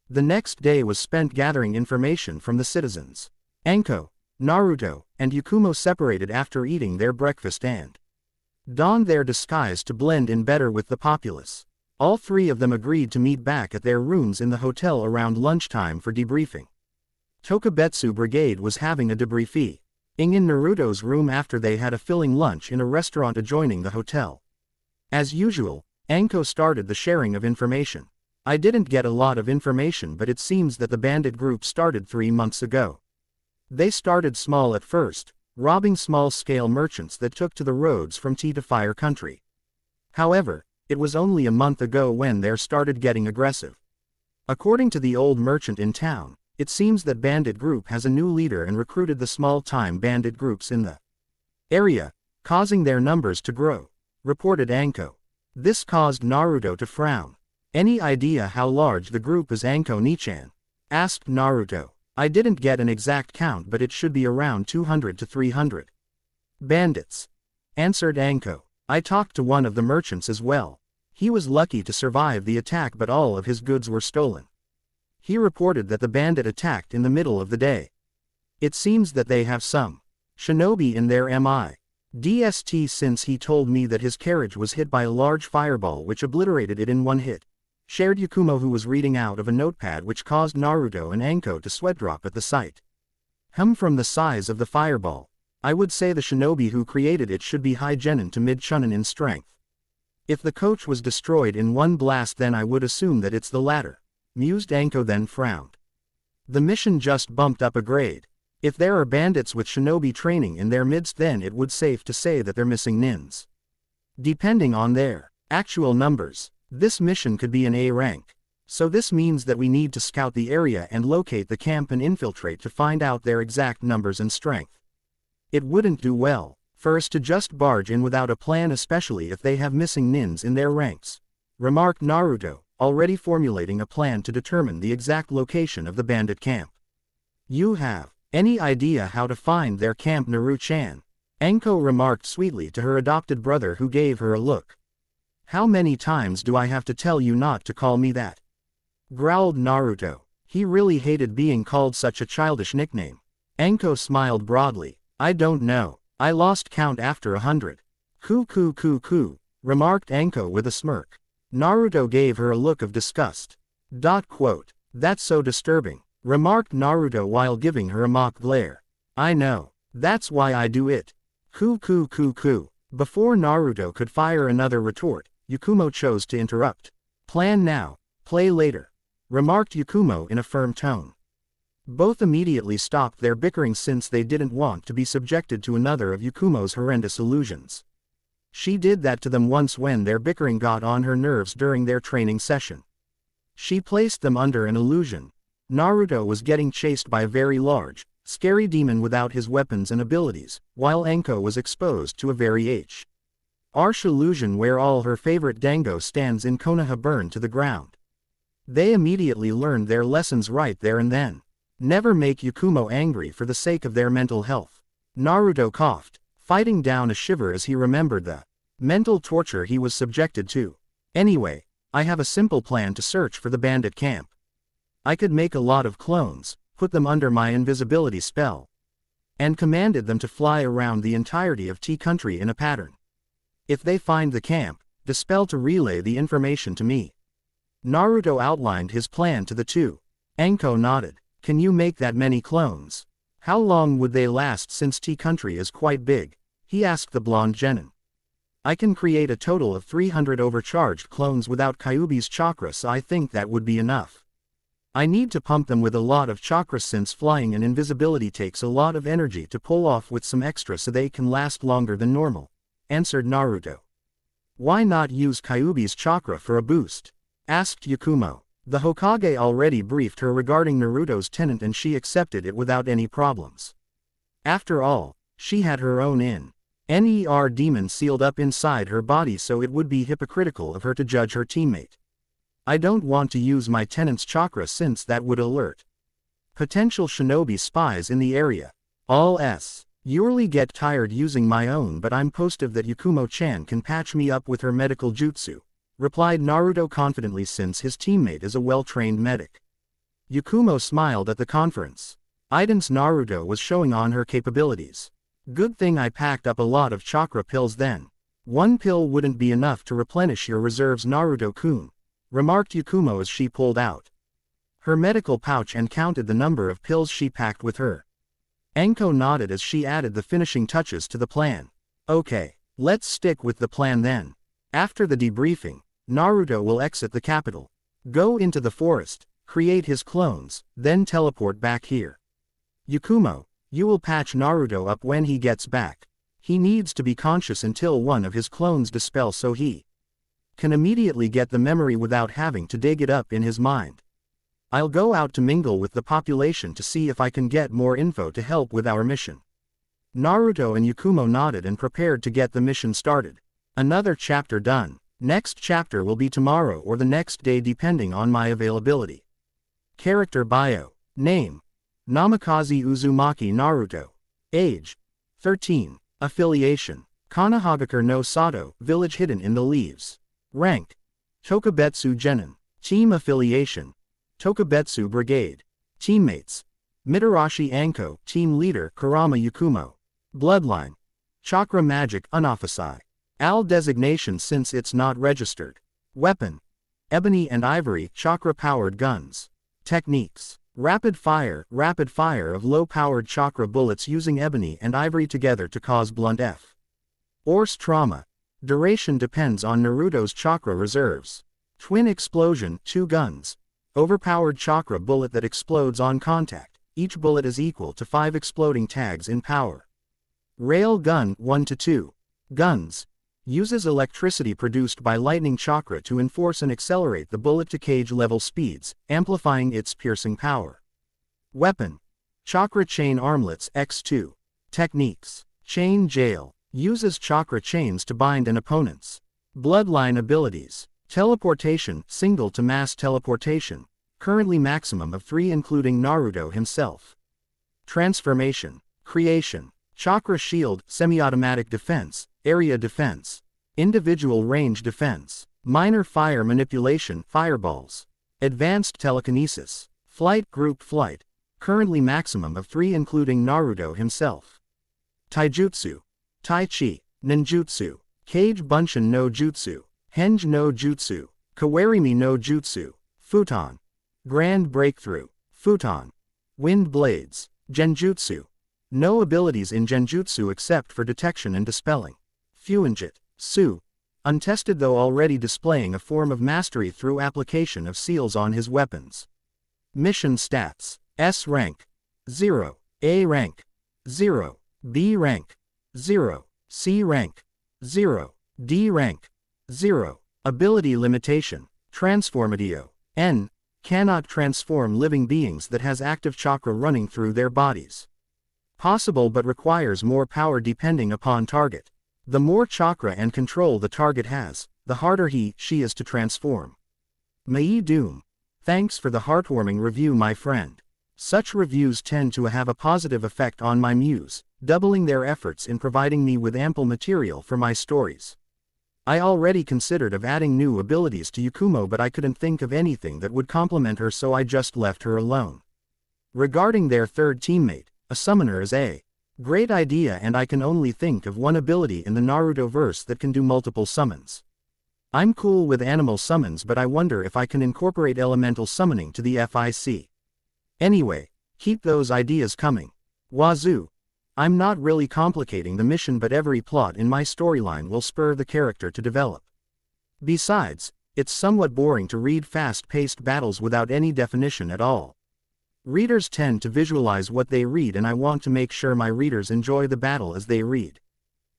The next day was spent gathering information from the citizens. Anko, Naruto, and Yakumo separated after eating their breakfast and donned their disguise to blend in better with the populace. All 3 of them agreed to meet back at their rooms in the hotel around lunchtime for debriefing. Tokabetsu Brigade was having a debriefing in Naruto's room after they had a filling lunch in a restaurant adjoining the hotel. As usual, Anko started the sharing of information. I didn't get a lot of information, but it seems that the bandit group started 3 months ago. They started small at first, robbing small-scale merchants that took to the roads from Tea to Fire Country. However, it was only a month ago when they started getting aggressive. According to the old merchant in town, it seems that bandit group has a new leader and recruited the small-time bandit groups in the area, causing their numbers to grow, reported Anko. This caused Naruto to frown. Any idea how large the group is, Anko Nichan? Asked Naruto. I didn't get an exact count, but it should be around 200 to 300 bandits, answered Anko. I talked to one of the merchants as well. He was lucky to survive the attack, but all of his goods were stolen. He reported that the bandit attacked in the middle of the day. It seems that they have some Shinobi in their midst, since he told me that his carriage was hit by a large fireball which obliterated it in one hit, shared Yakumo, who was reading out of a notepad, which caused Naruto and Anko to sweat drop at the sight. From the size of the fireball, I would say the Shinobi who created it should be high genin to mid chunin in strength. If the coach was destroyed in one blast, then I would assume that it's the latter, mused Anko, then frowned. The mission just bumped up a grade. If there are bandits with Shinobi training in their midst, then it would safe to say that they're missing nins. Depending on their actual numbers, this mission could be an A rank. So this means that we need to scout the area and locate the camp and infiltrate to find out their exact numbers and strength. It wouldn't do well for us to just barge in without a plan, especially if they have missing nins in their ranks, remarked Naruto, already formulating a plan to determine the exact location of the bandit camp. You have any idea how to find their camp, Naru-chan? Anko remarked sweetly to her adopted brother, who gave her a look. How many times do I have to tell you not to call me that? Growled Naruto. He really hated being called such a childish nickname. Anko smiled broadly. I don't know. I lost count after 100. Coo, remarked Anko with a smirk. Naruto gave her a look of disgust. That's so disturbing, remarked Naruto while giving her a mock glare. I know. That's why I do it. Coo. Before Naruto could fire another retort, Yakumo chose to interrupt. Plan now, play later, remarked Yakumo in a firm tone. Both immediately stopped their bickering since they didn't want to be subjected to another of Yakumo's horrendous illusions. She did that to them once when their bickering got on her nerves during their training session. She placed them under an illusion. Naruto was getting chased by a very large, scary demon without his weapons and abilities, while Anko was exposed to a very harsh illusion where all her favorite dango stands in Konoha burned to the ground. They immediately learned their lessons right there and then. Never make Yakumo angry for the sake of their mental health. Naruto coughed, fighting down a shiver as he remembered the mental torture he was subjected to. Anyway, I have a simple plan to search for the bandit camp. I could make a lot of clones, put them under my invisibility spell, and commanded them to fly around the entirety of T-Country in a pattern. If they find the camp, dispel to relay the information to me. Naruto outlined his plan to the two. Anko nodded. Can you make that many clones? How long would they last since T-Country is quite big? He asked the blonde genin. I can create a total of 300 overcharged clones without Kyuubi's chakra, so I think that would be enough. I need to pump them with a lot of chakra since flying and invisibility takes a lot of energy to pull off with some extra so they can last longer than normal, answered Naruto. Why not use Kyuubi's chakra for a boost? Asked Yakumo. The Hokage already briefed her regarding Naruto's tenant and she accepted it without any problems. After all, she had her own NER demon sealed up inside her body, so it would be hypocritical of her to judge her teammate. I don't want to use my tenant's chakra since that would alert potential shinobi spies in the area. You'll get tired using my own, but I'm positive that Yakumo-chan can patch me up with her medical jutsu, replied Naruto confidently since his teammate is a well-trained medic. Yakumo smiled at the conference. Iden's Naruto was showing on her capabilities. Good thing I packed up a lot of chakra pills then. One pill wouldn't be enough to replenish your reserves, Naruto-kun, remarked Yakumo as she pulled out her medical pouch and counted the number of pills she packed with her. Anko nodded as she added the finishing touches to the plan. Okay, let's stick with the plan then. After the debriefing, Naruto will exit the capital, go into the forest, create his clones, then teleport back here. Yakumo, you will patch Naruto up when he gets back. He needs to be conscious until one of his clones dispel so he can immediately get the memory without having to dig it up in his mind. I'll go out to mingle with the population to see if I can get more info to help with our mission. Naruto and Yakumo nodded and prepared to get the mission started. Another chapter done. Next chapter will be tomorrow or the next day depending on my availability. Character bio. Name: Namikaze Uzumaki Naruto. Age: 13. Affiliation: Konohagakure no Sato, village hidden in the leaves. Rank: Tokabetsu Genin. Team affiliation: Tokabetsu Brigade. Teammates: Mitarashi Anko, team leader Kurama Yakumo. Bloodline: Chakra Magic Unofficii. AL designation since it's not registered. Weapon: Ebony and Ivory chakra-powered guns. Techniques: rapid fire of low-powered chakra bullets using ebony and ivory together to cause blunt force trauma. Duration depends on Naruto's chakra reserves. Twin explosion, 2 guns. Overpowered chakra bullet that explodes on contact. Each bullet is equal to 5 exploding tags in power. Rail gun, 1 to 2 guns. Uses electricity produced by lightning chakra to enforce and accelerate the bullet to cage level speeds, amplifying its piercing power. Weapon: chakra chain armlets X2. Techniques: chain jail. Uses chakra chains to bind an opponent's bloodline abilities. Teleportation, single to mass teleportation. Currently maximum of 3 including Naruto himself. Transformation. Creation. Chakra shield, semi-automatic defense, area defense. Individual range defense. Minor fire manipulation, fireballs. Advanced telekinesis. Flight, group flight. Currently maximum of 3 including Naruto himself. Taijutsu. Tai Chi. Ninjutsu. Kage Bunshin no Jutsu. Henge no Jutsu. Kawarimi no Jutsu. Futon. Grand Breakthrough. Futon. Wind Blades. Genjutsu. No abilities in Genjutsu except for detection and dispelling. Fuinjit. Su. Untested though already displaying a form of mastery through application of seals on his weapons. Mission stats. S rank. 0. A rank. 0. B rank. 0. C rank. 0. D rank. 0. Ability limitation. Transformatio. N. Cannot transform living beings that has active chakra running through their bodies. Possible but requires more power depending upon target. The more chakra and control the target has, the harder she is to transform. Mei Doom. Thanks for the heartwarming review, my friend. Such reviews tend to have a positive effect on my muse, doubling their efforts in providing me with ample material for my stories. I already considered of adding new abilities to Yakumo, but I couldn't think of anything that would complement her, so I just left her alone. Regarding their third teammate, a summoner, is a great idea, and I can only think of one ability in the Naruto verse that can do multiple summons. I'm cool with animal summons, but I wonder if I can incorporate elemental summoning to the FIC. Anyway, keep those ideas coming. Wazoo. I'm not really complicating the mission, but every plot in my storyline will spur the character to develop. Besides, it's somewhat boring to read fast-paced battles without any definition at all. Readers tend to visualize what they read, and I want to make sure my readers enjoy the battle as they read.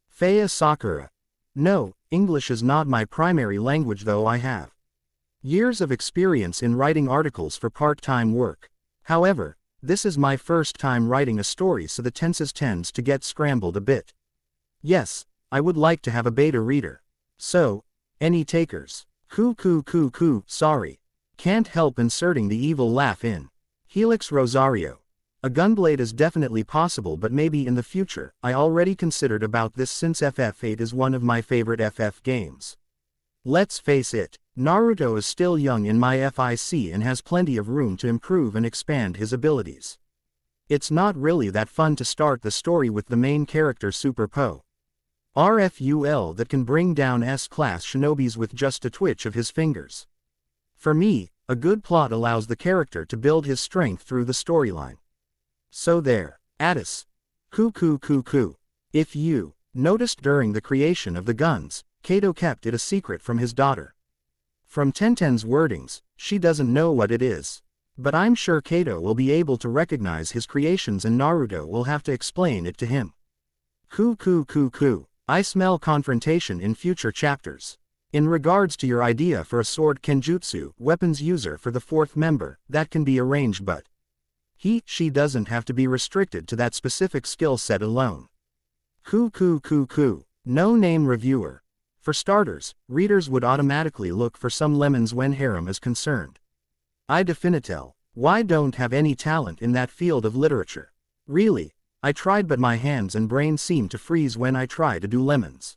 Faya Sakura. No, English is not my primary language, though I have years of experience in writing articles for part-time work. However, this is my first time writing a story, so the tenses tends to get scrambled a bit. Yes, I would like to have a beta reader. So, any takers? Sorry. Can't help inserting the evil laugh in. Helix Rosario. A gunblade is definitely possible, but maybe in the future. I already considered about this since FF8 is one of my favorite FF games. Let's face it, Naruto is still young in my FIC and has plenty of room to improve and expand his abilities. It's not really that fun to start the story with the main character Super Po. RFUL that can bring down S-class shinobis with just a twitch of his fingers. For me, a good plot allows the character to build his strength through the storyline. So there. Addis. If you noticed during the creation of the guns, Kato kept it a secret from his daughter. From Tenten's wordings, she doesn't know what it is. But I'm sure Kato will be able to recognize his creations, and Naruto will have to explain it to him. I smell confrontation in future chapters. In regards to your idea for a sword kenjutsu weapons user for the fourth member, that can be arranged, but she doesn't have to be restricted to that specific skill set alone. No name reviewer. For starters, readers would automatically look for some lemons when harem is concerned. I definitel. Why don't have any talent in that field of literature? Really, I tried, but my hands and brain seem to freeze when I try to do lemons.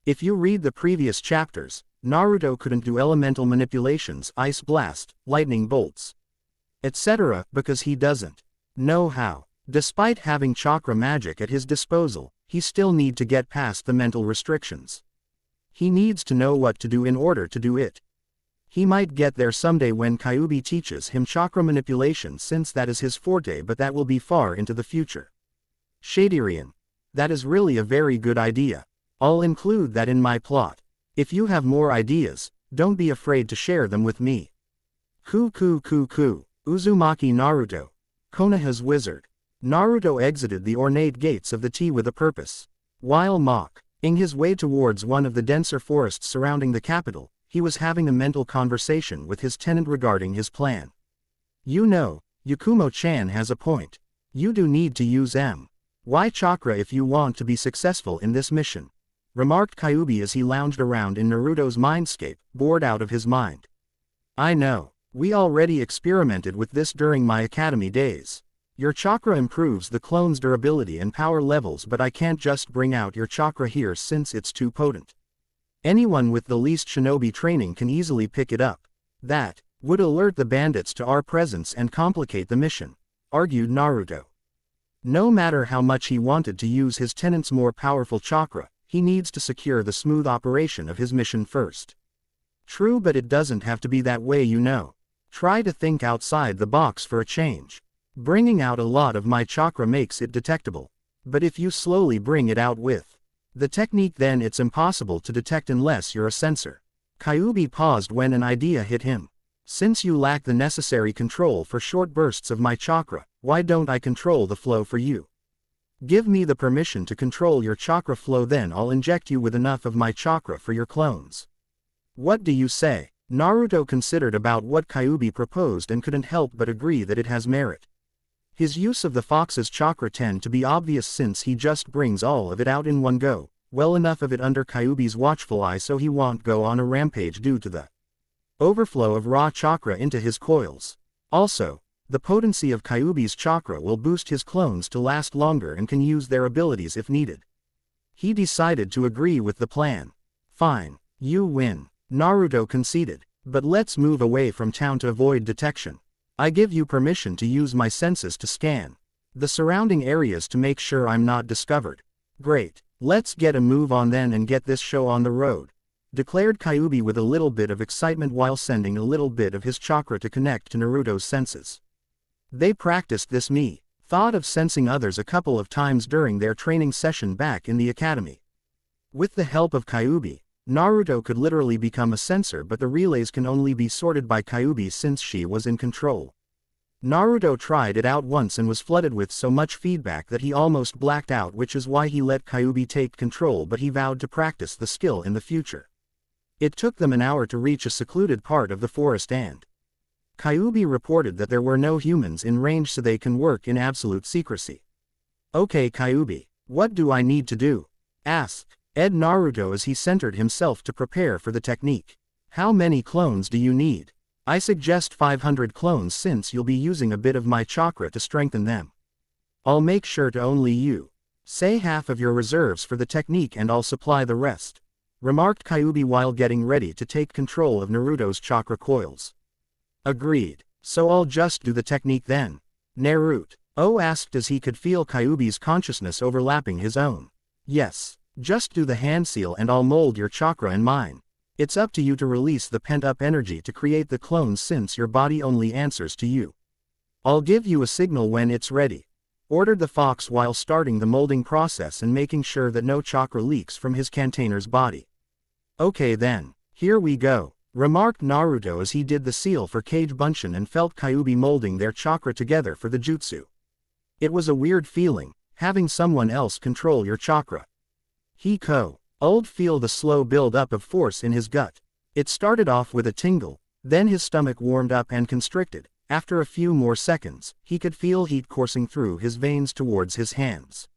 If you read the previous chapters, Naruto couldn't do elemental manipulations, ice blast, lightning bolts, etc., because he doesn't know how. Despite having chakra magic at his disposal, he still needs to get past the mental restrictions. He needs to know what to do in order to do it. He might get there someday when Kyuubi teaches him chakra manipulation, since that is his forte, but that will be far into the future. Shadirian. That is really a very good idea. I'll include that in my plot. If you have more ideas, don't be afraid to share them with me. Uzumaki Naruto. Konoha's wizard. Naruto exited the ornate gates of the tea with a purpose. While mocking his way towards one of the denser forests surrounding the capital, he was having a mental conversation with his tenant regarding his plan. You know, Yakumo-chan has a point. You do need to use MY chakra if you want to be successful in this mission, remarked Kyuubi as he lounged around in Naruto's mindscape, bored out of his mind. I know. We already experimented with this during my academy days. Your chakra improves the clone's durability and power levels, but I can't just bring out your chakra here since it's too potent. Anyone with the least shinobi training can easily pick it up. That would alert the bandits to our presence and complicate the mission," argued Naruto. No matter how much he wanted to use his tenant's more powerful chakra, he needs to secure the smooth operation of his mission first. True, but it doesn't have to be that way, you know. Try to think outside the box for a change. Bringing out a lot of my chakra makes it detectable. But if you slowly bring it out with the technique, then it's impossible to detect unless you're a sensor. Kyuubi paused when an idea hit him. Since you lack the necessary control for short bursts of my chakra, why don't I control the flow for you? Give me the permission to control your chakra flow, then I'll inject you with enough of my chakra for your clones. What do you say? Naruto considered about what Kyuubi proposed and couldn't help but agree that it has merit. His use of the fox's chakra tend to be obvious since he just brings all of it out in one go, well enough of it under Kyuubi's watchful eye so he won't go on a rampage due to the overflow of raw chakra into his coils. Also, the potency of Kyuubi's chakra will boost his clones to last longer and can use their abilities if needed. He decided to agree with the plan. Fine, you win, Naruto conceded, but let's move away from town to avoid detection. I give you permission to use my senses to scan the surrounding areas to make sure I'm not discovered. Great, let's get a move on then and get this show on the road, declared Kyuubi with a little bit of excitement while sending a little bit of his chakra to connect to Naruto's senses. They practiced this thought of sensing others a couple of times during their training session back in the academy. With the help of Kyuubi, Naruto could literally become a sensor, but the relays can only be sorted by Kyuubi since she was in control. Naruto tried it out once and was flooded with so much feedback that he almost blacked out, which is why he let Kyuubi take control, but he vowed to practice the skill in the future. It took them an hour to reach a secluded part of the forest and Kyuubi reported that there were no humans in range, so they can work in absolute secrecy. Okay Kyuubi, what do I need to do? Asked Naruto as he centered himself to prepare for the technique. How many clones do you need? I suggest 500 clones since you'll be using a bit of my chakra to strengthen them. I'll make sure to only you say half of your reserves for the technique and I'll supply the rest, remarked Kyuubi while getting ready to take control of Naruto's chakra coils. Agreed, so I'll just do the technique then. Naruto asked as he could feel Kyuubi's consciousness overlapping his own. Yes, just do the hand seal and I'll mold your chakra in mine. It's up to you to release the pent-up energy to create the clones since your body only answers to you. I'll give you a signal when it's ready, ordered the fox while starting the molding process and making sure that no chakra leaks from his container's body. Okay then, here we go, remarked Naruto as he did the seal for Kage Bunshin and felt Kyuubi molding their chakra together for the jutsu. It was a weird feeling, having someone else control your chakra. Old feel the slow build-up of force in his gut. It started off with a tingle, then his stomach warmed up and constricted. After a few more seconds, he could feel heat coursing through his veins towards his hands.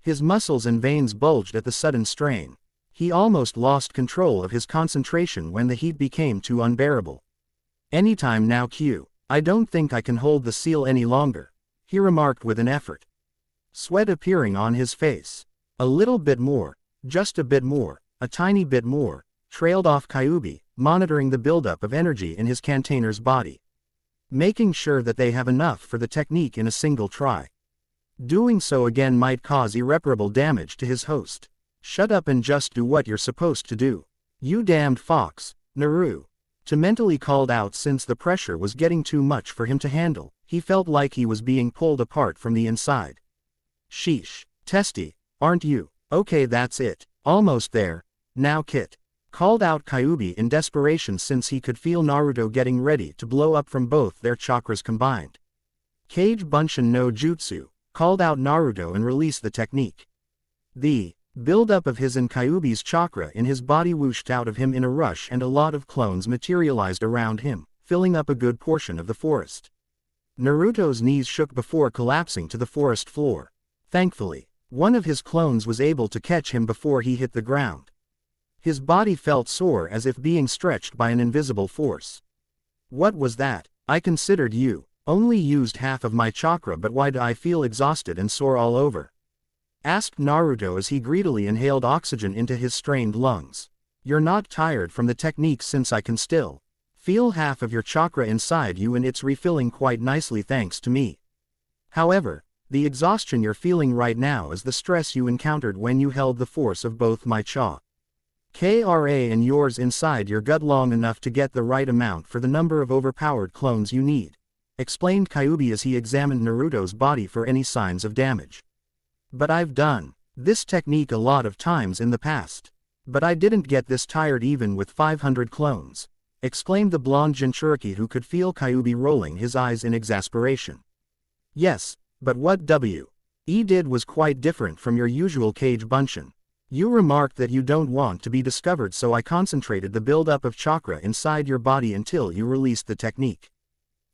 His muscles and veins bulged at the sudden strain. He almost lost control of his concentration when the heat became too unbearable. Anytime now I don't think I can hold the seal any longer, he remarked with an effort. Sweat appearing on his face. A little bit more. Just a bit more, a tiny bit more, trailed off Kyuubi, monitoring the buildup of energy in his container's body. Making sure that they have enough for the technique in a single try. Doing so again might cause irreparable damage to his host. Shut up and just do what you're supposed to do. You damned fox, Naruto mentally called out since the pressure was getting too much for him to handle. He felt like he was being pulled apart from the inside. Sheesh, testy, aren't you? Okay, that's it, almost there, now Kit, called out Kyuubi in desperation since he could feel Naruto getting ready to blow up from both their chakras combined. Kage Bunshin no Jutsu, called out Naruto and released the technique. The build-up of his and Kyuubi's chakra in his body whooshed out of him in a rush and a lot of clones materialized around him, filling up a good portion of the forest. Naruto's knees shook before collapsing to the forest floor. Thankfully, one of his clones was able to catch him before he hit the ground. His body felt sore as if being stretched by an invisible force. What was that? I considered you Only used half of my chakra, but why do I feel exhausted and sore all over? Asked Naruto as he greedily inhaled oxygen into his strained lungs. You're not tired from the technique since I can still feel half of your chakra inside you and it's refilling quite nicely thanks to me. However, the exhaustion you're feeling right now is the stress you encountered when you held the force of both my chakra and yours inside your gut long enough to get the right amount for the number of overpowered clones you need, explained Kyuubi as he examined Naruto's body for any signs of damage. But I've done this technique a lot of times in the past. But I didn't get this tired even with 500 clones, exclaimed the blonde Jinchuriki who could feel Kyuubi rolling his eyes in exasperation. Yes, but what W.E. did was quite different from your usual Kage Bunshin. You remarked that you don't want to be discovered, so I concentrated the buildup of chakra inside your body until you released the technique.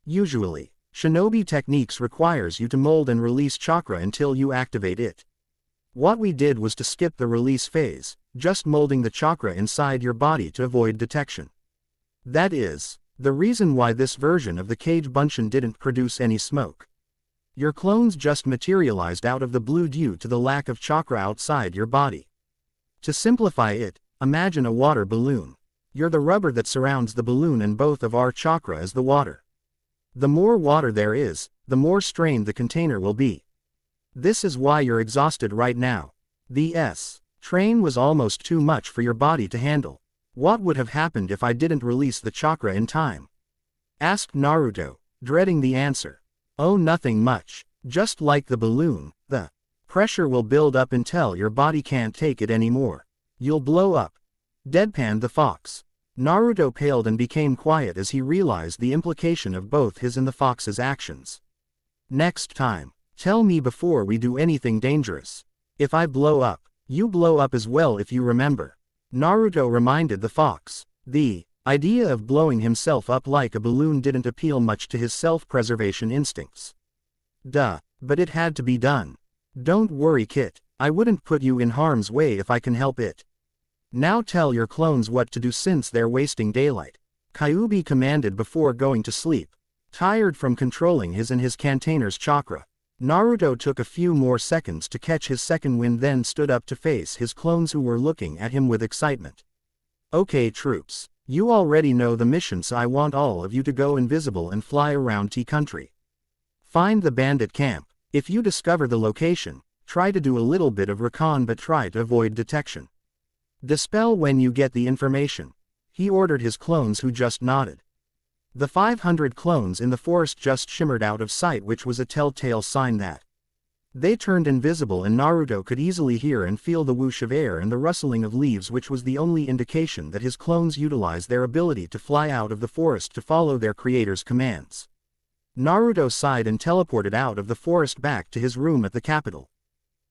Usually, Shinobi techniques requires you to mold and release chakra until you activate it. What we did was to skip the release phase, just molding the chakra inside your body to avoid detection. That is the reason why this version of the Kage Bunshin didn't produce any smoke. Your clones just materialized out of the blue due to the lack of chakra outside your body. To simplify it, imagine a water balloon. You're the rubber that surrounds the balloon and both of our chakra is the water. The more water there is, the more strained the container will be. This is why you're exhausted right now. The train was almost too much for your body to handle. What would have happened if I didn't release the chakra in time? Asked Naruto, dreading the answer. Oh, nothing much. Just like the balloon, the pressure will build up until your body can't take it anymore. You'll blow up. Deadpanned the fox. Naruto paled and became quiet as he realized the implication of both his and the fox's actions. Next time, tell me before we do anything dangerous. If I blow up, you blow up as well if you remember. Naruto reminded the fox. The idea of blowing himself up like a balloon didn't appeal much to his self-preservation instincts. Duh, but it had to be done. Don't worry, Kit, I wouldn't put you in harm's way if I can help it. Now tell your clones what to do since they're wasting daylight, Kyuubi commanded before going to sleep. Tired from controlling his and his container's chakra, Naruto took a few more seconds to catch his second wind, then stood up to face his clones who were looking at him with excitement. Okay troops, you already know the mission, so I want all of you to go invisible and fly around T-Country. Find the bandit camp. If you discover the location, try to do a little bit of recon but try to avoid detection. Dispel when you get the information, he ordered his clones who just nodded. The 500 clones in the forest just shimmered out of sight, which was a telltale sign that they turned invisible, and Naruto could easily hear and feel the whoosh of air and the rustling of leaves, which was the only indication that his clones utilized their ability to fly out of the forest to follow their creator's commands. Naruto sighed and teleported out of the forest back to his room at the capital.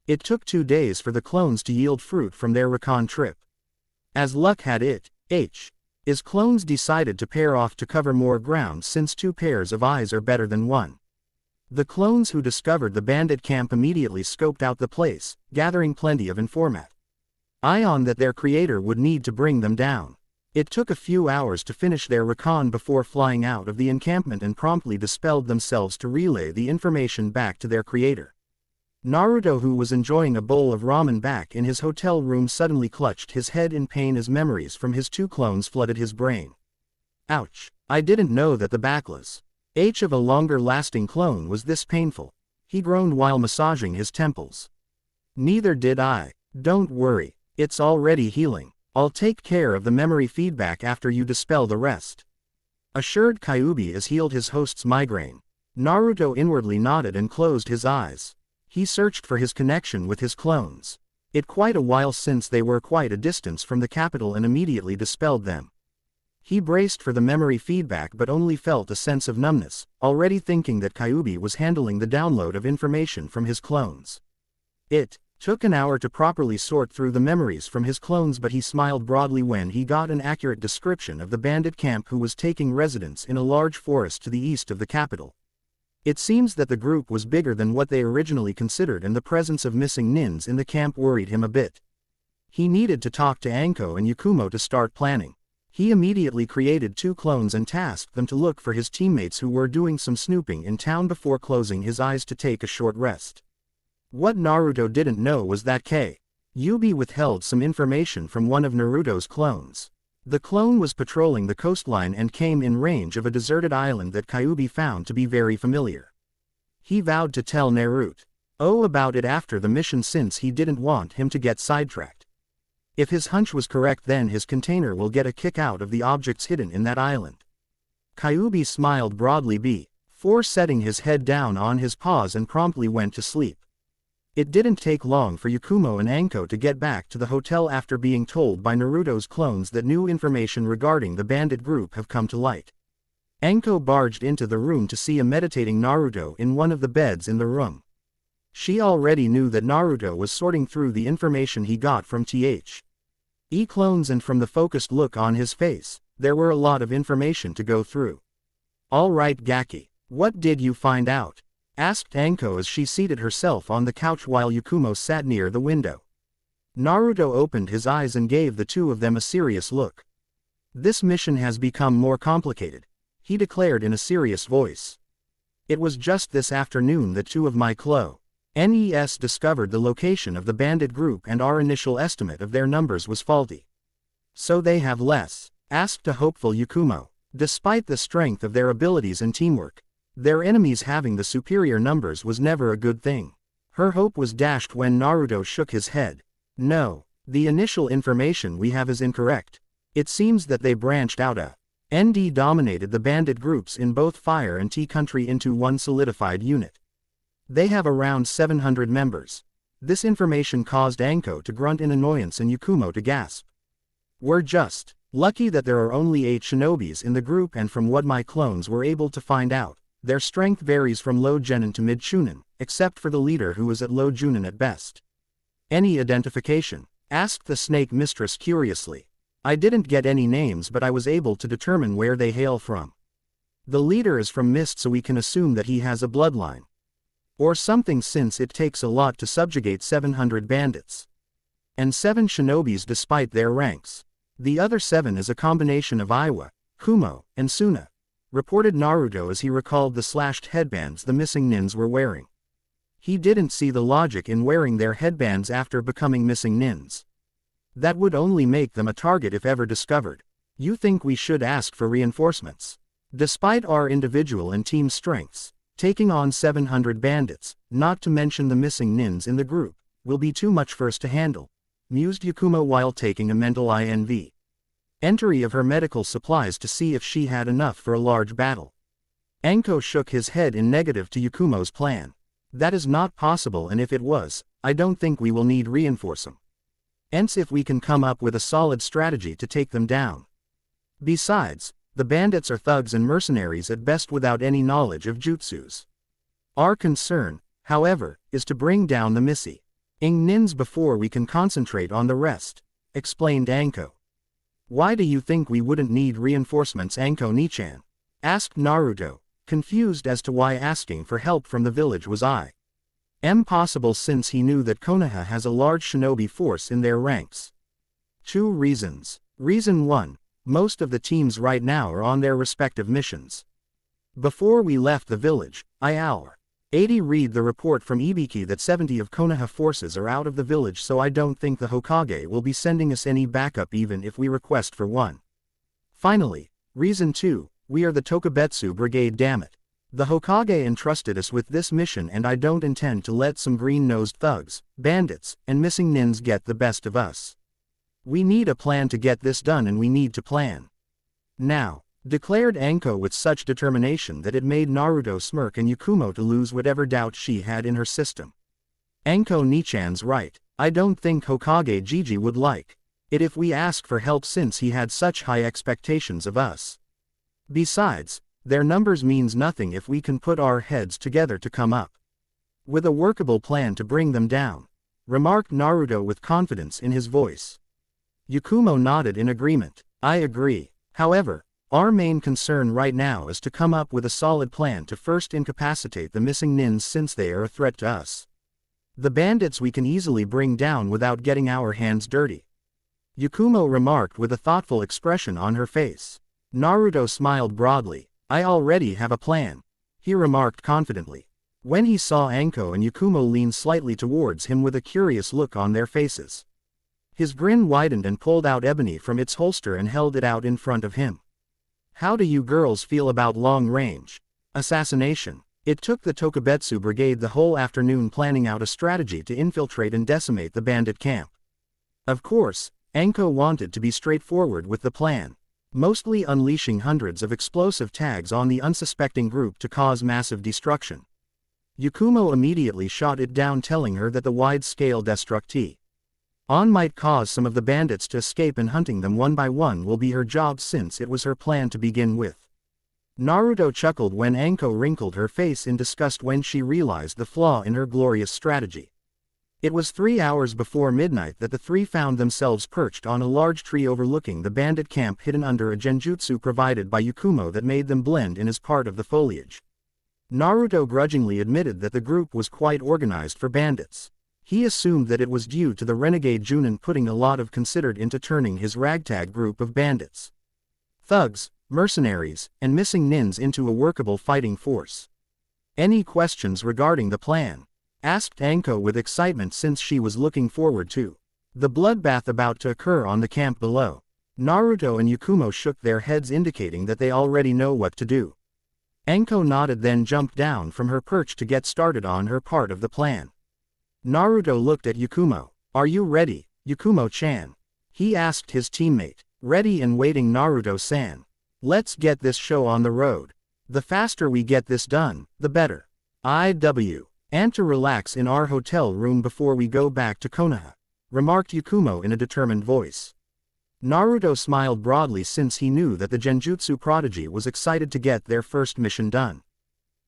It took 2 days for the clones to yield fruit from their recon trip. As luck had it, his clones decided to pair off to cover more ground, since 2 pairs of eyes are better than 1. The clones who discovered the bandit camp immediately scoped out the place, gathering plenty of information that their creator would need to bring them down. It took a few hours to finish their recon before flying out of the encampment and promptly dispelled themselves to relay the information back to their creator. Naruto, who was enjoying a bowl of ramen back in his hotel room, suddenly clutched his head in pain as memories from his 2 clones flooded his brain. Ouch, I didn't know that the backlash of a longer-lasting clone was this painful, he groaned while massaging his temples. Neither did I. Don't worry, it's already healing. I'll take care of the memory feedback after you dispel the rest, assured Kyuubi as healed his host's migraine. Naruto inwardly nodded and closed his eyes. He searched for his connection with his clones. It quite a while since they were quite a distance from the capital and immediately dispelled them. He braced for the memory feedback but only felt a sense of numbness, already thinking that Kyuubi was handling the download of information from his clones. It took an hour to properly sort through the memories from his clones, but he smiled broadly when he got an accurate description of the bandit camp who was taking residence in a large forest to the east of the capital. It seems that the group was bigger than what they originally considered, and the presence of missing nins in the camp worried him a bit. He needed to talk to Anko and Yakumo to start planning. He immediately created 2 clones and tasked them to look for his teammates who were doing some snooping in town before closing his eyes to take a short rest. What Naruto didn't know was that Kyuubi withheld some information from one of Naruto's clones. The clone was patrolling the coastline and came in range of a deserted island that Kyuubi found to be very familiar. He vowed to tell Naruto about it after the mission since he didn't want him to get sidetracked. If his hunch was correct, then his container will get a kick out of the objects hidden in that island. Kyuubi smiled broadly before setting his head down on his paws and promptly went to sleep. It didn't take long for Yakumo and Anko to get back to the hotel after being told by Naruto's clones that new information regarding the bandit group have come to light. Anko barged into the room to see a meditating Naruto in one of the beds in the room. She already knew that Naruto was sorting through the information he got from clones, and from the focused look on his face, there were a lot of information to go through. "All right, Gaki, what did you find out?" asked Anko as she seated herself on the couch while Yakumo sat near the window. Naruto opened his eyes and gave the two of them a serious look. "This mission has become more complicated," he declared in a serious voice. "It was just this afternoon that 2 of my clones discovered the location of the bandit group, and our initial estimate of their numbers was faulty." "So they have less?" asked a hopeful Yakumo. "Despite the strength of their abilities and teamwork, their enemies having the superior numbers was never a good thing." Her hope was dashed when Naruto shook his head. "No, the initial information we have is incorrect. It seems that they branched out and dominated the bandit groups in both Fire and Tea Country into one solidified unit. They have around 700 members." This information caused Anko to grunt in annoyance and Yakumo to gasp. "We're just lucky that there are only 8 shinobis in the group, and from what my clones were able to find out, their strength varies from low Genin to mid Chunin, except for the leader who is at low Junin at best." "Any identification?" asked the snake mistress curiously. "I didn't get any names, but I was able to determine where they hail from. The leader is from Mist, so we can assume that he has a bloodline or something, since it takes a lot to subjugate 700 bandits. And 7 shinobis despite their ranks. The other 7 is a combination of Iwa, Kumo, and Suna," reported Naruto as he recalled the slashed headbands the missing nins were wearing. He didn't see the logic in wearing their headbands after becoming missing nins. That would only make them a target if ever discovered. "You think we should ask for reinforcements? Despite our individual and team strengths, taking on 700 bandits, not to mention the missing nins in the group, will be too much for us to handle," mused Yakumo while taking a mental inventory of her medical supplies to see if she had enough for a large battle. Anko shook his head in negative to Yakumo's plan. "That is not possible, and if it was, I don't think we will need reinforcements. Hence, if we can come up with a solid strategy to take them down. Besides, the bandits are thugs and mercenaries at best without any knowledge of jutsus. Our concern, however, is to bring down the missing nins before we can concentrate on the rest," explained Anko. "Why do you think we wouldn't need reinforcements, Anko Nichan?" asked Naruto, confused as to why asking for help from the village was impossible, since he knew that Konoha has a large shinobi force in their ranks. 2 reasons. Reason 1. Most of the teams right now are on their respective missions. Before we left the village, I read the report from Ibiki that 70 of Konoha forces are out of the village, so I don't think the Hokage will be sending us any backup even if we request for one. Finally, reason 2, we are the Tokabetsu brigade, dammit. The Hokage entrusted us with this mission, and I don't intend to let some green-nosed thugs, bandits, and missing nins get the best of us. We need a plan to get this done, and we need to plan now," declared Anko with such determination that it made Naruto smirk and Yakumo to lose whatever doubt she had in her system. "Anko Nichan's right. I don't think Hokage Gigi would like it if we ask for help, since he had such high expectations of us. Besides, their numbers means nothing if we can put our heads together to come up with a workable plan to bring them down," remarked Naruto with confidence in his voice. Yakumo nodded in agreement. "I agree. However, our main concern right now is to come up with a solid plan to first incapacitate the missing nins, since they are a threat to us. The bandits we can easily bring down without getting our hands dirty." Yakumo remarked with a thoughtful expression on her face. Naruto smiled broadly. I already have a plan, he remarked confidently. When he saw Anko and Yakumo lean slightly towards him with a curious look on their faces. His grin widened and pulled out ebony from its holster and held it out in front of him. How do you girls feel about long-range assassination? It took the Tokabetsu brigade the whole afternoon planning out a strategy to infiltrate and decimate the bandit camp. Of course, Anko wanted to be straightforward with the plan, mostly unleashing hundreds of explosive tags on the unsuspecting group to cause massive destruction. Yakumo immediately shot it down, telling her that the wide-scale destructi on might cause some of the bandits to escape, and hunting them one by one will be her job since it was her plan to begin with. Naruto chuckled when Anko wrinkled her face in disgust when she realized the flaw in her glorious strategy. It was 3 hours before midnight that the three found themselves perched on a large tree overlooking the bandit camp, hidden under a genjutsu provided by Yakumo that made them blend in as part of the foliage. Naruto grudgingly admitted that the group was quite organized for bandits. He assumed that it was due to the renegade Junin putting a lot of considered into turning his ragtag group of bandits, thugs, mercenaries, and missing nins into a workable fighting force. Any questions regarding the plan? Asked Anko with excitement, since she was looking forward to the bloodbath about to occur on the camp below. Naruto and Yakumo shook their heads, indicating that they already know what to do. Anko nodded, then jumped down from her perch to get started on her part of the plan. Naruto looked at Yakumo. Are you ready, Yakumo-chan? He asked his teammate. Ready and waiting, Naruto-san. Let's get this show on the road. The faster we get this done, the better. And to relax in our hotel room before we go back to Konoha, remarked Yakumo in a determined voice. Naruto smiled broadly, since he knew that the genjutsu prodigy was excited to get their first mission done.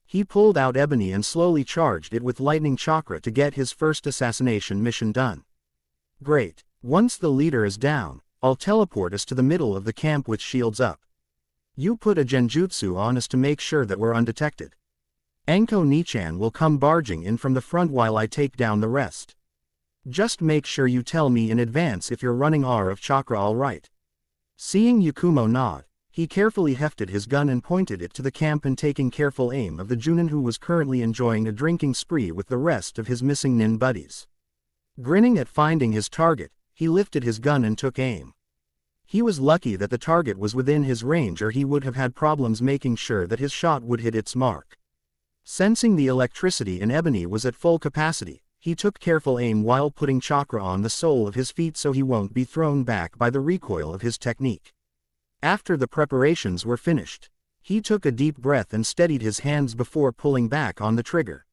He pulled out ebony and slowly charged it with lightning chakra to get his first assassination mission done. Great. Once the leader is down, I'll teleport us to the middle of the camp with shields up. You put a genjutsu on us to make sure that we're undetected. Anko Nichan will come barging in from the front while I take down the rest. Just make sure you tell me in advance if you're running R of chakra all right. Seeing Yakumo nod, he carefully hefted his gun and pointed it to the camp, and taking careful aim of the Junin, who was currently enjoying a drinking spree with the rest of his missing nin buddies. Grinning at finding his target, he lifted his gun and took aim. He was lucky that the target was within his range, or he would have had problems making sure that his shot would hit its mark. Sensing the electricity in ebony was at full capacity, he took careful aim while putting chakra on the sole of his feet so he won't be thrown back by the recoil of his technique. After the preparations were finished, he took a deep breath and steadied his hands before pulling back on the trigger.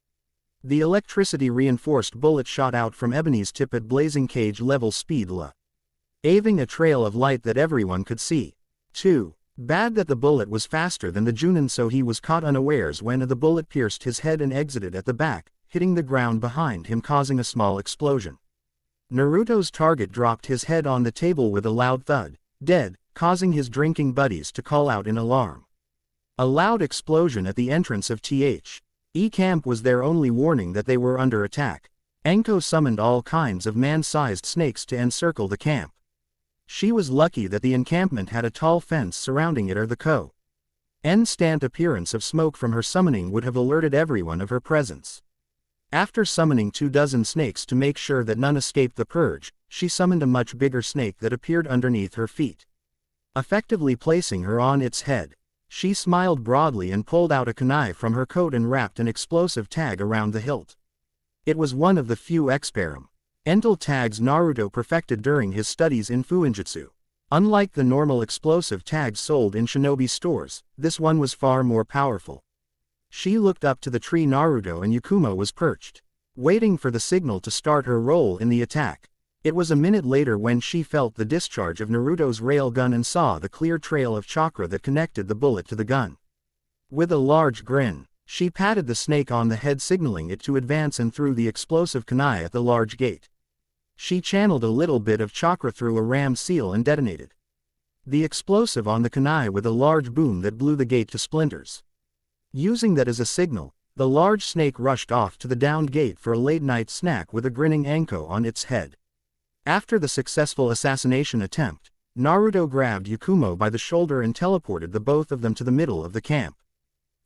The electricity-reinforced bullet shot out from ebony's tip at blazing cage-level speed, leaving a trail of light that everyone could see. Too bad that the bullet was faster than the Junin, so he was caught unawares when the bullet pierced his head and exited at the back, hitting the ground behind him, causing a small explosion. Naruto's target dropped his head on the table with a loud thud, dead, causing his drinking buddies to call out in alarm. A loud explosion at the entrance of the camp was their only warning that they were under attack. Anko summoned all kinds of man-sized snakes to encircle the camp. She was lucky that the encampment had a tall fence surrounding it, or the constant appearance of smoke from her summoning would have alerted everyone of her presence. After summoning 24 snakes to make sure that none escaped the purge, she summoned a much bigger snake that appeared underneath her feet, effectively placing her on its head. She smiled broadly and pulled out a kunai from her coat and wrapped an explosive tag around the hilt. It was one of the few experimental tags Naruto perfected during his studies in Fuinjutsu. Unlike the normal explosive tags sold in Shinobi stores, this one was far more powerful. She looked up to the tree Naruto and Yakumo was perched, waiting for the signal to start her role in the attack. It was a minute later when she felt the discharge of Naruto's rail gun and saw the clear trail of chakra that connected the bullet to the gun. With a large grin, she patted the snake on the head, signaling it to advance, and threw the explosive kunai at the large gate. She channeled a little bit of chakra through a ram seal and detonated the explosive on the kunai with a large boom that blew the gate to splinters. Using that as a signal, the large snake rushed off to the downed gate for a late-night snack with a grinning Anko on its head. After the successful assassination attempt, Naruto grabbed Yakumo by the shoulder and teleported the both of them to the middle of the camp.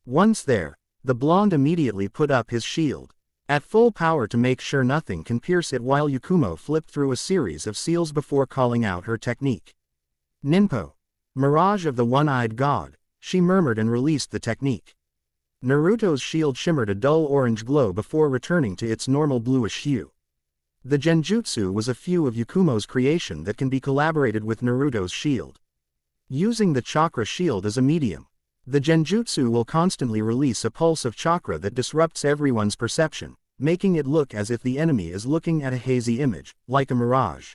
Once there, the blonde immediately put up his shield, at full power to make sure nothing can pierce it, while Yakumo flipped through a series of seals before calling out her technique. Ninpo, mirage of the one-eyed god, she murmured and released the technique. Naruto's shield shimmered a dull orange glow before returning to its normal bluish hue. The genjutsu was a few of Yakumo's creation that can be collaborated with Naruto's shield. Using the chakra shield as a medium, the genjutsu will constantly release a pulse of chakra that disrupts everyone's perception, making it look as if the enemy is looking at a hazy image, like a mirage.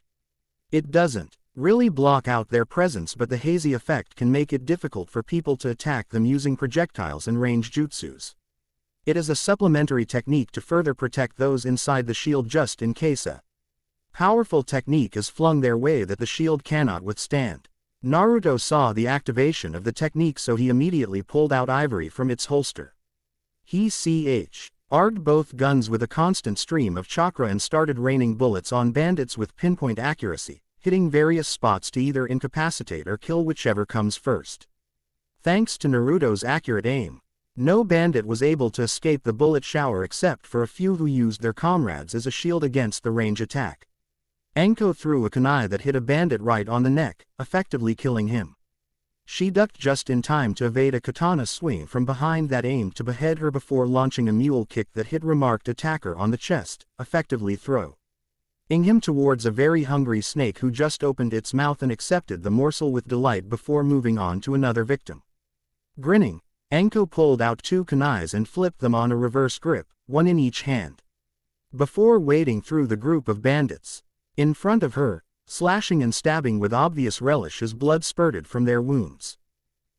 It doesn't really block out their presence, but the hazy effect can make it difficult for people to attack them using projectiles and range jutsus. It is a supplementary technique to further protect those inside the shield just in case a powerful technique is flung their way that the shield cannot withstand. Naruto saw the activation of the technique, so he immediately pulled out ivory from its holster. He charged both guns with a constant stream of chakra and started raining bullets on bandits with pinpoint accuracy, hitting various spots to either incapacitate or kill whichever comes first. Thanks to Naruto's accurate aim, no bandit was able to escape the bullet shower except for a few who used their comrades as a shield against the range attack. Anko threw a kunai that hit a bandit right on the neck, effectively killing him. She ducked just in time to evade a katana swing from behind that aimed to behead her before launching a mule kick that hit remarked attacker on the chest, effectively throwing him towards a very hungry snake who just opened its mouth and accepted the morsel with delight before moving on to another victim. Grinning, Anko pulled out two kunais and flipped them on a reverse grip, one in each hand. Before wading through the group of bandits in front of her, slashing and stabbing with obvious relish as blood spurted from their wounds.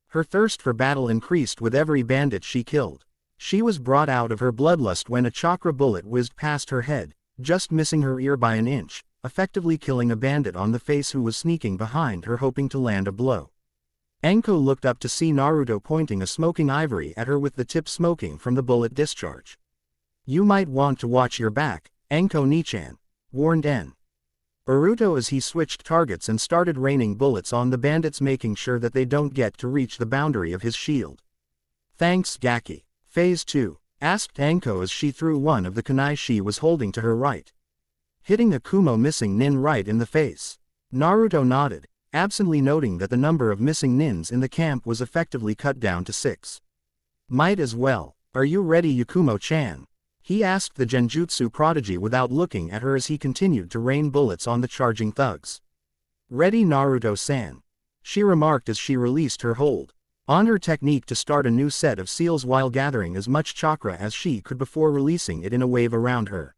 Her thirst for battle increased with every bandit she killed. She was brought out of her bloodlust when a chakra bullet whizzed past her head, just missing her ear by an inch, effectively killing a bandit on the face who was sneaking behind her hoping to land a blow. Anko looked up to see Naruto pointing a smoking ivory at her with the tip smoking from the bullet discharge. "You might want to watch your back, Anko Nichan," warned Naruto as he switched targets and started raining bullets on the bandits, making sure that they don't get to reach the boundary of his shield. "Thanks, Gaki." Phase 2, asked Anko as she threw one of the kunai she was holding to her right, hitting a Kumo missing nin right in the face. Naruto nodded, absently noting that the number of missing nins in the camp was effectively cut down to 6. "Might as well. Are you ready, Yakumo-chan?" he asked the genjutsu prodigy without looking at her as he continued to rain bullets on the charging thugs. "Ready, Naruto-san," she remarked as she released her hold on her technique to start a new set of seals while gathering as much chakra as she could before releasing it in a wave around her.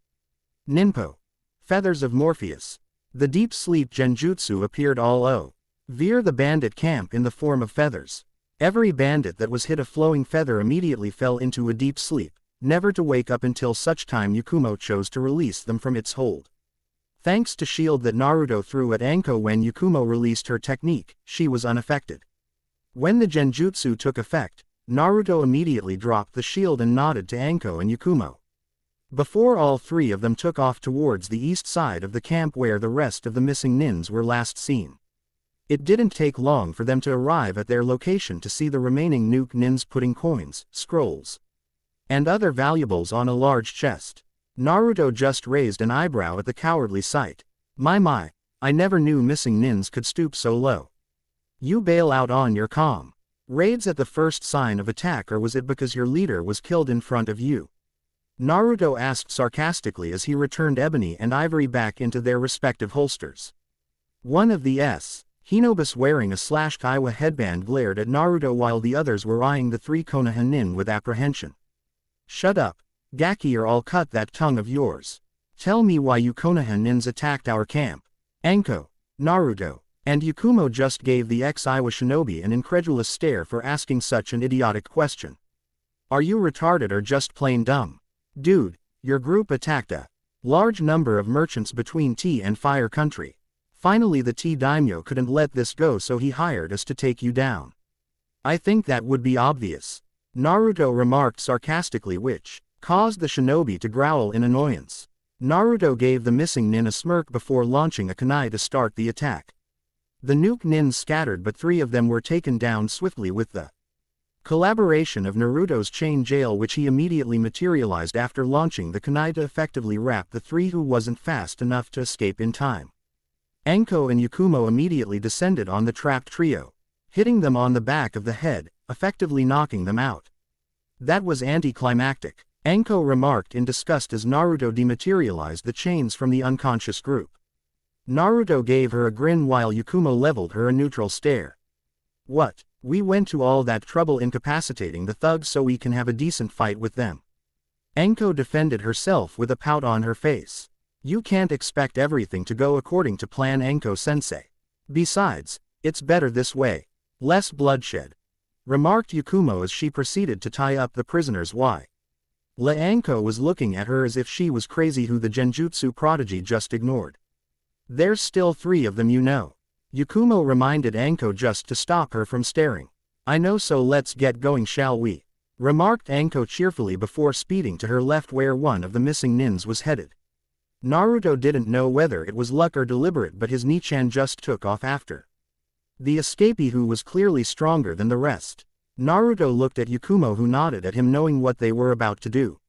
Ninpo, feathers of Morpheus. The deep sleep genjutsu appeared all over the bandit camp in the form of feathers. Every bandit that was hit a flowing feather immediately fell into a deep sleep, never to wake up until such time Yakumo chose to release them from its hold. Thanks to shield that Naruto threw at Anko when Yakumo released her technique, she was unaffected. When the genjutsu took effect, Naruto immediately dropped the shield and nodded to Anko and Yakumo, before all three of them took off towards the east side of the camp where the rest of the missing nins were last seen. It didn't take long for them to arrive at their location to see the remaining nuke nins putting coins, scrolls, and other valuables on a large chest. Naruto just raised an eyebrow at the cowardly sight. My, I never knew missing nins could stoop so low. You bail out on your raids at the first sign of attack, or was it because your leader was killed in front of you? Naruto asked sarcastically as he returned ebony and ivory back into their respective holsters. One of the Hinobis wearing a slashed Iwa headband glared at Naruto while the others were eyeing the 3 Konoha nin with apprehension. "Shut up, Gaki, or I'll cut that tongue of yours. Tell me why you Konoha nins attacked our camp." Anko, Naruto, and Yakumo just gave the ex-Iwa shinobi an incredulous stare for asking such an idiotic question. "Are you retarded or just plain dumb? Dude, your group attacked a large number of merchants between tea and fire country. Finally the tea daimyo couldn't let this go, so he hired us to take you down. I think that would be obvious," Naruto remarked sarcastically, which caused the shinobi to growl in annoyance. Naruto gave the missing nin a smirk before launching a kunai to start the attack. The nuke nins scattered, but 3 of them were taken down swiftly with the collaboration of Naruto's chain jail, which he immediately materialized after launching the kunai to effectively wrap the 3 who wasn't fast enough to escape in time. Anko and Yakumo immediately descended on the trapped trio, hitting them on the back of the head, effectively knocking them out. That was anticlimactic, Anko remarked in disgust as Naruto dematerialized the chains from the unconscious group. Naruto gave her a grin while Yakumo leveled her a neutral stare. What? We went to all that trouble incapacitating the thugs so we can have a decent fight with them. Anko defended herself with a pout on her face. You can't expect everything to go according to plan, Anko-sensei. Besides, it's better this way. Less bloodshed, remarked Yakumo as she proceeded to tie up the prisoners. Why? Anko was looking at her as if she was crazy, who the genjutsu prodigy just ignored. There's still 3 of them, you know. Yakumo reminded Anko just to stop her from staring. I know, so let's get going, shall we? Remarked Anko cheerfully before speeding to her left where one of the missing nins was headed. Naruto didn't know whether it was luck or deliberate, but his Nichan just took off after the escapee, who was clearly stronger than the rest. Naruto looked at Yakumo, who nodded at him, knowing what they were about to do.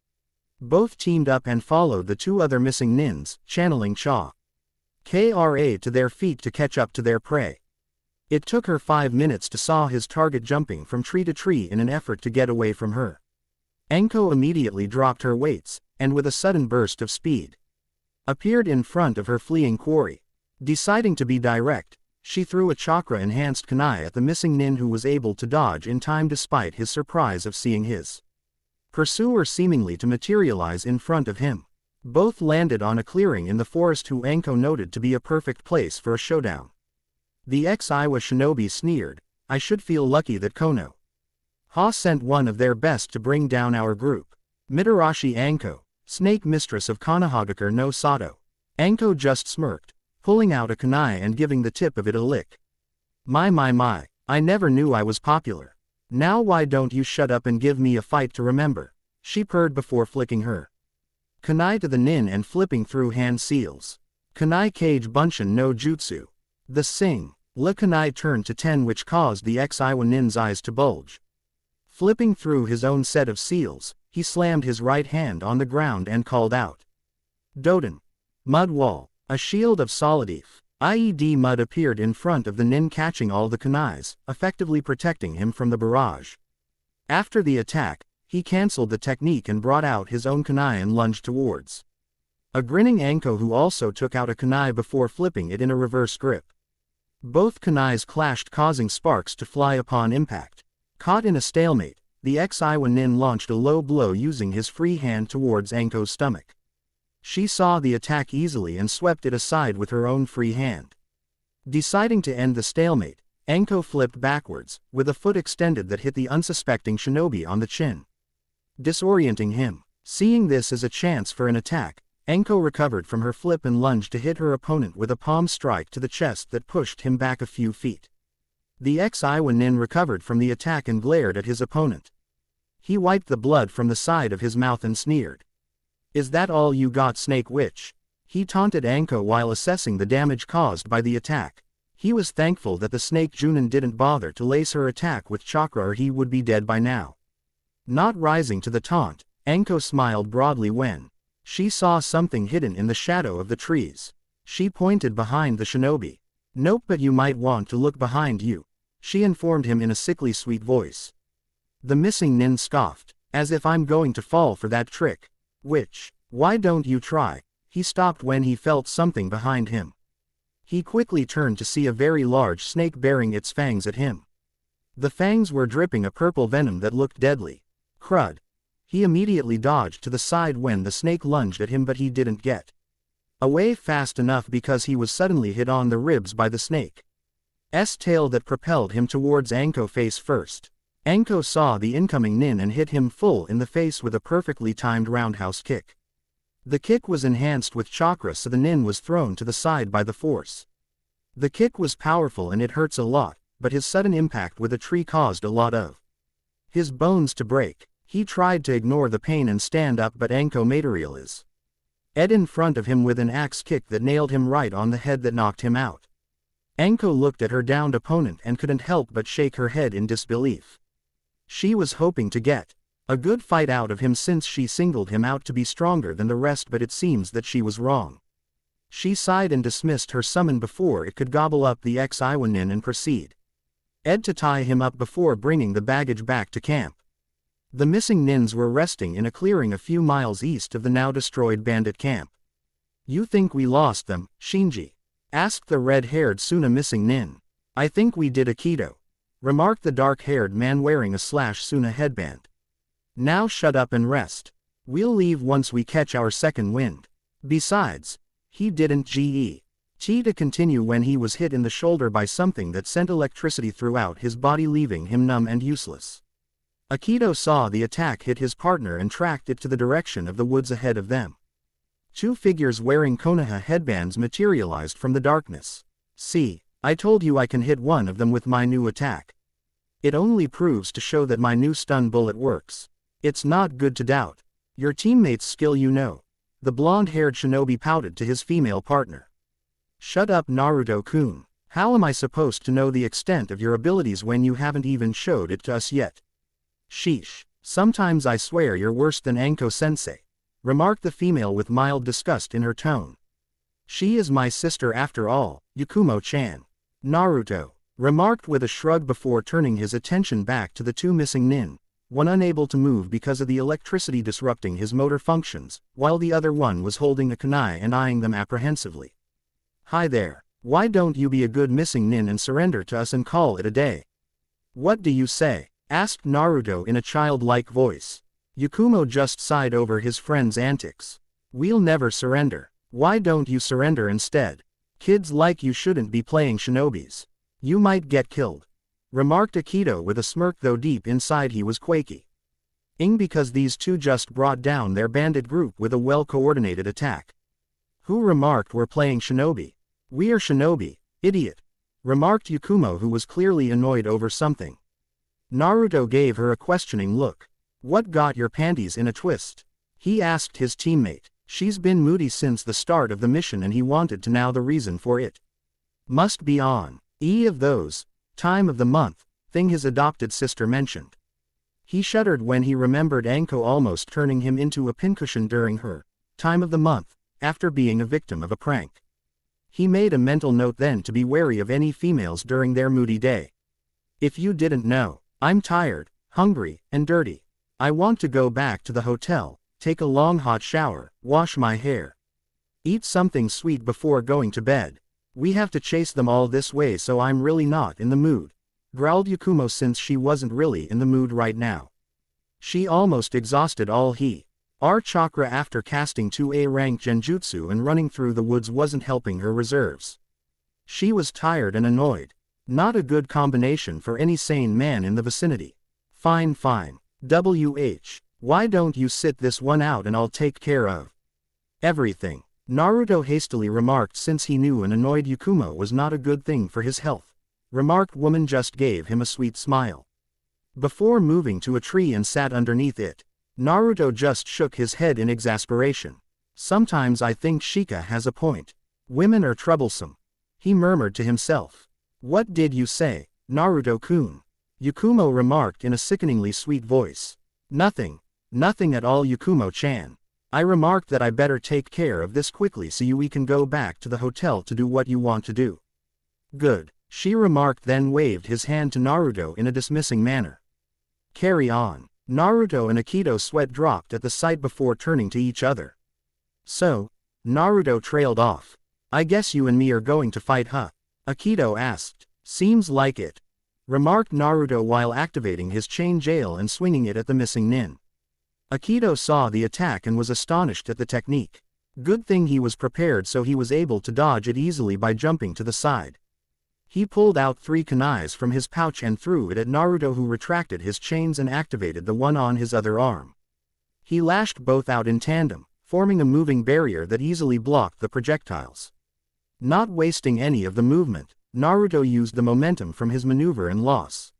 Both teamed up and followed the 2 other missing nins, channeling chakra to their feet to catch up to their prey. It took her 5 minutes to saw his target jumping from tree to tree in an effort to get away from her. Anko immediately dropped her weights, and with a sudden burst of speed, appeared in front of her fleeing quarry. Deciding to be direct, she threw a chakra-enhanced kunai at the missing nin, who was able to dodge in time despite his surprise of seeing his pursuer seemingly to materialize in front of him. Both landed on a clearing in the forest, who Anko noted to be a perfect place for a showdown. The ex-Iwa shinobi sneered, I should feel lucky that Kono Ha sent one of their best to bring down our group. Mitarashi Anko, snake mistress of Konohagakure no Sato. Anko just smirked, pulling out a kunai and giving the tip of it a lick. My, I never knew I was popular. Now why don't you shut up and give me a fight to remember? She purred before flicking her kunai to the nin and flipping through hand seals. Kunai Kage Bunshin no Jutsu. The Sing. Le kunai turned to 10, which caused the ex-Iwa nin's eyes to bulge. Flipping through his own set of seals, he slammed his right hand on the ground and called out. Doden. Mud wall. A shield of solid IED mud appeared in front of the nin, catching all the kunais, effectively protecting him from the barrage. After the attack, he cancelled the technique and brought out his own kunai and lunged towards a grinning Anko, who also took out a kunai before flipping it in a reverse grip. Both kunais clashed, causing sparks to fly upon impact. Caught in a stalemate, the ex-Iwa nin launched a low blow using his free hand towards Anko's stomach. She saw the attack easily and swept it aside with her own free hand. Deciding to end the stalemate, Anko flipped backwards, with a foot extended that hit the unsuspecting shinobi on the chin, disorienting him. Seeing this as a chance for an attack, Anko recovered from her flip and lunged to hit her opponent with a palm strike to the chest that pushed him back a few feet. The ex-Iwa nin recovered from the attack and glared at his opponent. He wiped the blood from the side of his mouth and sneered. Is that all you got, Snake Witch? He taunted Anko while assessing the damage caused by the attack. He was thankful that the Snake Junin didn't bother to lace her attack with chakra, or he would be dead by now. Not rising to the taunt, Anko smiled broadly when she saw something hidden in the shadow of the trees. She pointed behind the shinobi. Nope, but you might want to look behind you, she informed him in a sickly sweet voice. The missing nin scoffed, as if I'm going to fall for that trick. Witch, why don't you try? He stopped when he felt something behind him. He quickly turned to see a very large snake bearing its fangs at him. The fangs were dripping a purple venom that looked deadly. Crud. He immediately dodged to the side when the snake lunged at him, but he didn't get away fast enough because he was suddenly hit on the ribs by the snake's tail that propelled him towards Anko face first. Anko saw the incoming nin and hit him full in the face with a perfectly timed roundhouse kick. The kick was enhanced with chakra, so the nin was thrown to the side by the force. The kick was powerful and it hurts a lot, but his sudden impact with a tree caused a lot of his bones to break. He tried to ignore the pain and stand up, but Anko materialized Ed in front of him with an axe kick that nailed him right on the head that knocked him out. Anko looked at her downed opponent and couldn't help but shake her head in disbelief. She was hoping to get a good fight out of him since she singled him out to be stronger than the rest, but it seems that she was wrong. She sighed and dismissed her summon before it could gobble up the ex-Iwanin and proceed. Ed to tie him up before bringing the baggage back to camp. The missing nins were resting in a clearing a few miles east of the now destroyed bandit camp. "You think we lost them, Shinji?" asked the red-haired Suna missing nin. "I think we did, Aikido," remarked the dark-haired man wearing a Suna headband. "Now shut up and rest. We'll leave once we catch our second wind. Besides, he didn't to continue when he was hit in the shoulder by something that sent electricity throughout his body, leaving him numb and useless." Aikido saw the attack hit his partner and tracked it to the direction of the woods ahead of them. Two figures wearing Konoha headbands materialized from the darkness. "See, I told you I can hit one of them with my new attack. It only proves to show that my new stun bullet works. It's not good to doubt your teammate's skill, you know." The blonde-haired shinobi pouted to his female partner. "Shut up, Naruto-kun. How am I supposed to know the extent of your abilities when you haven't even showed it to us yet?" "Sheesh, sometimes I swear you're worse than Anko-sensei," remarked the female with mild disgust in her tone. "She is my sister after all, Yakumo-chan," Naruto remarked with a shrug before turning his attention back to the two missing nin, one unable to move because of the electricity disrupting his motor functions, while the other one was holding a kunai and eyeing them apprehensively. "Hi there, why don't you be a good missing nin and surrender to us and call it a day?" "What do you say?" asked Naruto in a childlike voice. Yakumo just sighed over his friend's antics. "We'll never surrender. Why don't you surrender instead? Kids like you shouldn't be playing shinobis. You might get killed," remarked Aikido with a smirk, though deep inside he was quaky. Because these two just brought down their bandit group with a well-coordinated attack. "Who remarked we're playing shinobi? We are shinobi, idiot," remarked Yakumo, who was clearly annoyed over something. Naruto gave her a questioning look. "What got your panties in a twist?" he asked his teammate. "She's been moody since the start of the mission and he wanted to know the reason for it. Must be on of those time of the month thing his adopted sister mentioned." He shuddered when he remembered Anko almost turning him into a pincushion during her time of the month, after being a victim of a prank. He made a mental note then to be wary of any females during their moody day. "If you didn't know, I'm tired, hungry, and dirty. I want to go back to the hotel, take a long hot shower, wash my hair, eat something sweet before going to bed. We have to chase them all this way, so I'm really not in the mood," growled Yakumo, since she wasn't really in the mood right now. She almost exhausted all her chakra after casting 2A rank genjutsu, and running through the woods wasn't helping her reserves. She was tired and annoyed. Not a good combination for any sane man in the vicinity. Fine. Why don't you sit this one out and I'll take care of everything," Naruto hastily remarked, since he knew an annoyed Yakumo was not a good thing for his health. Remarked woman just gave him a sweet smile. Before moving to a tree and sat underneath it, Naruto just shook his head in exasperation. "Sometimes I think Shika has a point. Women are troublesome," he murmured to himself. "What did you say, Naruto-kun?" Yakumo remarked in a sickeningly sweet voice. Nothing at all, Yakumo-chan. I remarked that I better take care of this quickly so we can go back to the hotel to do what you want to do." "Good," she remarked, then waved his hand to Naruto in a dismissing manner. "Carry on." Naruto and Aikido sweat dropped at the sight before turning to each other. "So," Naruto trailed off, "I guess you and me are going to fight, huh?" Aikido asked. "Seems like it," remarked Naruto while activating his chain jail and swinging it at the missing nin. Aikido saw the attack and was astonished at the technique. Good thing he was prepared, so he was able to dodge it easily by jumping to the side. He pulled out 3 kunais from his pouch and threw it at Naruto, who retracted his chains and activated the one on his other arm. He lashed both out in tandem, forming a moving barrier that easily blocked the projectiles. Not wasting any of the movement, Naruto used the momentum from his maneuver and loss.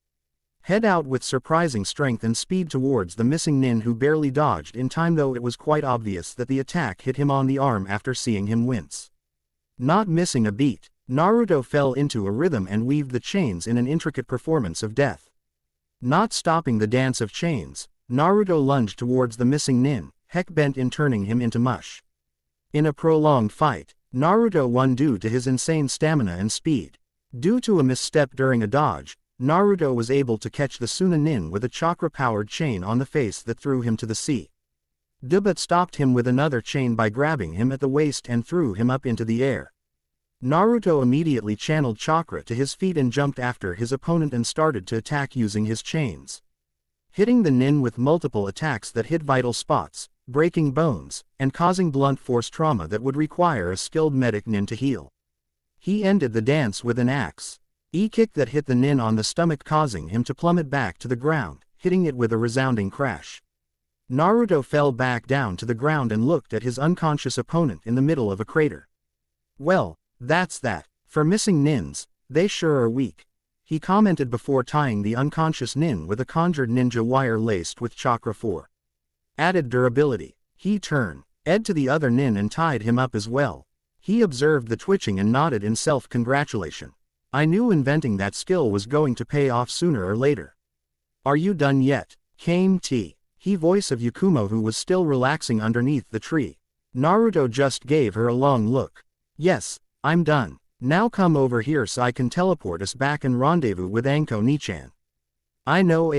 head out with surprising strength and speed towards the missing nin, who barely dodged in time, though it was quite obvious that the attack hit him on the arm after seeing him wince. Not missing a beat, Naruto fell into a rhythm and weaved the chains in an intricate performance of death. Not stopping the dance of chains, Naruto lunged towards the missing nin, heck-bent in turning him into mush. In a prolonged fight, Naruto won due to his insane stamina and speed. Due to a misstep during a dodge, Naruto was able to catch the Suna nin with a chakra-powered chain on the face that threw him to the sea. But stopped him with another chain by grabbing him at the waist and threw him up into the air. Naruto immediately channeled chakra to his feet and jumped after his opponent and started to attack using his chains. Hitting the nin with multiple attacks that hit vital spots, breaking bones, and causing blunt force trauma that would require a skilled medic nin to heal. He ended the dance with an axe kick that hit the nin on the stomach, causing him to plummet back to the ground, hitting it with a resounding crash. Naruto fell back down to the ground and looked at his unconscious opponent in the middle of a crater. Well, that's that. For missing nins, they sure are weak, he commented before tying the unconscious nin with a conjured ninja wire laced with chakra for added durability. He turned to the other nin and tied him up as well. He observed the twitching and nodded in self-congratulation. I knew inventing that skill was going to pay off sooner or later. Are you done yet? Came the voice of Yakumo, who was still relaxing underneath the tree. Naruto just gave her a long look. Yes, I'm done. Now come over here so I can teleport us back and rendezvous with Anko Nichan. I know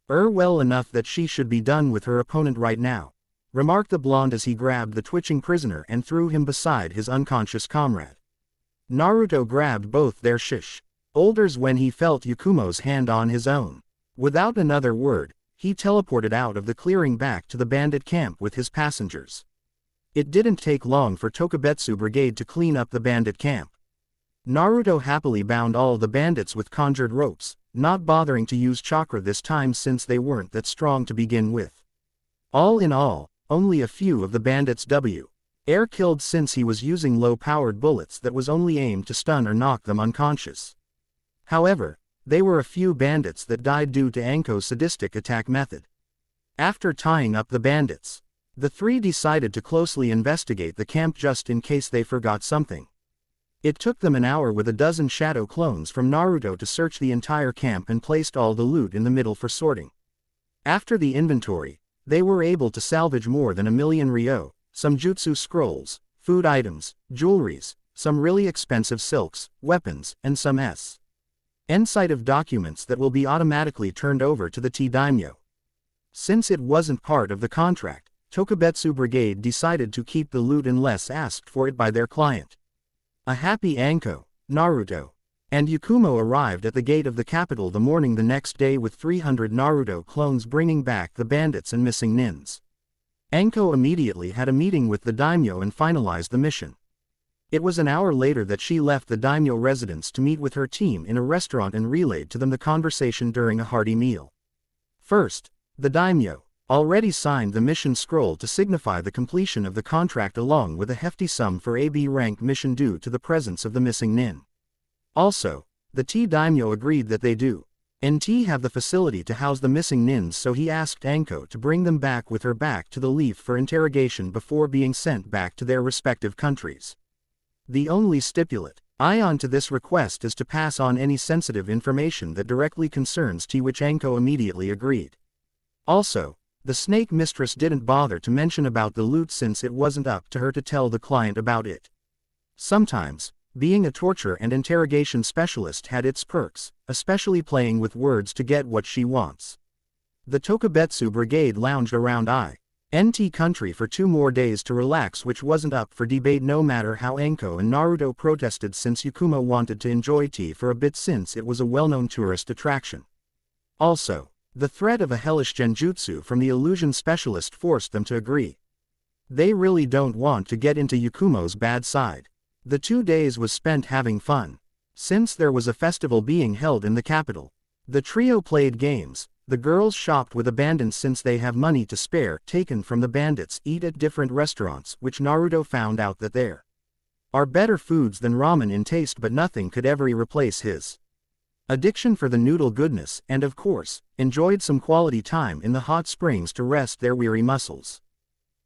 well enough that she should be done with her opponent right now, remarked the blonde as he grabbed the twitching prisoner and threw him beside his unconscious comrade. Naruto grabbed both their shoulders when he felt Yakumo's hand on his own. Without another word, he teleported out of the clearing back to the bandit camp with his passengers. It didn't take long for Tokabetsu brigade to clean up the bandit camp. Naruto happily bound all the bandits with conjured ropes, not bothering to use chakra this time since they weren't that strong to begin with. All in all, only a few of the bandits were killed since he was using low-powered bullets that was only aimed to stun or knock them unconscious. However, they were a few bandits that died due to Anko's sadistic attack method. After tying up the bandits, the three decided to closely investigate the camp just in case they forgot something. It took them an hour with a dozen shadow clones from Naruto to search the entire camp and placed all the loot in the middle for sorting. After the inventory, they were able to salvage more than 1,000,000 ryo, some jutsu scrolls, food items, jewelries, some really expensive silks, weapons, and some N-site of documents that will be automatically turned over to the Daimyo. Since it wasn't part of the contract, Tokabetsu brigade decided to keep the loot unless asked for it by their client. A happy Anko, Naruto, and Yakumo arrived at the gate of the capital the morning the next day with 300 Naruto clones bringing back the bandits and missing nins. Anko immediately had a meeting with the daimyo and finalized the mission. It was an hour later that she left the daimyo residence to meet with her team in a restaurant and relayed to them the conversation during a hearty meal. First, the daimyo already signed the mission scroll to signify the completion of the contract along with a hefty sum for a B-rank mission due to the presence of the missing nin. Also, the daimyo agreed that they have the facility to house the missing nins, so he asked Anko to bring them back with her back to the Leaf for interrogation before being sent back to their respective countries. The only stipulate on to this request is to pass on any sensitive information that directly concerns which Anko immediately agreed. Also, the snake mistress didn't bother to mention about the loot since it wasn't up to her to tell the client about it. Sometimes, being a torture and interrogation specialist had its perks, especially playing with words to get what she wants. The Tokabetsu brigade lounged around INT country for 2 more days to relax, which wasn't up for debate no matter how Anko and Naruto protested, since Yakumo wanted to enjoy tea for a bit since it was a well-known tourist attraction. Also, the threat of a hellish genjutsu from the illusion specialist forced them to agree. They really don't want to get into Yakumo's bad side. The 2 days was spent having fun. Since there was a festival being held in the capital, the trio played games, the girls shopped with abandon since they have money to spare taken from the bandits, eat at different restaurants, which Naruto found out that there are better foods than ramen in taste, but nothing could ever replace his. addiction for the noodle goodness, and of course, enjoyed some quality time in the hot springs to rest their weary muscles.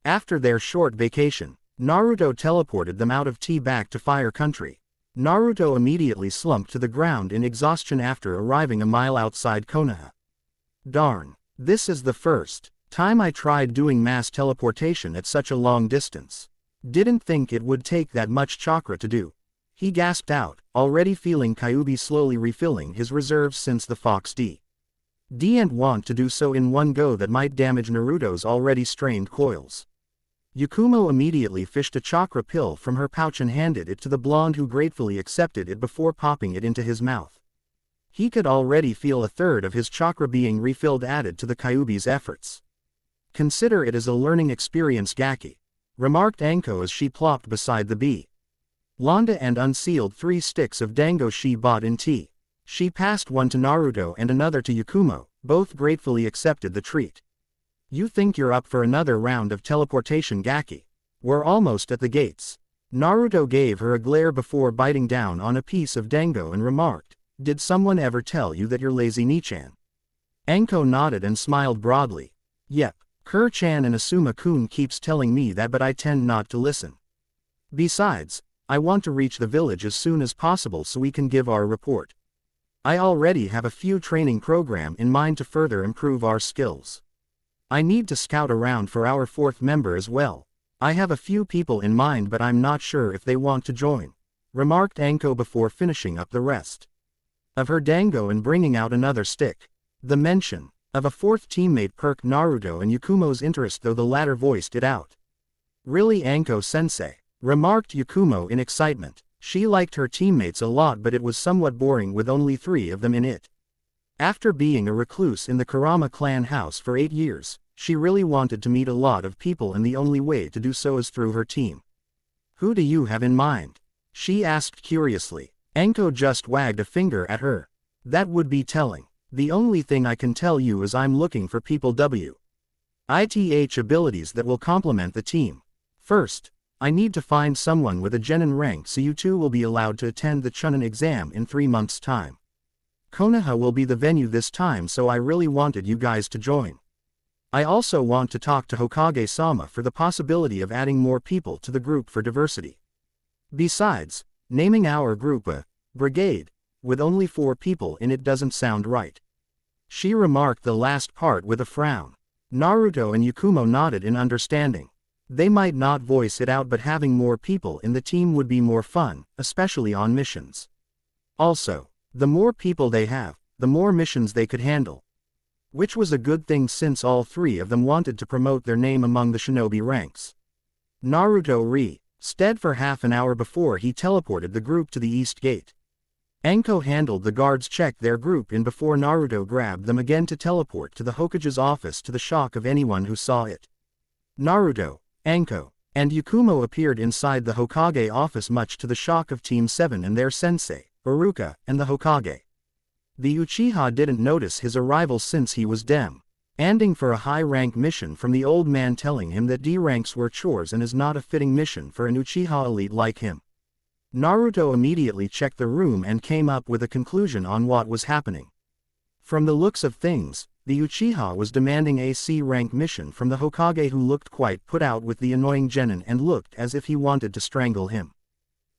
After their short vacation, Naruto teleported them out of tea back to Fire Country. Naruto immediately slumped to the ground in exhaustion after arriving a mile outside Konoha. Darn, this is the first time I tried doing mass teleportation at such a long distance. Didn't think it would take that much chakra to do. He gasped out, already feeling Kyuubi slowly refilling his reserves since the Fox didn't want to do so in one go that might damage Naruto's already strained coils. Yakumo immediately fished a chakra pill from her pouch and handed it to the blonde, who gratefully accepted it before popping it into his mouth. He could already feel a third of his chakra being refilled, added to the Kyuubi's efforts. Consider it as a learning experience, Gaki, remarked Anko as she plopped beside the bee. Londa and unsealed 3 sticks of dango she bought in tea. She passed one to Naruto and another to Yakumo, both gratefully accepted the treat. You think you're up for another round of teleportation, Gaki? We're almost at the gates. Naruto gave her a glare before biting down on a piece of dango and remarked, did someone ever tell you that you're lazy, Nichan? Anko nodded and smiled broadly. Yep, Kur-chan and Asuma-kun keeps telling me that, but I tend not to listen. Besides, I want to reach the village as soon as possible so we can give our report. I already have a few training program in mind to further improve our skills. I need to scout around for our 4th member as well. I have a few people in mind, but I'm not sure if they want to join, remarked Anko before finishing up the rest of her dango and bringing out another stick. The mention of a 4th teammate perked Naruto and Yakumo's interest, though the latter voiced it out. Really, Anko-sensei, remarked Yakumo in excitement. She liked her teammates a lot, but it was somewhat boring with only 3 of them in it. After being a recluse in the Kurama clan house for 8 years, she really wanted to meet a lot of people, and the only way to do so is through her team. Who do you have in mind? She asked curiously. Anko just wagged a finger at her. That would be telling. The only thing I can tell you is I'm looking for people with abilities that will complement the team. First, I need to find someone with a genin rank, so you two will be allowed to attend the Chunin exam in 3 months' time. Konoha will be the venue this time, so I really wanted you guys to join. I also want to talk to Hokage-sama for the possibility of adding more people to the group for diversity. Besides, naming our group a brigade with only 4 people in it doesn't sound right. She remarked the last part with a frown. Naruto and Yakumo nodded in understanding. They might not voice it out, but having more people in the team would be more fun, especially on missions. Also, the more people they have, the more missions they could handle. Which was a good thing, since all 3 of them wanted to promote their name among the shinobi ranks. Naruto rested for half an hour before he teleported the group to the east gate. Anko handled the guards, checked their group in before Naruto grabbed them again to teleport to the Hokage's office, to the shock of anyone who saw it. Naruto, Anko, and Yakumo appeared inside the Hokage office, much to the shock of Team 7 and their sensei, Iruka, and the Hokage. The Uchiha didn't notice his arrival since he was demanding for a high-rank mission from the old man, telling him that D ranks were chores and is not a fitting mission for an Uchiha elite like him. Naruto immediately checked the room and came up with a conclusion on what was happening. From the looks of things, the Uchiha was demanding a C-rank mission from the Hokage, who looked quite put out with the annoying genin and looked as if he wanted to strangle him.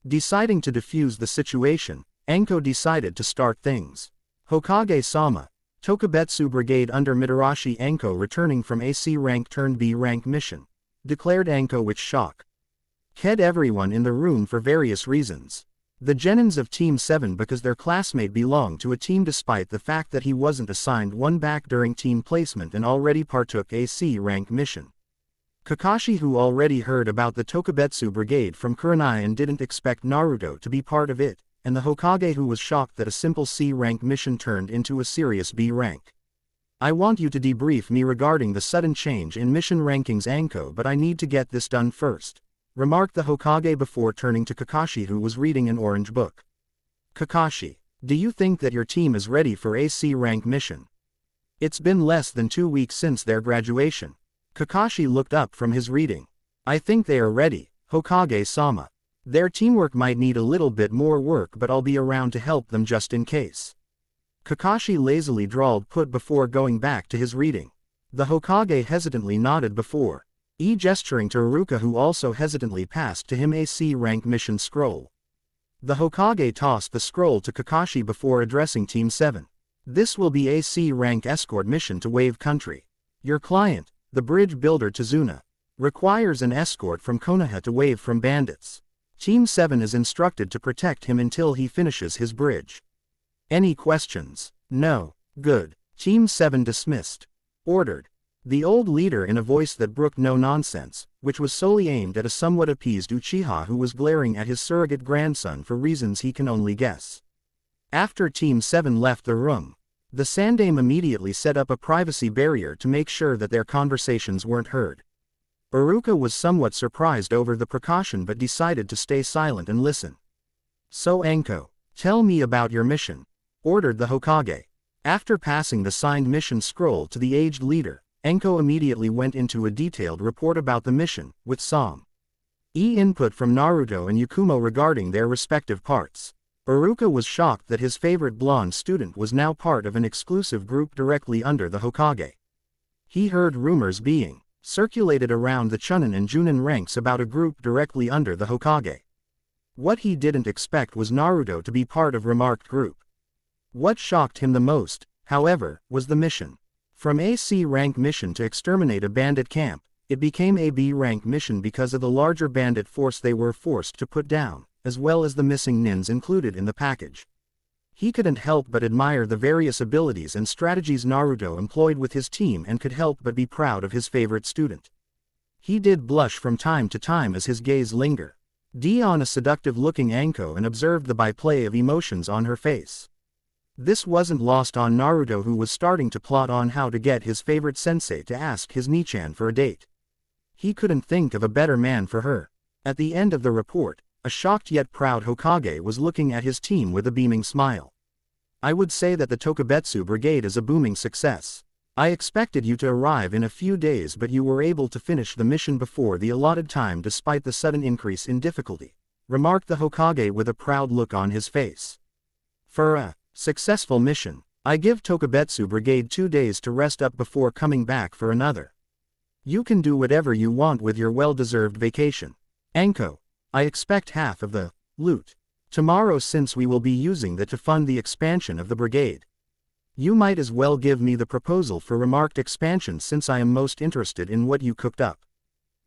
Deciding to defuse the situation, Anko decided to start things. Hokage-sama, Tokabetsu Brigade under Mitarashi Anko returning from a C-rank turned B-rank mission, declared Anko with shock. Ked everyone in the room for various reasons. The genins of Team 7 because their classmate belonged to a team despite the fact that he wasn't assigned one back during team placement and already partook a C-rank mission. Kakashi, who already heard about the Tokabetsu Brigade from Kurenai and didn't expect Naruto to be part of it, and the Hokage, who was shocked that a simple C-rank mission turned into a serious B rank. I want you to debrief me regarding the sudden change in mission rankings, Anko, but I need to get this done first, remarked the Hokage before turning to Kakashi, who was reading an orange book. Kakashi, do you think that your team is ready for a C-rank mission? It's been less than 2 weeks since their graduation. Kakashi looked up from his reading. I think they are ready, Hokage-sama. Their teamwork might need a little bit more work, but I'll be around to help them just in case. Kakashi lazily drawled put before going back to his reading. The Hokage hesitantly nodded before gesturing to Iruka, who also hesitantly passed to him a C rank mission scroll. The Hokage tossed the scroll to Kakashi before addressing Team 7. This will be a C rank escort mission to Wave Country. Your client, the bridge builder Tazuna, requires an escort from Konoha to Wave from bandits. Team 7 is instructed to protect him until he finishes his bridge. Any questions? No. Good. Team 7 dismissed. Ordered. The old leader in a voice that brooked no nonsense, which was solely aimed at a somewhat appeased Uchiha who was glaring at his surrogate grandson for reasons he can only guess. After Team 7 left the room, the Sandaime immediately set up a privacy barrier to make sure that their conversations weren't heard. Iruka was somewhat surprised over the precaution but decided to stay silent and listen. So Anko, tell me about your mission, ordered the Hokage. After passing the signed mission scroll to the aged leader, Anko immediately went into a detailed report about the mission, with some input from Naruto and Yakumo regarding their respective parts. Iruka was shocked that his favorite blonde student was now part of an exclusive group directly under the Hokage. He heard rumors being circulated around the Chunin and Junin ranks about a group directly under the Hokage. What he didn't expect was Naruto to be part of remarked group. What shocked him the most, however, was the mission. From a C-rank mission to exterminate a bandit camp, it became a B-rank mission because of the larger bandit force they were forced to put down, as well as the missing nins included in the package. He couldn't help but admire the various abilities and strategies Naruto employed with his team and could help but be proud of his favorite student. He did blush from time to time as his gaze lingered on a seductive-looking Anko and observed the byplay of emotions on her face. This wasn't lost on Naruto, who was starting to plot on how to get his favorite sensei to ask his Nichan for a date. He couldn't think of a better man for her. At the end of the report, a shocked yet proud Hokage was looking at his team with a beaming smile. I would say that the Tokabetsu brigade is a booming success. I expected you to arrive in a few days, but you were able to finish the mission before the allotted time despite the sudden increase in difficulty, remarked the Hokage with a proud look on his face. For a successful mission, I give Tokabetsu brigade 2 days to rest up before coming back for another. You can do whatever you want with your well-deserved vacation. Anko, I expect half of the loot tomorrow since we will be using that to fund the expansion of the brigade. You might as well give me the proposal for remarked expansion since I am most interested in what you cooked up.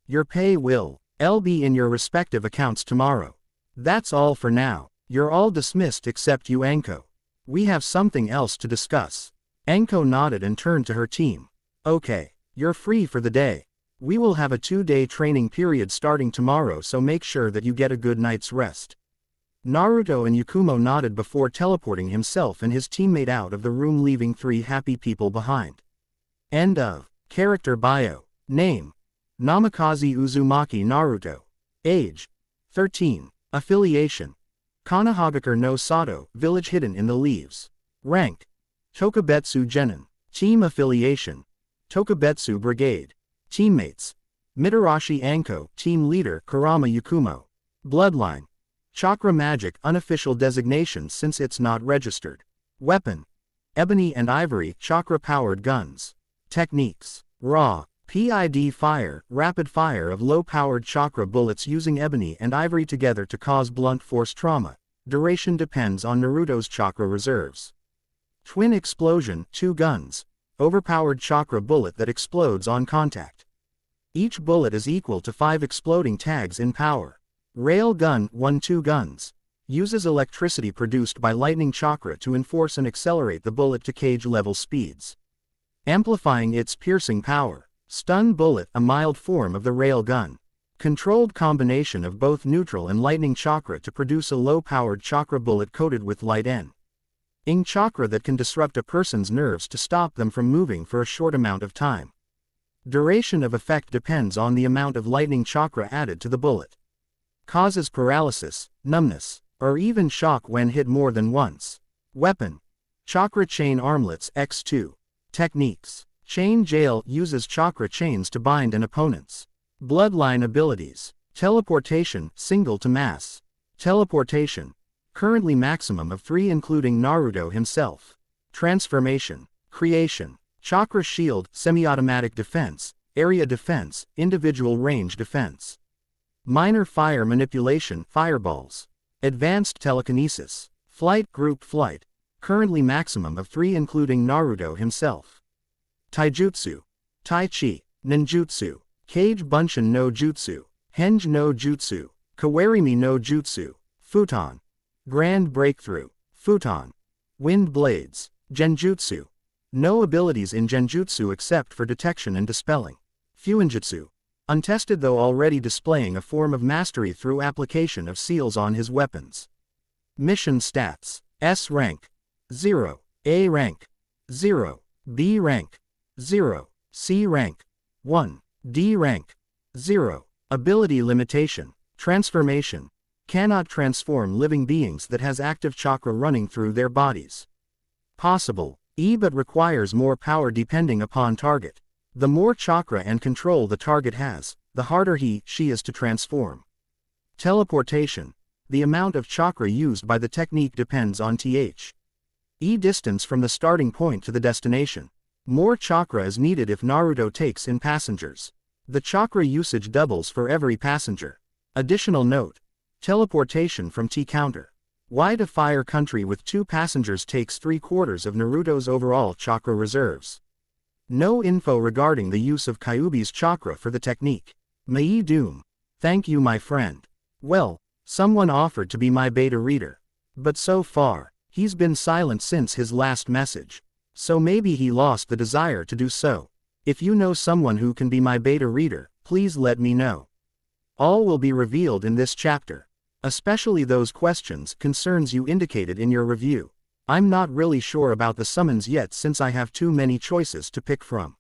Your pay will be in your respective accounts tomorrow. That's all for now. You're all dismissed except you, Anko. We have something else to discuss. Anko nodded and turned to her team. Okay, you're free for the day. We will have a 2-day training period starting tomorrow, so make sure that you get a good night's rest. Naruto and Yakumo nodded before teleporting himself and his teammate out of the room, leaving 3 happy people behind. End of character bio. Name: Namikaze Uzumaki Naruto. Age: 13. Affiliation: Konohagakure no Sato, village hidden in the leaves. Rank: Tokabetsu Genin. Team affiliation: Tokabetsu Brigade. Teammates: Mitarashi Anko, team leader Kurama Yakumo. Bloodline: Chakra magic, unofficial designation since it's not registered. Weapon: ebony and ivory chakra-powered guns. Techniques: raw, PID fire, rapid fire of low-powered chakra bullets using ebony and ivory together to cause blunt force trauma. Duration depends on Naruto's chakra reserves. Twin explosion, 2 guns. Overpowered chakra bullet that explodes on contact. Each bullet is equal to 5 exploding tags in power. Rail gun, 1-2 guns. Uses electricity produced by lightning chakra to enforce and accelerate the bullet to cage level speeds, amplifying its piercing power. Stun bullet, a mild form of the rail gun. Controlled combination of both neutral and lightning chakra to produce a low-powered chakra bullet coated with light ing chakra that can disrupt a person's nerves to stop them from moving for a short amount of time. Duration of effect depends on the amount of lightning chakra added to the bullet. Causes paralysis, numbness, or even shock when hit more than once. Weapon: chakra chain armlets X2. Techniques: chain jail, uses chakra chains to bind an opponent's bloodline. Abilities: teleportation, single to mass. Teleportation: currently maximum of 3 including Naruto himself. Transformation. Creation. Chakra shield, semi-automatic defense, area defense, individual range defense. Minor fire manipulation, fireballs. Advanced telekinesis. Flight, group flight. Currently maximum of 3 including Naruto himself. Taijutsu. Tai Chi. Ninjutsu. Kage Bunshin no Jutsu. Henge no Jutsu. Kawarimi no Jutsu. Futon. Grand Breakthrough. Futon. Wind Blades. Genjutsu. No abilities in Genjutsu except for detection and dispelling. Fuinjutsu. Untested though already displaying a form of mastery through application of seals on his weapons. Mission stats. S rank. 0. A rank. 0. B rank. 0. C rank. 1. D rank. 0. Ability limitation. Transformation. Cannot transform living beings that has active chakra running through their bodies. Possible. E but requires more power depending upon target. The more chakra and control the target has, the harder she is to transform. Teleportation. The amount of chakra used by the technique depends on E distance from the starting point to the destination. More chakra is needed if Naruto takes in passengers. The chakra usage doubles for every passenger. Additional note. Teleportation from T counter. Why to fire country with 2 passengers takes 3/4 of Naruto's overall chakra reserves. No info regarding the use of Kyuubi's chakra for the technique. Mei Doom. Thank you my friend. Well, someone offered to be my beta reader. But so far, he's been silent since his last message. So maybe he lost the desire to do so. If you know someone who can be my beta reader, please let me know. All will be revealed in this chapter. Especially those concerns you indicated in your review. I'm not really sure about the summons yet since I have too many choices to pick from.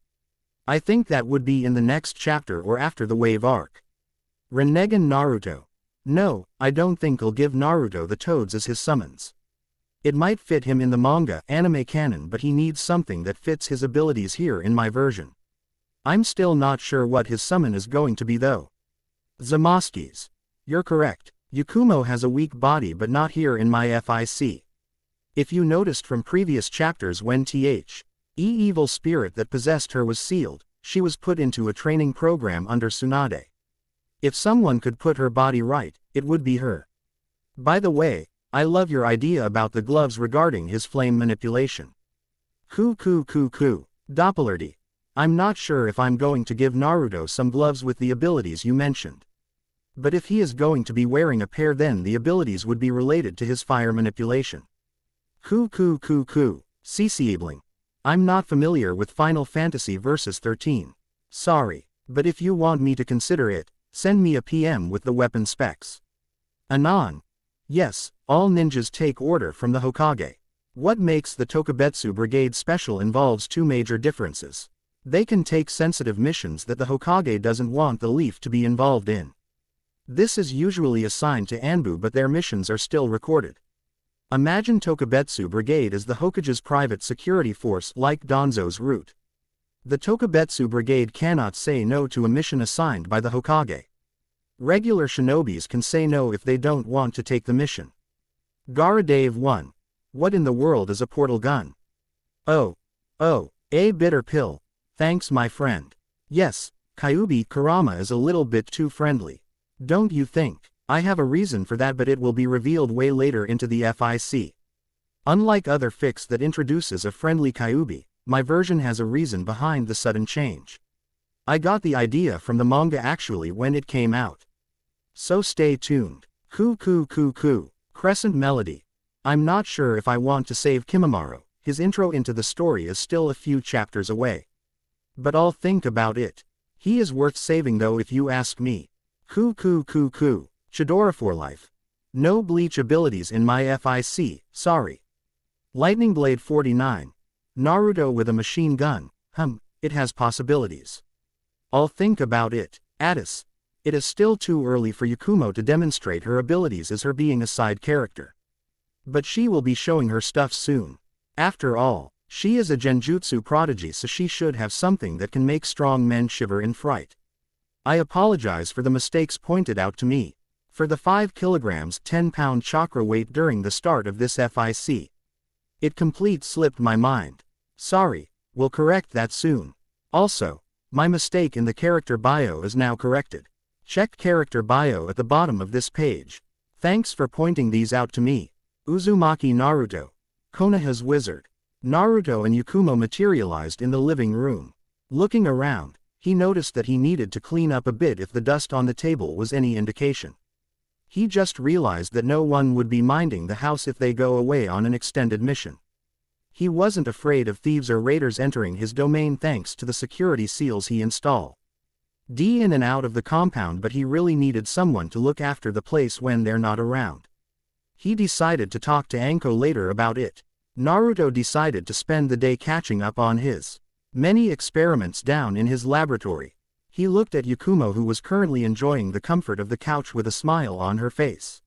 I think that would be in the next chapter or after the wave arc. Renegan Naruto. No, I don't think I'll give Naruto the toads as his summons. It might fit him in the manga anime canon but he needs something that fits his abilities here in my version. I'm still not sure what his summon is going to be though. Zamaskis. You're correct. Yakumo has a weak body but not here in my FIC. If you noticed from previous chapters when evil spirit that possessed her was sealed, she was put into a training program under Tsunade. If someone could put her body right, it would be her. By the way, I love your idea about the gloves regarding his flame manipulation. Dopplerdy. I'm not sure if I'm going to give Naruto some gloves with the abilities you mentioned. But if he is going to be wearing a pair then the abilities would be related to his fire manipulation. CCabling. I'm not familiar with Final Fantasy Versus 13. Sorry, but if you want me to consider it, send me a PM with the weapon specs. Anon. Yes, all ninjas take order from the Hokage. What makes the Tokabetsu brigade special involves 2 major differences. They can take sensitive missions that the Hokage doesn't want the leaf to be involved in. This is usually assigned to Anbu but their missions are still recorded. Imagine Tokabetsu Brigade as the Hokage's private security force like Danzo's route. The Tokabetsu Brigade cannot say no to a mission assigned by the Hokage. Regular shinobis can say no if they don't want to take the mission. Garadave 1. What in the world is a portal gun? Oh, a bitter pill. Thanks my friend. Yes, Kyuubi Kurama is a little bit too friendly. Don't you think? I have a reason for that but it will be revealed way later into the FIC. Unlike other fics that introduces a friendly Kyuubi, my version has a reason behind the sudden change. I got the idea from the manga actually when it came out. So stay tuned. Crescent Melody. I'm not sure if I want to save Kimimaro, his intro into the story is still a few chapters away. But I'll think about it. He is worth saving though if you ask me. Chidora for life. No bleach abilities in my FIC, sorry. Lightning Blade 49. Naruto with a machine gun, it has possibilities. I'll think about it. Addis. It is still too early for Yakumo to demonstrate her abilities as her being a side character. But she will be showing her stuff soon. After all, she is a genjutsu prodigy so she should have something that can make strong men shiver in fright. I apologize for the mistakes pointed out to me. For the 5 kilograms 10-pound chakra weight during the start of this FIC. It complete slipped my mind. Sorry, we'll correct that soon. Also, my mistake in the character bio is now corrected. Check character bio at the bottom of this page. Thanks for pointing these out to me. Uzumaki Naruto. Konoha's wizard. Naruto and Yakumo materialized in the living room. Looking around, he noticed that he needed to clean up a bit if the dust on the table was any indication. He just realized that no one would be minding the house if they go away on an extended mission. He wasn't afraid of thieves or raiders entering his domain thanks to the security seals he installed. In and out of the compound, but he really needed someone to look after the place when they're not around. He decided to talk to Anko later about it. Naruto decided to spend the day catching up on his many experiments down in his laboratory. He looked at Yakumo, who was currently enjoying the comfort of the couch with a smile on her face.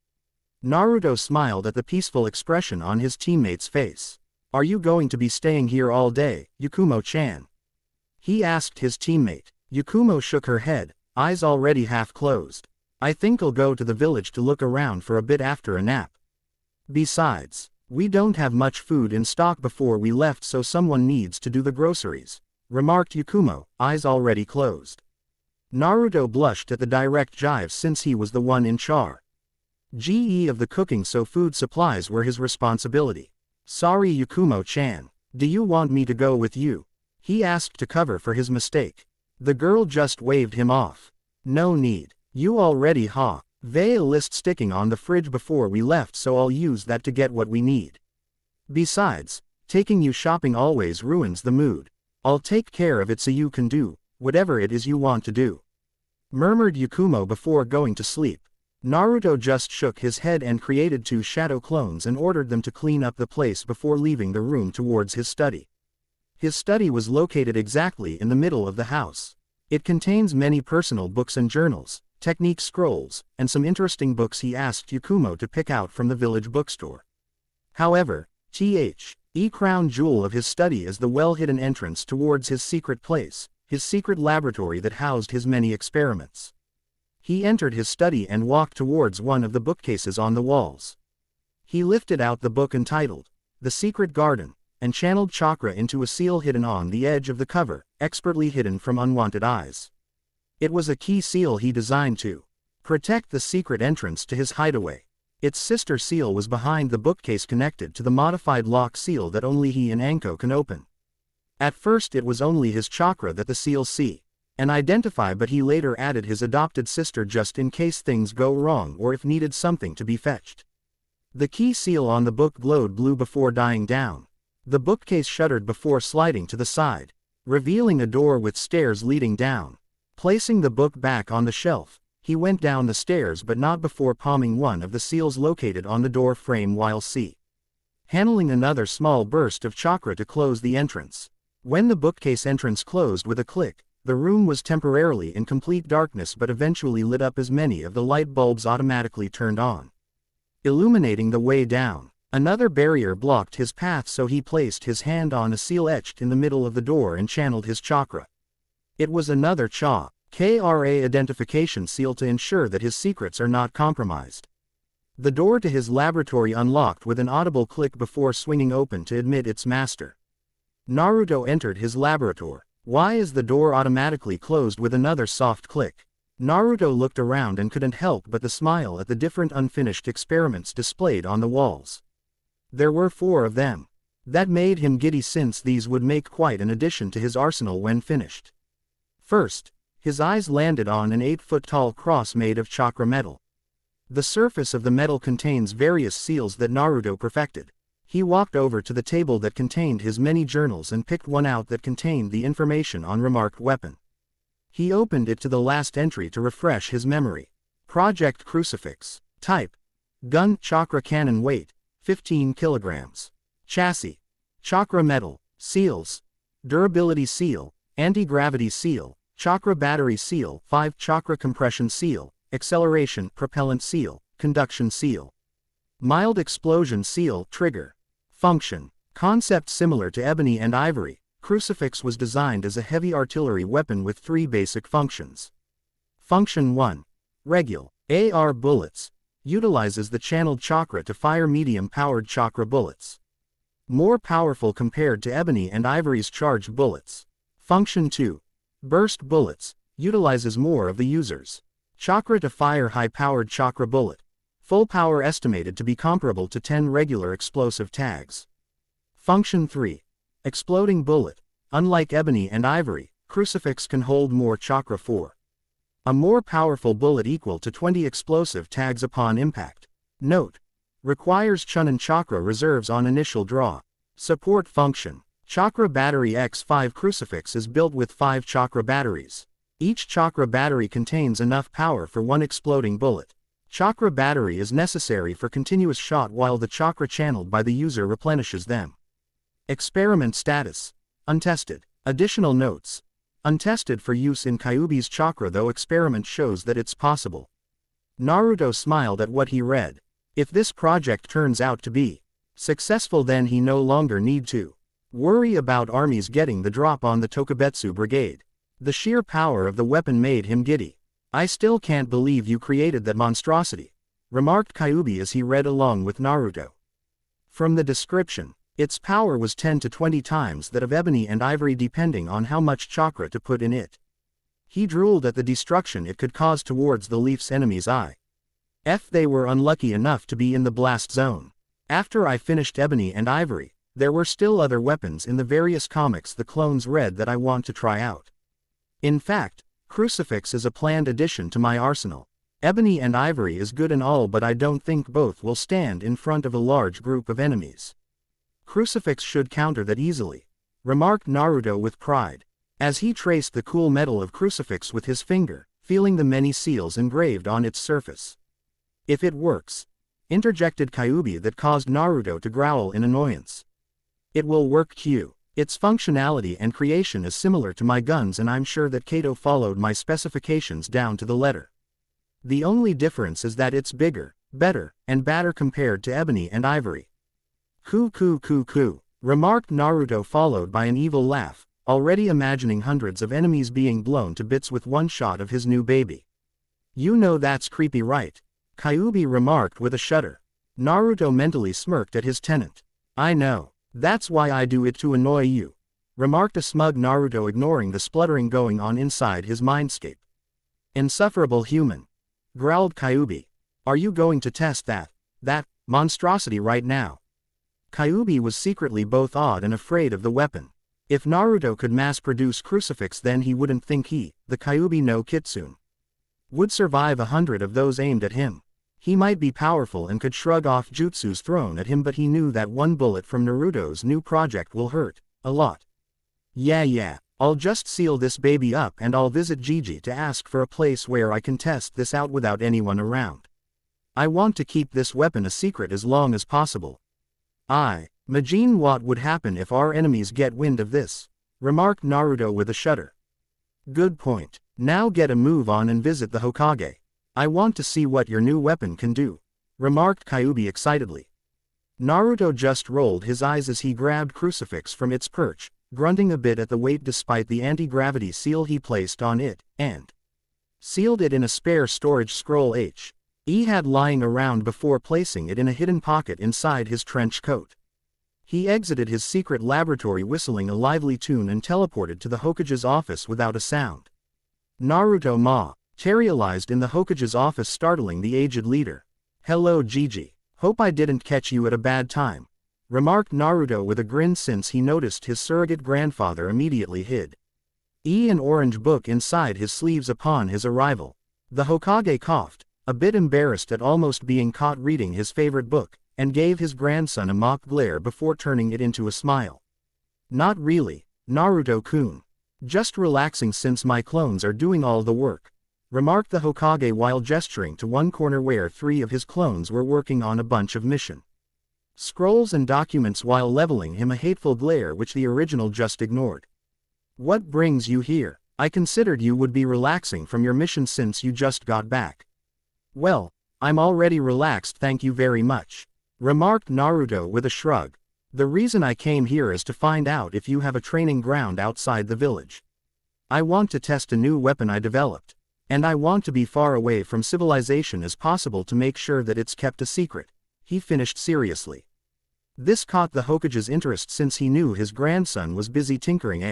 Naruto smiled at the peaceful expression on his teammate's face. "Are you going to be staying here all day, Yakumo-chan?" he asked his teammate. Yakumo shook her head, eyes already half closed. "I think I'll go to the village to look around for a bit after a nap. Besides, we don't have much food in stock before we left, so someone needs to do the groceries," remarked Yakumo, eyes already closed. Naruto blushed at the direct jive since he was the one in charge of the cooking, so food supplies were his responsibility. "Sorry, Yakumo-chan. Do you want me to go with you?" he asked to cover for his mistake. The girl just waved him off. "No need. You already have a list sticking on the fridge before we left, so I'll use that to get what we need. Besides, taking you shopping always ruins the mood. I'll take care of it so you can do whatever it is you want to do," murmured Yakumo before going to sleep. Naruto just shook his head and created 2 shadow clones and ordered them to clean up the place before leaving the room towards his study. His study was located exactly in the middle of the house. It contains many personal books and journals, technique scrolls, and some interesting books he asked Yakumo to pick out from the village bookstore. However, the crown jewel of his study is the well-hidden entrance towards his secret place, his secret laboratory that housed his many experiments. He entered his study and walked towards one of the bookcases on the walls. He lifted out the book entitled, "The Secret Garden," and channeled chakra into a seal hidden on the edge of the cover, expertly hidden from unwanted eyes. It was a key seal he designed to protect the secret entrance to his hideaway. Its sister seal was behind the bookcase, connected to the modified lock seal that only he and Anko can open. At first it was only his chakra that the seal see and identify, but he later added his adopted sister just in case things go wrong or if needed something to be fetched. The key seal on the book glowed blue before dying down. The bookcase shuddered before sliding to the side, revealing a door with stairs leading down. Placing the book back on the shelf, he went down the stairs, but not before palming one of the seals located on the door frame while handling another small burst of chakra to close the entrance. When the bookcase entrance closed with a click, the room was temporarily in complete darkness but eventually lit up as many of the light bulbs automatically turned on, illuminating the way down. Another barrier blocked his path, so he placed his hand on a seal etched in the middle of the door and channeled his chakra. It was another chakra identification seal to ensure that his secrets are not compromised. The door to his laboratory unlocked with an audible click before swinging open to admit its master. Naruto entered his laboratory. Why is the door automatically closed with another soft click? Naruto looked around and couldn't help but to smile at the different unfinished experiments displayed on the walls. There were 4 of them. That made him giddy since these would make quite an addition to his arsenal when finished. First, his eyes landed on an 8-foot-tall cross made of chakra metal. The surface of the metal contains various seals that Naruto perfected. He walked over to the table that contained his many journals and picked one out that contained the information on remarked weapon. He opened it to the last entry to refresh his memory. Project Crucifix. Type: gun. Chakra cannon. Weight: 15 kilograms. Chassis: chakra metal. Seals: durability seal, anti-gravity seal, chakra battery seal, 5 chakra compression seal, acceleration propellant seal, conduction seal, mild explosion seal. Trigger. Function: concept similar to ebony and ivory. Crucifix was designed as a heavy artillery weapon with 3 basic functions. Function 1. Regular AR bullets. Utilizes the channeled chakra to fire medium-powered chakra bullets. More powerful compared to ebony and ivory's charged bullets. Function 2. Burst bullets. Utilizes more of the user's chakra to fire high-powered chakra bullet. Full power estimated to be comparable to 10 regular explosive tags. Function 3. Exploding bullet. Unlike ebony and ivory, crucifix can hold more chakra for a more powerful bullet equal to 20 explosive tags upon impact. Note: requires Chunin chakra reserves on initial draw. Support function. Chakra battery X5 crucifix is built with 5 chakra batteries. Each chakra battery contains enough power for 1 exploding bullet. Chakra battery is necessary for continuous shot while the chakra channeled by the user replenishes them. Experiment status. Untested. Additional notes. Untested for use in Kyuubi's chakra, though experiment shows that it's possible. Naruto smiled at what he read. If this project turns out to be successful, then he no longer need to worry about armies getting the drop on the Tokabetsu brigade. The sheer power of the weapon made him giddy. "I still can't believe you created that monstrosity," remarked Kyuubi as he read along with Naruto. From the description, its power was 10 to 20 times that of ebony and ivory depending on how much chakra to put in it. He drooled at the destruction it could cause towards the Leaf's enemy's eye. If they were unlucky enough to be in the blast zone. After I finished ebony and ivory, there were still other weapons in the various comics the clones read that I want to try out. In fact, crucifix is a planned addition to my arsenal. Ebony and ivory is good and all, but I don't think both will stand in front of a large group of enemies. Crucifix should counter that easily, remarked Naruto with pride, as he traced the cool metal of crucifix with his finger, feeling the many seals engraved on its surface. If it works, interjected Kyuubi, that caused Naruto to growl in annoyance. It will work Q. Its functionality and creation is similar to my guns, and I'm sure that Kato followed my specifications down to the letter. The only difference is that it's bigger, better, and badder compared to ebony and ivory. Coo, remarked Naruto, followed by an evil laugh, already imagining hundreds of enemies being blown to bits with one shot of his new baby. You know that's creepy, right? Kyuubi remarked with a shudder. Naruto mentally smirked at his tenant. I know. That's why I do it, to annoy you, remarked a smug Naruto, ignoring the spluttering going on inside his mindscape. Insufferable human, growled Kyuubi. Are you going to test that monstrosity right now? Kyuubi was secretly both awed and afraid of the weapon. If Naruto could mass-produce crucifix, then he wouldn't think he, the Kyuubi no Kitsune, would survive 100 of those aimed at him. He might be powerful and could shrug off jutsus thrown at him, but he knew that one bullet from Naruto's new project will hurt a lot. Yeah, I'll just seal this baby up and I'll visit Gigi to ask for a place where I can test this out without anyone around. I want to keep this weapon a secret as long as possible. Imagine what would happen if our enemies get wind of this, remarked Naruto with a shudder. Good point. Now get a move on and visit the Hokage. I want to see what your new weapon can do, remarked Kyuubi excitedly. Naruto just rolled his eyes as he grabbed crucifix from its perch, grunting a bit at the weight despite the anti-gravity seal he placed on it, and sealed it in a spare storage scroll he had lying around before placing it in a hidden pocket inside his trench coat. He exited his secret laboratory whistling a lively tune and teleported to the Hokage's office without a sound. Naruto materialized in the Hokage's office, startling the aged leader. Hello Gigi. Hope I didn't catch you at a bad time, remarked Naruto with a grin, since he noticed his surrogate grandfather immediately hid an orange book inside his sleeves upon his arrival. The Hokage coughed, a bit embarrassed at almost being caught reading his favorite book, and gave his grandson a mock glare before turning it into a smile. Not really, Naruto-kun. Just relaxing since my clones are doing all the work, remarked the Hokage while gesturing to one corner where 3 of his clones were working on a bunch of mission scrolls and documents while leveling him a hateful glare which the original just ignored. What brings you here? I considered you would be relaxing from your mission since you just got back. Well, I'm already relaxed, thank you very much, remarked Naruto with a shrug. The reason I came here is to find out if you have a training ground outside the village. I want to test a new weapon I developed, and I want to be far away from civilization as possible to make sure that it's kept a secret, he finished seriously. This caught the Hokage's interest since he knew his grandson was busy tinkering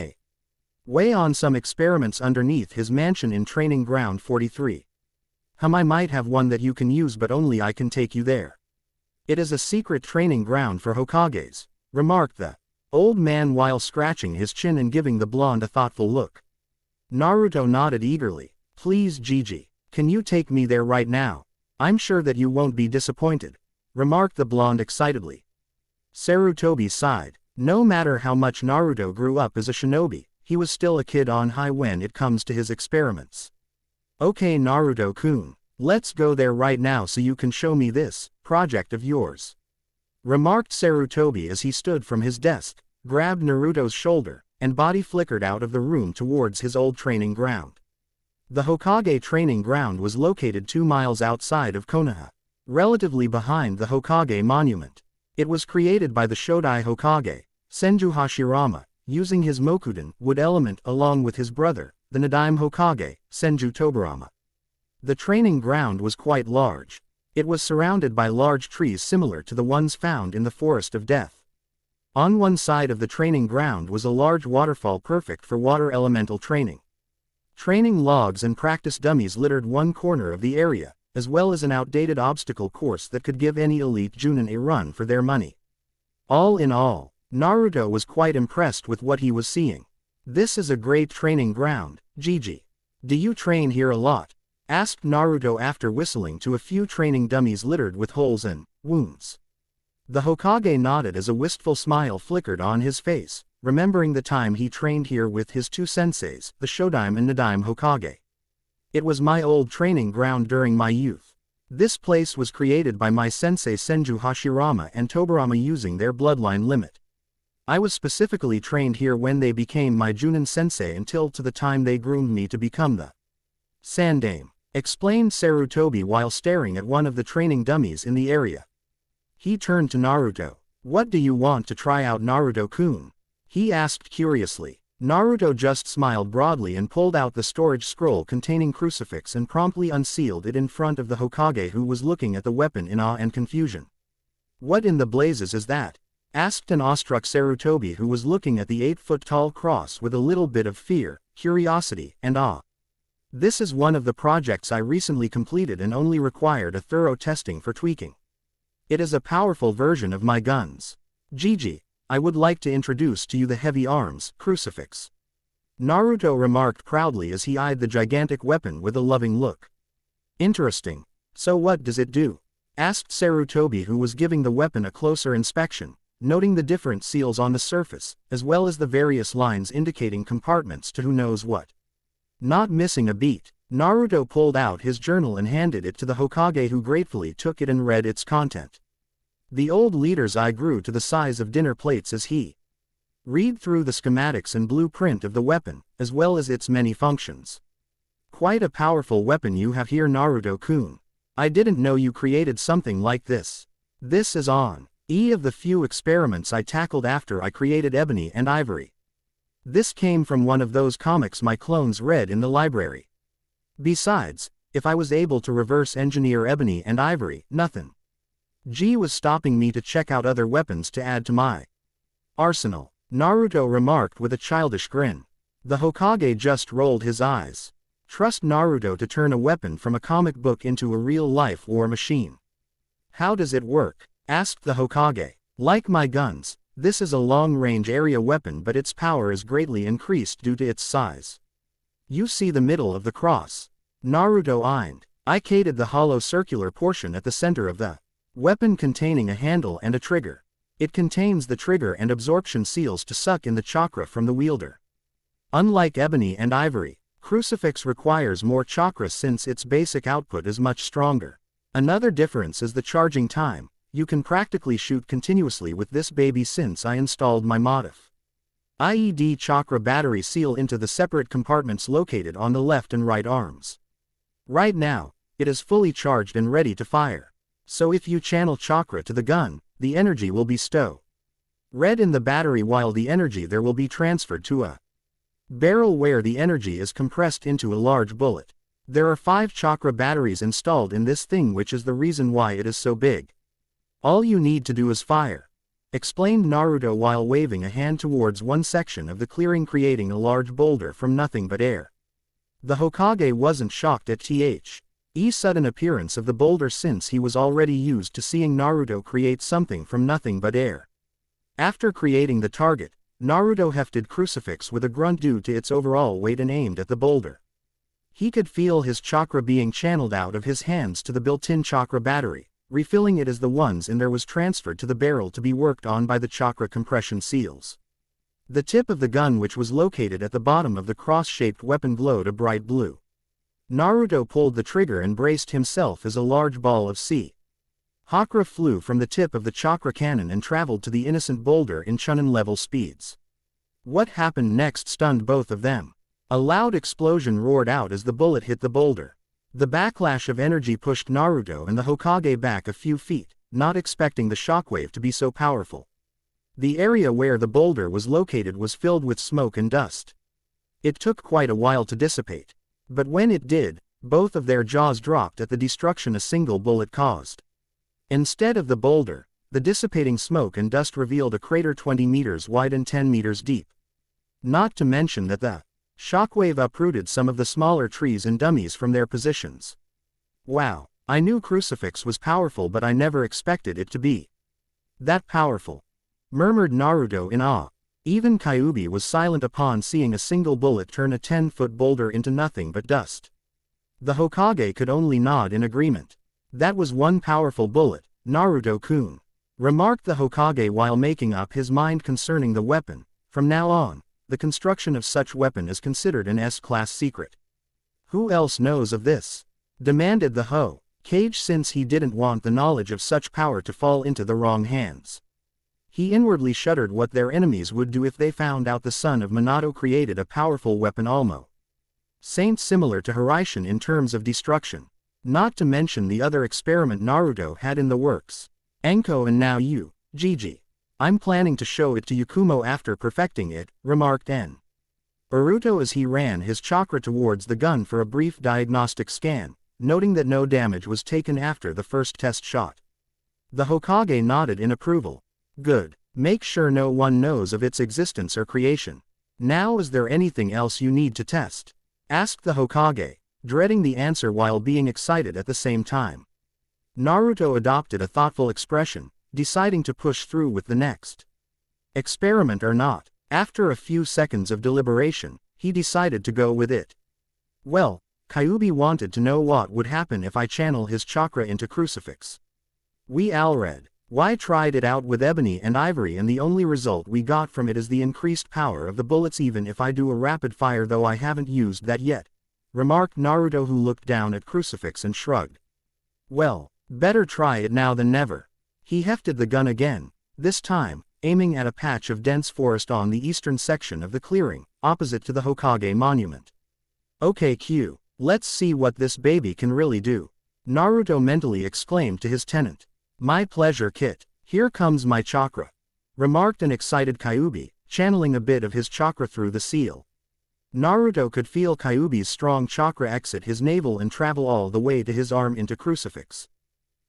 away on some experiments underneath his mansion in Training Ground 43. I might have one that you can use, but only I can take you there. It is a secret training ground for Hokages, remarked the old man while scratching his chin and giving the blonde a thoughtful look. Naruto nodded eagerly. Please Gigi, can you take me there right now? I'm sure that you won't be disappointed, remarked the blonde excitedly. Sarutobi sighed. No matter how much Naruto grew up as a shinobi, he was still a kid on high when it comes to his experiments. Okay Naruto-kun, let's go there right now so you can show me this project of yours, remarked Sarutobi as he stood from his desk, grabbed Naruto's shoulder, and body flickered out of the room towards his old training ground. The Hokage training ground was located 2 miles outside of Konoha, relatively behind the Hokage monument. It was created by the Shodai Hokage, Senju Hashirama, using his Mokuden wood element along with his brother, the Nadaime Hokage, Senju Tobarama. The training ground was quite large. It was surrounded by large trees similar to the ones found in the Forest of Death. On one side of the training ground was a large waterfall perfect for water elemental training. Training logs and practice dummies littered one corner of the area, as well as an outdated obstacle course that could give any elite Junin a run for their money. All in all, Naruto was quite impressed with what he was seeing. This is a great training ground, Gigi. Do you train here a lot? Asked Naruto after whistling to a few training dummies littered with holes and wounds. The Hokage nodded as a wistful smile flickered on his face, remembering the time he trained here with his 2 senseis, the Shodaime and Nadaime Hokage. It was my old training ground during my youth. This place was created by my sensei Senju Hashirama and Tobarama using their bloodline limit. I was specifically trained here when they became my Junin sensei until to the time they groomed me to become the Sandaime, explained Sarutobi while staring at one of the training dummies in the area. He turned to Naruto. What do you want to try out Naruto-kun? He asked curiously. Naruto just smiled broadly and pulled out the storage scroll containing crucifix and promptly unsealed it in front of the Hokage, who was looking at the weapon in awe and confusion. What in the blazes is that? Asked an awestruck Sarutobi, who was looking at the 8-foot-tall cross with a little bit of fear, curiosity, and awe. This is one of the projects I recently completed and only required a thorough testing for tweaking. It is a powerful version of my guns. Gigi, I would like to introduce to you the heavy arms crucifix. Naruto remarked proudly as he eyed the gigantic weapon with a loving look. Interesting. So what does it do? Asked Sarutobi, who was giving the weapon a closer inspection, noting the different seals on the surface, as well as the various lines indicating compartments to who knows what. Not missing a beat, Naruto pulled out his journal and handed it to the Hokage, who gratefully took it and read its content. The old leader's eye grew to the size of dinner plates as he read through the schematics and blueprint of the weapon, as well as its many functions. Quite a powerful weapon you have here, Naruto-kun. I didn't know you created something like this. This is on of the few experiments I tackled after I created Ebony and Ivory. This came from one of those comics my clones read in the library. Besides, if I was able to reverse engineer Ebony and Ivory, nothing G was stopping me to check out other weapons to add to my arsenal, Naruto remarked with a childish grin. The Hokage just rolled his eyes. Trust Naruto to turn a weapon from a comic book into a real-life war machine. How does it work? Asked the Hokage. Like my guns, this is a long-range area weapon, but its power is greatly increased due to its size. You see the middle of the cross. Naruto indicated the hollow circular portion at the center of the weapon containing a handle and a trigger. It contains the trigger and absorption seals to suck in the chakra from the wielder. Unlike Ebony and Ivory, Crucifix requires more chakra since its basic output is much stronger. Another difference is the charging time. You can practically shoot continuously with this baby since I installed my modif IED chakra battery seal into the separate compartments located on the left and right arms. Right now, it is fully charged and ready to fire. So if you channel chakra to the gun, the energy will be stored in the battery while the energy there will be transferred to a barrel where the energy is compressed into a large bullet. There are 5 chakra batteries installed in this thing, which is the reason why it is so big. All you need to do is fire. explained Naruto while waving a hand towards one section of the clearing, creating a large boulder from nothing but air. The Hokage wasn't shocked at the sudden appearance of the boulder, since he was already used to seeing Naruto create something from nothing but air. After creating the target, Naruto hefted crucifix with a grunt due to its overall weight and aimed at the boulder. He could feel his chakra being channeled out of his hands to the built-in chakra battery, refilling it as the ones in there was transferred to the barrel to be worked on by the chakra compression seals. The tip of the gun, which was located at the bottom of the cross-shaped weapon, glowed a bright blue. Naruto pulled the trigger and braced himself as a large ball of chakra flew from the tip of the chakra cannon and traveled to the innocent boulder in Chunin-level speeds. What happened next stunned both of them. A loud explosion roared out as the bullet hit the boulder. The backlash of energy pushed Naruto and the Hokage back a few feet, not expecting the shockwave to be so powerful. The area where the boulder was located was filled with smoke and dust. It took quite a while to dissipate. But when it did, both of their jaws dropped at the destruction a single bullet caused. Instead of the boulder, the dissipating smoke and dust revealed a crater 20 meters wide and 10 meters deep. Not to mention that the shockwave uprooted some of the smaller trees and dummies from their positions. Wow, I knew crucifix was powerful, but I never expected it to be that powerful, murmured Naruto in awe. Even Kyuubi was silent upon seeing a single bullet turn a 10-foot boulder into nothing but dust. The Hokage could only nod in agreement. That was one powerful bullet, Naruto-kun, remarked the Hokage while making up his mind concerning the weapon. From now on, the construction of such weapon is considered an S-class secret. Who else knows of this? Demanded the Hokage, since he didn't want the knowledge of such power to fall into the wrong hands. He inwardly shuddered what their enemies would do if they found out the son of Minato created a powerful weapon almost similar to Hiraishin in terms of destruction. Not to mention the other experiment Naruto had in the works. Enko, and now you, Gigi. I'm planning to show it to Yakumo after perfecting it, remarked Naruto as he ran his chakra towards the gun for a brief diagnostic scan, noting that no damage was taken after the first test shot. The Hokage nodded in approval. Good. Make sure no one knows of its existence or creation. Now, is there anything else you need to test? Asked the Hokage, dreading the answer while being excited at the same time. Naruto adopted a thoughtful expression, deciding to push through with the next experiment or not. After a few seconds of deliberation, he decided to go with it. Well, Kyuubi wanted to know what would happen if I channel his chakra into crucifix. We all read. Why tried it out with ebony and ivory, and the only result we got from it is the increased power of the bullets, even if I do a rapid fire, though I haven't used that yet, remarked Naruto, who looked down at crucifix and shrugged. Well, better try it now than never. He hefted the gun again, this time aiming at a patch of dense forest on the eastern section of the clearing, opposite to the Hokage monument. Okay, Q, let's see what this baby can really do, Naruto mentally exclaimed to his tenant. My pleasure, Kit. Here comes my chakra, remarked an excited Kyuubi, channeling a bit of his chakra through the seal. Naruto could feel Kyuubi's strong chakra exit his navel and travel all the way to his arm into crucifix.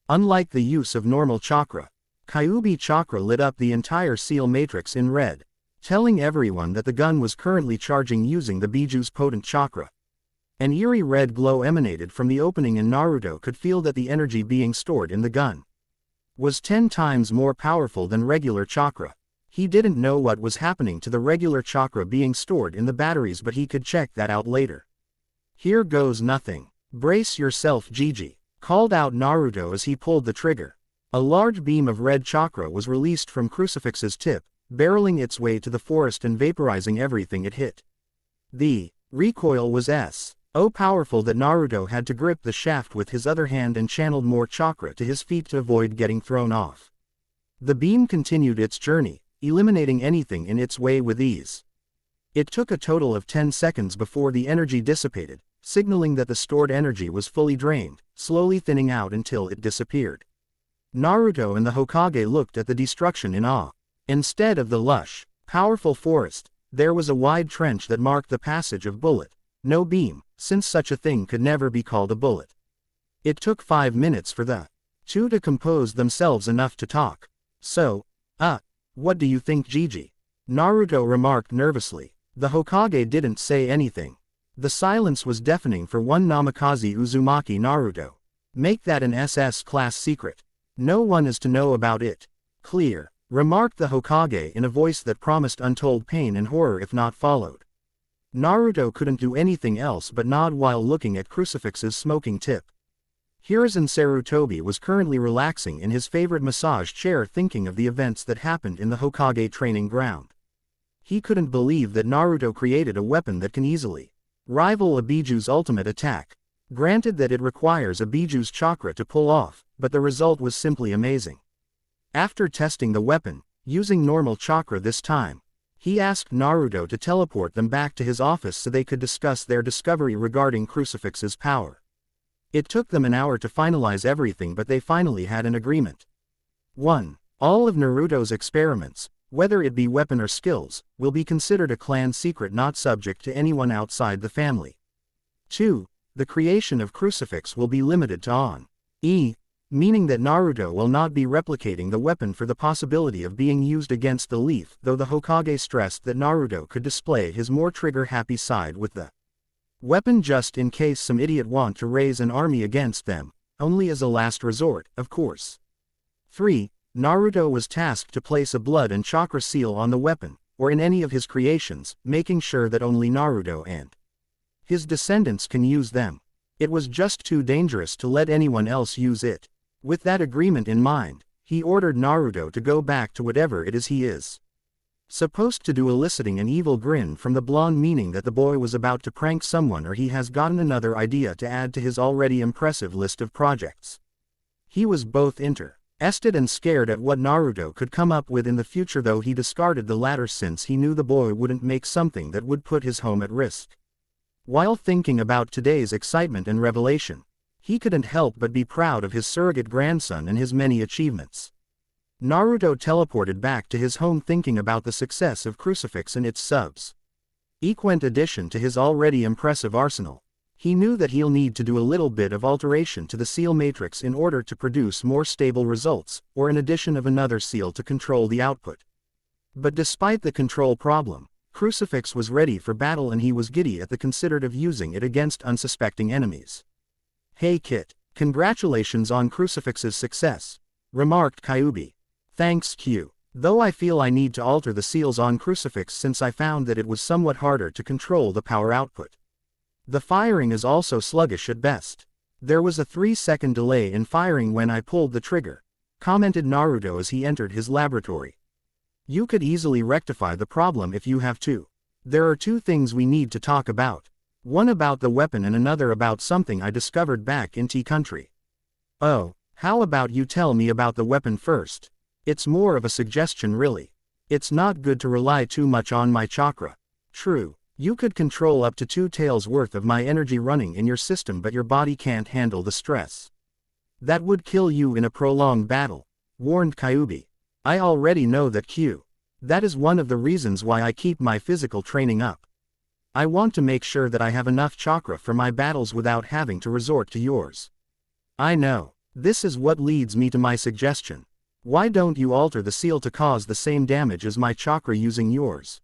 Unlike the use of normal chakra, Kyuubi chakra lit up the entire seal matrix in red, telling everyone that the gun was currently charging using the Bijuu's potent chakra. An eerie red glow emanated from the opening, and Naruto could feel that the energy being stored in the gun was 10 times more powerful than regular chakra. He didn't know what was happening to the regular chakra being stored in the batteries, but he could check that out later. Here goes nothing. Brace yourself, Gigi, called out Naruto as he pulled the trigger. A large beam of red chakra was released from crucifix's tip, barreling its way to the forest and vaporizing everything it hit. The recoil was so powerful that Naruto had to grip the shaft with his other hand and channeled more chakra to his feet to avoid getting thrown off. The beam continued its journey, eliminating anything in its way with ease. It took a total of 10 seconds before the energy dissipated, signaling that the stored energy was fully drained, slowly thinning out until it disappeared. Naruto and the Hokage looked at the destruction in awe. Instead of the lush, powerful forest, there was a wide trench that marked the passage of bullet, no beam, since such a thing could never be called a bullet. It took 5 minutes for the two to compose themselves enough to talk. So, What do you think, Gigi? Naruto remarked nervously. The Hokage didn't say anything. The silence was deafening for one Namikaze Uzumaki. Naruto. Make that an SS class secret. No one is to know about it. Clear, remarked the Hokage in a voice that promised untold pain and horror if not followed. Naruto couldn't do anything else but nod while looking at Crucifix's smoking tip. Hiruzen Sarutobi was currently relaxing in his favorite massage chair thinking of the events that happened in the Hokage training ground. He couldn't believe that Naruto created a weapon that can easily rival a Bijuu's ultimate attack. Granted that it requires a Bijuu's chakra to pull off, but the result was simply amazing. After testing the weapon, using normal chakra this time, he asked Naruto to teleport them back to his office so they could discuss their discovery regarding Crucifix's power. It took them an hour to finalize everything, but they finally had an agreement. 1. All of Naruto's experiments, whether it be weapon or skills, will be considered a clan secret not subject to anyone outside the family. 2. The creation of Crucifix will be limited to on-e, meaning that Naruto will not be replicating the weapon for the possibility of being used against the Leaf, though the Hokage stressed that Naruto could display his more trigger-happy side with the weapon just in case some idiot want to raise an army against them, only as a last resort, of course. 3. Naruto was tasked to place a blood and chakra seal on the weapon, or in any of his creations, making sure that only Naruto and his descendants can use them. It was just too dangerous to let anyone else use it. With that agreement in mind, he ordered Naruto to go back to whatever it is he is supposed to do, eliciting an evil grin from the blonde, meaning that the boy was about to prank someone or he has gotten another idea to add to his already impressive list of projects. He was both interested and scared at what Naruto could come up with in the future, though he discarded the latter since he knew the boy wouldn't make something that would put his home at risk. While thinking about today's excitement and revelation, he couldn't help but be proud of his surrogate grandson and his many achievements. Naruto teleported back to his home thinking about the success of Crucifix and its subsequent addition to his already impressive arsenal. He knew that he'll need to do a little bit of alteration to the seal matrix in order to produce more stable results, or an addition of another seal to control the output. But despite the control problem, Crucifix was ready for battle and he was giddy at the considered of using it against unsuspecting enemies. "Hey Kit, congratulations on Crucifix's success," remarked Kyuubi. "Thanks Q. Though I feel I need to alter the seals on Crucifix since I found that it was somewhat harder to control the power output. The firing is also sluggish at best. There was a 3-second delay in firing when I pulled the trigger," commented Naruto as he entered his laboratory. "You could easily rectify the problem if you have to. There are 2 things we need to talk about. One about the weapon and another about something I discovered back in T country." "Oh, how about you tell me about the weapon first? It's more of a suggestion really. It's not good to rely too much on my chakra. True, you could control up to 2 taels worth of my energy running in your system, but your body can't handle the stress. That would kill you in a prolonged battle," warned Kyuubi. "I already know that Q. That is one of the reasons why I keep my physical training up. I want to make sure that I have enough chakra for my battles without having to resort to yours." "I know. This is what leads me to my suggestion. Why don't you alter the seal to cause the same damage as my chakra using yours?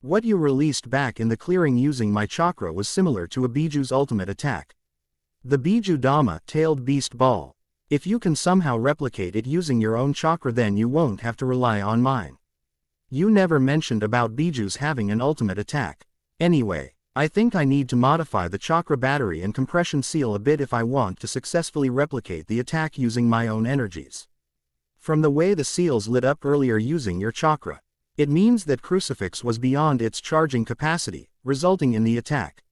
What you released back in the clearing using my chakra was similar to a Bijuu's ultimate attack. The Biju Dama, tailed beast ball. If you can somehow replicate it using your own chakra, then you won't have to rely on mine. You never mentioned about Bijuu's having an ultimate attack. Anyway, I think I need to modify the chakra battery and compression seal a bit if I want to successfully replicate the attack using my own energies. From the way the seals lit up earlier using your chakra, it means that Crucifix was beyond its charging capacity, resulting in the attack.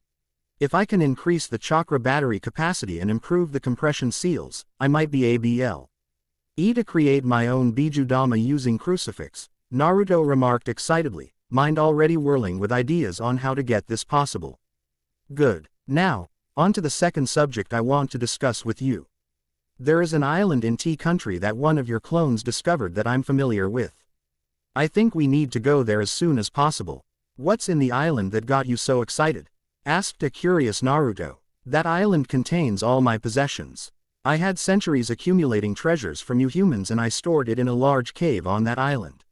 If I can increase the chakra battery capacity and improve the compression seals, I might be able to create my own Biju Dama using Crucifix," Naruto remarked excitedly, mind already whirling with ideas on how to get this possible. "Good. Now, on to the second subject I want to discuss with you. There is an island in T country that one of your clones discovered that I'm familiar with. I think we need to go there as soon as possible." "What's in the island that got you so excited?" asked a curious Naruto. "That island contains all my possessions. I had centuries accumulating treasures from you humans and I stored it in a large cave on that island.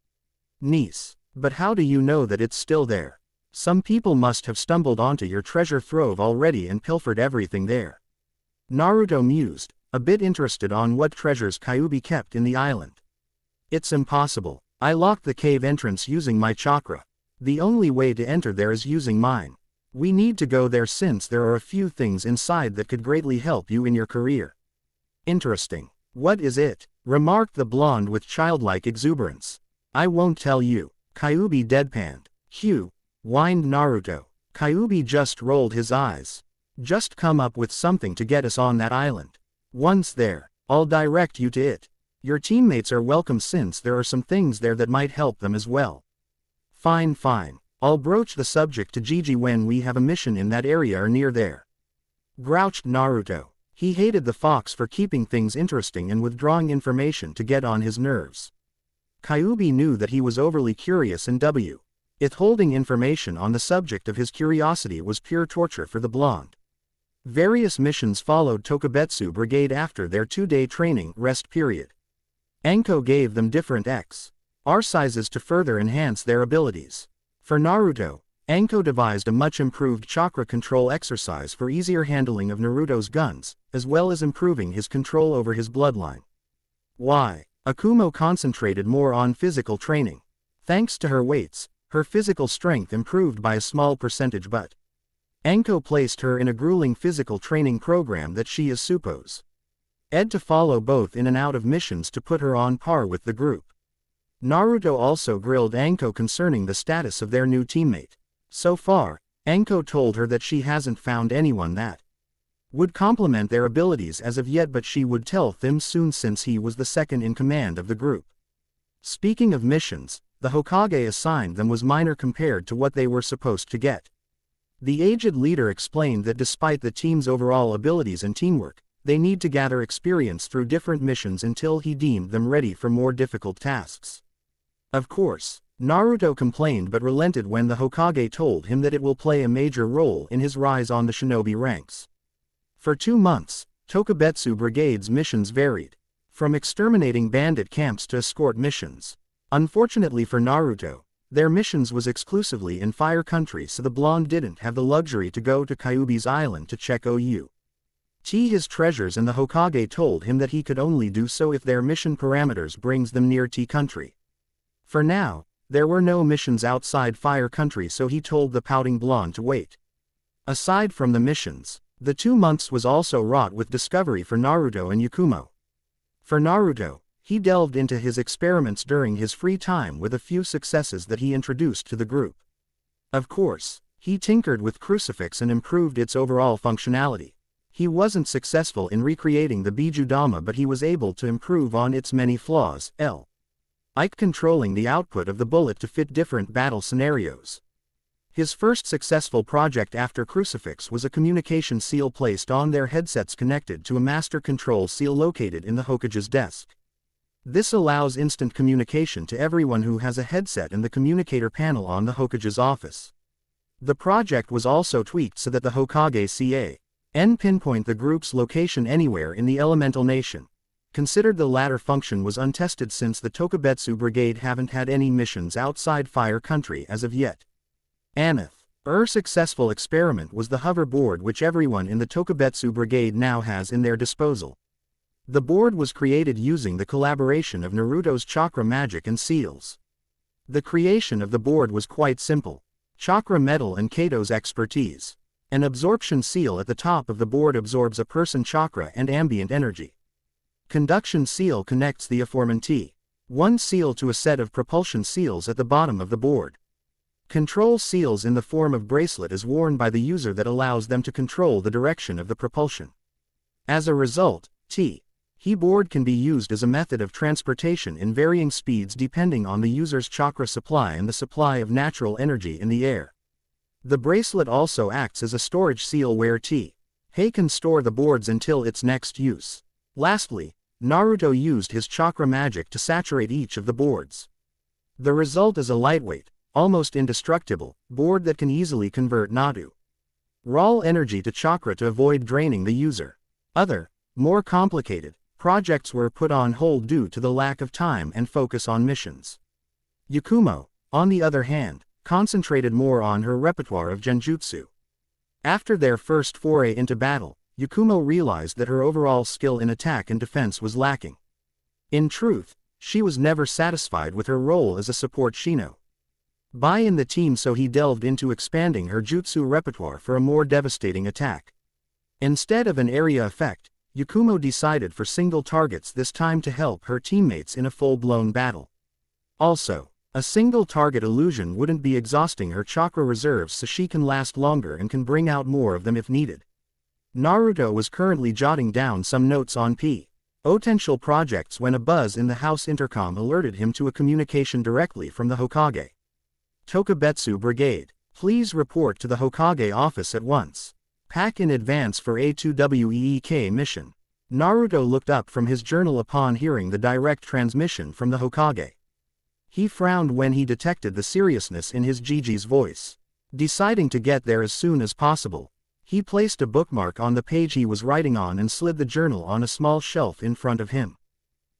Niece. But how do you know that it's still there? Some people must have stumbled onto your treasure trove already and pilfered everything there. Naruto mused, a bit interested on what treasures Kyuubi kept in the island. It's impossible. I locked the cave entrance using my chakra. The only way to enter there is using mine. We need to go there since there are a few things inside that could greatly help you in your career. Interesting. What is it? Remarked the blonde with childlike exuberance. I won't tell you. Kyuubi deadpanned. Hugh, whined Naruto. Kyuubi just rolled his eyes. Just come up with something to get us on that island. Once there, I'll direct you to it. Your teammates are welcome since there are some things there that might help them as well. Fine. I'll broach the subject to Gigi when we have a mission in that area or near there. Grouched Naruto. He hated the fox for keeping things interesting and withdrawing information to get on his nerves. Kyuubi knew that he was overly curious and withholding information on the subject of his curiosity was pure torture for the blonde. Various missions followed Tokabetsu Brigade after their 2-day training rest period. Anko gave them different XR sizes to further enhance their abilities. For Naruto, Anko devised a much improved chakra control exercise for easier handling of Naruto's guns, as well as improving his control over his bloodline. Akumo concentrated more on physical training. Thanks to her weights, her physical strength improved by a small percentage, but Anko placed her in a grueling physical training program that she is supposed to follow both in and out of missions to put her on par with the group. Naruto also grilled Anko concerning the status of their new teammate. So far, Anko told her that she hasn't found anyone that would complement their abilities as of yet, but she would tell them soon since he was the second in command of the group. Speaking of missions, the Hokage assigned them was minor compared to what they were supposed to get. The aged leader explained that despite the team's overall abilities and teamwork, they need to gather experience through different missions until he deemed them ready for more difficult tasks. Of course, Naruto complained but relented when the Hokage told him that it will play a major role in his rise on the shinobi ranks. For 2 months, Tokabetsu Brigade's missions varied, from exterminating bandit camps to escort missions. Unfortunately for Naruto, their missions was exclusively in Fire Country, so the blonde didn't have the luxury to go to Kyuubi's island to check his treasures, and the Hokage told him that he could only do so if their mission parameters brings them near T Country. For now, there were no missions outside Fire Country, so he told the pouting blonde to wait. Aside from the missions, the 2 months was also wrought with discovery for Naruto and Yakumo. For Naruto, he delved into his experiments during his free time with a few successes that he introduced to the group. Of course, he tinkered with Crucifix and improved its overall functionality. He wasn't successful in recreating the Bijudama, but he was able to improve on its many flaws, like controlling the output of the bullet to fit different battle scenarios. His first successful project after Crucifix was a communication seal placed on their headsets connected to a master control seal located in the Hokage's desk. This allows instant communication to everyone who has a headset and the communicator panel on the Hokage's office. The project was also tweaked so that the Hokage can pinpoint the group's location anywhere in the elemental nation. Considered the latter function was untested since the Tokabetsu Brigade haven't had any missions outside Fire Country as of yet. Successful experiment was the hoverboard, which everyone in the Tokabetsu Brigade now has in their disposal. The board was created using the collaboration of Naruto's chakra magic and seals. The creation of the board was quite simple. Chakra metal and Kato's expertise. An absorption seal at the top of the board absorbs a person chakra and ambient energy. Conduction seal connects the aforementioned one seal to a set of propulsion seals at the bottom of the board. Control seals in the form of bracelet is worn by the user that allows them to control the direction of the propulsion. As a result, he board can be used as a method of transportation in varying speeds depending on the user's chakra supply and the supply of natural energy in the air. The bracelet also acts as a storage seal where he can store the boards until its next use. Lastly, Naruto used his chakra magic to saturate each of the boards. The result is a lightweight, almost indestructible, board that can easily convert raw energy to chakra to avoid draining the user. Other, more complicated, projects were put on hold due to the lack of time and focus on missions. Yakumo, on the other hand, concentrated more on her repertoire of genjutsu. After their first foray into battle, Yakumo realized that her overall skill in attack and defense was lacking. In truth, she was never satisfied with her role as a support Shino. In the team, so he delved into expanding her jutsu repertoire for a more devastating attack. Instead of an area effect, Yakumo decided for single targets this time to help her teammates in a full-blown battle. Also, a single target illusion wouldn't be exhausting her chakra reserves, so she can last longer and can bring out more of them if needed. Naruto was currently jotting down some notes on potential projects when a buzz in the house intercom alerted him to a communication directly from the Hokage. Tokabetsu Brigade, please report to the Hokage office at once. Pack in advance for A2WEEK mission. Naruto looked up from his journal upon hearing the direct transmission from the Hokage. He frowned when he detected the seriousness in his Gigi's voice. Deciding to get there as soon as possible, he placed a bookmark on the page he was writing on and slid the journal on a small shelf in front of him.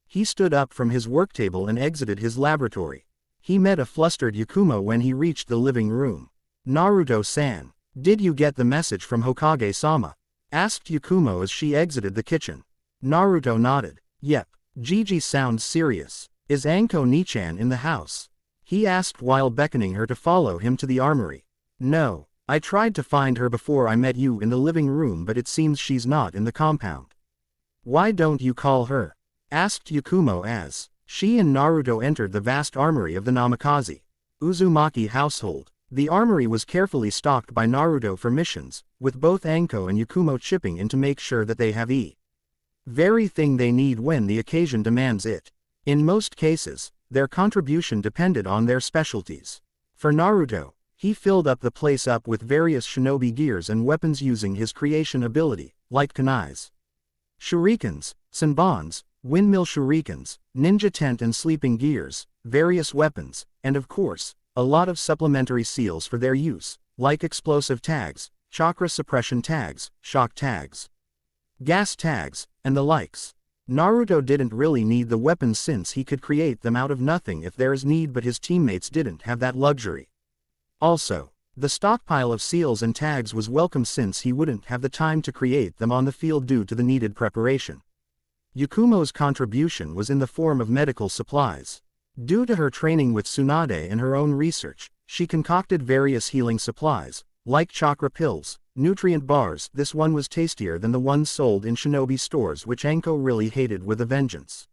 He stood up from his work table and exited his laboratory. He met a flustered Yakumo when he reached the living room. Naruto-san, did you get the message from Hokage-sama? Asked Yakumo as she exited the kitchen. Naruto nodded. Yep. Gigi sounds serious. Is Anko Nichan in the house? He asked while beckoning her to follow him to the armory. No, I tried to find her before I met you in the living room, but it seems she's not in the compound. Why don't you call her? Asked Yakumo as she and Naruto entered the vast armory of the Namikaze Uzumaki household. The armory was carefully stocked by Naruto for missions, with both Anko and Yakumo chipping in to make sure that they have very thing they need when the occasion demands it. In most cases, their contribution depended on their specialties. For Naruto, he filled up the place up with various shinobi gears and weapons using his creation ability, like kunais, shurikens, senbons, windmill shurikens, ninja tent and sleeping gears, various weapons, and of course, a lot of supplementary seals for their use, like explosive tags, chakra suppression tags, shock tags, gas tags, and the likes. Naruto didn't really need the weapons since he could create them out of nothing if there is need, but his teammates didn't have that luxury. Also, the stockpile of seals and tags was welcome since he wouldn't have the time to create them on the field due to the needed preparation. Yakumo's contribution was in the form of medical supplies. Due to her training with Tsunade and her own research, she concocted various healing supplies, like chakra pills, nutrient bars. This one was tastier than the ones sold in shinobi stores, which Anko really hated with a vengeance.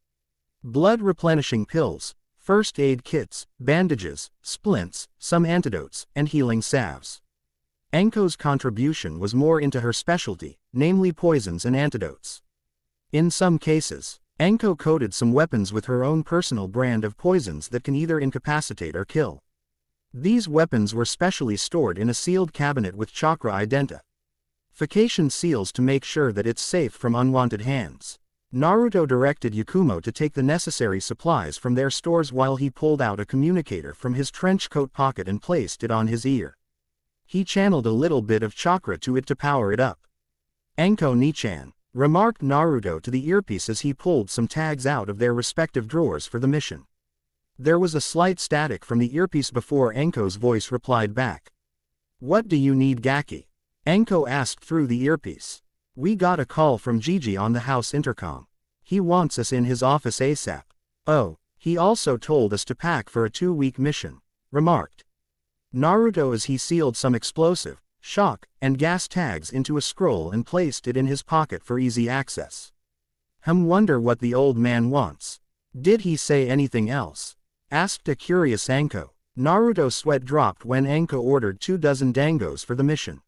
Blood replenishing pills, first aid kits, bandages, splints, some antidotes, and healing salves. Anko's contribution was more into her specialty, namely poisons and antidotes. In some cases, Anko coated some weapons with her own personal brand of poisons that can either incapacitate or kill. These weapons were specially stored in a sealed cabinet with chakra identification seals to make sure that it's safe from unwanted hands. Naruto directed Yakumo to take the necessary supplies from their stores while he pulled out a communicator from his trench coat pocket and placed it on his ear. He channeled a little bit of chakra to it to power it up. Anko Nichan, remarked Naruto to the earpiece as he pulled some tags out of their respective drawers for the mission. There was a slight static from the earpiece before Anko's voice replied back. What do you need, Gaki? Anko asked through the earpiece. We got a call from Gigi on the house intercom. He wants us in his office ASAP. Oh, he also told us to pack for a 2-week mission, remarked Naruto as he sealed some explosive, shock, and gas tags into a scroll and placed it in his pocket for easy access. Wonder what the old man wants. Did he say anything else? Asked a curious Anko. Naruto's sweat dropped when Anko ordered 24 dangos for the mission.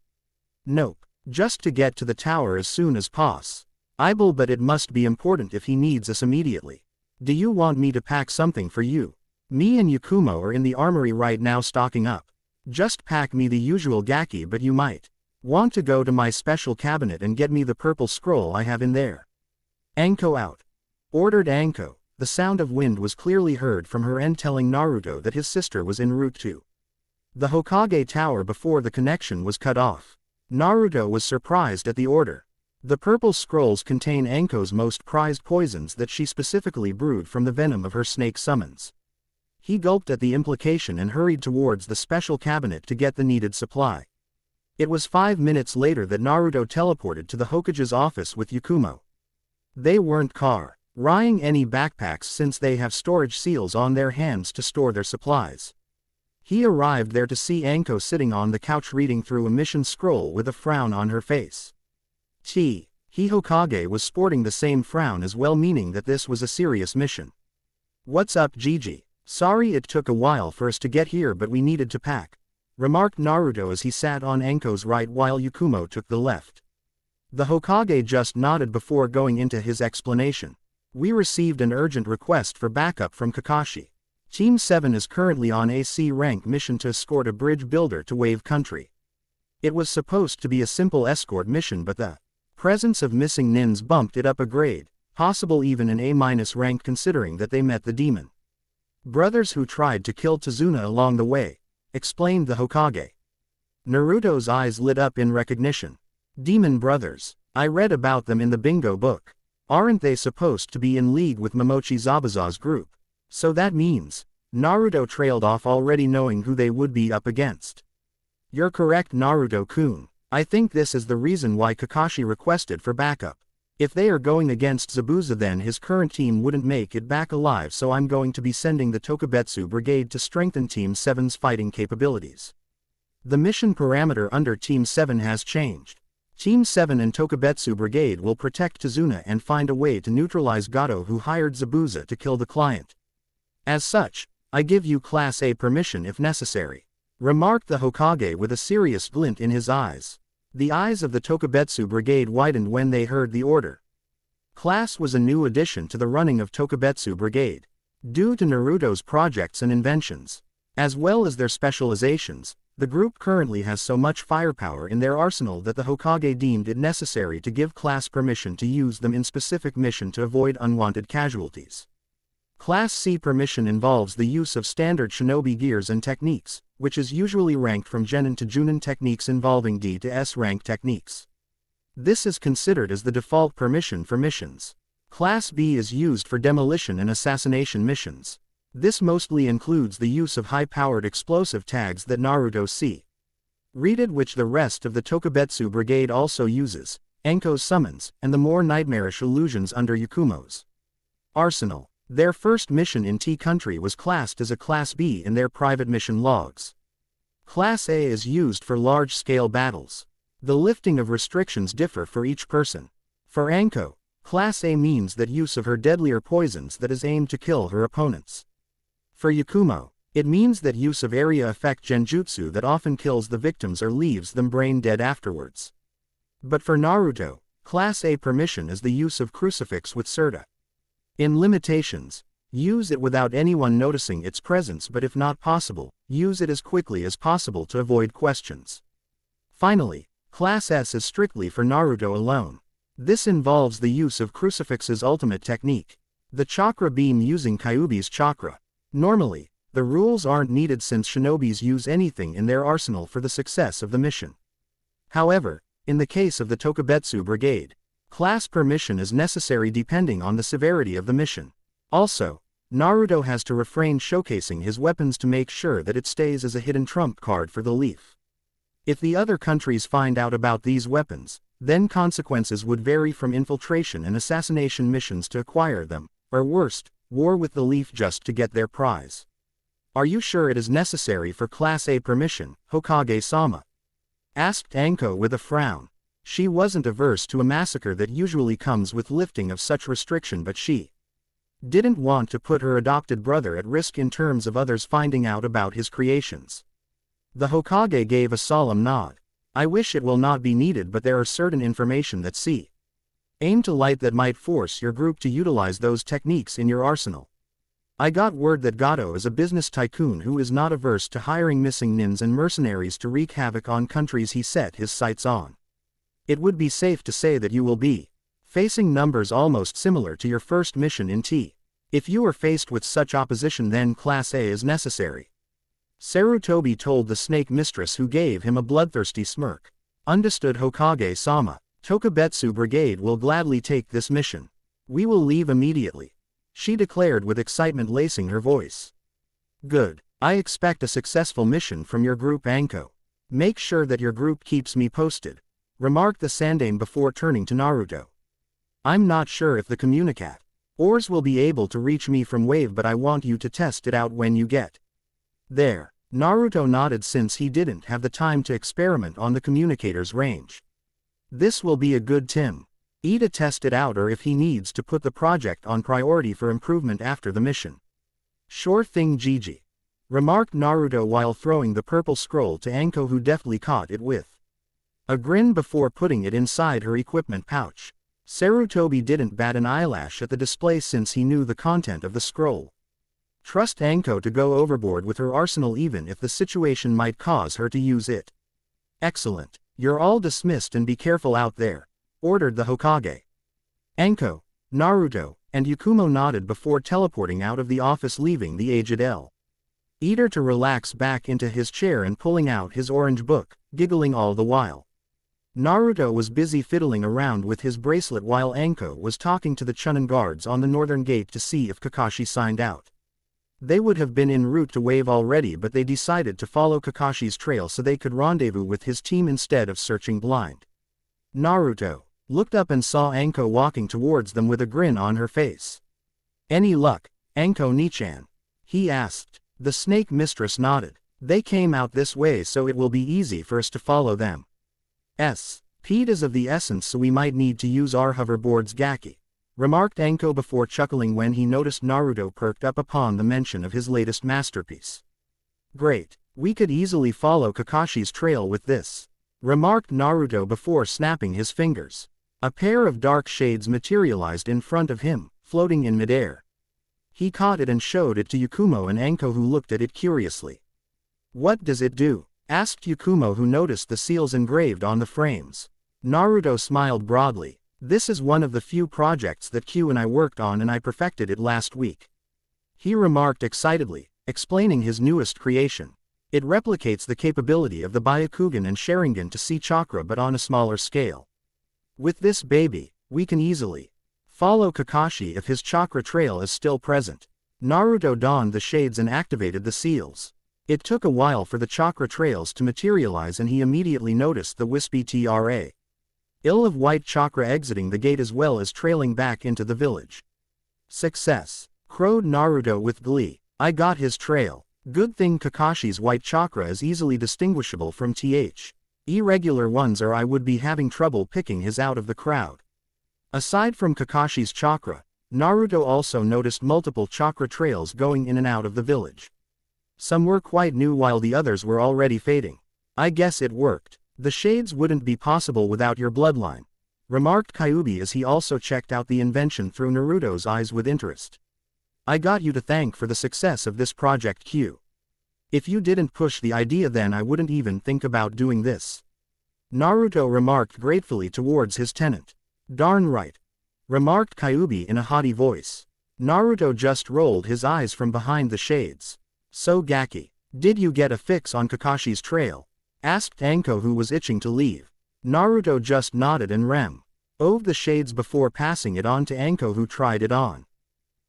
Nope, just to get to the tower as soon as possible, but it must be important if he needs us immediately. Do you want me to pack something for you? Me and Yakumo are in the armory right now stocking up. Just pack me the usual Gaki, but you might want to go to my special cabinet and get me the purple scroll I have in there. Anko out, ordered Anko. The sound of wind was clearly heard from her end, telling Naruto that his sister was en route to the Hokage tower before the connection was cut off. Naruto was surprised at the order. The purple scrolls contain Anko's most prized poisons that she specifically brewed from the venom of her snake summons. He gulped at the implication and hurried towards the special cabinet to get the needed supply. It was 5 minutes later that Naruto teleported to the Hokage's office with Yakumo. They weren't carrying any backpacks since they have storage seals on their hands to store their supplies. He arrived there to see Anko sitting on the couch reading through a mission scroll with a frown on her face. Hokage was sporting the same frown as well, meaning that this was a serious mission. "What's up, Gigi? Sorry it took a while for us to get here, but we needed to pack," remarked Naruto as he sat on Anko's right while Yakumo took the left. The Hokage just nodded before going into his explanation. "We received an urgent request for backup from Kakashi. Team 7 is currently on a C-rank mission to escort a bridge builder to Wave Country. It was supposed to be a simple escort mission, but the presence of missing nins bumped it up a grade, possible even an A- rank considering that they met the demon brothers who tried to kill Tazuna along the way," explained the Hokage. Naruto's eyes lit up in recognition. "Demon brothers. I read about them in the bingo book. Aren't they supposed to be in league with Momochi Zabuza's group? So that means..." Naruto trailed off, already knowing who they would be up against. "You're correct, Naruto-kun. I think this is the reason why Kakashi requested for backup. If they are going against Zabuza, then his current team wouldn't make it back alive, so I'm going to be sending the Tokabetsu brigade to strengthen Team 7's fighting capabilities. The mission parameter under Team 7 has changed. Team 7 and Tokabetsu brigade will protect Tazuna and find a way to neutralize Gato, who hired Zabuza to kill the client. As such, I give you Class A permission if necessary," remarked the Hokage with a serious glint in his eyes. The eyes of the Tokabetsu brigade widened when they heard the order. Class was a new addition to the running of Tokabetsu brigade. Due to Naruto's projects and inventions, as well as their specializations, the group currently has so much firepower in their arsenal that the Hokage deemed it necessary to give Class permission to use them in specific mission to avoid unwanted casualties. Class C permission involves the use of standard shinobi gears and techniques, which is usually ranked from Genin to Junin techniques involving D to S rank techniques. This is considered as the default permission for missions. Class B is used for demolition and assassination missions. This mostly includes the use of high-powered explosive tags that Naruto see. Read, which the rest of the Tokabetsu brigade also uses, Anko's summons, and the more nightmarish illusions under Yakumo's arsenal. Their first mission in T country was classed as a Class B in their private mission logs. Class A is used for large-scale battles. The lifting of restrictions differ for each person. For Anko, Class A means that use of her deadlier poisons that is aimed to kill her opponents. For Yakumo, it means that use of area effect genjutsu that often kills the victims or leaves them brain dead afterwards. But for Naruto, Class A permission is the use of crucifix with Surta. In limitations, use it without anyone noticing its presence, but if not possible, use it as quickly as possible to avoid questions. Finally, Class S is strictly for Naruto alone. This involves the use of Crucifix's ultimate technique, the chakra beam using Kyuubi's chakra. Normally, the rules aren't needed since shinobis use anything in their arsenal for the success of the mission. However, in the case of the Tokabetsu brigade, class permission is necessary depending on the severity of the mission. Also, Naruto has to refrain showcasing his weapons to make sure that it stays as a hidden trump card for the leaf. If the other countries find out about these weapons, then consequences would vary from infiltration and assassination missions to acquire them, or worst, war with the leaf just to get their prize. "Are you sure it is necessary for Class A permission, Hokage-sama?" asked Anko with a frown. She wasn't averse to a massacre that usually comes with lifting of such restriction, but she didn't want to put her adopted brother at risk in terms of others finding out about his creations. The Hokage gave a solemn nod. "I wish it will not be needed, but there are certain information that aim to light that might force your group to utilize those techniques in your arsenal. I got word that Gato is a business tycoon who is not averse to hiring missing nins and mercenaries to wreak havoc on countries he set his sights on. It would be safe to say that you will be facing numbers almost similar to your first mission in T. If you are faced with such opposition, then Class A is necessary." Sarutobi told the snake mistress, who gave him a bloodthirsty smirk. "Understood, Hokage-sama. Tokabetsu brigade will gladly take this mission. We will leave immediately," she declared with excitement lacing her voice. Good. I expect a successful mission from your group, Anko. Make sure that your group keeps me posted, remarked the Sandaime before turning to Naruto. I'm not sure if the communicators will be able to reach me from wave, but I want you to test it out when you get there. Naruto nodded since he didn't have the time to experiment on the communicator's range. This will be a good time. To test it out, or if he needs to put the project on priority for improvement after the mission. Sure thing, Gigi, remarked Naruto while throwing the purple scroll to Anko, who deftly caught it with a grin before putting it inside her equipment pouch. Sarutobi didn't bat an eyelash at the display since he knew the content of the scroll. Trust Anko to go overboard with her arsenal even if the situation might cause her to use it. Excellent. You're all dismissed and be careful out there, ordered the Hokage. Anko, Naruto, and Yakumo nodded before teleporting out of the office, leaving the aged Eater to relax back into his chair and pulling out his orange book, giggling all the while. Naruto was busy fiddling around with his bracelet while Anko was talking to the Chunin guards on the northern gate to see if Kakashi signed out. They would have been en route to Wave already, but they decided to follow Kakashi's trail so they could rendezvous with his team instead of searching blind. Naruto looked up and saw Anko walking towards them with a grin on her face. Any luck, Anko Nichan? He asked. The snake mistress nodded. They came out this way, so it will be easy for us to follow them. Speed is of the essence, so we might need to use our hoverboards, Gaki, remarked Anko before chuckling when he noticed Naruto perked up upon the mention of his latest masterpiece. Great, we could easily follow Kakashi's trail with this, remarked Naruto before snapping his fingers. A pair of dark shades materialized in front of him, floating in midair. He caught it and showed it to Yakumo and Anko, who looked at it curiously. What does it do? Asked Yakumo, who noticed the seals engraved on the frames. Naruto smiled broadly. This is one of the few projects that Q and I worked on, and I perfected it last week. He remarked excitedly, explaining his newest creation. It replicates the capability of the Byakugan and Sharingan to see chakra, but on a smaller scale. With this baby, we can easily follow Kakashi if his chakra trail is still present. Naruto donned the shades and activated the seals. It took a while for the chakra trails to materialize, and he immediately noticed the wispy tra. Of white chakra exiting the gate as well as trailing back into the village. Success, crowed Naruto with glee. I got his trail. Good thing Kakashi's white chakra is easily distinguishable from irregular ones, or I would be having trouble picking his out of the crowd. Aside from Kakashi's chakra, Naruto also noticed multiple chakra trails going in and out of the village. Some were quite new while the others were already fading. I guess it worked. The shades wouldn't be possible without your bloodline, remarked Kyuubi as he also checked out the invention through Naruto's eyes with interest. I got you to thank for the success of this project, Q. If you didn't push the idea, then I wouldn't even think about doing this. Naruto remarked gratefully towards his tenant. Darn right, remarked Kyuubi in a haughty voice. Naruto just rolled his eyes from behind the shades. So Gaki, did you get a fix on Kakashi's trail? Asked Anko, who was itching to leave. Naruto just nodded and oved the shades before passing it on to Anko, who tried it on.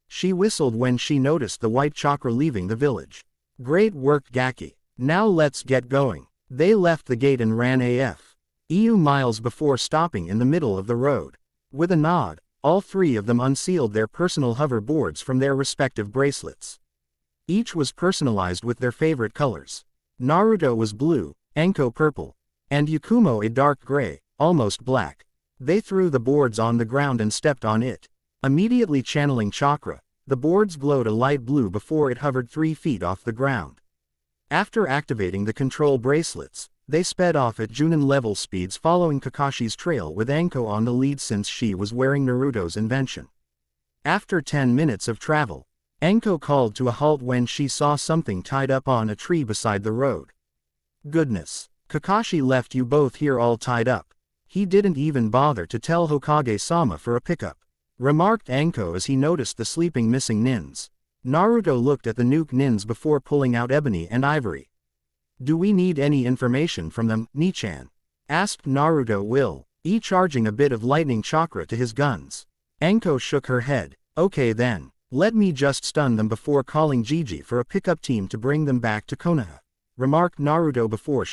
She whistled when she noticed the white chakra leaving the village. Great work, Gaki. Now let's get going. They left the gate and ran miles before stopping in the middle of the road. With a nod, all three of them unsealed their personal hoverboards from their respective bracelets. Each was personalized with their favorite colors. Naruto was blue, Anko purple, and Yakumo a dark gray, almost black. They threw the boards on the ground and stepped on it. Immediately channeling chakra, the boards glowed a light blue before it hovered 3 feet off the ground. After activating the control bracelets, they sped off at Junin level speeds, following Kakashi's trail with Anko on the lead since she was wearing Naruto's invention. After 10 minutes of travel, Anko called to a halt when she saw something tied up on a tree beside the road. Goodness, Kakashi left you both here all tied up. He didn't even bother to tell Hokage-sama for a pickup, remarked Anko as he noticed the sleeping missing nins. Naruto looked at the nuke nins before pulling out ebony and ivory. Do we need any information from them, Nichan? Asked Naruto, charging a bit of lightning chakra to his guns. Anko shook her head. Okay then. Let me just stun them before calling Gigi for a pickup team to bring them back to Konoha, remarked Naruto before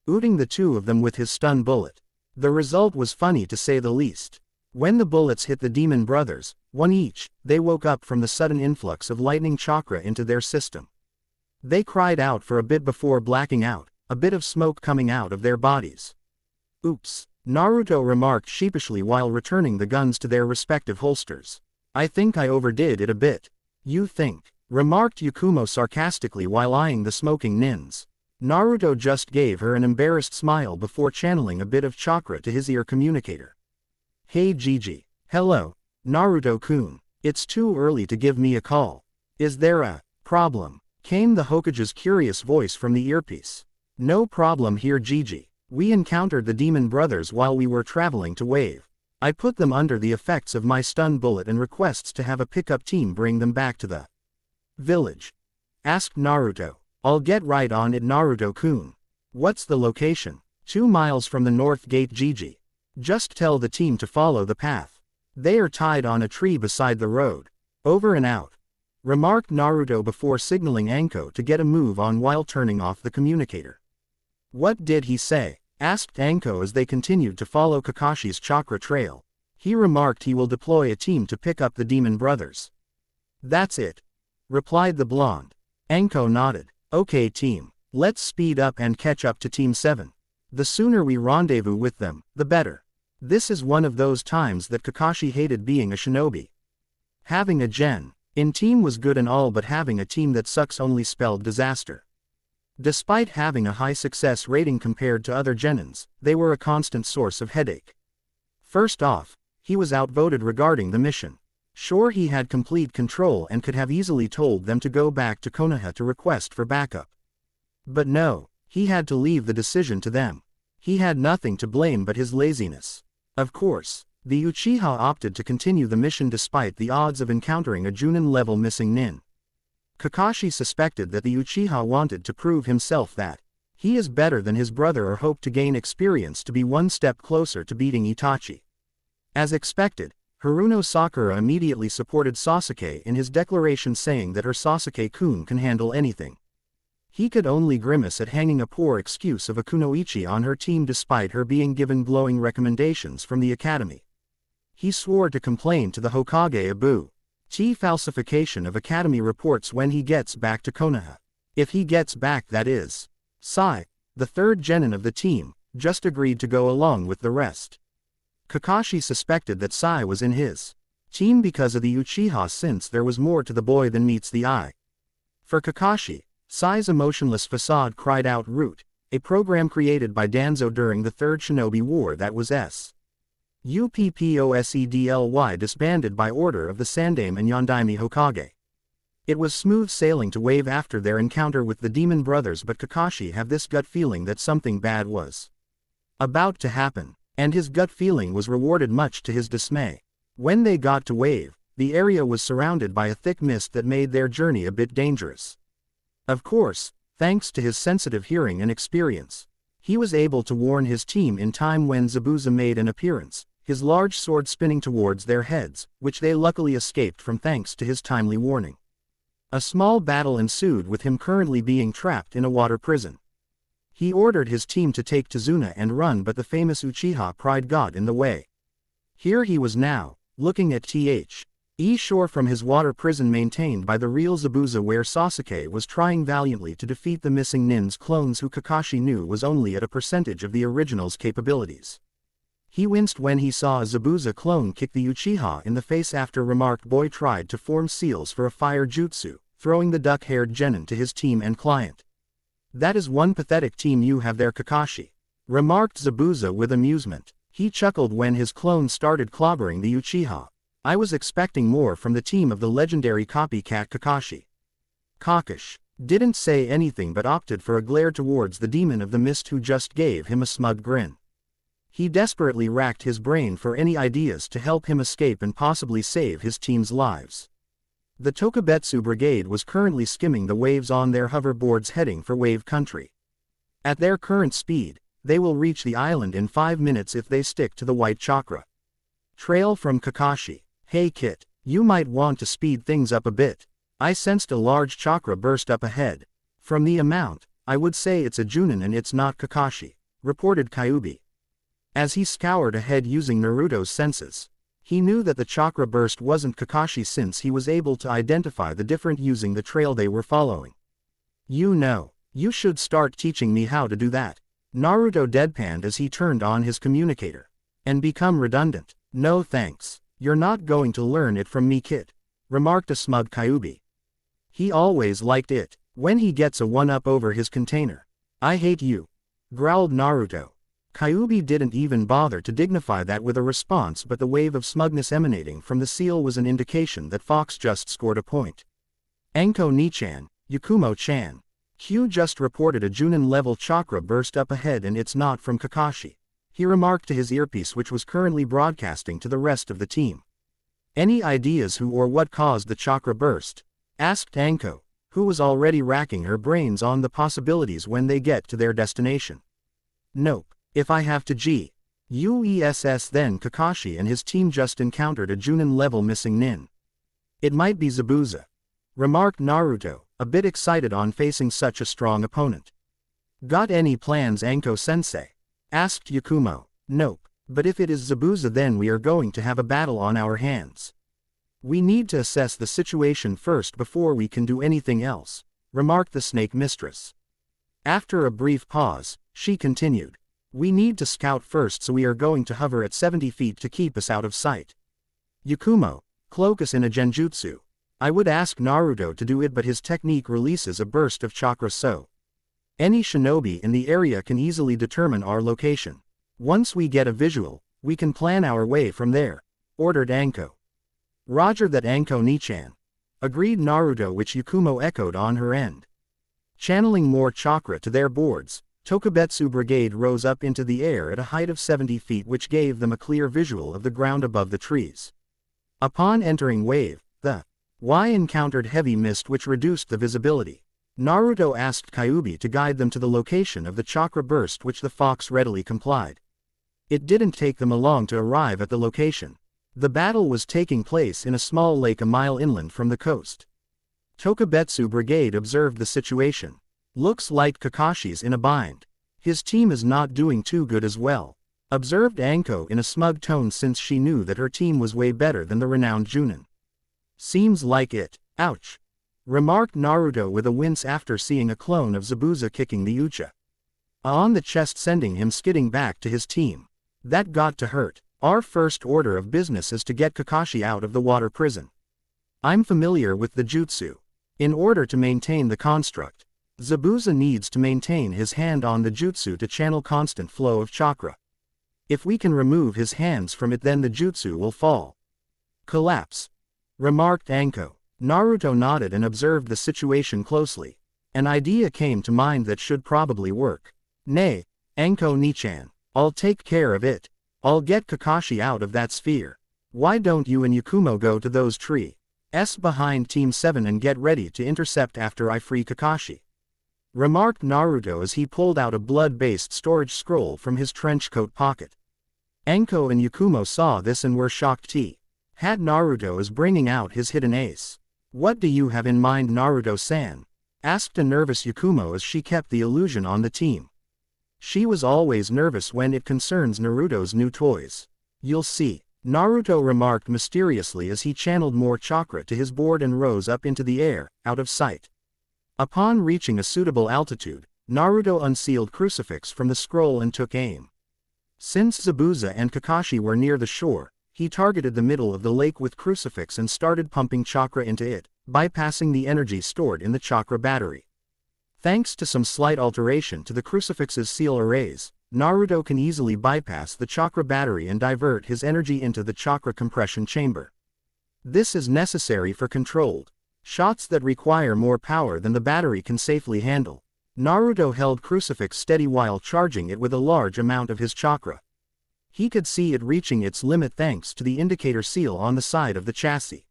ooting the two of them with his stun bullet. The result was funny to say the least. When the bullets hit the demon brothers, one each, they woke up from the sudden influx of lightning chakra into their system. They cried out for a bit before blacking out, a bit of smoke coming out of their bodies. Oops, Naruto remarked sheepishly while returning the guns to their respective holsters. I think I overdid it a bit. You think? Remarked Yakumo sarcastically while eyeing the smoking nins. Naruto just gave her an embarrassed smile before channeling a bit of chakra to his ear communicator. Hey Gigi. Hello, Naruto-kun. It's too early to give me a call. Is there a problem? Came the Hokage's curious voice from the earpiece. No problem here Gigi. We encountered the demon brothers while we were traveling to Wave. I put them under the effects of my stun bullet and requests to have a pickup team bring them back to the village. Asked Naruto. I'll get right on it Naruto-kun. What's the location? 2 miles from the north gate Gigi. Just tell the team to follow the path. They are tied on a tree beside the road. Over and out. Remarked Naruto before signaling Anko to get a move on while turning off the communicator. What did he say? Asked Anko as they continued to follow Kakashi's chakra trail. He remarked he will deploy a team to pick up the demon brothers. That's it. Replied the blonde. Anko nodded. Okay team. Let's speed up and catch up to Team 7. The sooner we rendezvous with them, the better. This is one of those times that Kakashi hated being a shinobi. Having a in team was good and all, but having a team that sucks only spelled disaster. Despite having a high success rating compared to other genins, they were a constant source of headache. First off, he was outvoted regarding the mission. Sure, he had complete control and could have easily told them to go back to Konoha to request for backup. But no, he had to leave the decision to them. He had nothing to blame but his laziness. Of course, the Uchiha opted to continue the mission despite the odds of encountering a Junin-level missing nin. Kakashi suspected that the Uchiha wanted to prove himself that he is better than his brother or hoped to gain experience to be one step closer to beating Itachi. As expected, Haruno Sakura immediately supported Sasuke in his declaration, saying that her Sasuke-kun can handle anything. He could only grimace at hanging a poor excuse of a kunoichi on her team despite her being given glowing recommendations from the academy. He swore to complain to the Hokage about falsification of academy reports when he gets back to Konoha. If he gets back, that is. Sai, the third genin of the team, just agreed to go along with the rest. Kakashi suspected that Sai was in his team because of the Uchiha, since there was more to the boy than meets the eye. For Kakashi, Sai's emotionless facade cried out Root, a program created by Danzo during the Third Shinobi War that was UPPOSEDLY disbanded by order of the Sandaime and Yondaime Hokage. It was smooth sailing to Wave after their encounter with the demon brothers, but Kakashi had this gut feeling that something bad was about to happen, and his gut feeling was rewarded much to his dismay. When they got to Wave, the area was surrounded by a thick mist that made their journey a bit dangerous. Of course, thanks to his sensitive hearing and experience, he was able to warn his team in time when Zabuza made an appearance, his large sword spinning towards their heads, which they luckily escaped from thanks to his timely warning. A small battle ensued with him currently being trapped in a water prison. He ordered his team to take Tazuna and run, but the famous Uchiha Pride got in the way. Here he was now, looking at shore from his water prison maintained by the real Zabuza, where Sasuke was trying valiantly to defeat the missing nin's clones who Kakashi knew was only at a percentage of the original's capabilities. He winced when he saw a Zabuza clone kick the Uchiha in the face after remarked boy tried to form seals for a fire jutsu, throwing the duck-haired genin to his team and client. That is one pathetic team you have there, Kakashi, remarked Zabuza with amusement. He chuckled when his clone started clobbering the Uchiha. I was expecting more from the team of the legendary copycat Kakashi. Kakashi didn't say anything but opted for a glare towards the demon of the mist, who just gave him a smug grin. He desperately racked his brain for any ideas to help him escape and possibly save his team's lives. The Tokabetsu brigade was currently skimming the waves on their hoverboards heading for Wave Country. At their current speed, they will reach the island in 5 minutes if they stick to the white chakra trail from Kakashi. Hey Kit, You might want to speed things up a bit. I sensed a large chakra burst up ahead. From the amount, I would say it's a Junin and it's not Kakashi, reported Kyuubi. As he scoured ahead using Naruto's senses, he knew that the chakra burst wasn't Kakashi since he was able to identify the difference using the trail they were following. You should start teaching me how to do that. Naruto deadpanned as he turned on his communicator. And become redundant. No thanks. You're not going to learn it from me, kid, remarked a smug Kyuubi. He always liked it, when he gets a one-up over his container. I hate you, growled Naruto. Kyuubi didn't even bother to dignify that with a response, but the wave of smugness emanating from the seal was an indication that Fox just scored a point. Enko Nichan, Yakumo-chan. Q just reported a Junin-level chakra burst up ahead and it's not from Kakashi, he remarked to his earpiece which was currently broadcasting to the rest of the team. Any ideas who or what caused the chakra burst? Asked Anko, who was already racking her brains on the possibilities when they get to their destination. Nope, if I have to guess then Kakashi and his team just encountered a Junin-level missing nin. It might be Zabuza, remarked Naruto, a bit excited on facing such a strong opponent. Got any plans, Anko-sensei? Asked Yakumo. Nope, but if it is Zabuza then we are going to have a battle on our hands. We need to assess the situation first before we can do anything else, remarked the snake mistress. After a brief pause, she continued. We need to scout first, so we are going to hover at 70 feet to keep us out of sight. Yakumo, cloak us in a genjutsu. I would ask Naruto to do it, but his technique releases a burst of chakra, so any shinobi in the area can easily determine our location. Once we get a visual, we can plan our way from there, ordered Anko. Roger that, Anko Nichan, agreed Naruto, which Yakumo echoed on her end. Channeling more chakra to their boards, Tokabetsu Brigade rose up into the air at a height of 70 feet, which gave them a clear visual of the ground above the trees. Upon entering wave, the Y encountered heavy mist which reduced the visibility. Naruto asked Kyuubi to guide them to the location of the chakra burst, which the fox readily complied. It didn't take them long to arrive at the location. The battle was taking place in a small lake a mile inland from the coast. Tokabetsu Brigade observed the situation. Looks like Kakashi's in a bind. His team is not doing too good as well, observed Anko in a smug tone, since she knew that her team was way better than the renowned Junin. Seems like it. Ouch, remarked Naruto with a wince after seeing a clone of Zabuza kicking the Ucha on the chest, sending him skidding back to his team. That got to hurt. Our first order of business is to get Kakashi out of the water prison. I'm familiar with the jutsu. In order to maintain the construct, Zabuza needs to maintain his hand on the jutsu to channel constant flow of chakra. If we can remove his hands from it, then the jutsu will fall. Collapse, remarked Anko. Naruto nodded and observed the situation closely. An idea came to mind that should probably work. Nay, Anko Nichan, I'll take care of it. I'll get Kakashi out of that sphere. Why don't you and Yakumo go to those trees behind Team 7 and get ready to intercept after I free Kakashi? Remarked Naruto as he pulled out a blood-based storage scroll from his trenchcoat pocket. Anko and Yakumo saw this and were shocked. Had Naruto is bringing out his hidden ace. What do you have in mind, Naruto-san? Asked a nervous Yakumo as she kept the illusion on the team. She was always nervous when it concerns Naruto's new toys. You'll see, Naruto remarked mysteriously as he channeled more chakra to his board and rose up into the air, out of sight. Upon reaching a suitable altitude, Naruto unsealed crucifix from the scroll and took aim. Since Zabuza and Kakashi were near the shore, he targeted the middle of the lake with crucifix and started pumping chakra into it, bypassing the energy stored in the chakra battery. Thanks to some slight alteration to the crucifix's seal arrays, Naruto can easily bypass the chakra battery and divert his energy into the chakra compression chamber. This is necessary for controlled shots that require more power than the battery can safely handle. Naruto held crucifix steady while charging it with a large amount of his chakra. He could see it reaching its limit thanks to the indicator seal on the side of the chassis.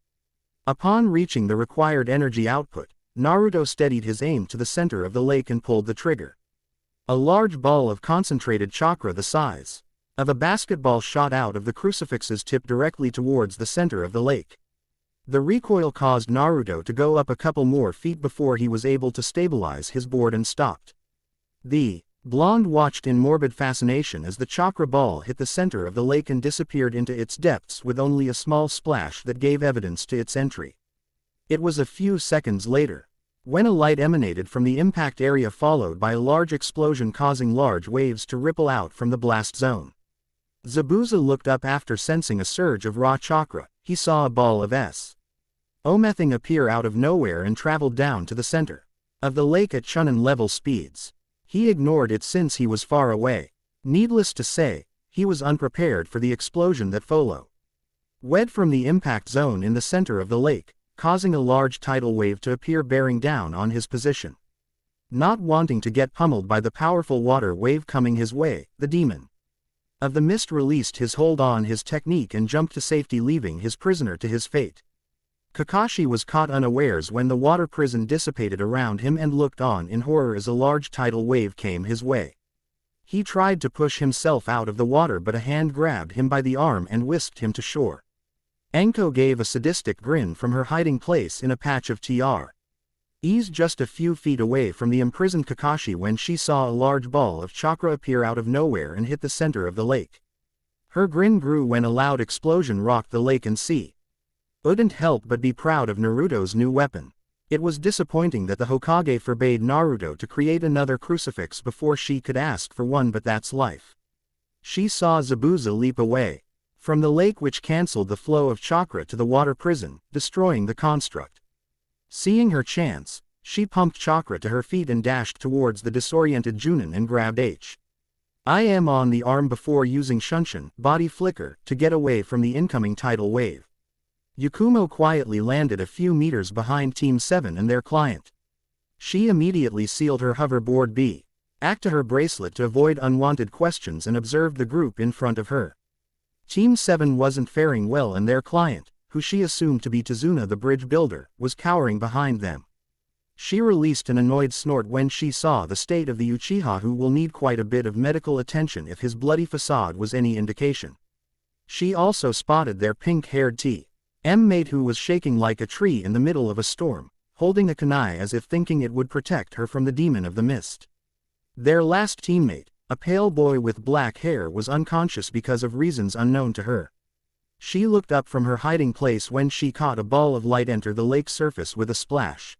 Upon reaching the required energy output, Naruto steadied his aim to the center of the lake and pulled the trigger. A large ball of concentrated chakra the size of a basketball shot out of the crucifix's tip directly towards the center of the lake. The recoil caused Naruto to go up a couple more feet before he was able to stabilize his board and stopped. The blonde watched in morbid fascination as the chakra ball hit the center of the lake and disappeared into its depths with only a small splash that gave evidence to its entry. It was a few seconds later, when a light emanated from the impact area followed by a large explosion causing large waves to ripple out from the blast zone. Zabuza looked up after sensing a surge of raw chakra. He saw a ball of omething appear out of nowhere and traveled down to the center of the lake at Chunin level speeds. He ignored it since he was far away. Needless to say, he was unprepared for the explosion that followed. Wed from the impact zone in the center of the lake, causing a large tidal wave to appear bearing down on his position. Not wanting to get pummeled by the powerful water wave coming his way, the demon of the mist released his hold on his technique and jumped to safety, leaving his prisoner to his fate. Kakashi was caught unawares when the water prison dissipated around him and looked on in horror as a large tidal wave came his way. He tried to push himself out of the water, but a hand grabbed him by the arm and whisked him to shore. Anko gave a sadistic grin from her hiding place in a patch of trees just a few feet away from the imprisoned Kakashi when she saw a large ball of chakra appear out of nowhere and hit the center of the lake. Her grin grew when a loud explosion rocked the lake and sea. Couldn't help but be proud of Naruto's new weapon. It was disappointing that the Hokage forbade Naruto to create another crucifix before she could ask for one, but that's life. She saw Zabuza leap away from the lake, which cancelled the flow of chakra to the water prison, destroying the construct. Seeing her chance, she pumped chakra to her feet and dashed towards the disoriented Junin and grabbed him on the arm before using Shunshin body flicker to get away from the incoming tidal wave. Yakumo quietly landed a few meters behind Team 7 and their client. She immediately sealed her hoverboard back to her bracelet to avoid unwanted questions and observed the group in front of her. Team 7 wasn't faring well, and their client, who she assumed to be Tazuna the bridge builder, was cowering behind them. She released an annoyed snort when she saw the state of the Uchiha, who will need quite a bit of medical attention if his bloody facade was any indication. She also spotted their pink-haired mate, who was shaking like a tree in the middle of a storm, holding a kunai as if thinking it would protect her from the demon of the mist. Their last teammate, a pale boy with black hair, was unconscious because of reasons unknown to her. She looked up from her hiding place when she caught a ball of light enter the lake's surface with a splash.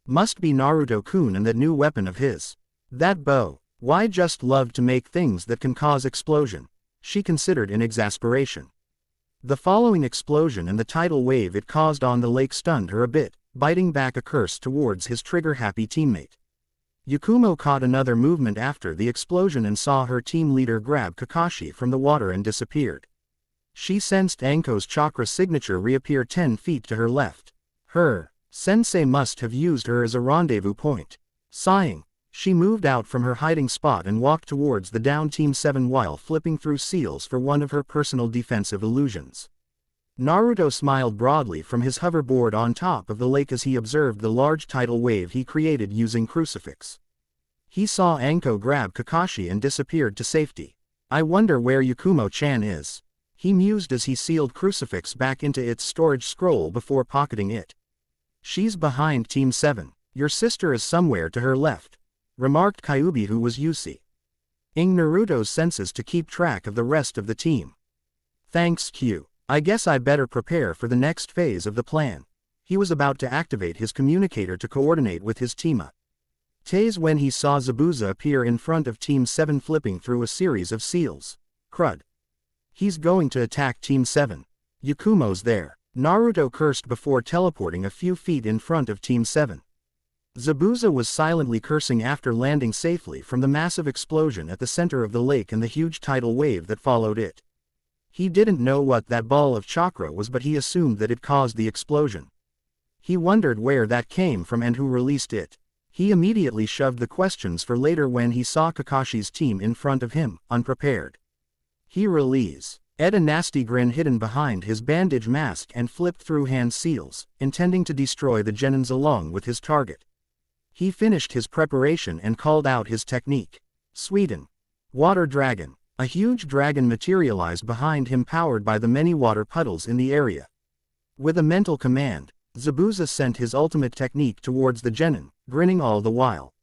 Must be Naruto-kun and that new weapon of his. That bow. Why just love to make things that can cause explosion, she considered in exasperation. The following explosion and the tidal wave it caused on the lake stunned her a bit, biting back a curse towards his trigger-happy teammate. Yakumo caught another movement after the explosion and saw her team leader grab Kakashi from the water and disappeared. She sensed Anko's chakra signature reappear 10 feet to her left. Her sensei must have used her as a rendezvous point. Sighing, she moved out from her hiding spot and walked towards the down Team 7 while flipping through seals for one of her personal defensive illusions. Naruto smiled broadly from his hoverboard on top of the lake as he observed the large tidal wave he created using crucifix. He saw Anko grab Kakashi and disappeared to safety. I wonder where Yakumo-chan is, he mused as he sealed crucifix back into its storage scroll before pocketing it. She's behind Team 7. Your sister is somewhere to her left, remarked Kyuubi, who was using Naruto's senses to keep track of the rest of the team. Thanks, Q. I guess I better prepare for the next phase of the plan. He was about to activate his communicator to coordinate with his team-up when he saw Zabuza appear in front of Team 7 flipping through a series of seals. Crud. He's going to attack Team 7. Yakumo's there. Naruto cursed before teleporting a few feet in front of Team 7. Zabuza was silently cursing after landing safely from the massive explosion at the center of the lake and the huge tidal wave that followed it. He didn't know what that ball of chakra was, but he assumed that it caused the explosion. He wondered where that came from and who released it. He immediately shoved the questions for later when he saw Kakashi's team in front of him, unprepared. He released a nasty grin hidden behind his bandage mask and flipped through hand seals, intending to destroy the genins along with his target. He finished his preparation and called out his technique. Sweden. Water Dragon. A huge dragon materialized behind him, powered by the many water puddles in the area. With a mental command, Zabuza sent his ultimate technique towards the genin, grinning all the while.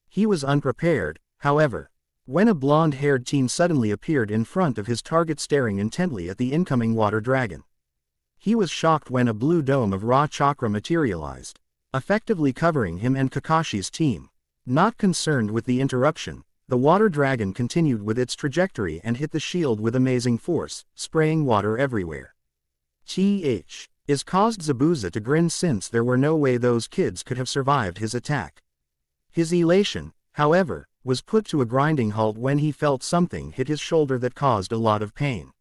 He was unprepared, however, when a blonde-haired teen suddenly appeared in front of his target staring intently at the incoming water dragon. He was shocked when a blue dome of raw chakra materialized, effectively covering him and Kakashi's team. Not concerned with the interruption, the water dragon continued with its trajectory and hit the shield with amazing force, spraying water everywhere. Is caused Zabuza to grin since there were no way those kids could have survived his attack. His elation, however, was put to a grinding halt when he felt something hit his shoulder that caused a lot of pain.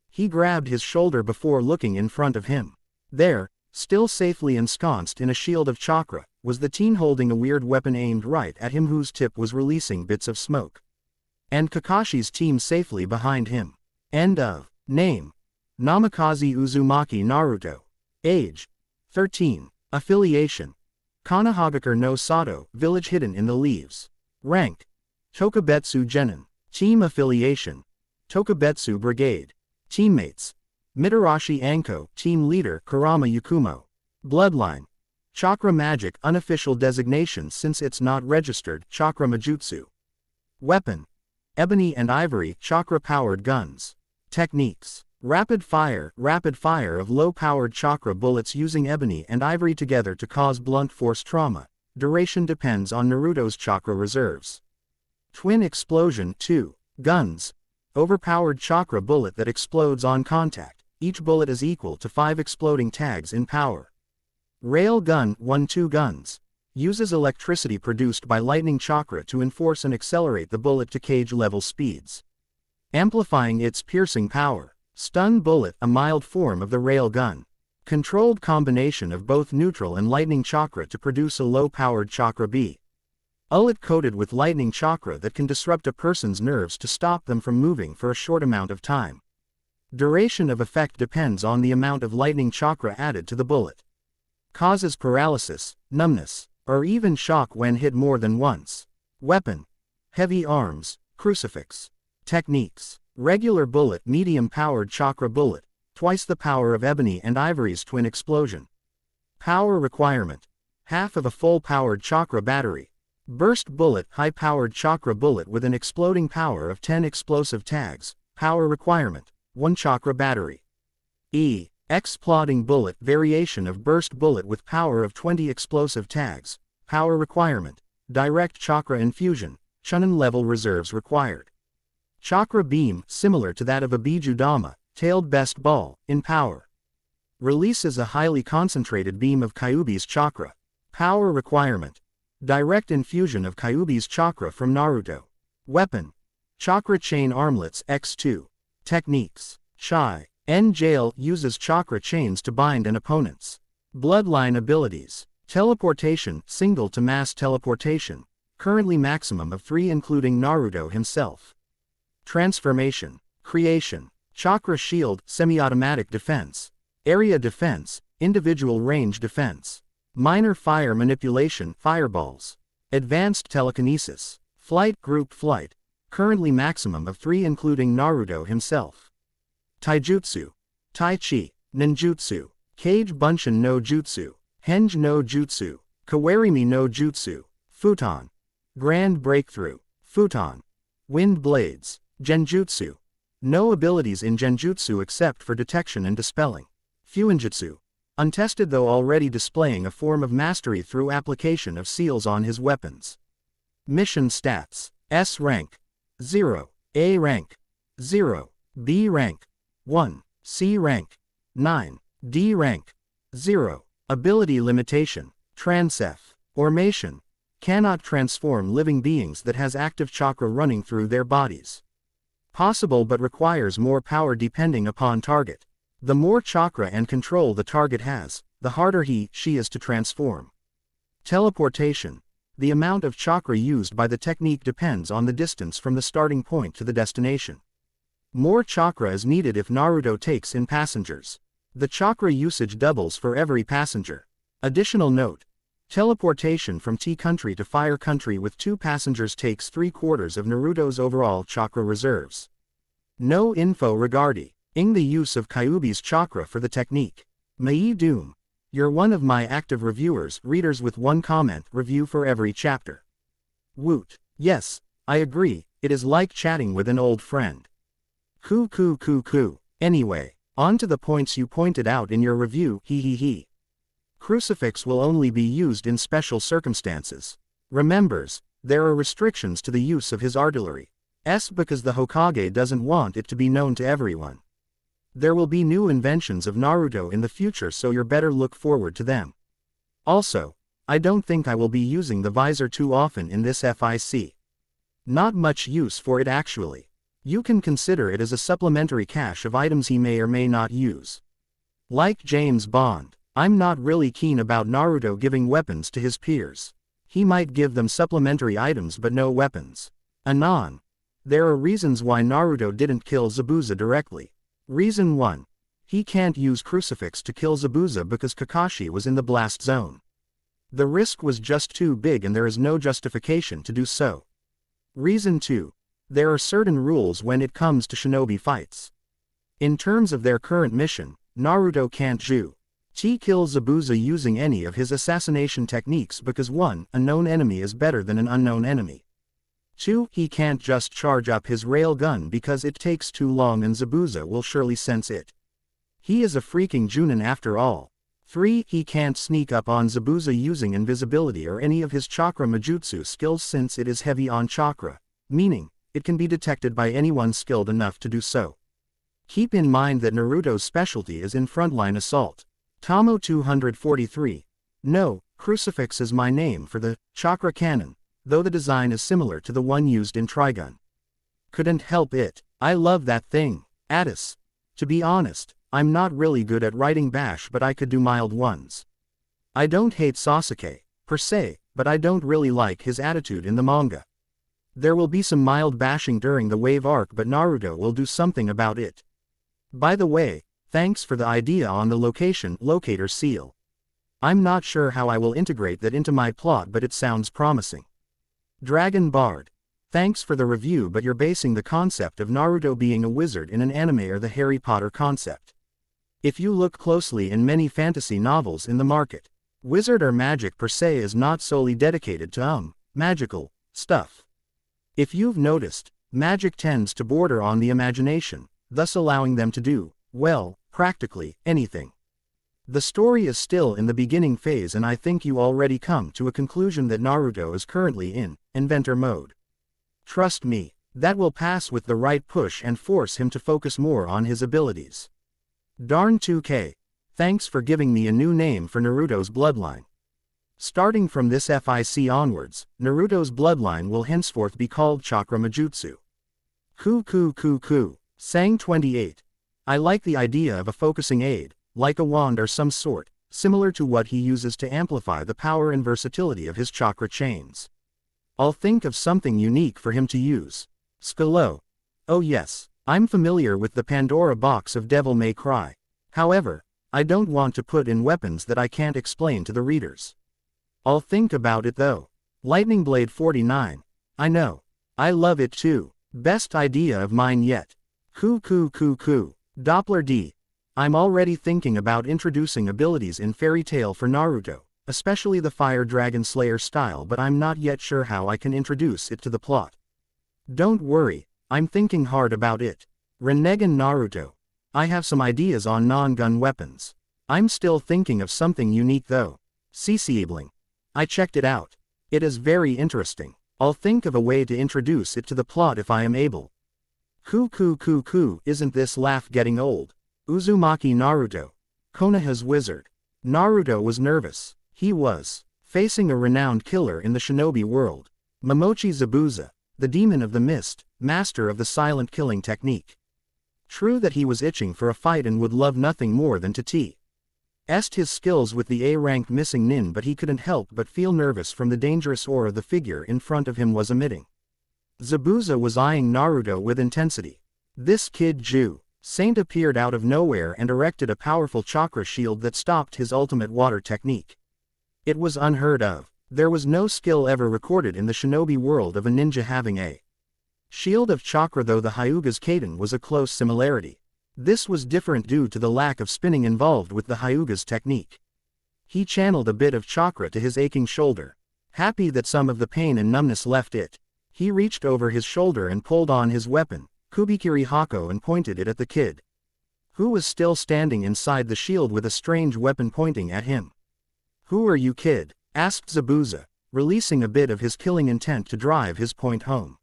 He grabbed his shoulder before looking in front of him. There, still safely ensconced in a shield of chakra, was the teen holding a weird weapon aimed right at him whose tip was releasing bits of smoke. And Kakashi's team safely behind him. End of. Name: Namikaze Uzumaki Naruto. Age: 13. Affiliation: Konohagakure no Sato, village hidden in the leaves. Rank: Tokabetsu Genin. Team affiliation: Tokabetsu Brigade. Teammates: Mitarashi Anko, team leader Kurama Yakumo. Bloodline: Chakra Magic, unofficial designation since it's not registered, Chakra Majutsu. Weapon: Ebony and Ivory, chakra-powered guns. Techniques: Rapid fire of low-powered chakra bullets using ebony and ivory together to cause blunt force trauma. Duration depends on Naruto's chakra reserves. Twin explosion 2. Guns: Overpowered chakra bullet that explodes on contact. Each bullet is equal to 5 exploding tags in power. Rail gun 1-2 guns. Uses electricity produced by lightning chakra to enforce and accelerate the bullet to cage-level speeds, amplifying its piercing power. Stun bullet, a mild form of the rail gun. Controlled combination of both neutral and lightning chakra to produce a low-powered chakra B. Bullet coated with lightning chakra that can disrupt a person's nerves to stop them from moving for a short amount of time. Duration of effect depends on the amount of lightning chakra added to the bullet. Causes paralysis, numbness, or even shock when hit more than once. Weapon: Heavy arms, crucifix. Techniques: Regular bullet, medium-powered chakra bullet, twice the power of ebony and ivory's twin explosion. Power requirement: half of a full-powered chakra battery. Burst bullet, high-powered chakra bullet with an exploding power of 10 explosive tags. Power requirement: 1 chakra battery. Exploding bullet, variation of burst bullet with power of 20 explosive tags. Power requirement: direct chakra infusion, Chunin level reserves required. Chakra beam, similar to that of a Bijudama, tailed best ball, in power. Releases a highly concentrated beam of Kyuubi's chakra. Power requirement: direct infusion of Kyuubi's chakra from Naruto. Weapon: Chakra chain armlets X2. Techniques: Shy N Jail uses chakra chains to bind an opponent's. Bloodline abilities: Teleportation, single to mass teleportation, currently maximum of 3 including Naruto himself. Transformation, Creation, Chakra shield, semi-automatic defense, area defense, individual range defense, minor fire manipulation, fireballs, advanced telekinesis, flight, group flight, currently maximum of 3 including Naruto himself. Taijutsu, Tai Chi, Ninjutsu, Kage Bunshin no Jutsu, Henge no Jutsu, Kawarimi no Jutsu, Futon, Grand Breakthrough, Futon, Wind Blades, Genjutsu. No abilities in Genjutsu except for detection and dispelling. Fuinjutsu. Untested though already displaying a form of mastery through application of seals on his weapons. Mission stats: S rank 0, A rank 0, B rank 1, C rank 9, D rank 0. Ability limitation: Transformation. Cannot transform living beings that has active chakra running through their bodies. Possible but requires more power depending upon target. The more chakra and control the target has, the harder she is to transform. Teleportation. The amount of chakra used by the technique depends on the distance from the starting point to the destination. More chakra is needed if Naruto takes in passengers. The chakra usage doubles for every passenger. Additional note: teleportation from Tea Country to Fire Country with 2 passengers takes 3/4 of Naruto's overall chakra reserves. No info regarding the use of Kyuubi's chakra for the technique. Mai Doom. You're one of my active reviewers, readers with one comment, review for every chapter. Woot. Yes, I agree, it is like chatting with an old friend. Coo. Anyway, on to the points you pointed out in your review, he. Crucifix will only be used in special circumstances. Remembers, there are restrictions to the use of his artillery. Because the Hokage doesn't want it to be known to everyone. There will be new inventions of Naruto in the future, so you're better look forward to them. Also, I don't think I will be using the visor too often in this FIC. Not much use for it actually. You can consider it as a supplementary cache of items he may or may not use. Like James Bond, I'm not really keen about Naruto giving weapons to his peers. He might give them supplementary items but no weapons. Anon. There are reasons why Naruto didn't kill Zabuza directly. Reason 1. He can't use Crucifix to kill Zabuza because Kakashi was in the blast zone. The risk was just too big and there is no justification to do so. Reason 2. There are certain rules when it comes to shinobi fights. In terms of their current mission, Naruto can't kill Zabuza using any of his assassination techniques because 1. A known enemy is better than an unknown enemy. 2. He can't just charge up his railgun because it takes too long and Zabuza will surely sense it. He is a freaking Junin after all. 3. He can't sneak up on Zabuza using invisibility or any of his chakra majutsu skills since it is heavy on chakra, meaning, it can be detected by anyone skilled enough to do so. Keep in mind that Naruto's specialty is in frontline assault. Tomo 243. No, Crucifix is my name for the chakra cannon, though the design is similar to the one used in Trigun. Couldn't help it, I love that thing. Addis. To be honest, I'm not really good at writing bash but I could do mild ones. I don't hate Sasuke, per se, but I don't really like his attitude in the manga. There will be some mild bashing during the wave arc but Naruto will do something about it. By the way, thanks for the idea on the location locator seal. I'm not sure how I will integrate that into my plot but it sounds promising. Dragon Bard. Thanks for the review but you're basing the concept of Naruto being a wizard in an anime or the Harry Potter concept. If you look closely in many fantasy novels in the market, wizard or magic per se is not solely dedicated to magical stuff. If you've noticed, magic tends to border on the imagination, thus allowing them to do, well, practically anything. The story is still in the beginning phase and I think you already come to a conclusion that Naruto is currently in inventor mode. Trust me, that will pass with the right push and force him to focus more on his abilities. Darn 2K, thanks for giving me a new name for Naruto's bloodline. Starting from this FIC onwards, Naruto's bloodline will henceforth be called Chakra Majutsu. Sang 28. I like the idea of a focusing aid, like a wand or some sort, similar to what he uses to amplify the power and versatility of his chakra chains. I'll think of something unique for him to use. Skalo. Oh yes, I'm familiar with the Pandora box of Devil May Cry. However, I don't want to put in weapons that I can't explain to the readers. I'll think about it though. Lightning Blade 49. I know. I love it too. Best idea of mine yet. Doppler D. I'm already thinking about introducing abilities in Fairy Tail for Naruto, especially the Fire Dragon Slayer style but I'm not yet sure how I can introduce it to the plot. Don't worry, I'm thinking hard about it. Rinnegan Naruto. I have some ideas on non-gun weapons. I'm still thinking of something unique though. CC'bling. I checked it out. It is very interesting. I'll think of a way to introduce it to the plot if I am able. Isn't this laugh getting old? Uzumaki Naruto. Konoha's wizard. Naruto was nervous. He was facing a renowned killer in the shinobi world. Momochi Zabuza, the demon of the mist, master of the silent killing technique. True that he was itching for a fight and would love nothing more than to test his skills with the A-rank missing nin but he couldn't help but feel nervous from the dangerous aura the figure in front of him was emitting. Zabuza was eyeing Naruto with intensity. This kid Saint appeared out of nowhere and erected a powerful chakra shield that stopped his ultimate water technique. It was unheard of. There was no skill ever recorded in the shinobi world of a ninja having a shield of chakra though the Hyuga's Kaden was a close similarity. This was different due to the lack of spinning involved with the Hyuga's technique. He channeled a bit of chakra to his aching shoulder. Happy that some of the pain and numbness left it, he reached over his shoulder and pulled on his weapon, Kubikiri Hako, and pointed it at the kid, who was still standing inside the shield with a strange weapon pointing at him. "Who are you, kid?" asked Zabuza, releasing a bit of his killing intent to drive his point home.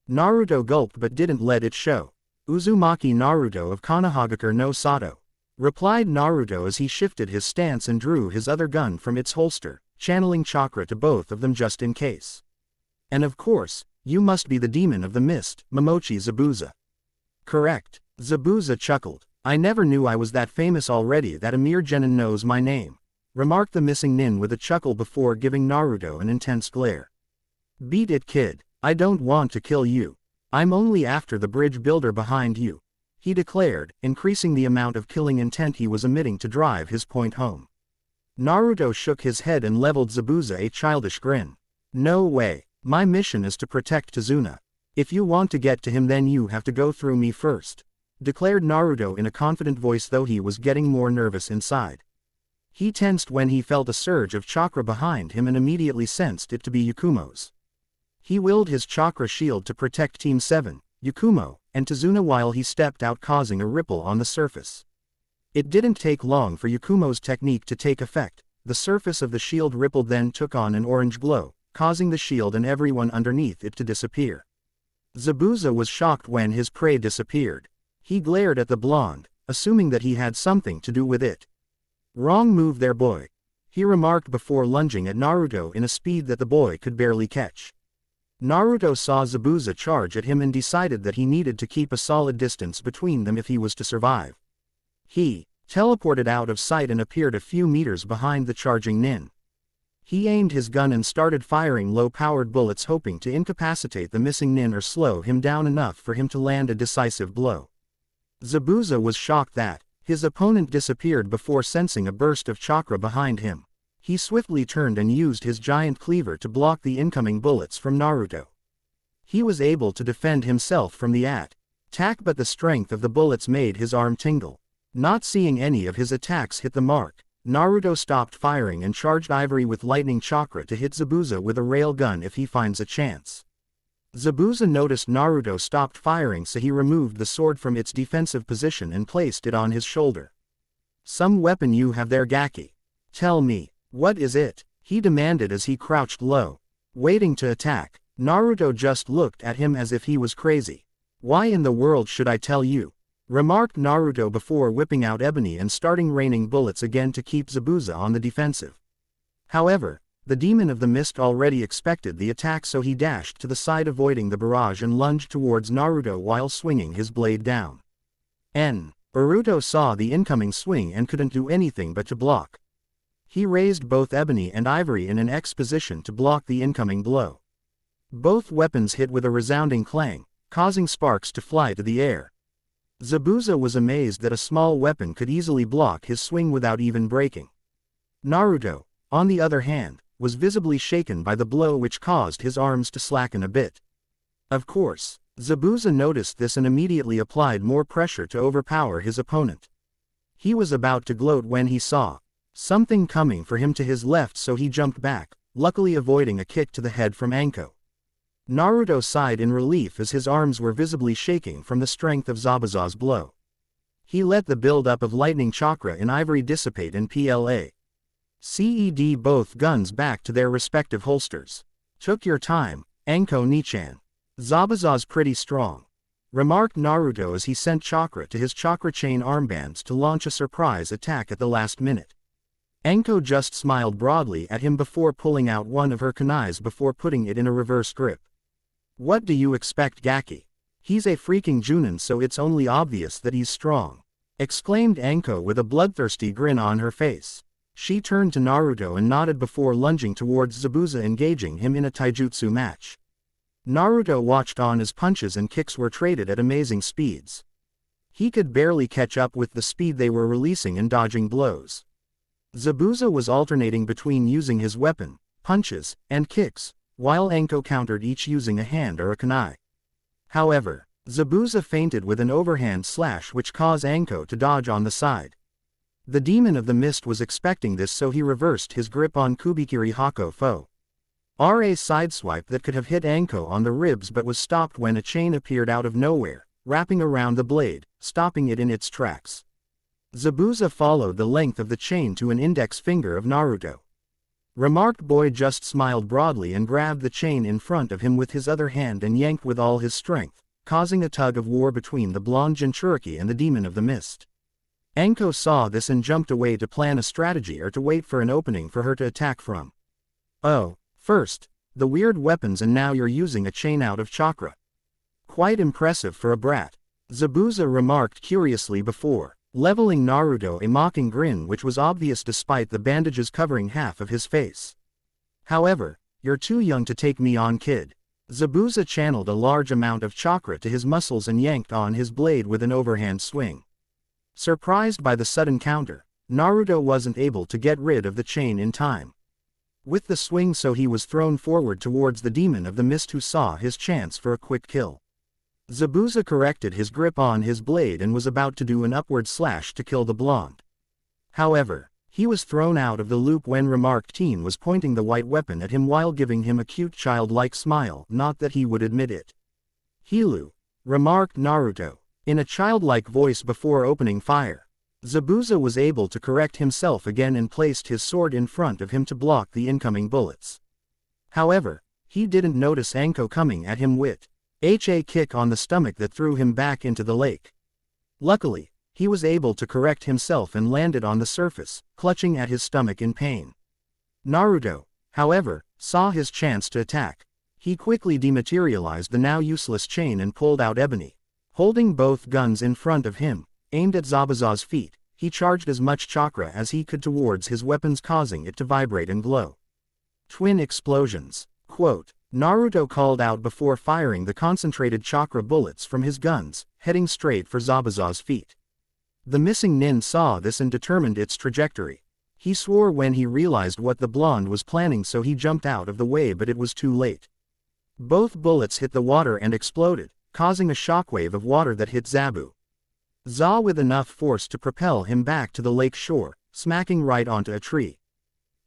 Naruto gulped but didn't let it show. "Uzumaki Naruto of Konohagakure no Sato," replied Naruto as he shifted his stance and drew his other gun from its holster, channeling chakra to both of them just in case. "And of course, you must be the demon of the mist, Momochi Zabuza." "Correct." Zabuza chuckled. "I never knew I was that famous already that a mere genin knows my name," remarked the missing nin with a chuckle before giving Naruto an intense glare. "Beat it, kid. I don't want to kill you. I'm only after the bridge builder behind you," he declared, increasing the amount of killing intent he was emitting to drive his point home. Naruto shook his head and leveled Zabuza a childish grin. "No way. My mission is to protect Tazuna. If you want to get to him, then you have to go through me first," declared Naruto in a confident voice, though he was getting more nervous inside. He tensed when he felt a surge of chakra behind him and immediately sensed it to be Yakumo's. He willed his chakra shield to protect Team 7, Yakumo, and Tazuna while he stepped out, causing a ripple on the surface. It didn't take long for Yakumo's technique to take effect. The surface of the shield rippled, then took on an orange glow, causing the shield and everyone underneath it to disappear. Zabuza was shocked when his prey disappeared. He glared at the blonde, assuming that he had something to do with it. "Wrong move there, boy," he remarked before lunging at Naruto in a speed that the boy could barely catch. Naruto saw Zabuza charge at him and decided that he needed to keep a solid distance between them if he was to survive. He teleported out of sight and appeared a few meters behind the charging nin. He aimed his gun and started firing low-powered bullets, hoping to incapacitate the missing nin or slow him down enough for him to land a decisive blow. Zabuza was shocked that his opponent disappeared before sensing a burst of chakra behind him. He swiftly turned and used his giant cleaver to block the incoming bullets from Naruto. He was able to defend himself from the attack, but the strength of the bullets made his arm tingle. Not seeing any of his attacks hit the mark, Naruto stopped firing and charged Ivory with lightning chakra to hit Zabuza with a rail gun if he finds a chance. Zabuza noticed Naruto stopped firing, so he removed the sword from its defensive position and placed it on his shoulder. "Some weapon you have there, Gaki. Tell me, what is it?" he demanded as he crouched low, waiting to attack. Naruto just looked at him as if he was crazy. "Why in the world should I tell you?" remarked Naruto before whipping out ebony and starting raining bullets again to keep Zabuza on the defensive. However, the demon of the mist already expected the attack, so he dashed to the side, avoiding the barrage, and lunged towards Naruto while swinging his blade down. Naruto saw the incoming swing and couldn't do anything but to block. He raised both ebony and ivory in an X position to block the incoming blow. Both weapons hit with a resounding clang, causing sparks to fly to the air. Zabuza was amazed that a small weapon could easily block his swing without even breaking. Naruto, on the other hand, was visibly shaken by the blow, which caused his arms to slacken a bit. Of course, Zabuza noticed this and immediately applied more pressure to overpower his opponent. He was about to gloat when he saw something coming for him to his left, so he jumped back, luckily avoiding a kick to the head from Anko. Naruto sighed in relief as his arms were visibly shaking from the strength of Zabuza's blow. He let the build-up of lightning chakra in ivory dissipate and ced both guns back to their respective holsters. "Took your time, Anko Nichan. Zabuza's pretty strong," remarked Naruto as he sent chakra to his chakra chain armbands to launch a surprise attack at the last minute. Anko just smiled broadly at him before pulling out one of her kunais before putting it in a reverse grip. "What do you expect, Gaki? He's a freaking Junin, so it's only obvious that he's strong," exclaimed Anko with a bloodthirsty grin on her face. She turned to Naruto and nodded before lunging towards Zabuza, engaging him in a taijutsu match. Naruto watched on as punches and kicks were traded at amazing speeds. He could barely catch up with the speed they were releasing and dodging blows. Zabuza was alternating between using his weapon, punches, and kicks, while Anko countered each using a hand or a kunai. However, Zabuza feinted with an overhand slash which caused Anko to dodge on the side. The demon of the mist was expecting this, so he reversed his grip on Kubikiri Hako Fo. RA's sideswipe that could have hit Anko on the ribs but was stopped when a chain appeared out of nowhere, wrapping around the blade, stopping it in its tracks. Zabuza followed the length of the chain to an index finger of Naruto. Remarked boy just smiled broadly and grabbed the chain in front of him with his other hand and yanked with all his strength, causing a tug of war between the blonde Jinchuriki and the demon of the mist. Anko saw this and jumped away to plan a strategy or to wait for an opening for her to attack from. Oh, first, the weird weapons, and now you're using a chain out of chakra. Quite impressive for a brat. Zabuza remarked curiously before leveling Naruto a mocking grin which was obvious despite the bandages covering half of his face. However, you're too young to take me on, kid. Zabuza channeled a large amount of chakra to his muscles and yanked on his blade with an overhand swing. Surprised by the sudden counter, Naruto wasn't able to get rid of the chain in time with the swing, so he was thrown forward towards the demon of the mist, who saw his chance for a quick kill. Zabuza corrected his grip on his blade and was about to do an upward slash to kill the blonde. However, he was thrown out of the loop when remarked teen was pointing the white weapon at him while giving him a cute childlike smile, not that he would admit it. Hilu, remarked Naruto, in a childlike voice before opening fire. Zabuza was able to correct himself again and placed his sword in front of him to block the incoming bullets. However, he didn't notice Anko coming at him with a kick on the stomach that threw him back into the lake. Luckily, he was able to correct himself and landed on the surface, clutching at his stomach in pain. Naruto, however, saw his chance to attack. He quickly dematerialized the now useless chain and pulled out ebony. Holding both guns in front of him, aimed at Zabuza's feet, he charged as much chakra as he could towards his weapons, causing it to vibrate and glow. Twin explosions. Quote, Naruto called out before firing the concentrated chakra bullets from his guns, heading straight for Zabuza's feet. The missing nin saw this and determined its trajectory. He swore when he realized what the blonde was planning, so he jumped out of the way, but it was too late. Both bullets hit the water and exploded, causing a shockwave of water that hit Zabuza with enough force to propel him back to the lake shore, smacking right onto a tree.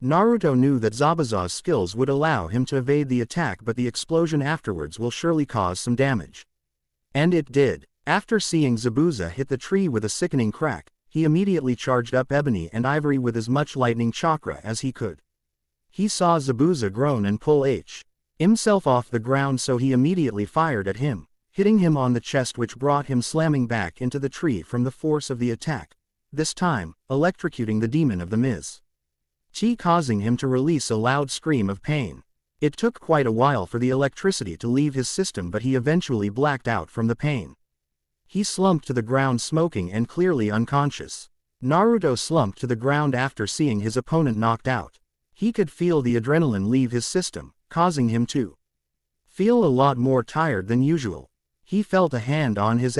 Naruto knew that Zabuza's skills would allow him to evade the attack, but the explosion afterwards will surely cause some damage. And it did. After seeing Zabuza hit the tree with a sickening crack, he immediately charged up ebony and ivory with as much lightning chakra as he could. He saw Zabuza groan and pull himself off the ground, so he immediately fired at him, hitting him on the chest, which brought him slamming back into the tree from the force of the attack, this time electrocuting the demon of the mist, causing him to release a loud scream of pain. It took quite a while for the electricity to leave his system, but he eventually blacked out from the pain. He slumped to the ground smoking and clearly unconscious. Naruto slumped to the ground after seeing his opponent knocked out. He could feel the adrenaline leave his system, causing him to feel a lot more tired than usual. He felt a hand on his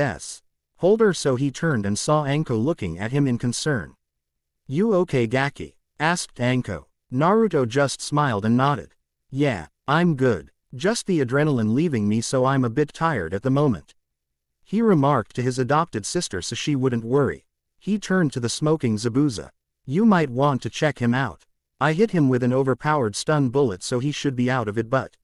holder, so he turned and saw Anko looking at him in concern. "You okay, Gaki?" asked Anko. Naruto just smiled and nodded. "Yeah, I'm good. Just the adrenaline leaving me, so I'm a bit tired at the moment," he remarked to his adopted sister so she wouldn't worry. He turned to the smoking Zabuza. "You might want to check him out. I hit him with an overpowered stun bullet, so he should be out of it, but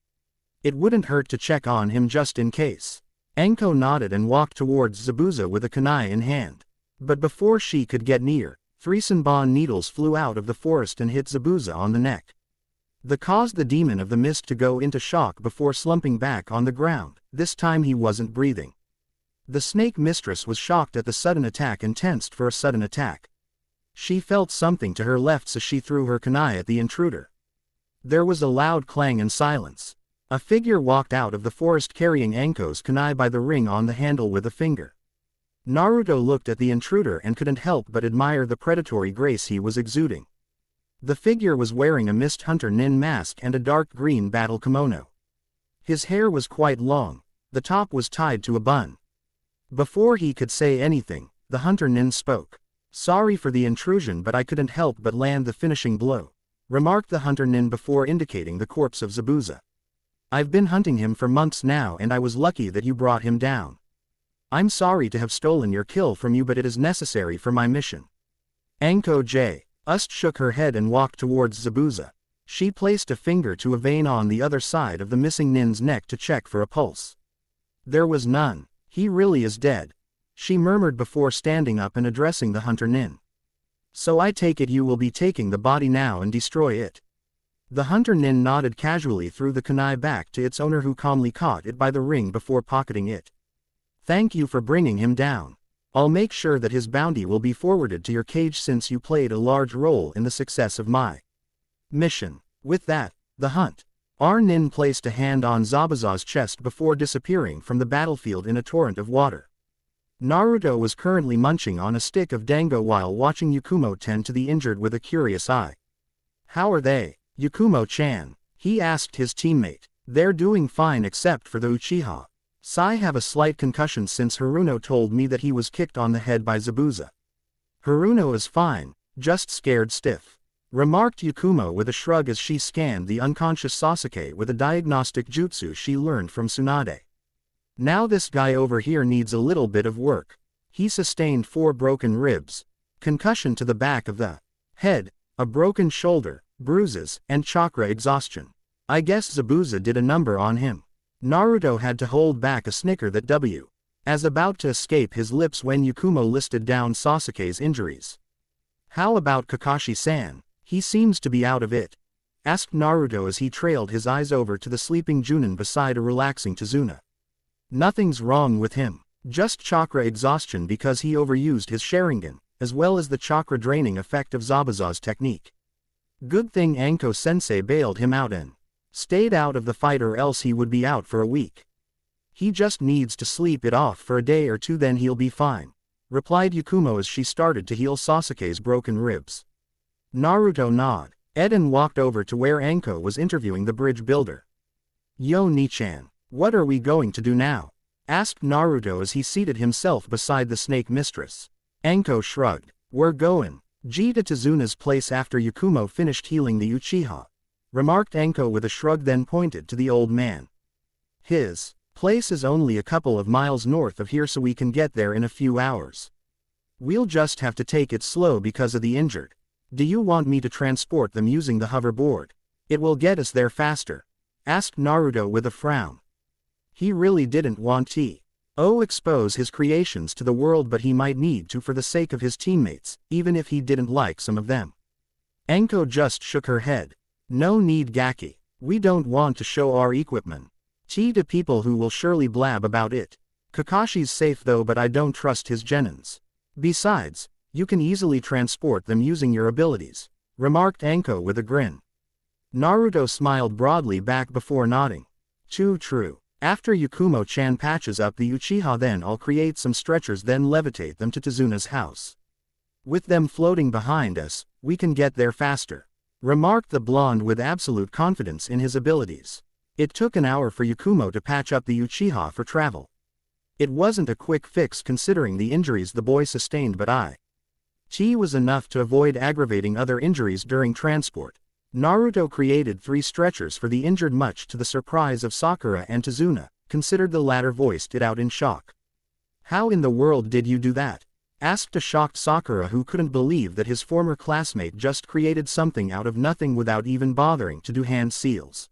it wouldn't hurt to check on him just in case." Anko nodded and walked towards Zabuza with a kunai in hand. But before she could get near, 3 Senbon needles flew out of the forest and hit Zabuza on the neck. They caused the demon of the mist to go into shock before slumping back on the ground. This time he wasn't breathing. The snake mistress was shocked at the sudden attack and tensed for a sudden attack. She felt something to her left, so she threw her kunai at the intruder. There was a loud clang and silence. A figure walked out of the forest carrying Anko's kunai by the ring on the handle with a finger. Naruto looked at the intruder and couldn't help but admire the predatory grace he was exuding. The figure was wearing a Mist Hunter Nin mask and a dark green battle kimono. His hair was quite long, the top was tied to a bun. Before he could say anything, the Hunter Nin spoke. "Sorry for the intrusion, but I couldn't help but land the finishing blow," remarked the Hunter Nin before indicating the corpse of Zabuza. "I've been hunting him for months now, and I was lucky that you brought him down. I'm sorry to have stolen your kill from you, but it is necessary for my mission. Anko J. Ust shook her head and walked towards Zabuza. She placed a finger to a vein on the other side of the missing nin's neck to check for a pulse. There was none. He really is dead, she murmured before standing up and addressing the hunter nin. So I take it you will be taking the body now and destroy it. The hunter nin nodded casually, threw the kunai back to its owner, who calmly caught it by the ring before pocketing it. Thank you for bringing him down. I'll make sure that his bounty will be forwarded to your cage since you played a large role in the success of my mission. With that, the hunter nin placed a hand on Zabuza's chest before disappearing from the battlefield in a torrent of water. Naruto was currently munching on a stick of dango while watching Yakumo tend to the injured with a curious eye. How are they, Yakumo-chan? He asked his teammate. They're doing fine except for the Uchiha. Sai have a slight concussion since Haruno told me that he was kicked on the head by Zabuza. Haruno is fine, just scared stiff, remarked Yakumo with a shrug as she scanned the unconscious Sasuke with a diagnostic jutsu she learned from Tsunade. Now this guy over here needs a little bit of work. He sustained 4 broken ribs, concussion to the back of the head, a broken shoulder, bruises, and chakra exhaustion. I guess Zabuza did a number on him. Naruto had to hold back a snicker that as about to escape his lips when Yakumo listed down Sasuke's injuries. How about Kakashi-san? He seems to be out of it, asked Naruto as he trailed his eyes over to the sleeping Junin beside a relaxing Tazuna. Nothing's wrong with him, just chakra exhaustion because he overused his Sharingan, as well as the chakra draining effect of Zabuza's technique. Good thing Anko-sensei bailed him out and stayed out of the fight, or else he would be out for a week. He just needs to sleep it off for a day or two, then he'll be fine, replied Yakumo as she started to heal Sasuke's broken ribs. Naruto nodded. Eden walked over to where Anko was interviewing the bridge builder. Yo Nichan, what are we going to do now? Asked Naruto as he seated himself beside the snake mistress. Anko shrugged. We're going to Tazuna's place after Yakumo finished healing the Uchiha, remarked Anko with a shrug, then pointed to the old man. His place is only a couple of miles north of here, so we can get there in a few hours. We'll just have to take it slow because of the injured. Do you want me to transport them using the hoverboard? It will get us there faster, asked Naruto with a frown. He really didn't want to expose his creations to the world, but he might need to for the sake of his teammates, even if he didn't like some of them. Anko just shook her head. No need, Gaki. We don't want to show our equipment to people who will surely blab about it. Kakashi's safe though, but I don't trust his genins. Besides, you can easily transport them using your abilities, remarked Anko with a grin. Naruto smiled broadly back before nodding. Too true. After Yakumo-chan patches up the Uchiha, then I'll create some stretchers, then levitate them to Tazuna's house. With them floating behind us, we can get there faster, remarked the blonde with absolute confidence in his abilities. It took an hour for Yakumo to patch up the Uchiha for travel. It wasn't a quick fix considering the injuries the boy sustained, but it was enough to avoid aggravating other injuries during transport. Naruto created 3 stretchers for the injured, much to the surprise of Sakura and Tazuna, considered the latter voiced it out in shock. How in the world did you do that? Asked a shocked Sakura, who couldn't believe that his former classmate just created something out of nothing without even bothering to do hand seals.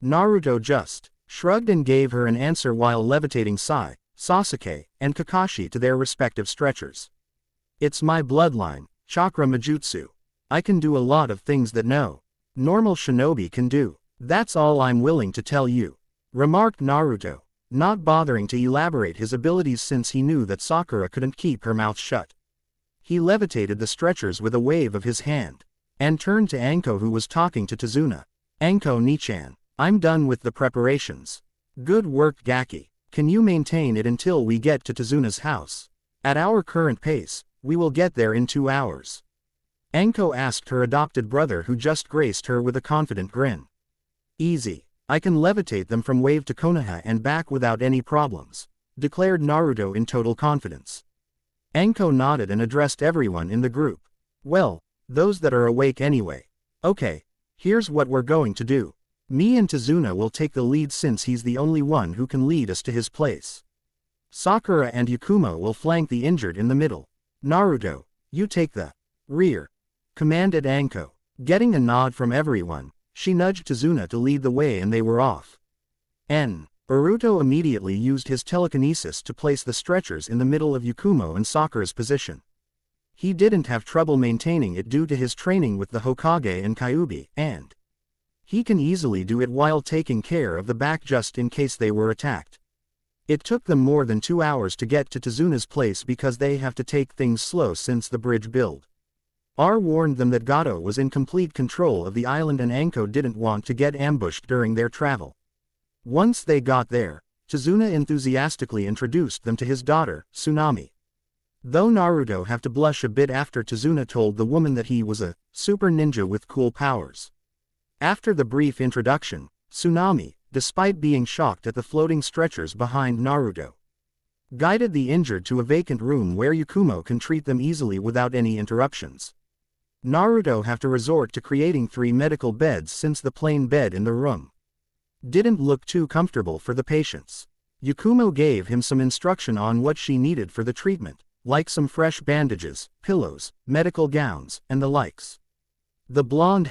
Naruto just shrugged and gave her an answer while levitating Sai, Sasuke, and Kakashi to their respective stretchers. It's my bloodline, chakra majutsu. I can do a lot of things that no normal shinobi can do. That's all I'm willing to tell you, remarked Naruto, not bothering to elaborate his abilities since he knew that Sakura couldn't keep her mouth shut. He levitated the stretchers with a wave of his hand, and turned to Anko, who was talking to Tazuna. Anko Nichan, I'm done with the preparations. Good work, Gaki. Can you maintain it until we get to Tazuna's house? At our current pace, we will get there in 2 hours. Anko asked her adopted brother, who just graced her with a confident grin. Easy. I can levitate them from Wave to Konoha and back without any problems, declared Naruto in total confidence. Anko nodded and addressed everyone in the group. Well, those that are awake anyway. Okay, here's what we're going to do. Me and Tazuna will take the lead since he's the only one who can lead us to his place. Sakura and Yakumo will flank the injured in the middle. Naruto, you take the rear, commanded Anko. Getting a nod from everyone, she nudged Tazuna to lead the way and they were off. Naruto immediately used his telekinesis to place the stretchers in the middle of Yakumo and Sakura's position. He didn't have trouble maintaining it due to his training with the Hokage and Kyuubi, and he can easily do it while taking care of the back just in case they were attacked. It took them more than 2 hours to get to Tazuna's place because they have to take things slow since the bridge build. R warned them that Gato was in complete control of the island and Anko didn't want to get ambushed during their travel. Once they got there, Tazuna enthusiastically introduced them to his daughter, Tsunami. Though Naruto had to blush a bit after Tazuna told the woman that he was a super ninja with cool powers. After the brief introduction, Tsunami, despite being shocked at the floating stretchers behind Naruto, guided the injured to a vacant room where Yakumo can treat them easily without any interruptions. Naruto have to resort to creating 3 medical beds since the plain bed in the room didn't look too comfortable for the patients. Yakumo gave him some instruction on what she needed for the treatment, like some fresh bandages, pillows, medical gowns, and the likes. The blonde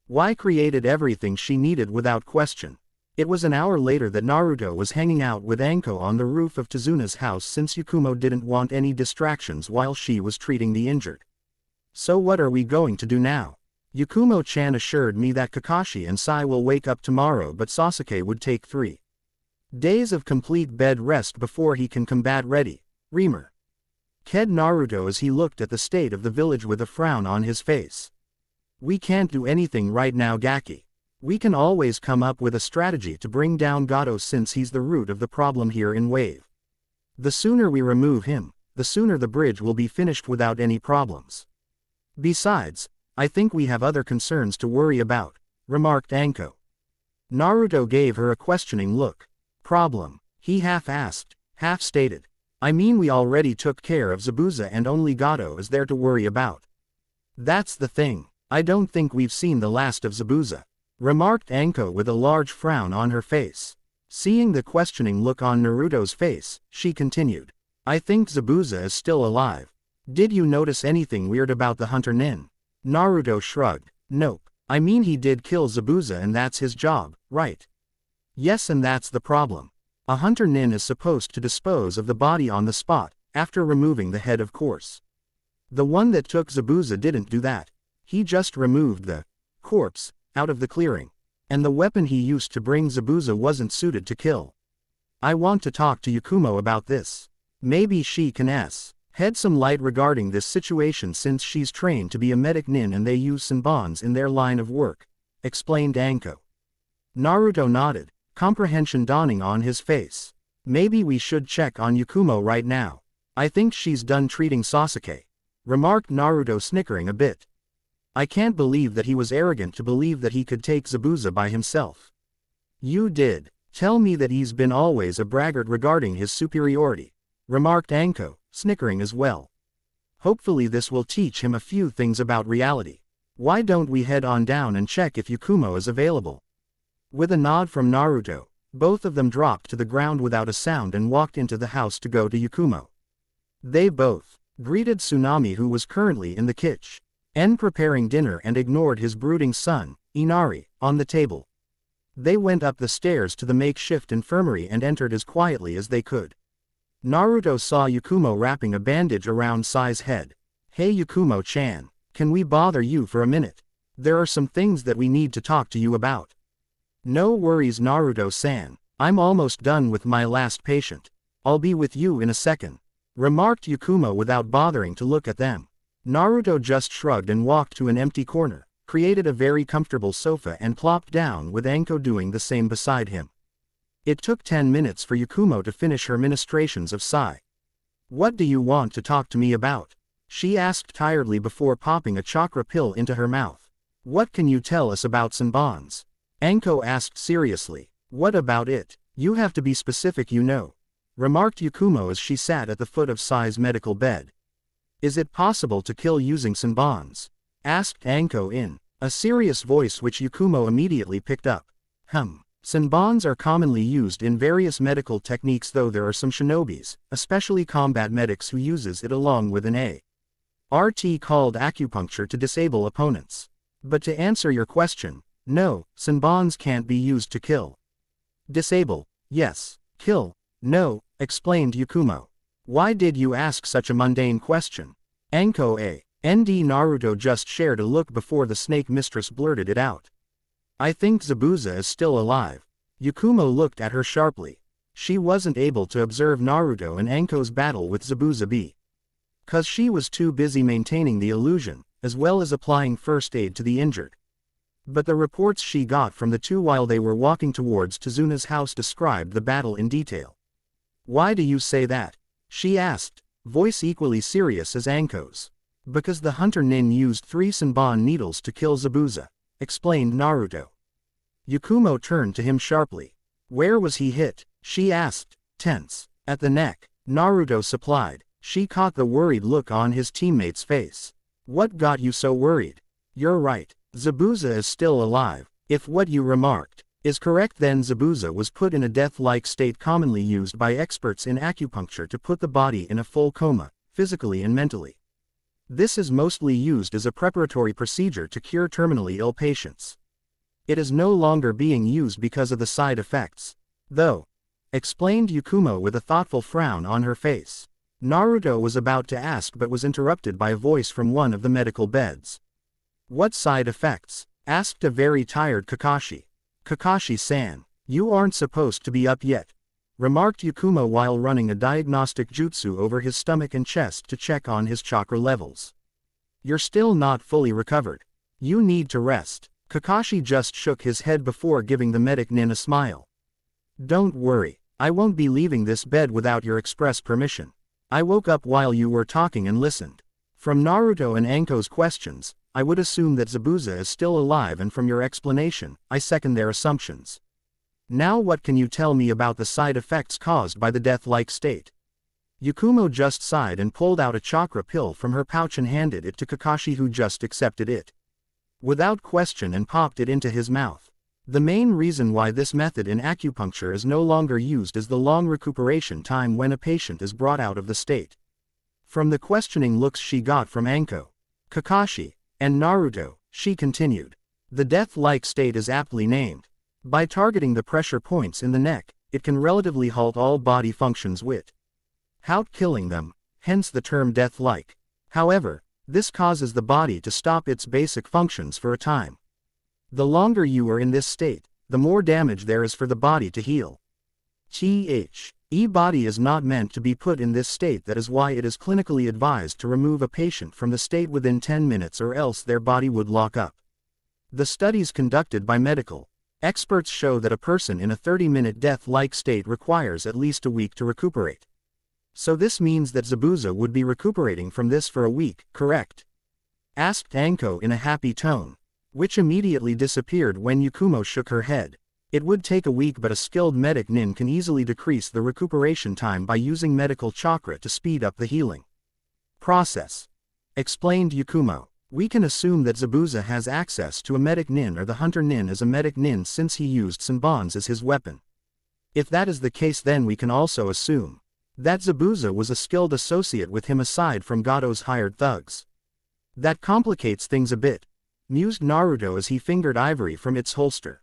Why created everything she needed without question. It was an hour later that Naruto was hanging out with Anko on the roof of Tazuna's house since Yakumo didn't want any distractions while she was treating the injured. So what are we going to do now? Yakumo-chan assured me that Kakashi and Sai will wake up tomorrow but Sasuke would take 3 days of complete bed rest before he can combat ready. Reamer said Naruto as he looked at the state of the village with a frown on his face. We can't do anything right now, Gaki. We can always come up with a strategy to bring down Gato since he's the root of the problem here in Wave. The sooner we remove him, the sooner the bridge will be finished without any problems. Besides, I think we have other concerns to worry about, remarked Anko. Naruto gave her a questioning look. Problem? He half-asked, half-stated. I mean, we already took care of Zabuza and only Gato is there to worry about. That's the thing. I don't think we've seen the last of Zabuza, remarked Anko with a large frown on her face. Seeing the questioning look on Naruto's face, she continued. I think Zabuza is still alive. Did you notice anything weird about the Hunter Nin? Naruto shrugged. Nope. I mean, he did kill Zabuza and that's his job, right? Yes, and that's the problem. A Hunter Nin is supposed to dispose of the body on the spot, after removing the head, of course. The one that took Zabuza didn't do that. He just removed the corpse out of the clearing. And the weapon he used to bring Zabuza wasn't suited to kill. I want to talk to Yakumo about this. Maybe she can shed some light regarding this situation since she's trained to be a medic nin and they use senbons in their line of work, explained Anko. Naruto nodded, comprehension dawning on his face. Maybe we should check on Yakumo right now. I think she's done treating Sasuke, remarked Naruto, snickering a bit. I can't believe that he was arrogant to believe that he could take Zabuza by himself. You did tell me that he's been always a braggart regarding his superiority, remarked Anko, snickering as well. Hopefully this will teach him a few things about reality. Why don't we head on down and check if Yakumo is available? With a nod from Naruto, both of them dropped to the ground without a sound and walked into the house to go to Yakumo. They both greeted Tsunami, who was currently in the kitchen preparing dinner, and ignored his brooding son, Inari, on the table. They went up the stairs to the makeshift infirmary and entered as quietly as they could. Naruto saw Yakumo wrapping a bandage around Sai's head. Hey Yakumo-chan, can we bother you for a minute? There are some things that we need to talk to you about. No worries Naruto-san, I'm almost done with my last patient. I'll be with you in a second, remarked Yakumo without bothering to look at them. Naruto just shrugged and walked to an empty corner, created a very comfortable sofa and plopped down with Anko doing the same beside him. It took 10 minutes for Yakumo to finish her ministrations of Sai. What do you want to talk to me about? She asked tiredly before popping a chakra pill into her mouth. What can you tell us about senbons? Anko asked seriously. What about it? You have to be specific, you know, remarked Yakumo as she sat at the foot of Sai's medical bed. Is it possible to kill using senbons? Asked Anko in a serious voice which Yakumo immediately picked up. Senbons are commonly used in various medical techniques, though there are some shinobis, especially combat medics, who uses it along with an ART called acupuncture to disable opponents. But to answer your question, no, senbons can't be used to kill. Disable, yes. Kill, no, explained Yakumo. Why did you ask such a mundane question? Anko ND Naruto just shared a look before the snake mistress blurted it out. I think Zabuza is still alive. Yakumo looked at her sharply. She wasn't able to observe Naruto and Anko's battle with Zabuza because she was too busy maintaining the illusion, as well as applying first aid to the injured. But the reports she got from the two while they were walking towards Tezuna's house described the battle in detail. Why do you say that? She asked, voice equally serious as Anko's. Because the hunter nin used 3 senbon needles to kill Zabuza, explained Naruto. Yakumo turned to him sharply. Where was he hit? She asked, tense. At the neck, Naruto supplied. She caught the worried look on his teammate's face. What got you so worried? You're right. Zabuza is still alive. If what you remarked is correct, then Zabuza was put in a death-like state commonly used by experts in acupuncture to put the body in a full coma, physically and mentally. This is mostly used as a preparatory procedure to cure terminally ill patients. It is no longer being used because of the side effects, though, explained Yakumo with a thoughtful frown on her face. Naruto was about to ask but was interrupted by a voice from one of the medical beds. What side effects? Asked a very tired Kakashi. Kakashi-san, you aren't supposed to be up yet, remarked Yakumo while running a diagnostic jutsu over his stomach and chest to check on his chakra levels. You're still not fully recovered. You need to rest. Kakashi just shook his head before giving the medic nin a smile. Don't worry, I won't be leaving this bed without your express permission. I woke up while you were talking and listened. From Naruto and Anko's questions, I would assume that Zabuza is still alive, and from your explanation, I second their assumptions. Now what can you tell me about the side effects caused by the death-like state? Yakumo just sighed and pulled out a chakra pill from her pouch and handed it to Kakashi, who just accepted it without question and popped it into his mouth. The main reason why this method in acupuncture is no longer used is the long recuperation time when a patient is brought out of the state. From the questioning looks she got from Anko, Kakashi, and Naruto, she continued. The death-like state is aptly named. By targeting the pressure points in the neck, it can relatively halt all body functions without killing them, hence the term death-like. However, this causes the body to stop its basic functions for a time. The longer you are in this state, the more damage there is for the body to heal. Body is not meant to be put in this state. That is why it is clinically advised to remove a patient from the state within 10 minutes, or else their body would lock up. The studies conducted by medical experts show that a person in a 30-minute death-like state requires at least a week to recuperate. So this means that Zabuza would be recuperating from this for a week, correct? Asked Anko in a happy tone, which immediately disappeared when Yakumo shook her head. It would take a week, but a skilled medic nin can easily decrease the recuperation time by using medical chakra to speed up the healing process, explained Yakumo. We can assume that Zabuza has access to a medic nin, or the hunter nin as a medic nin, since he used senbons as his weapon. If that is the case, then we can also assume that Zabuza was a skilled associate with him aside from Gado's hired thugs. That complicates things a bit, mused Naruto as he fingered ivory from its holster.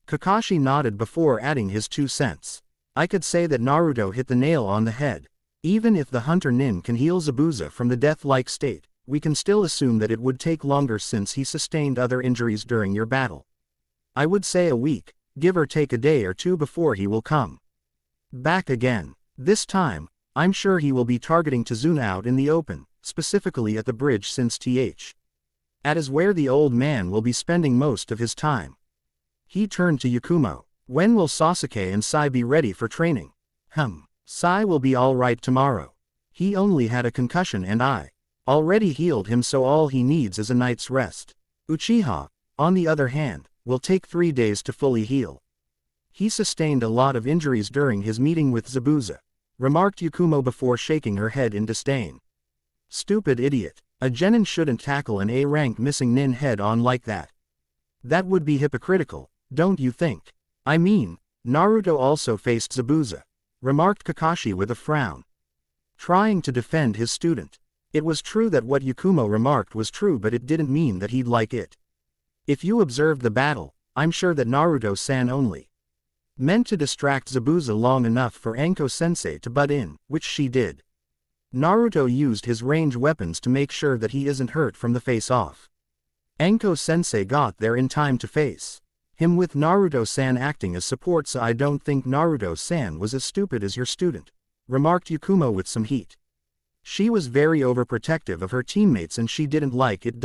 Kakashi nodded before adding his 2 cents. I could say that Naruto hit the nail on the head. Even if the hunter nin can heal Zabuza from the death-like state, we can still assume that it would take longer since he sustained other injuries during your battle. I would say a week, give or take a day or 2 before he will come back again. This time, I'm sure he will be targeting Tezuna out in the open, specifically at the bridge, since that is where the old man will be spending most of his time. He turned to Yakumo. When will Sasuke and Sai be ready for training? Sai will be alright tomorrow. He only had a concussion and I already healed him, so all he needs is a night's rest. Uchiha, on the other hand, will take 3 days to fully heal. He sustained a lot of injuries during his meeting with Zabuza, remarked Yakumo before shaking her head in disdain. Stupid idiot. A genin shouldn't tackle an A-rank missing nin head on like that. That would be hypocritical, don't you think? I mean, Naruto also faced Zabuza, remarked Kakashi with a frown. Trying to defend his student. It was true that what Yakumo remarked was true, but it didn't mean that he'd like it. If you observed the battle, I'm sure that Naruto-san only meant to distract Zabuza long enough for Anko-sensei to butt in, which she did. Naruto used his range weapons to make sure that he isn't hurt from the face-off. Anko-sensei got there in time to face him with Naruto-san acting as support, so I don't think Naruto-san was as stupid as your student, remarked Yakumo with some heat. She was very overprotective of her teammates and she didn't like it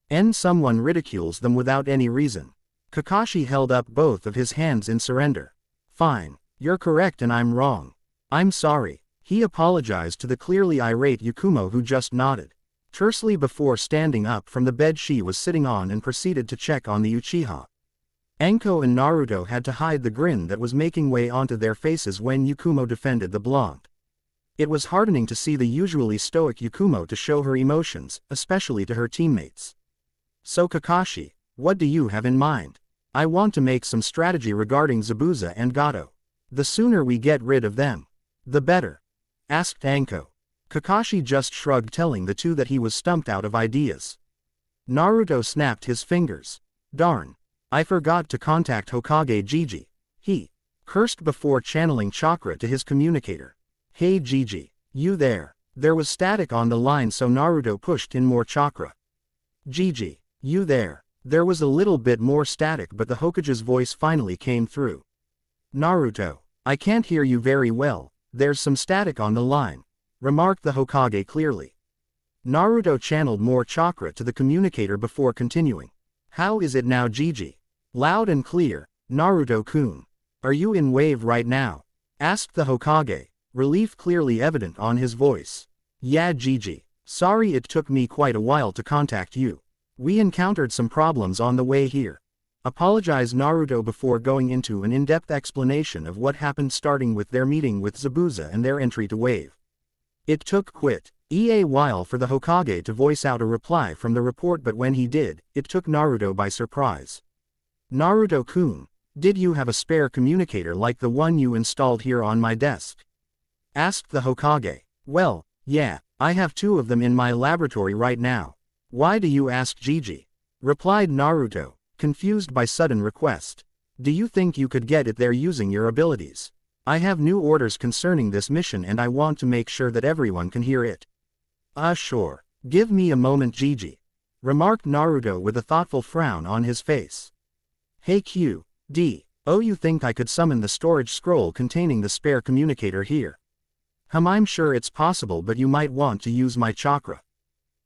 when someone ridicules them without any reason. Kakashi held up both of his hands in surrender. Fine, you're correct and I'm wrong. I'm sorry. He apologized to the clearly irate Yakumo, who just nodded tersely before standing up from the bed she was sitting on and proceeded to check on the Uchiha. Anko and Naruto had to hide the grin that was making way onto their faces when Yakumo defended the blonde. It was heartening to see the usually stoic Yakumo to show her emotions, especially to her teammates. So Kakashi, what do you have in mind? I want to make some strategy regarding Zabuza and Gato. The sooner we get rid of them, the better, asked Anko. Kakashi just shrugged, telling the two that he was stumped out of ideas. Naruto snapped his fingers. Darn. I forgot to contact Hokage Gigi. He cursed before channeling chakra to his communicator. Hey Gigi, you there? There was static on the line, so Naruto pushed in more chakra. Gigi, you there? There was a little bit more static, but the Hokage's voice finally came through. Naruto, I can't hear you very well, there's some static on the line, remarked the Hokage clearly. Naruto channeled more chakra to the communicator before continuing. How is it now, Gigi? Loud and clear, Naruto-kun. Are you in wave right now? Asked the Hokage, relief clearly evident on his voice. Yeah Gigi, sorry it took me quite a while to contact you. We encountered some problems on the way here. Apologized Naruto before going into an in-depth explanation of what happened, starting with their meeting with Zabuza and their entry to wave. It took quite a while for the Hokage to voice out a reply from the report, but when he did, it took Naruto by surprise. Naruto-kun, did you have a spare communicator like the one you installed here on my desk? Asked the Hokage. Well, yeah, I have two of them in my laboratory right now. Why do you ask, Gigi? Replied Naruto, confused by sudden request. Do you think you could get it there using your abilities? I have new orders concerning this mission and I want to make sure that everyone can hear it. Sure. Give me a moment, Gigi, remarked Naruto with a thoughtful frown on his face. Hey Q.D. You think I could summon the storage scroll containing the spare communicator here? I'm sure it's possible, but you might want to use my chakra.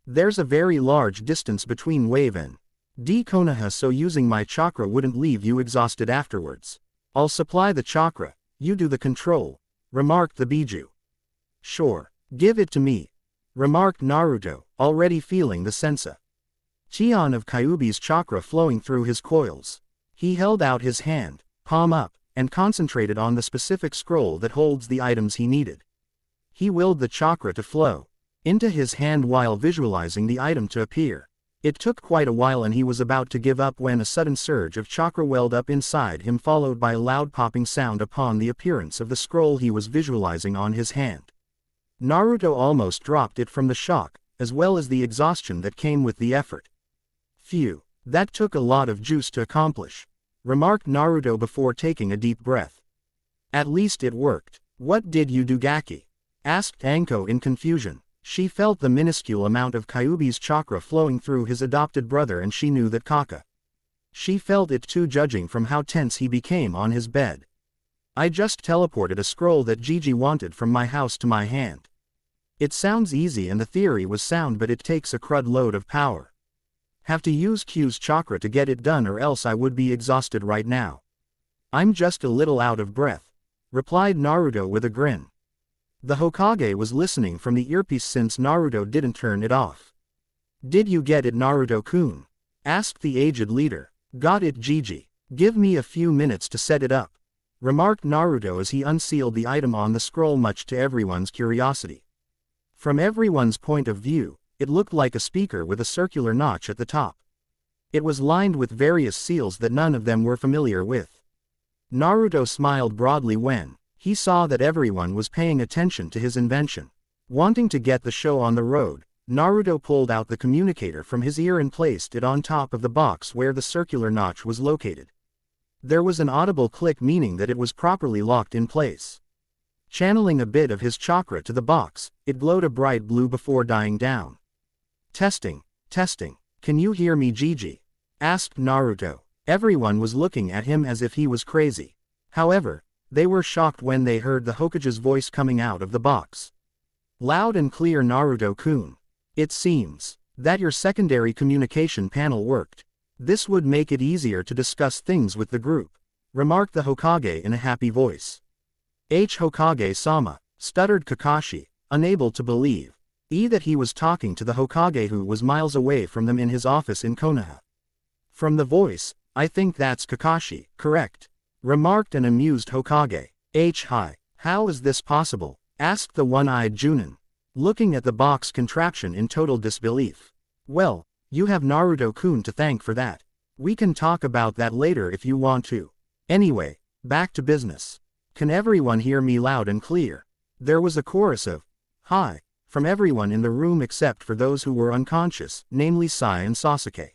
There's a very large distance between wave and D Konoha, so using my chakra wouldn't leave you exhausted afterwards. I'll supply the chakra, you do the control, remarked the Biju. Sure, give it to me, remarked Naruto, already feeling the sensation of Kyuubi's chakra flowing through his coils. He held out his hand, palm up, and concentrated on the specific scroll that holds the items he needed. He willed the chakra to flow into his hand while visualizing the item to appear. It took quite a while and he was about to give up when a sudden surge of chakra welled up inside him, followed by a loud popping sound upon the appearance of the scroll he was visualizing on his hand. Naruto almost dropped it from the shock, as well as the exhaustion that came with the effort. Phew, that took a lot of juice to accomplish, remarked Naruto before taking a deep breath. At least it worked. What did you do, Gaki? Asked Anko in confusion. She felt the minuscule amount of Kyuubi's chakra flowing through his adopted brother, and she knew that she felt it too, judging from how tense he became on his bed. I just teleported a scroll that Gigi wanted from my house to my hand. It sounds easy and the theory was sound, but it takes a crud load of power. Have to use Q's chakra to get it done, or else I would be exhausted right now. I'm just a little out of breath, replied Naruto with a grin. The Hokage was listening from the earpiece since Naruto didn't turn it off. Did you get it, Naruto-kun? Asked the aged leader. Got it, Gigi. Give me a few minutes to set it up, remarked Naruto as he unsealed the item on the scroll, much to everyone's curiosity. From everyone's point of view, it looked like a speaker with a circular notch at the top. It was lined with various seals that none of them were familiar with. Naruto smiled broadly when he saw that everyone was paying attention to his invention. Wanting to get the show on the road, Naruto pulled out the communicator from his ear and placed it on top of the box where the circular notch was located. There was an audible click, meaning that it was properly locked in place. Channeling a bit of his chakra to the box, it glowed a bright blue before dying down. Testing, testing. Can you hear me, Gigi? Asked Naruto. Everyone was looking at him as if he was crazy. However, they were shocked when they heard the Hokage's voice coming out of the box. Loud and clear, Naruto-kun. It seems that your secondary communication panel worked. This would make it easier to discuss things with the group, remarked the Hokage in a happy voice. Hokage-sama, stuttered Kakashi, unable to believe that he was talking to the Hokage who was miles away from them in his office in Konoha. From the voice, I think that's Kakashi, correct? Remarked an amused Hokage. Hi, how is this possible? Asked the one-eyed Junin, looking at the box contraption in total disbelief. Well, you have Naruto-kun to thank for that. We can talk about that later if you want to. Anyway, back to business. Can everyone hear me loud and clear? There was a chorus of "Hi" from everyone in the room except for those who were unconscious, namely Sai and Sasuke.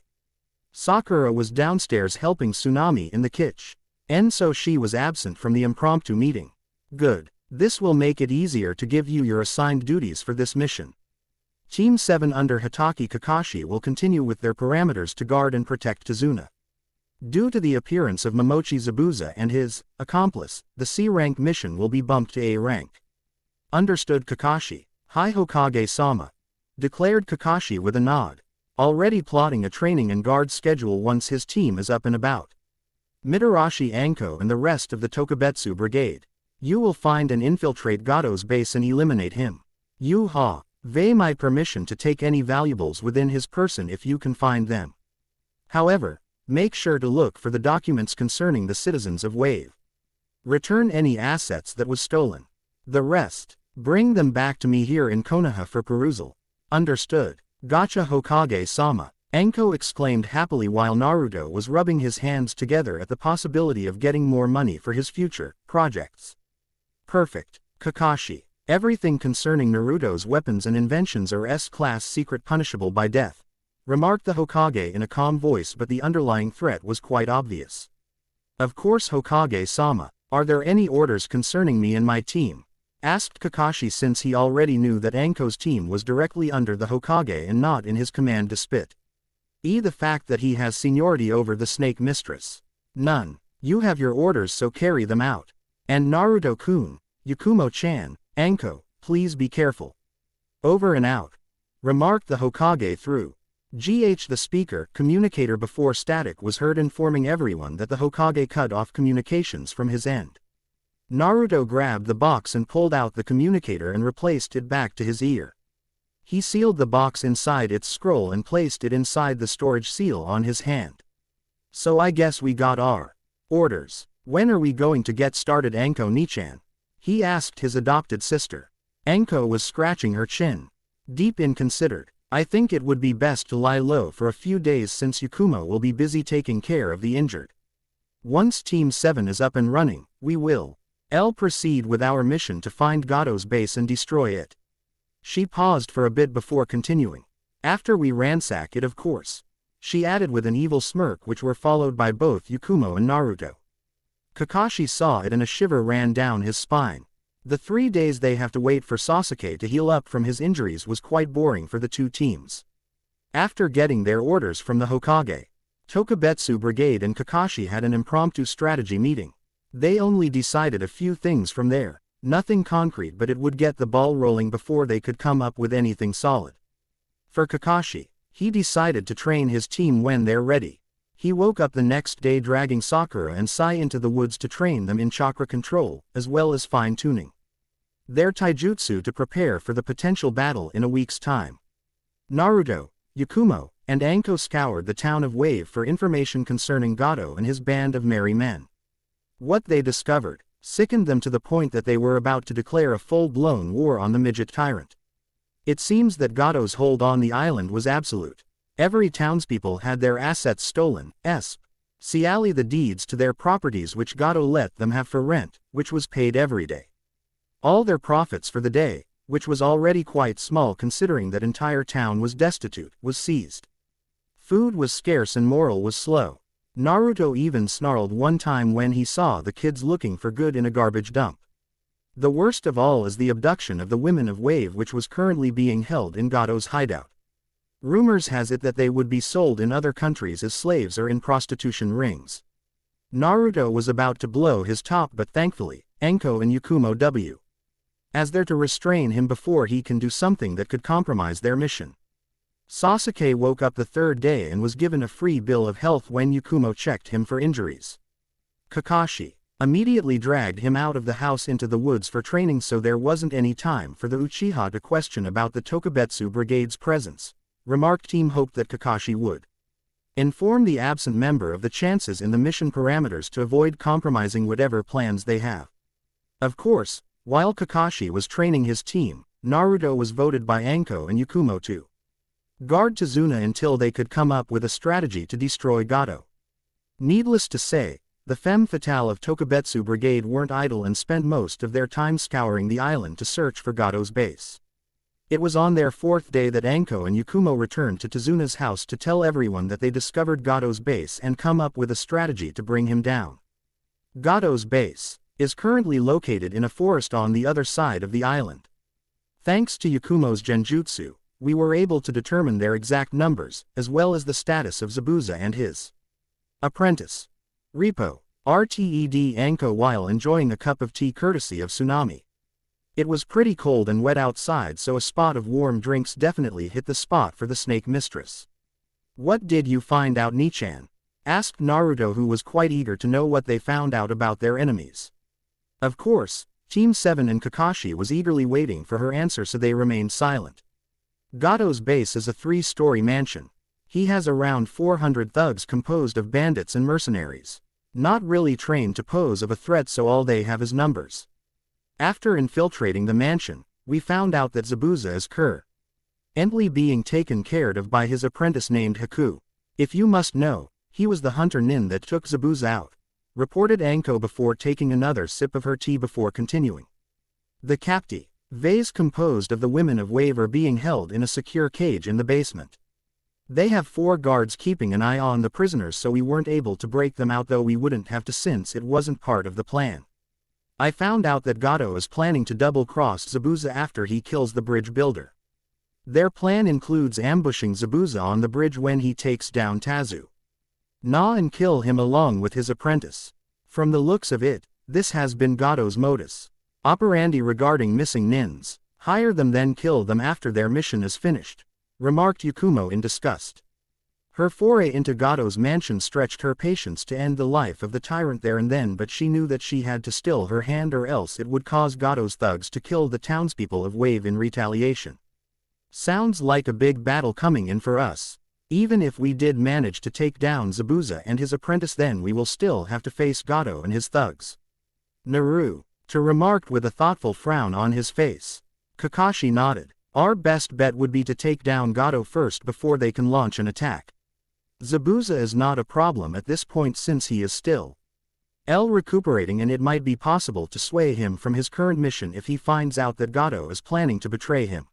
Sakura was downstairs helping Tsunami in the kitchen, and so she was absent from the impromptu meeting. Good. This will make it easier to give you your assigned duties for this mission. Team 7 under Hitaki Kakashi will continue with their parameters to guard and protect Tazuna. Due to the appearance of Momochi Zabuza and his accomplice, the C-rank mission will be bumped to A rank. Understood, Kakashi. Hi, Hokage-sama, declared Kakashi with a nod, already plotting a training and guard schedule once his team is up and about. Mitarashi Anko and the rest of the Tokabetsu brigade. You will find and infiltrate Gato's base and eliminate him. You have my permission to take any valuables within his person if you can find them. However, make sure to look for the documents concerning the citizens of Wave. Return any assets that was stolen. The rest, bring them back to me here in Konoha for perusal. Understood. Gotcha, Hokage-sama, Anko exclaimed happily while Naruto was rubbing his hands together at the possibility of getting more money for his future projects. Perfect, Kakashi. Everything concerning Naruto's weapons and inventions are S-class secret, punishable by death, remarked the Hokage in a calm voice, but the underlying threat was quite obvious. Of course, Hokage-sama. Are there any orders concerning me and my team? Asked Kakashi, since he already knew that Anko's team was directly under the Hokage and not in his command to spit. The fact that he has seniority over the Snake Mistress. None. You have your orders, so carry them out. And Naruto-kun, Yakumo-chan, Anko, please be careful. Over and out. Remarked the Hokage through the speaker communicator before static was heard informing everyone that the Hokage cut off communications from his end. Naruto grabbed the box and pulled out the communicator and replaced it back to his ear. He sealed the box inside its scroll and placed it inside the storage seal on his hand. So I guess we got our orders. When are we going to get started, Anko Nichan? He asked his adopted sister. Anko was scratching her chin. Deep in considered. I think it would be best to lie low for a few days since Yakumo will be busy taking care of the injured. Once Team 7 is up and running, we will proceed with our mission to find Gato's base and destroy it. She paused for a bit before continuing. After we ransack it, of course. She added with an evil smirk, which were followed by both Yakumo and Naruto. Kakashi saw it and a shiver ran down his spine. The 3 days they have to wait for Sasuke to heal up from his injuries was quite boring for the two teams. After getting their orders from the Hokage, Tokabetsu brigade and Kakashi had an impromptu strategy meeting. They only decided a few things from there, nothing concrete, but it would get the ball rolling before they could come up with anything solid. For Kakashi, he decided to train his team when they're ready. He woke up the next day dragging Sakura and Sai into the woods to train them in chakra control, as well as fine-tuning their taijutsu to prepare for the potential battle in a week's time. Naruto, Yakumo, and Anko scoured the town of Wave for information concerning Gato and his band of merry men. What they discovered sickened them to the point that they were about to declare a full-blown war on the midget tyrant. It seems that Gato's hold on the island was absolute. Every townspeople had their assets stolen, see the deeds to their properties which Gato let them have for rent, which was paid every day. All their profits for the day, which was already quite small considering that entire town was destitute, was seized. Food was scarce and morale was slow. Naruto even snarled one time when he saw the kids looking for good in a garbage dump. The worst of all is the abduction of the women of Wave, which was currently being held in Gato's hideout. Rumors has it that they would be sold in other countries as slaves or in prostitution rings. Naruto was about to blow his top, but thankfully, Enko and Yakumo W. as there to restrain him before he can do something that could compromise their mission. Sasuke woke up the third day and was given a free bill of health when Yakumo checked him for injuries. Kakashi immediately dragged him out of the house into the woods for training, so there wasn't any time for the Uchiha to question about the Tokabetsu brigade's presence. Remarked team hoped that Kakashi would inform the absent member of the chances in the mission parameters to avoid compromising whatever plans they have. Of course, while Kakashi was training his team, Naruto was voted by Anko and Yakumo to guard Tazuna until they could come up with a strategy to destroy Gato. Needless to say, the femme fatale of Tokabetsu Brigade weren't idle and spent most of their time scouring the island to search for Gato's base. It was on their fourth day that Anko and Yakumo returned to Tazuna's house to tell everyone that they discovered Gato's base and come up with a strategy to bring him down. Gato's base is currently located in a forest on the other side of the island. Thanks to Yakumo's genjutsu, we were able to determine their exact numbers, as well as the status of Zabuza and his apprentice, Repo, RTED Anko, while enjoying a cup of tea courtesy of Tsunami. It was pretty cold and wet outside, so a spot of warm drinks definitely hit the spot for the snake mistress. "What did you find out, Nichan?" asked Naruto, who was quite eager to know what they found out about their enemies. Of course, Team 7 and Kakashi was eagerly waiting for her answer, so they remained silent. Gato's base is a 3-story mansion. He has around 400 thugs composed of bandits and mercenaries. Not really trained to pose of a threat, so all they have is numbers. After infiltrating the mansion, we found out that Zabuza is currently being taken care of by his apprentice named Haku. "If you must know, he was the hunter nin that took Zabuza out," reported Anko before taking another sip of her tea before continuing. "The captive vase composed of the women of Wave are being held in a secure cage in the basement. They have 4 guards keeping an eye on the prisoners, so we weren't able to break them out, though we wouldn't have to since it wasn't part of the plan. I found out that Gato is planning to double-cross Zabuza after he kills the bridge builder. Their plan includes ambushing Zabuza on the bridge when he takes down Tazu and kill him along with his apprentice. From the looks of it, this has been Gato's modus operandi regarding missing nins. Hire them then kill them after their mission is finished," remarked Yakumo in disgust. Her foray into Gato's mansion stretched her patience to end the life of the tyrant there and then, but she knew that she had to still her hand, or else it would cause Gato's thugs to kill the townspeople of Wave in retaliation. "Sounds like a big battle coming in for us. Even if we did manage to take down Zabuza and his apprentice, then we will still have to face Gato and his thugs," Naruto remarked with a thoughtful frown on his face. Kakashi nodded. "Our best bet would be to take down Gato first before they can launch an attack. Zabuza is not a problem at this point since he is still recuperating, and it might be possible to sway him from his current mission if he finds out that Gato is planning to betray him,"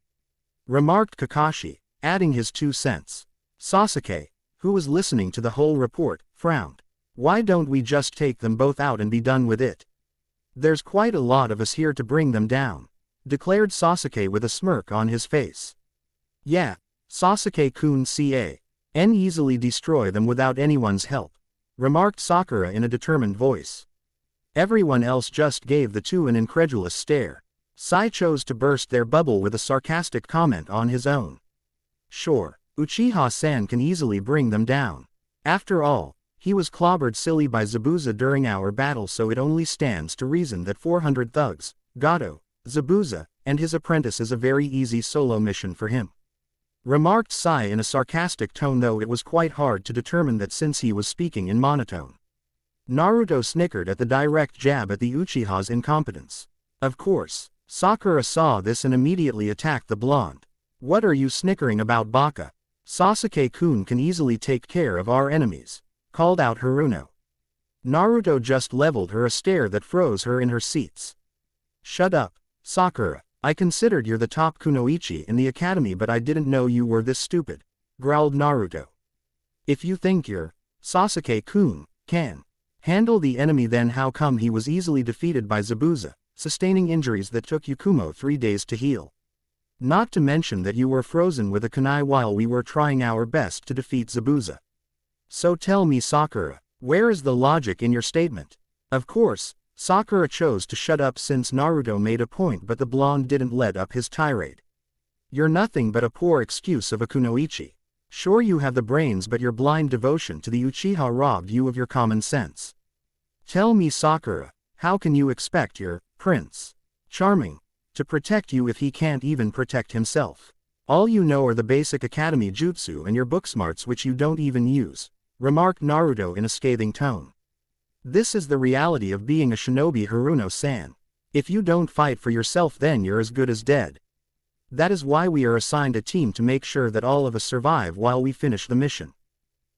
remarked Kakashi, adding his 2 cents. Sasuke, who was listening to the whole report, frowned. "Why don't we just take them both out and be done with it? There's quite a lot of us here to bring them down," declared Sasuke with a smirk on his face. "Yeah, Sasuke-kun can easily destroy them without anyone's help," remarked Sakura in a determined voice. Everyone else just gave the two an incredulous stare. Sai chose to burst their bubble with a sarcastic comment on his own. "Sure, Uchiha-san can easily bring them down. After all, he was clobbered silly by Zabuza during our battle, so it only stands to reason that 400 thugs, Gato, Zabuza, and his apprentice is a very easy solo mission for him," remarked Sai in a sarcastic tone, though it was quite hard to determine that since he was speaking in monotone. Naruto snickered at the direct jab at the Uchiha's incompetence. Of course, Sakura saw this and immediately attacked the blonde. "What are you snickering about, Baka? Sasuke-kun can easily take care of our enemies, called out Haruno. Naruto just leveled her a stare that froze her in her seats. Shut up, Sakura. I considered you're the top kunoichi in the academy, but I didn't know you were this stupid, growled Naruto. If you think you're, Sasuke-kun, can handle the enemy, then how come he was easily defeated by Zabuza, sustaining injuries that took Yukumo 3 days to heal? Not to mention that you were frozen with a kunai while we were trying our best to defeat Zabuza. So tell me, Sakura, where is the logic in your statement? Of course, Sakura chose to shut up since Naruto made a point, but the blonde didn't let up his tirade. You're nothing but a poor excuse of a kunoichi. Sure, you have the brains, but your blind devotion to the Uchiha robbed you of your common sense. Tell me, Sakura, how can you expect your Prince Charming to protect you if he can't even protect himself? All you know are the basic academy jutsu and your book smarts, which you don't even use, remarked Naruto in a scathing tone. This is the reality of being a shinobi, Haruno-san. If you don't fight for yourself, then you're as good as dead. That is why we are assigned a team to make sure that all of us survive while we finish the mission.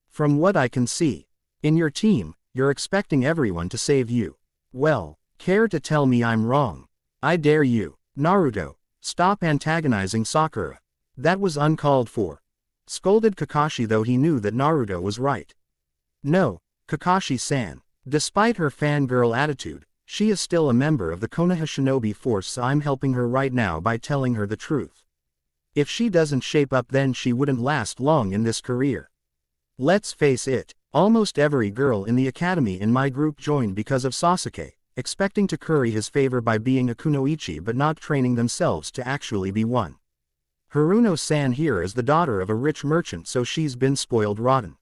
From what I can see, in your team, you're expecting everyone to save you. Well, care to tell me I'm wrong? I dare you. Naruto, stop antagonizing Sakura. That was uncalled for, scolded Kakashi, though he knew that Naruto was right. No, Kakashi-san. Despite her fangirl attitude, she is still a member of the Konoha Shinobi Force, so I'm helping her right now by telling her the truth. If she doesn't shape up, then she wouldn't last long in this career. Let's face it, almost every girl in the academy in my group joined because of Sasuke, expecting to curry his favor by being a kunoichi but not training themselves to actually be one. Haruno-san here is the daughter of a rich merchant, so she's been spoiled rotten.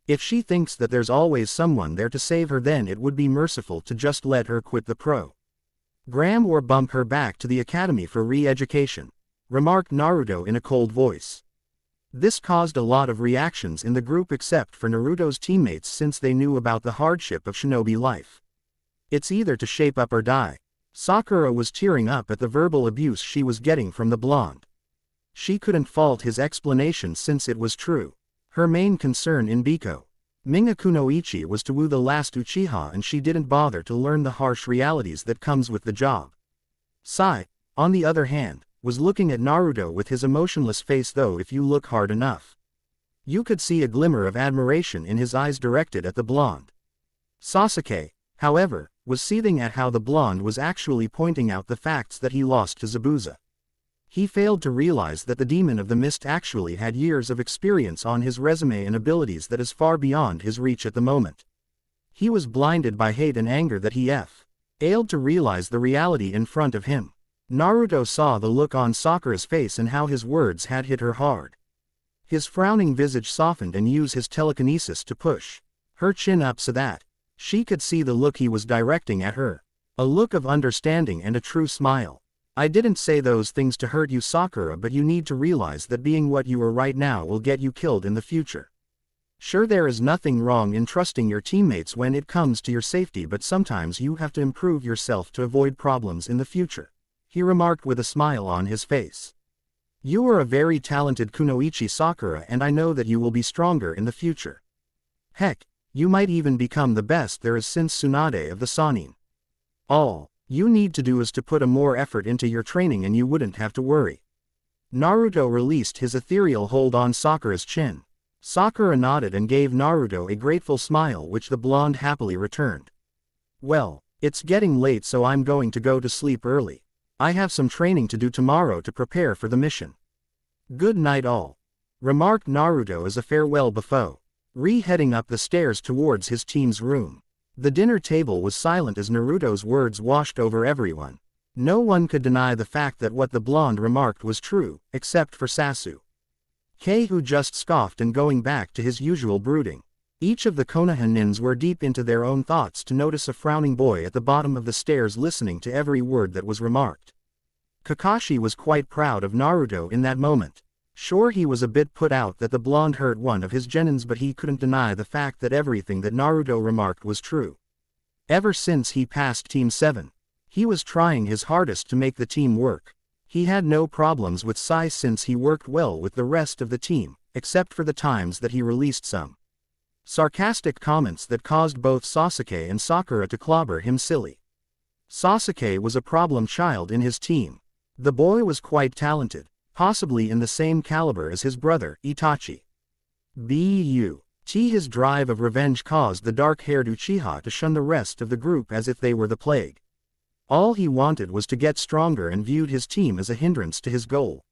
If she thinks that there's always someone there to save her, then it would be merciful to just let her quit the program or bump her back to the academy for re-education, remarked Naruto in a cold voice. This caused a lot of reactions in the group except for Naruto's teammates, since they knew about the hardship of shinobi life. It's either to shape up or die. Sakura was tearing up at the verbal abuse she was getting from the blonde. She couldn't fault his explanation since it was true. Her main concern in Biko Minga Kunoichi was to woo the last Uchiha, and she didn't bother to learn the harsh realities that comes with the job. Sai, on the other hand, was looking at Naruto with his emotionless face, though if you look hard enough, you could see a glimmer of admiration in his eyes directed at the blonde. Sasuke, however, was seething at how the blonde was actually pointing out the facts that he lost to Zabuza. He failed to realize that the Demon of the Mist actually had years of experience on his resume and abilities that is far beyond his reach at the moment. He was blinded by hate and anger that he failed to realize the reality in front of him. Naruto saw the look on Sakura's face and how his words had hit her hard. His frowning visage softened and used his telekinesis to push her chin up so that she could see the look he was directing at her. A look of understanding and a true smile. I didn't say those things to hurt you, Sakura, but you need to realize that being what you are right now will get you killed in the future. Sure, there is nothing wrong in trusting your teammates when it comes to your safety, but sometimes you have to improve yourself to avoid problems in the future, he remarked with a smile on his face. You are a very talented kunoichi, Sakura, and I know that you will be stronger in the future. Heck, you might even become the best there is since Tsunade of the Sannin. All you need to do is to put a more effort into your training and you wouldn't have to worry. Naruto released his ethereal hold on Sakura's chin. Sakura nodded and gave Naruto a grateful smile, which the blonde happily returned. Well, it's getting late, so I'm going to go to sleep early. I have some training to do tomorrow to prepare for the mission. Good night all, remarked Naruto as a farewell before heading up the stairs towards his team's room. The dinner table was silent as Naruto's words washed over everyone. No one could deny the fact that what the blonde remarked was true, except for Sasuke, who just scoffed and going back to his usual brooding. Each of the Konoha nins were deep into their own thoughts to notice a frowning boy at the bottom of the stairs listening to every word that was remarked. Kakashi was quite proud of Naruto in that moment. Sure, he was a bit put out that the blonde hurt one of his genins, but he couldn't deny the fact that everything that Naruto remarked was true. Ever since he passed Team 7, he was trying his hardest to make the team work. He had no problems with Sai since he worked well with the rest of the team, except for the times that he released some sarcastic comments that caused both Sasuke and Sakura to clobber him silly. Sasuke was a problem child in his team. The boy was quite talented, possibly in the same caliber as his brother, Itachi. His drive of revenge caused the dark-haired Uchiha to shun the rest of the group as if they were the plague. All he wanted was to get stronger and viewed his team as a hindrance to his goal.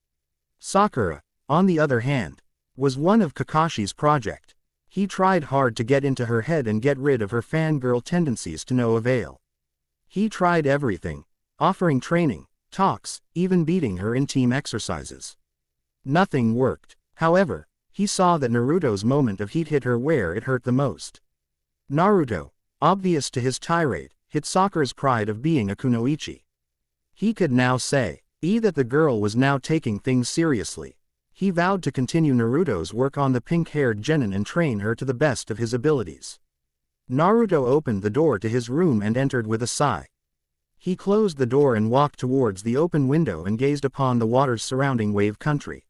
Sakura, on the other hand, was one of Kakashi's project. He tried hard to get into her head and get rid of her fangirl tendencies to no avail. He tried everything, offering training, talks, even beating her in team exercises. Nothing worked. However, he saw that Naruto's moment of heat hit her where it hurt the most. Naruto, obvious to his tirade, hit Sakura's pride of being a kunoichi. He could now say, that the girl was now taking things seriously. He vowed to continue Naruto's work on the pink-haired genin and train her to the best of his abilities. Naruto opened the door to his room and entered with a sigh. He closed the door and walked towards the open window and gazed upon the waters surrounding Wave Country.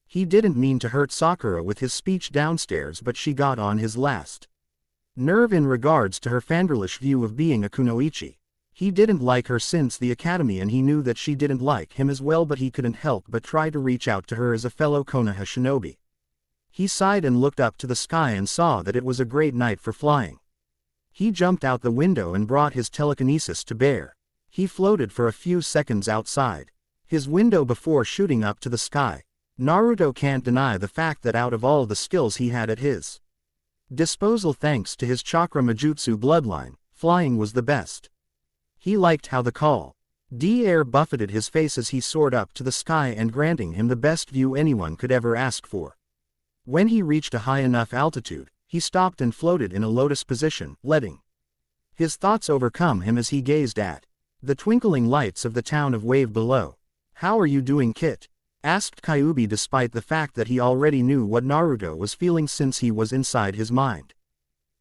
He didn't mean to hurt Sakura with his speech downstairs, but she got on his last nerve in regards to her fangirlish view of being a kunoichi. He didn't like her since the academy and he knew that she didn't like him as well, but he couldn't help but try to reach out to her as a fellow Konoha shinobi. He sighed and looked up to the sky and saw that it was a great night for flying. He jumped out the window and brought his telekinesis to bear. He floated for a few seconds outside his window before shooting up to the sky. Naruto can't deny the fact that out of all the skills he had at his disposal thanks to his chakra Majutsu bloodline, flying was the best. He liked how the cold air buffeted his face as he soared up to the sky and granting him the best view anyone could ever ask for. When he reached a high enough altitude, he stopped and floated in a lotus position, letting his thoughts overcome him as he gazed at the twinkling lights of the town of Wave below. "How are you doing, Kit?" asked Kyuubi, despite the fact that he already knew what Naruto was feeling since he was inside his mind.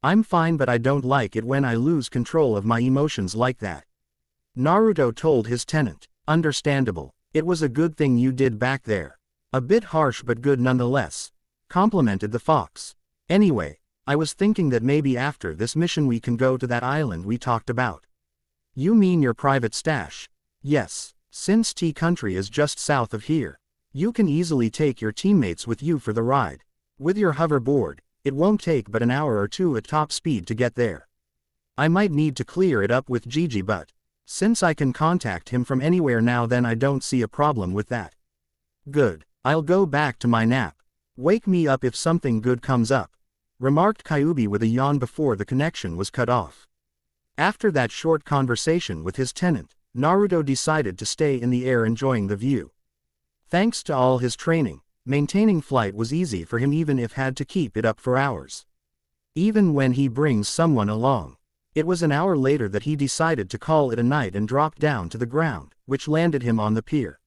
"I'm fine, but I don't like it when I lose control of my emotions like that," Naruto told his tenant. "Understandable. It was a good thing you did back there. A bit harsh but good nonetheless," complimented the fox. "Anyway, I was thinking that maybe after this mission we can go to that island we talked about." "You mean your private stash?" "Yes, since T Country is just south of here. You can easily take your teammates with you for the ride. With your hoverboard, it won't take but an hour or two at top speed to get there. I might need to clear it up with Gigi, but since I can contact him from anywhere now, then I don't see a problem with that." "Good. I'll go back to my nap. Wake me up if something good comes up," remarked Kyuubi with a yawn before the connection was cut off. After that short conversation with his tenant, Naruto decided to stay in the air enjoying the view. Thanks to all his training, maintaining flight was easy for him even if had to keep it up for hours. Even when he brings someone along. It was an hour later that he decided to call it a night and dropped down to the ground, which landed him on the pier.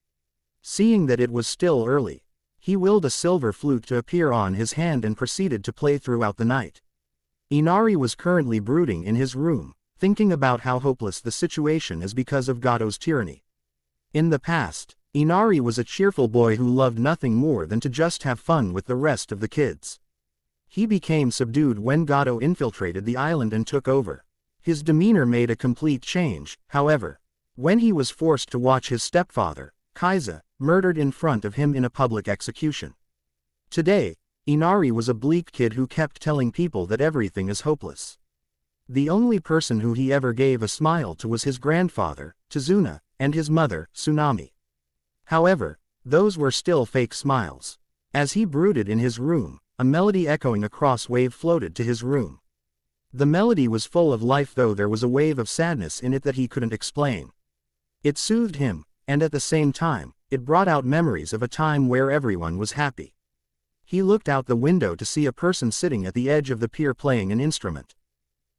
Seeing that it was still early, he willed a silver flute to appear on his hand and proceeded to play throughout the night. Inari was currently brooding in his room, thinking about how hopeless the situation is because of Gato's tyranny. In the past, Inari was a cheerful boy who loved nothing more than to just have fun with the rest of the kids. He became subdued when Gato infiltrated the island and took over. His demeanor made a complete change, however, when he was forced to watch his stepfather, Kaiza, murdered in front of him in a public execution. Today, Inari was a bleak kid who kept telling people that everything is hopeless. The only person who he ever gave a smile to was his grandfather, Tazuna, and his mother, Tsunami. However, those were still fake smiles. As he brooded in his room, a melody echoing across Wave floated to his room. The melody was full of life, though there was a wave of sadness in it that he couldn't explain. It soothed him, and at the same time, it brought out memories of a time where everyone was happy. He looked out the window to see a person sitting at the edge of the pier playing an instrument.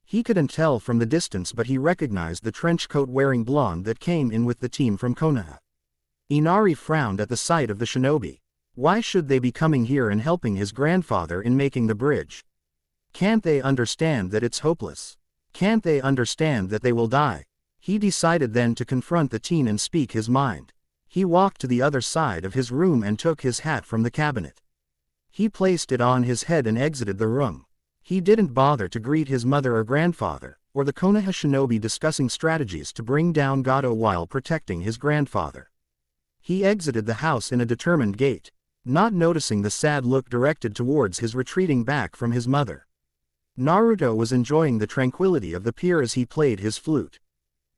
He couldn't tell from the distance, but he recognized the trench coat wearing blonde that came in with the team from Konoha. Inari frowned at the sight of the shinobi. Why should they be coming here and helping his grandfather in making the bridge? Can't they understand that it's hopeless? Can't they understand that they will die? He decided then to confront the teen and speak his mind. He walked to the other side of his room and took his hat from the cabinet. He placed it on his head and exited the room. He didn't bother to greet his mother or grandfather, or the Konoha shinobi discussing strategies to bring down Gato while protecting his grandfather. He exited the house in a determined gait, not noticing the sad look directed towards his retreating back from his mother. Naruto was enjoying the tranquility of the pier as he played his flute.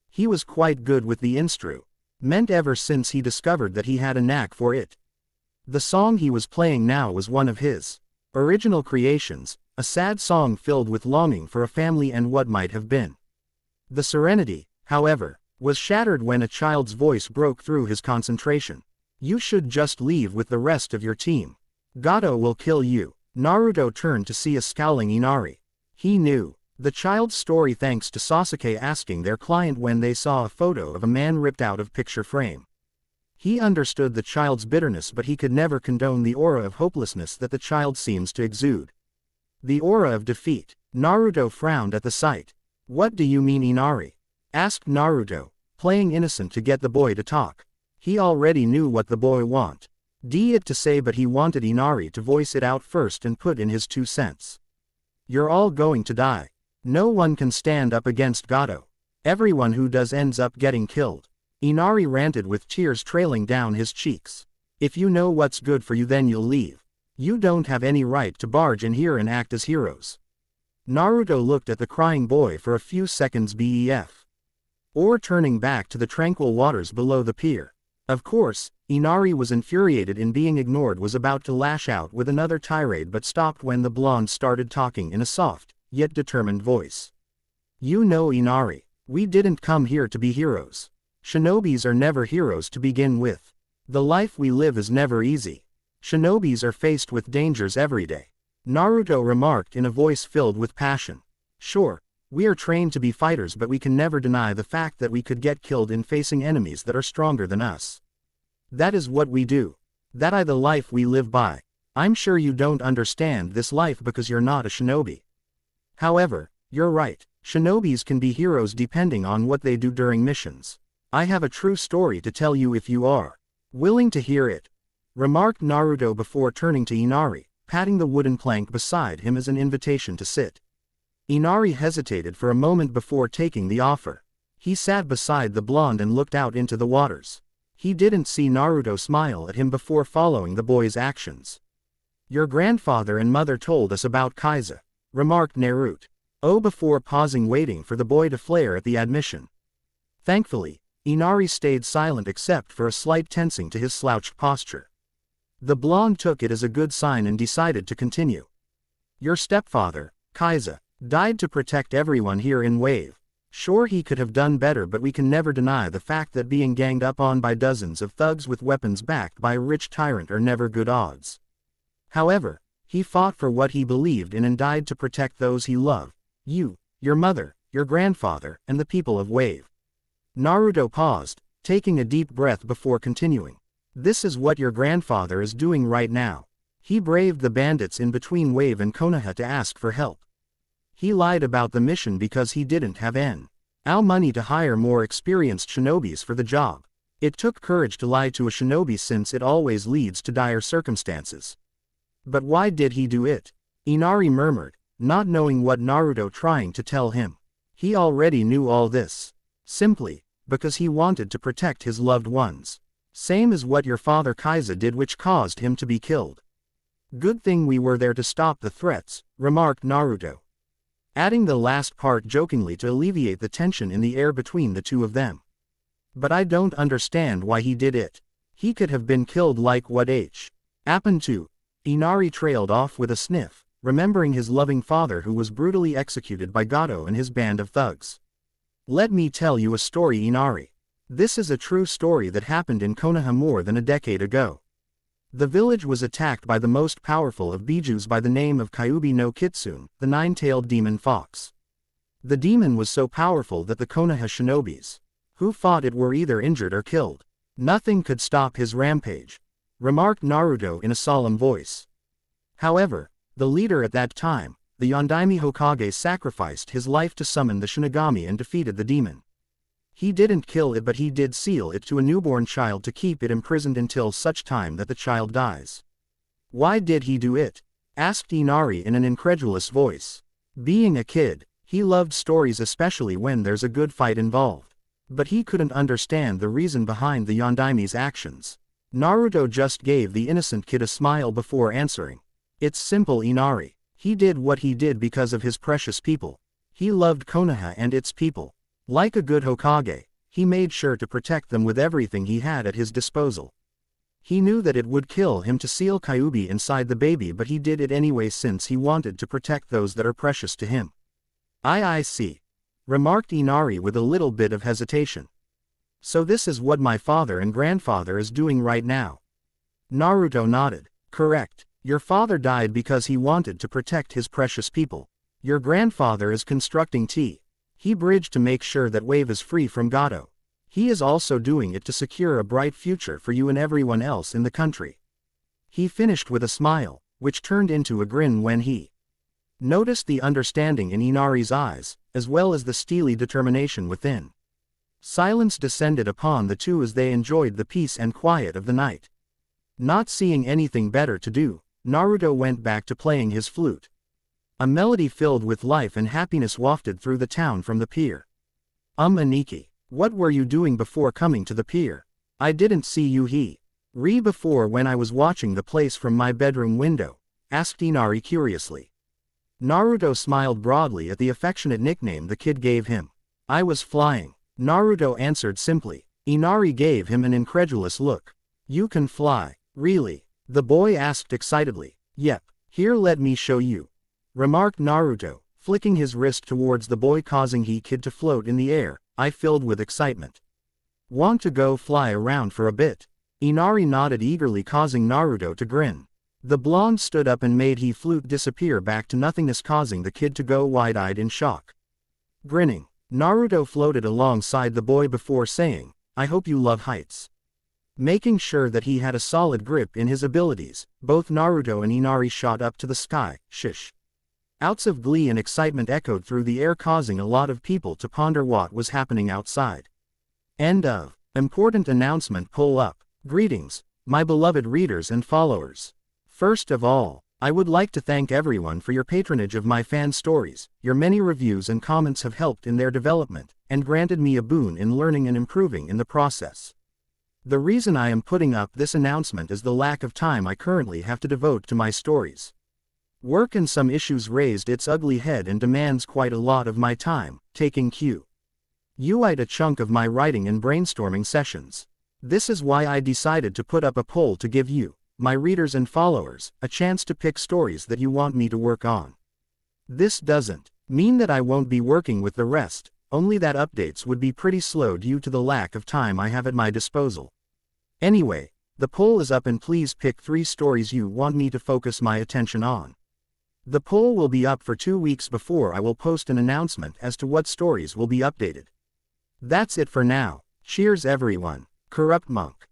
He was quite good with the instrument ever since he discovered that he had a knack for it. The song he was playing now was one of his original creations, a sad song filled with longing for a family and what might have been. The serenity, however, was shattered when a child's voice broke through his concentration. You should just leave with the rest of your team. Gato will kill you. Naruto turned to see a scowling Inari. He knew the child's story thanks to Sasuke asking their client when they saw a photo of a man ripped out of picture frame. He understood the child's bitterness, but he could never condone the aura of hopelessness that the child seems to exude. The aura of defeat. Naruto frowned at the sight. What do you mean, Inari? Asked Naruto, playing innocent to get the boy to talk. He already knew what the boy wanted it to say, but he wanted Inari to voice it out first and put in his 2 cents. You're all going to die. No one can stand up against Gato. Everyone who does ends up getting killed. Inari ranted with tears trailing down his cheeks. If you know what's good for you, then you'll leave. You don't have any right to barge in here and act as heroes. Naruto looked at the crying boy for a few seconds before turning back to the tranquil waters below the pier. Of course, Inari was infuriated in being ignored, was about to lash out with another tirade, but stopped when the blonde started talking in a soft, yet determined voice. You know, Inari, we didn't come here to be heroes. Shinobis are never heroes to begin with. The life we live is never easy. Shinobis are faced with dangers every day. Naruto remarked in a voice filled with passion. Sure, we are trained to be fighters, but we can never deny the fact that we could get killed in facing enemies that are stronger than us. That is what we do. That is the life we live by. I'm sure you don't understand this life because you're not a shinobi. However, you're right. Shinobis can be heroes depending on what they do during missions. I have a true story to tell you if you are willing to hear it, remarked Naruto before turning to Inari, patting the wooden plank beside him as an invitation to sit. Inari hesitated for a moment before taking the offer. He sat beside the blonde and looked out into the waters. He didn't see Naruto smile at him before following the boy's actions. Your grandfather and mother told us about Kaiza, remarked Naruto. Before pausing, waiting for the boy to flare at the admission. Thankfully, Inari stayed silent except for a slight tensing to his slouched posture. The blonde took it as a good sign and decided to continue. Your stepfather, Kaiza, died to protect everyone here in Wave. Sure, he could have done better, but we can never deny the fact that being ganged up on by dozens of thugs with weapons backed by a rich tyrant are never good odds. However, he fought for what he believed in and died to protect those he loved. You, your mother, your grandfather, and the people of Wave. Naruto paused, taking a deep breath before continuing. This is what your grandfather is doing right now. He braved the bandits in between Wave and Konoha to ask for help. He lied about the mission because he didn't have money to hire more experienced shinobis for the job. It took courage to lie to a shinobi since it always leads to dire circumstances. But why did he do it? Inari murmured, not knowing what Naruto trying to tell him. He already knew all this. Simply, because he wanted to protect his loved ones. Same as what your father Kaiza did, which caused him to be killed. Good thing we were there to stop the threats, remarked Naruto, adding the last part jokingly to alleviate the tension in the air between the two of them. But I don't understand why he did it. He could have been killed like what happened to. Inari trailed off with a sniff, remembering his loving father who was brutally executed by Gato and his band of thugs. Let me tell you a story, Inari. This is a true story that happened in Konoha more than a decade ago. The village was attacked by the most powerful of bijus by the name of Kyuubi no Kitsune, the nine-tailed demon fox. The demon was so powerful that the Konoha shinobis who fought it were either injured or killed. Nothing could stop his rampage, remarked Naruto in a solemn voice. However, the leader at that time, the Yondaime Hokage, sacrificed his life to summon the Shinigami and defeated the demon. He didn't kill it, but he did seal it to a newborn child to keep it imprisoned until such time that the child dies. Why did he do it? Asked Inari in an incredulous voice. Being a kid, he loved stories, especially when there's a good fight involved. But he couldn't understand the reason behind the Yondaime's actions. Naruto just gave the innocent kid a smile before answering. It's simple, Inari. He did what he did because of his precious people. He loved Konoha and its people. Like a good Hokage, he made sure to protect them with everything he had at his disposal. He knew that it would kill him to seal Kyuubi inside the baby, but he did it anyway since he wanted to protect those that are precious to him. I see. Remarked Inari with a little bit of hesitation. So this is what my father and grandfather is doing right now. Naruto nodded. Correct. Your father died because he wanted to protect his precious people. Your grandfather is constructing He bridge to make sure that wave is free from Gato. He is also doing it to secure a bright future for you and everyone else in the country. He finished with a smile, which turned into a grin when he noticed the understanding in Inari's eyes, as well as the steely determination within. Silence descended upon the two as they enjoyed the peace and quiet of the night. Not seeing anything better to do, Naruto went back to playing his flute. A melody filled with life and happiness wafted through the town from the pier. Aniki, what were you doing before coming to the pier? I didn't see you before when I was watching the place from my bedroom window, asked Inari curiously. Naruto smiled broadly at the affectionate nickname the kid gave him. I was flying, Naruto answered simply. Inari gave him an incredulous look. You can fly, really? The boy asked excitedly. Yep, here let me show you, remarked Naruto, flicking his wrist towards the boy, causing he kid to float in the air, filled with excitement. Want to go fly around for a bit? Inari nodded eagerly, causing Naruto to grin. The blonde stood up and made he flute disappear back to nothingness, causing the kid to go wide-eyed in shock. Grinning, Naruto floated alongside the boy before saying, I hope you love heights. Making sure that he had a solid grip in his abilities, both Naruto and Inari shot up to the sky. Shish. Outs of glee and excitement echoed through the air, causing a lot of people to ponder what was happening outside. End of. Important announcement. Pull up. Greetings, my beloved readers and followers. First of all, I would like to thank everyone for your patronage of my fan stories. Your many reviews and comments have helped in their development, and granted me a boon in learning and improving in the process. The reason I am putting up this announcement is the lack of time I currently have to devote to my stories. Work and some issues raised its ugly head and demands quite a lot of my time, taking quite a chunk of my writing and brainstorming sessions. This is why I decided to put up a poll to give you, my readers and followers, a chance to pick stories that you want me to work on. This doesn't mean that I won't be working with the rest, only that updates would be pretty slow due to the lack of time I have at my disposal. Anyway, the poll is up and please pick 3 stories you want me to focus my attention on. The poll will be up for 2 weeks before I will post an announcement as to what stories will be updated. That's it for now. Cheers everyone. Corrupt Monk.